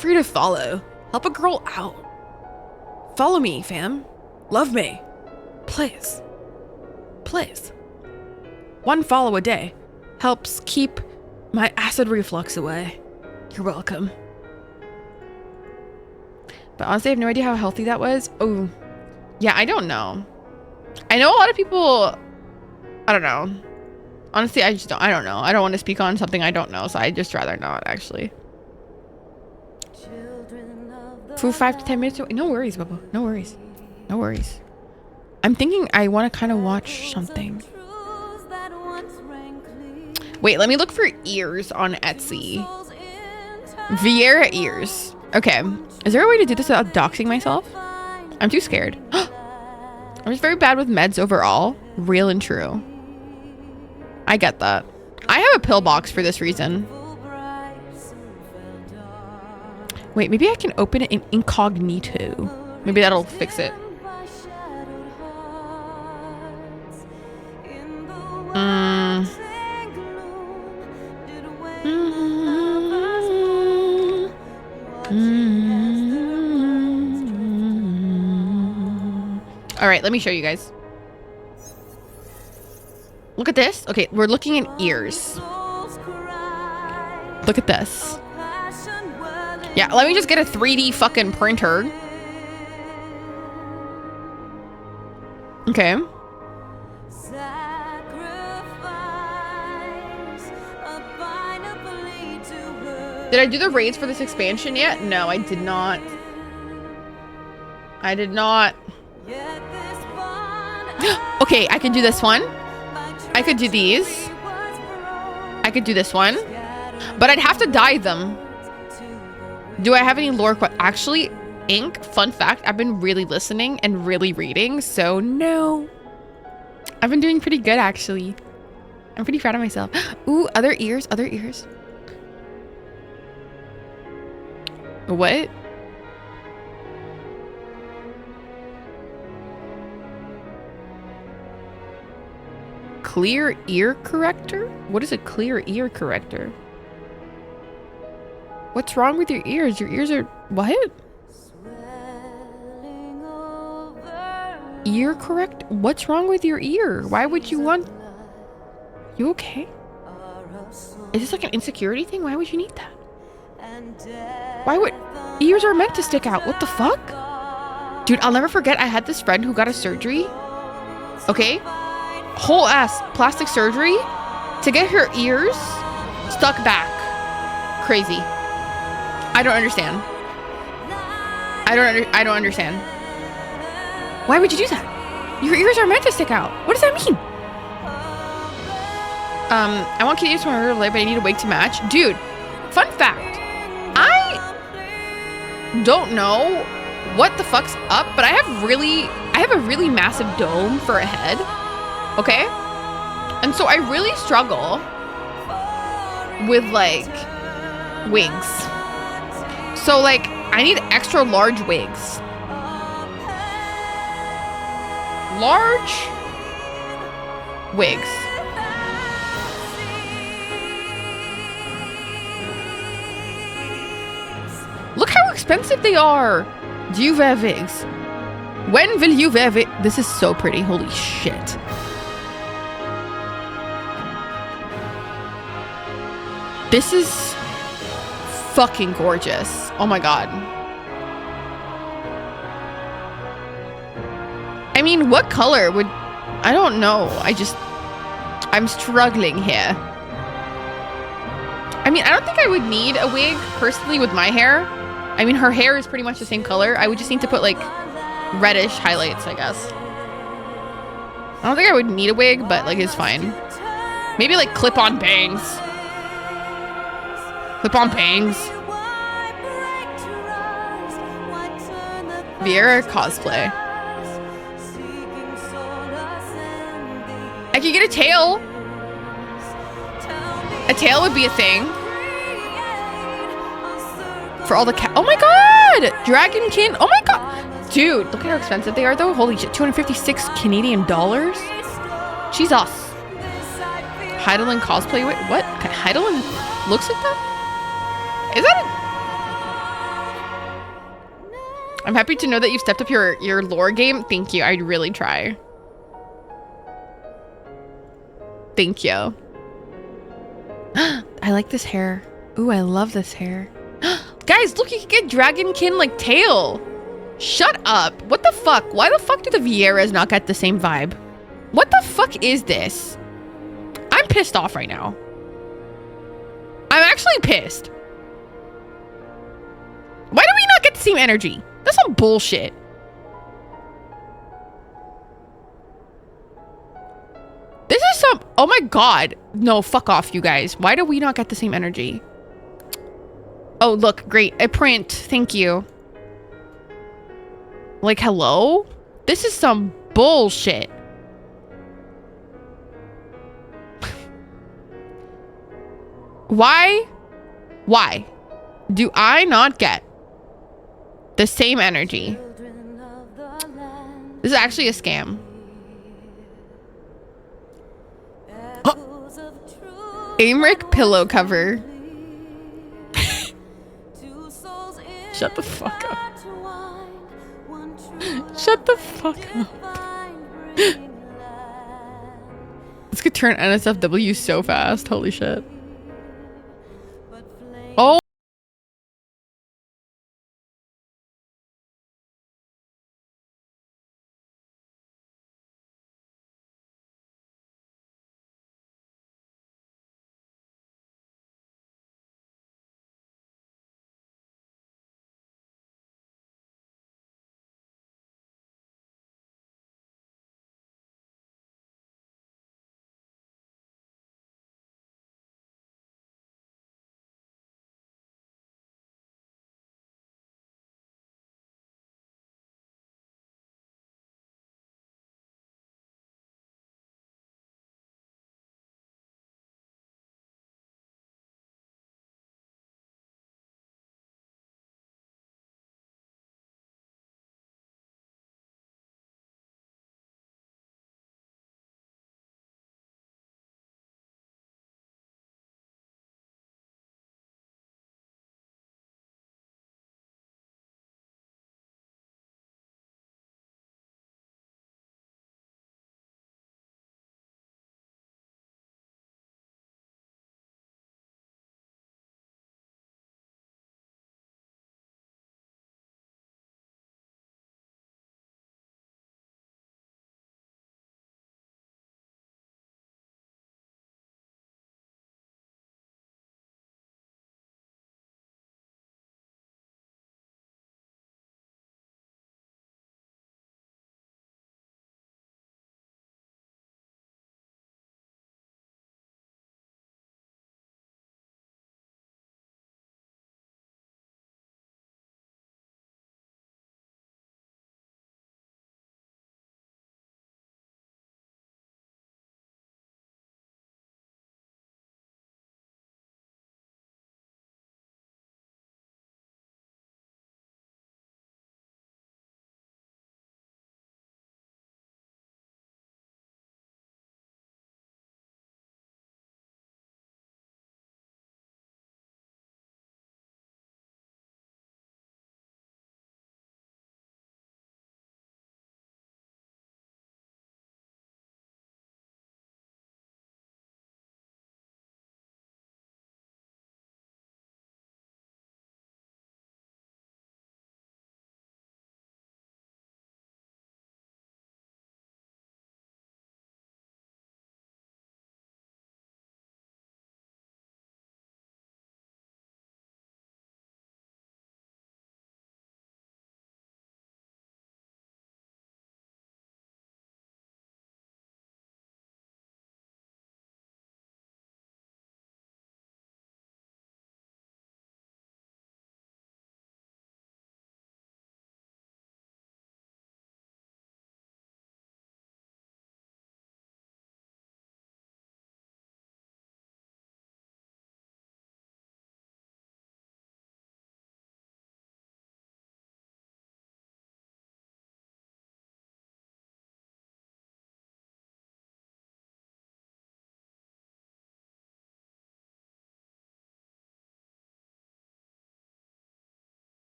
Free to follow. Help a girl out. Follow me, fam. Love me. Please. Please. 1 follow a day helps keep my acid reflux away. You're welcome. But honestly, I have no idea how healthy that was. Oh, yeah, I don't know. I know a lot of people, I don't know. Honestly, I don't know. I don't want to speak on something I don't know, so I'd just rather not, actually. For 5 to 10 minutes. No worries, Bubba. No worries. No worries. I'm thinking I want to kind of watch something. Wait, let me look for ears on Etsy. Vieira ears. Okay. Is there a way to do this without doxing myself? I'm too scared. I'm just very bad with meds overall. Real and true. I get that. I have a pill box for this reason. Wait, maybe I can open it in incognito. Maybe that'll fix it. All right, let me show you guys. Look at this. Okay, we're looking at ears. Look at this. Yeah, let me just get a 3D fucking printer. Okay. Did I do the raids for this expansion yet? No, I did not. I did not. Okay, I could do this one. I could do these. I could do this one. But I'd have to dye them. Do I have any lore? Actually, Ink, fun fact, I've been really listening and really reading, so no. I've been doing pretty good, actually. I'm pretty proud of myself. Ooh, other ears, other ears. What? Clear ear corrector? What is a clear ear corrector? What's wrong with your ears? Your ears are... What? Ear correct? What's wrong with your ear? Why would you want... You okay? Is this like an insecurity thing? Why would you need that? Why would... Ears are meant to stick out. What the fuck? Dude, I'll never forget I had this friend who got a surgery. Okay? Whole ass plastic surgery to get her ears stuck back. Crazy. I don't understand. I don't understand. Why would you do that? Your ears are meant to stick out. What does that mean? I want kitties from my real life, but I need a wig to match. Dude, fun fact. I don't know what the fuck's up, but I have a really massive dome for a head. Okay? And so I really struggle with like wigs. So like I need extra large wigs. Large wigs. Look how expensive they are. Do you wear wigs? When will you wear wigs? This is so pretty. Holy shit. This is fucking gorgeous. Oh my god. I mean, what color would... I don't know. I'm struggling here. I mean, I don't think I would need a wig personally with my hair. I mean, her hair is pretty much the same color. I would just need to put like reddish highlights, I guess. I don't think I would need a wig, but like it's fine. Maybe like clip-on bangs. Clip-on bangs. Vieira cosplay. I could get a tail. A tail would be a thing. For all the cat. Oh my god! Dragonkin. Oh my god. Dude, look at how expensive they are though. Holy shit. 256 Canadian dollars. Jesus. Heidelin cosplay. Wait, what? Heidelin looks like that? Is that I'm happy to know that you've stepped up your lore game. Thank you. I'd really try. Thank you. I like this hair. Ooh, I love this hair. Guys, look, you can get dragonkin like tail. Shut up. What the fuck? Why the fuck do the Vieras not get the same vibe? What the fuck is this? I'm pissed off right now. I'm actually pissed. Why do we not get the same energy? That's some bullshit. This is some... Oh my god. No, fuck off, you guys. Why do we not get the same energy? Oh, look. Great. A print. Thank you. Like, hello? This is some bullshit. Why do I not get the same energy? This is actually a scam. Aymeric pillow cover. Shut the fuck up. Shut the fuck up. This could turn NSFW so fast. Holy shit. Oh.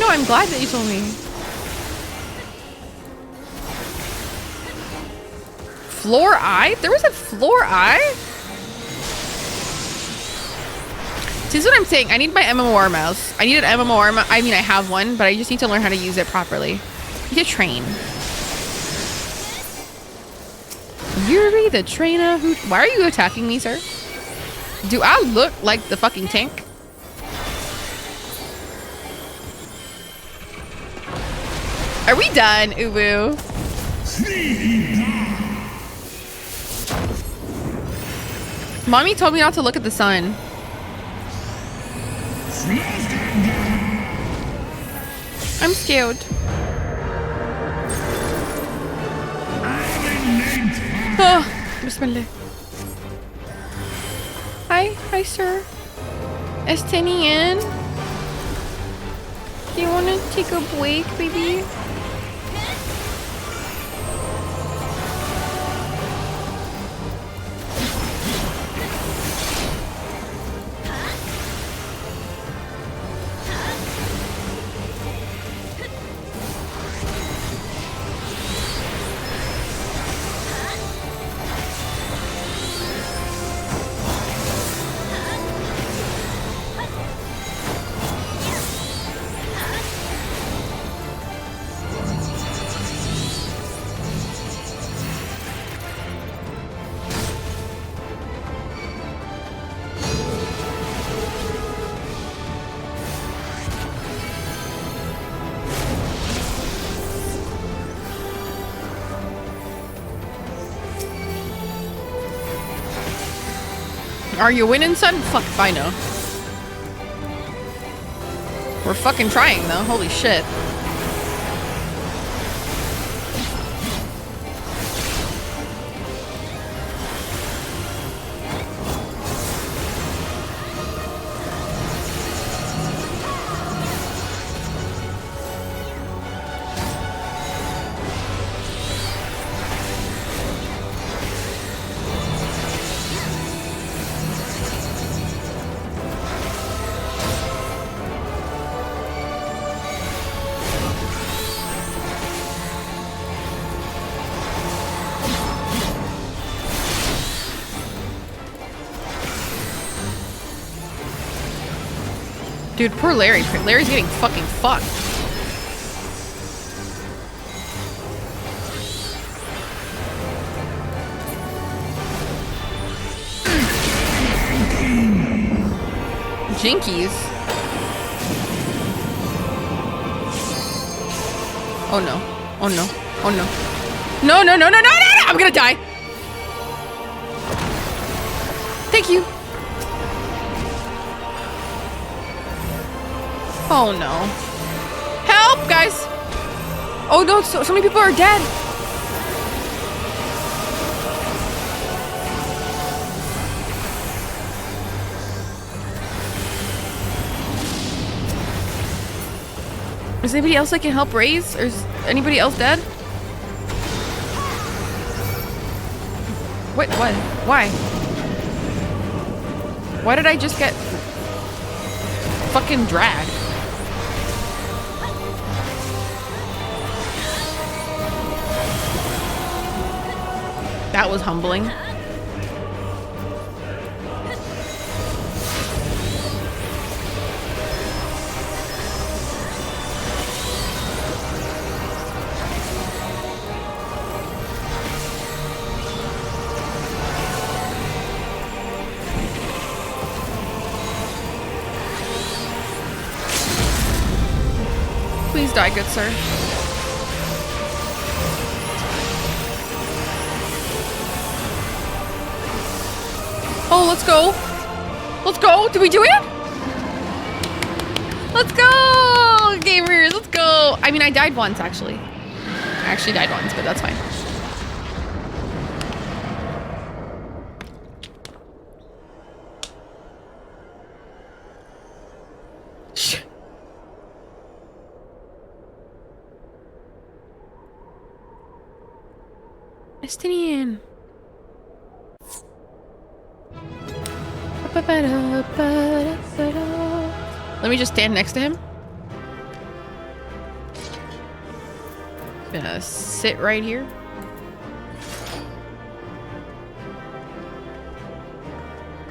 know. I'm glad that you told me. Floor eye? There was a floor eye? This is what I'm saying. I need my MMOR mouse. I need an MMOR mouse. I mean, I have one, but I just need to learn how to use it properly. I need to train. Yuri the trainer who... Why are you attacking me, sir? Do I look like the fucking tank? Are we done, Ubu? Mommy told me not to look at the sun. I'm scared. Oh, Bismillah. Hi, sir. Estinian. Do you want to take a break, baby? Are you winning, son? Fuck if I know. We're fucking trying, though. Holy shit. Dude, poor Larry. Larry's getting fucking fucked. Jinkies. Oh no. Oh no. Oh no. No, no, no, no, no, no, no! I'm gonna die. Thank you. Oh no. Help, guys! Oh no, so many people are dead. Is anybody else that can help raise? Or is anybody else dead? Wait, what? Why? Why did I just get fucking dragged? That was humbling. Please die, good sir. Oh, let's go. Let's go. Did we do it? Let's go, gamers. Let's go. I mean, I died once, actually. I actually died once, but that's fine. Estinian. Let me just stand next to him. gonna sit right here.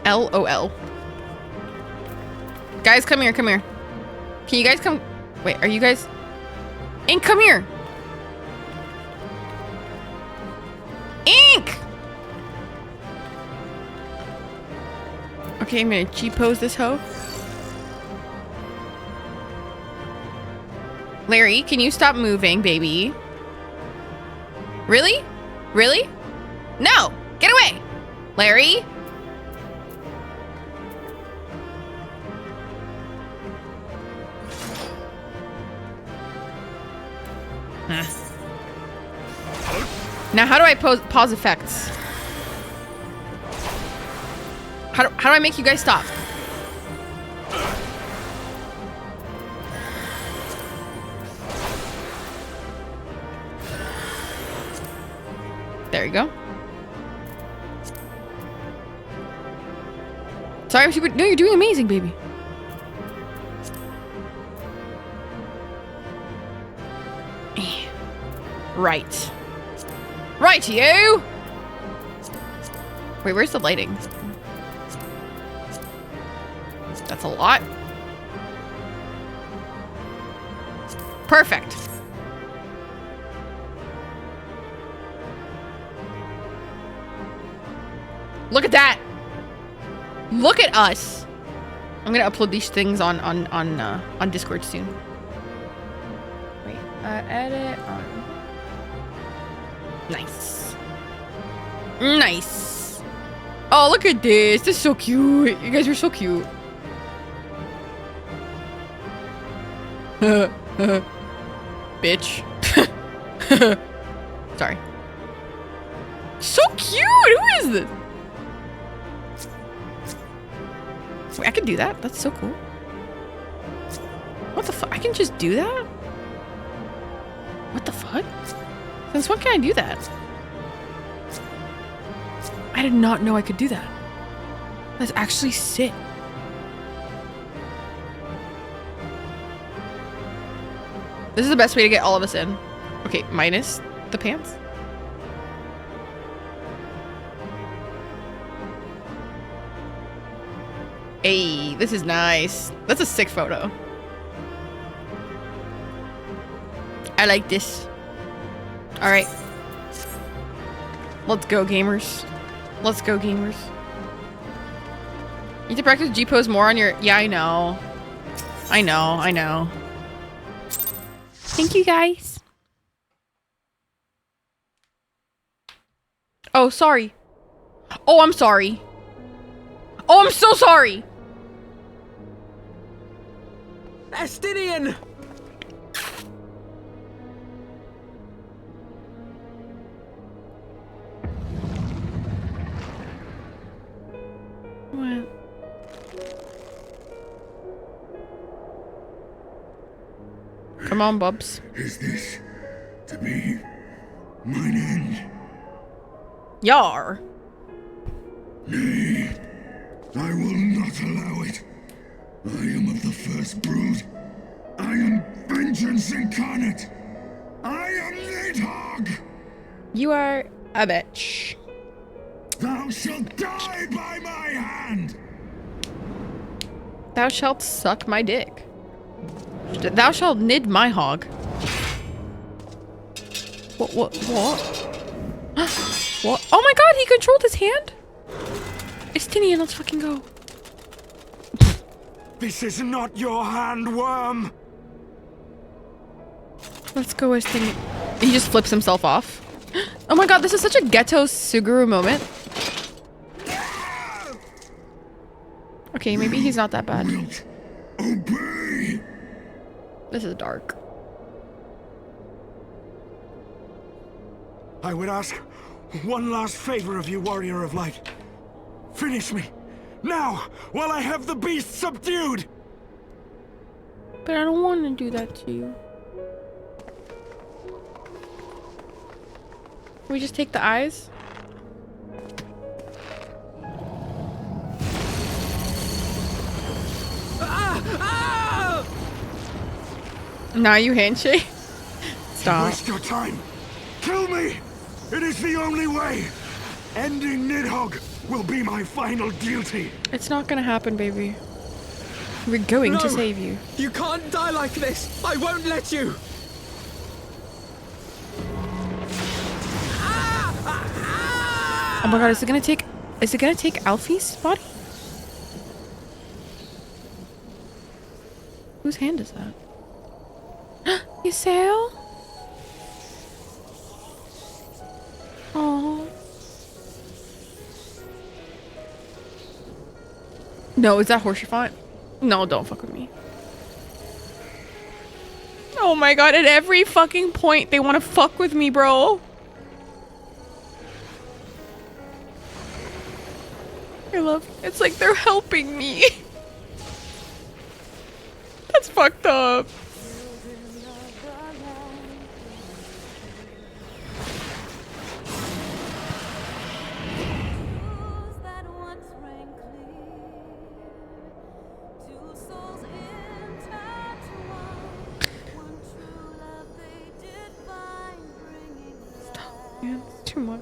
LOL. Guys, come here, come here. Can you guys come? Wait, are you guys? Ink, come here. Ink! Okay, I'm gonna G-pose this hoe. Larry, can you stop moving, baby? Really? Really? No! Get away! Larry? Now, how do I pause effects? How do I make you guys stop? There you go. Sorry, I'm super. No, you're doing amazing, baby. Right. Right, you! Wait, where's the lighting? That's a lot. Perfect. Look at that. Look at us. I'm gonna upload these things on Discord soon. Wait, edit on. Nice. Nice. Oh, look at this. This is so cute. You guys are so cute. Bitch. Sorry. So cute. Who is this? Wait, I can do that. That's so cool. What the fuck? I can just do that? What the fuck? Since when can I do that? I did not know I could do that. That's actually sick. This is the best way to get all of us in. Okay, minus the pants. Hey, this is nice. That's a sick photo. I like this. All right. Let's go, gamers. Let's go, gamers. You need to practice G-pose more on your... Yeah, I know. I know, I know. Thank you, guys. Oh, sorry. Oh, I'm sorry. Oh, I'm so sorry.
Estinian!
What? Come on, Bubs.
Is this to be mine end?
Yar.
Nay, I will not allow it. I am of the first brood. I am vengeance incarnate. I am Nidhogg.
You are a bitch.
Thou shalt die by my hand.
Thou shalt suck my dick. Thou shalt nid my hog. What? What? What? Oh my god, he controlled his hand? Estinian, let's fucking go.
This is not your hand, worm.
Let's go, Estinian. He just flips himself off. Oh my god, this is such a ghetto Suguru moment. Okay, maybe he's not that bad.
Obey.
This is dark.
I would ask one last favor of you, Warrior of Light. Finish me, now, while I have the beast subdued!
But I don't want to do that to you. Can we just take the eyes? Now you handshake? Stop.
Waste your time. Kill me. It is the only way. Ending Nidhogg will be my final duty.
It's not gonna happen, baby. We're going to save you.
You can't die like this. I won't let you.
Oh my god, is it gonna take Alfie's body? Whose hand is that? Ysael? Oh. No, is that Horsefont? No, don't fuck with me. Oh my god, at every fucking point they want to fuck with me, bro. I love it. It's like they're helping me. That's fucked up. Stop, man. It's too much.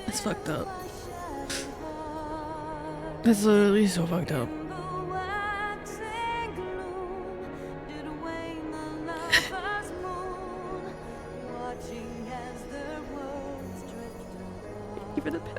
That's fucked up. That's literally so fucked up. Give it a pet.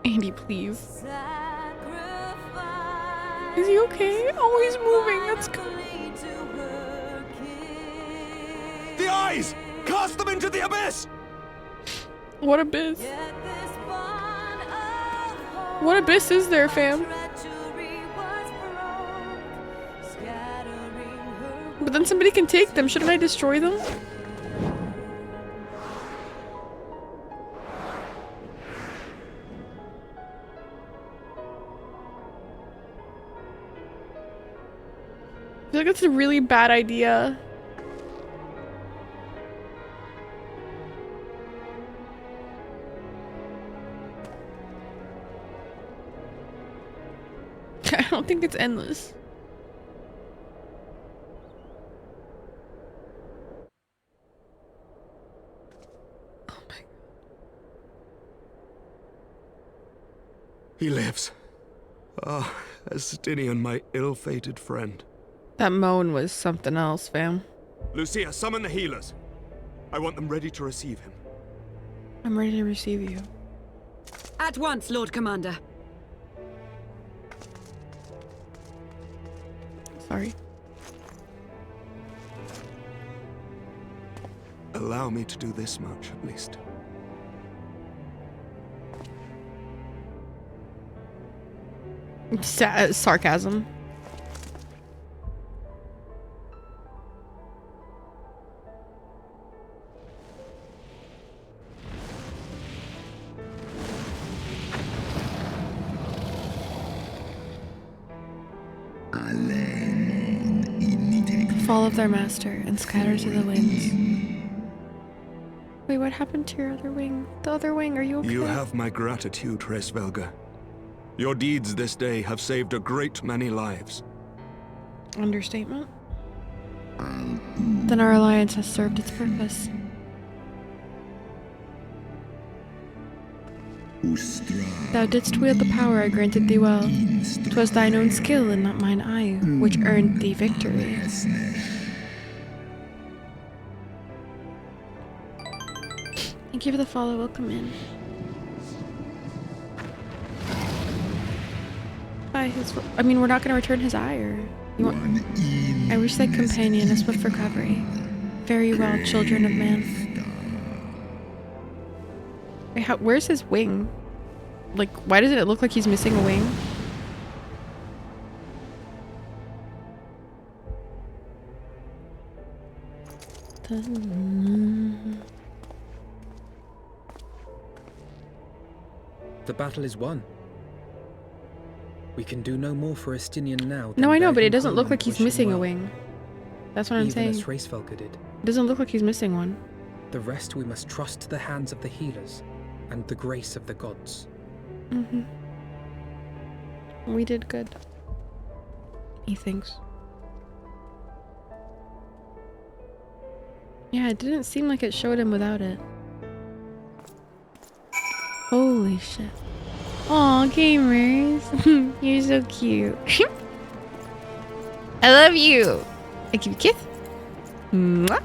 Andy, please. Is he okay? Oh, he's moving. That's good.
The eyes! Cast them into the abyss!
What abyss? What abyss is there, fam? But then somebody can take them. Shouldn't I destroy them? I feel like that's a really bad idea. I don't think it's endless. Oh my god.
He lives. Ah, Estinian, my ill-fated friend.
That moan was something else, fam.
Lucia, summon the healers. I want them ready to receive him.
I'm ready to receive you.
At once, Lord Commander.
Sorry.
Allow me to do this much, at least.
Sarcasm. Fall of their master and scatter to the winds. Wait, what happened to your other wing? The other wing, are you okay?
You have my gratitude, Hraesvelga. Your deeds this day have saved a great many lives.
Understatement? Then our alliance has served its purpose. Thou didst wield the power I granted thee well. 'Twas thine own skill and not mine eye, which earned thee victory. Thank you for the follow, welcome in. We're not gonna return his eye, or you want? I wish thy companion a swift recovery. Very well, children of man. Wait, where's his wing? Like, why doesn't it look like he's missing a wing?
The battle is won. We can do no more for Estinian now.
No, I know, but it doesn't
home
look
and
like he's
wish him
missing a
well.
wing. That's what I'm
Even as
saying.
Hraesvelgr did.
It doesn't look like he's missing one.
The rest we must trust to the hands of the healers and the grace of the gods.
Mm-hmm. We did good. He thinks. Yeah, it didn't seem like it showed him without it. Holy shit. Aw, gamers. You're so cute. I love you. I give you a kiss. Mwah.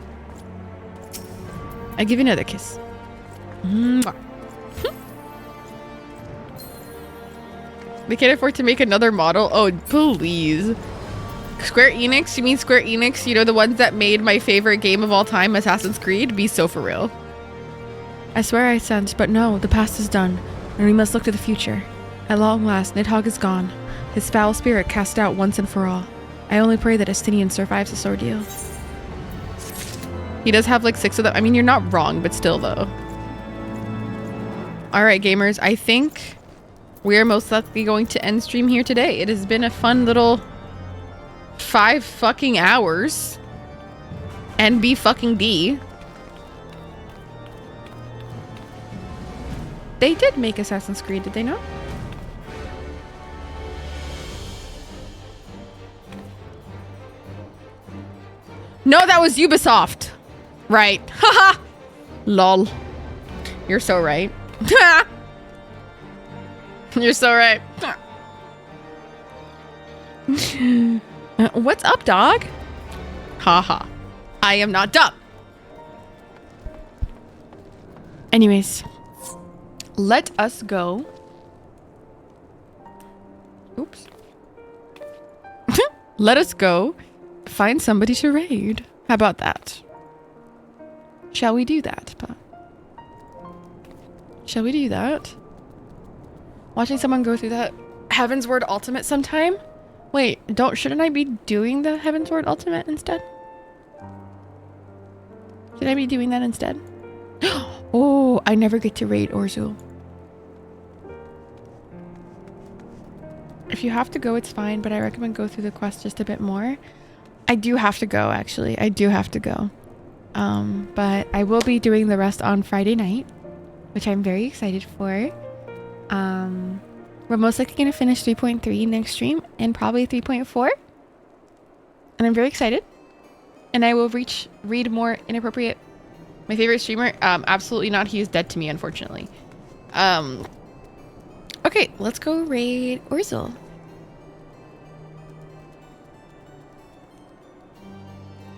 I give you another kiss. Mwah. They can't afford to make another model? Oh, please. Square Enix? You mean Square Enix? You know, the ones that made my favorite game of all time, Assassin's Creed? Be so for real. I swear I sent, but no, the past is done, and we must look to the future. At long last, Nidhogg is gone, his foul spirit cast out once and for all. I only pray that Estinian survives this ordeal. He does have like 6 of them. I mean, you're not wrong, but still though. Alright, gamers, I think we are most likely going to end stream here today. It has been a fun little 5 fucking hours. NB fucking D. They did make Assassin's Creed, did they not? No, that was Ubisoft. Right. Haha. Lol. You're so right. You're so right. What's up, dog? Haha. I am not dumb. Anyways, let us go. Oops. Let us go find somebody to raid. How about that? Shall we do that? Shall we do that? Watching someone go through that Heaven's Word Ultimate sometime? Wait, shouldn't I be doing the Heaven's Word Ultimate instead? Should I be doing that instead? Oh, I never get to raid Orzul. If you have to go, it's fine, but I recommend go through the quest just a bit more. I do have to go, actually. I do have to go. But I will be doing the rest on Friday night, which I'm very excited for. We're most likely going to finish 3.3 next stream and probably 3.4. And I'm very excited. And I will read more inappropriate. My favorite streamer? Absolutely not. He is dead to me, unfortunately. Okay, let's go raid Orzul.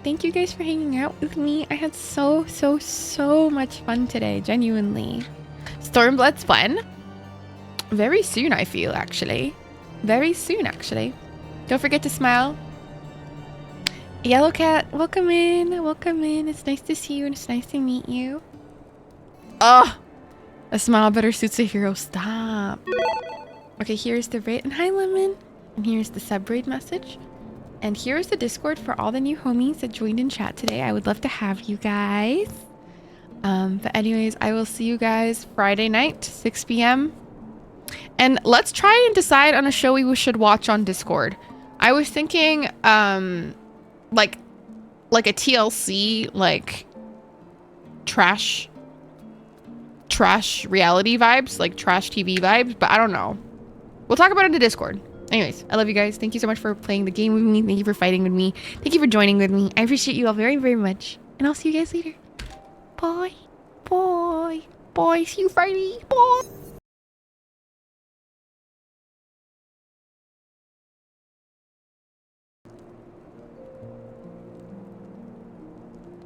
Thank you guys for hanging out with me. I had so much fun today, genuinely. Stormblood's fun. Very soon, I feel, actually. Very soon, actually. Don't forget to smile. Yellow Cat, welcome in. Welcome in. It's nice to see you and it's nice to meet you. Oh, a smile better suits a hero. Stop. Okay, here's the raid. And hi, Lemon. And here's the sub-raid message. And here's the Discord for all the new homies that joined in chat today. I would love to have you guys. But anyways, I will see you guys Friday night, 6 p.m. And let's try and decide on a show we should watch on Discord. I was thinking, like a TLC, like trash reality vibes, like trash TV vibes, but I don't know. We'll talk about it in the Discord. Anyways, I love you guys. Thank you so much for playing the game with me. Thank you for fighting with me. Thank you for joining with me. I appreciate you all very, very much. And I'll see you guys later. Bye. Bye. Bye. See you Friday. Bye.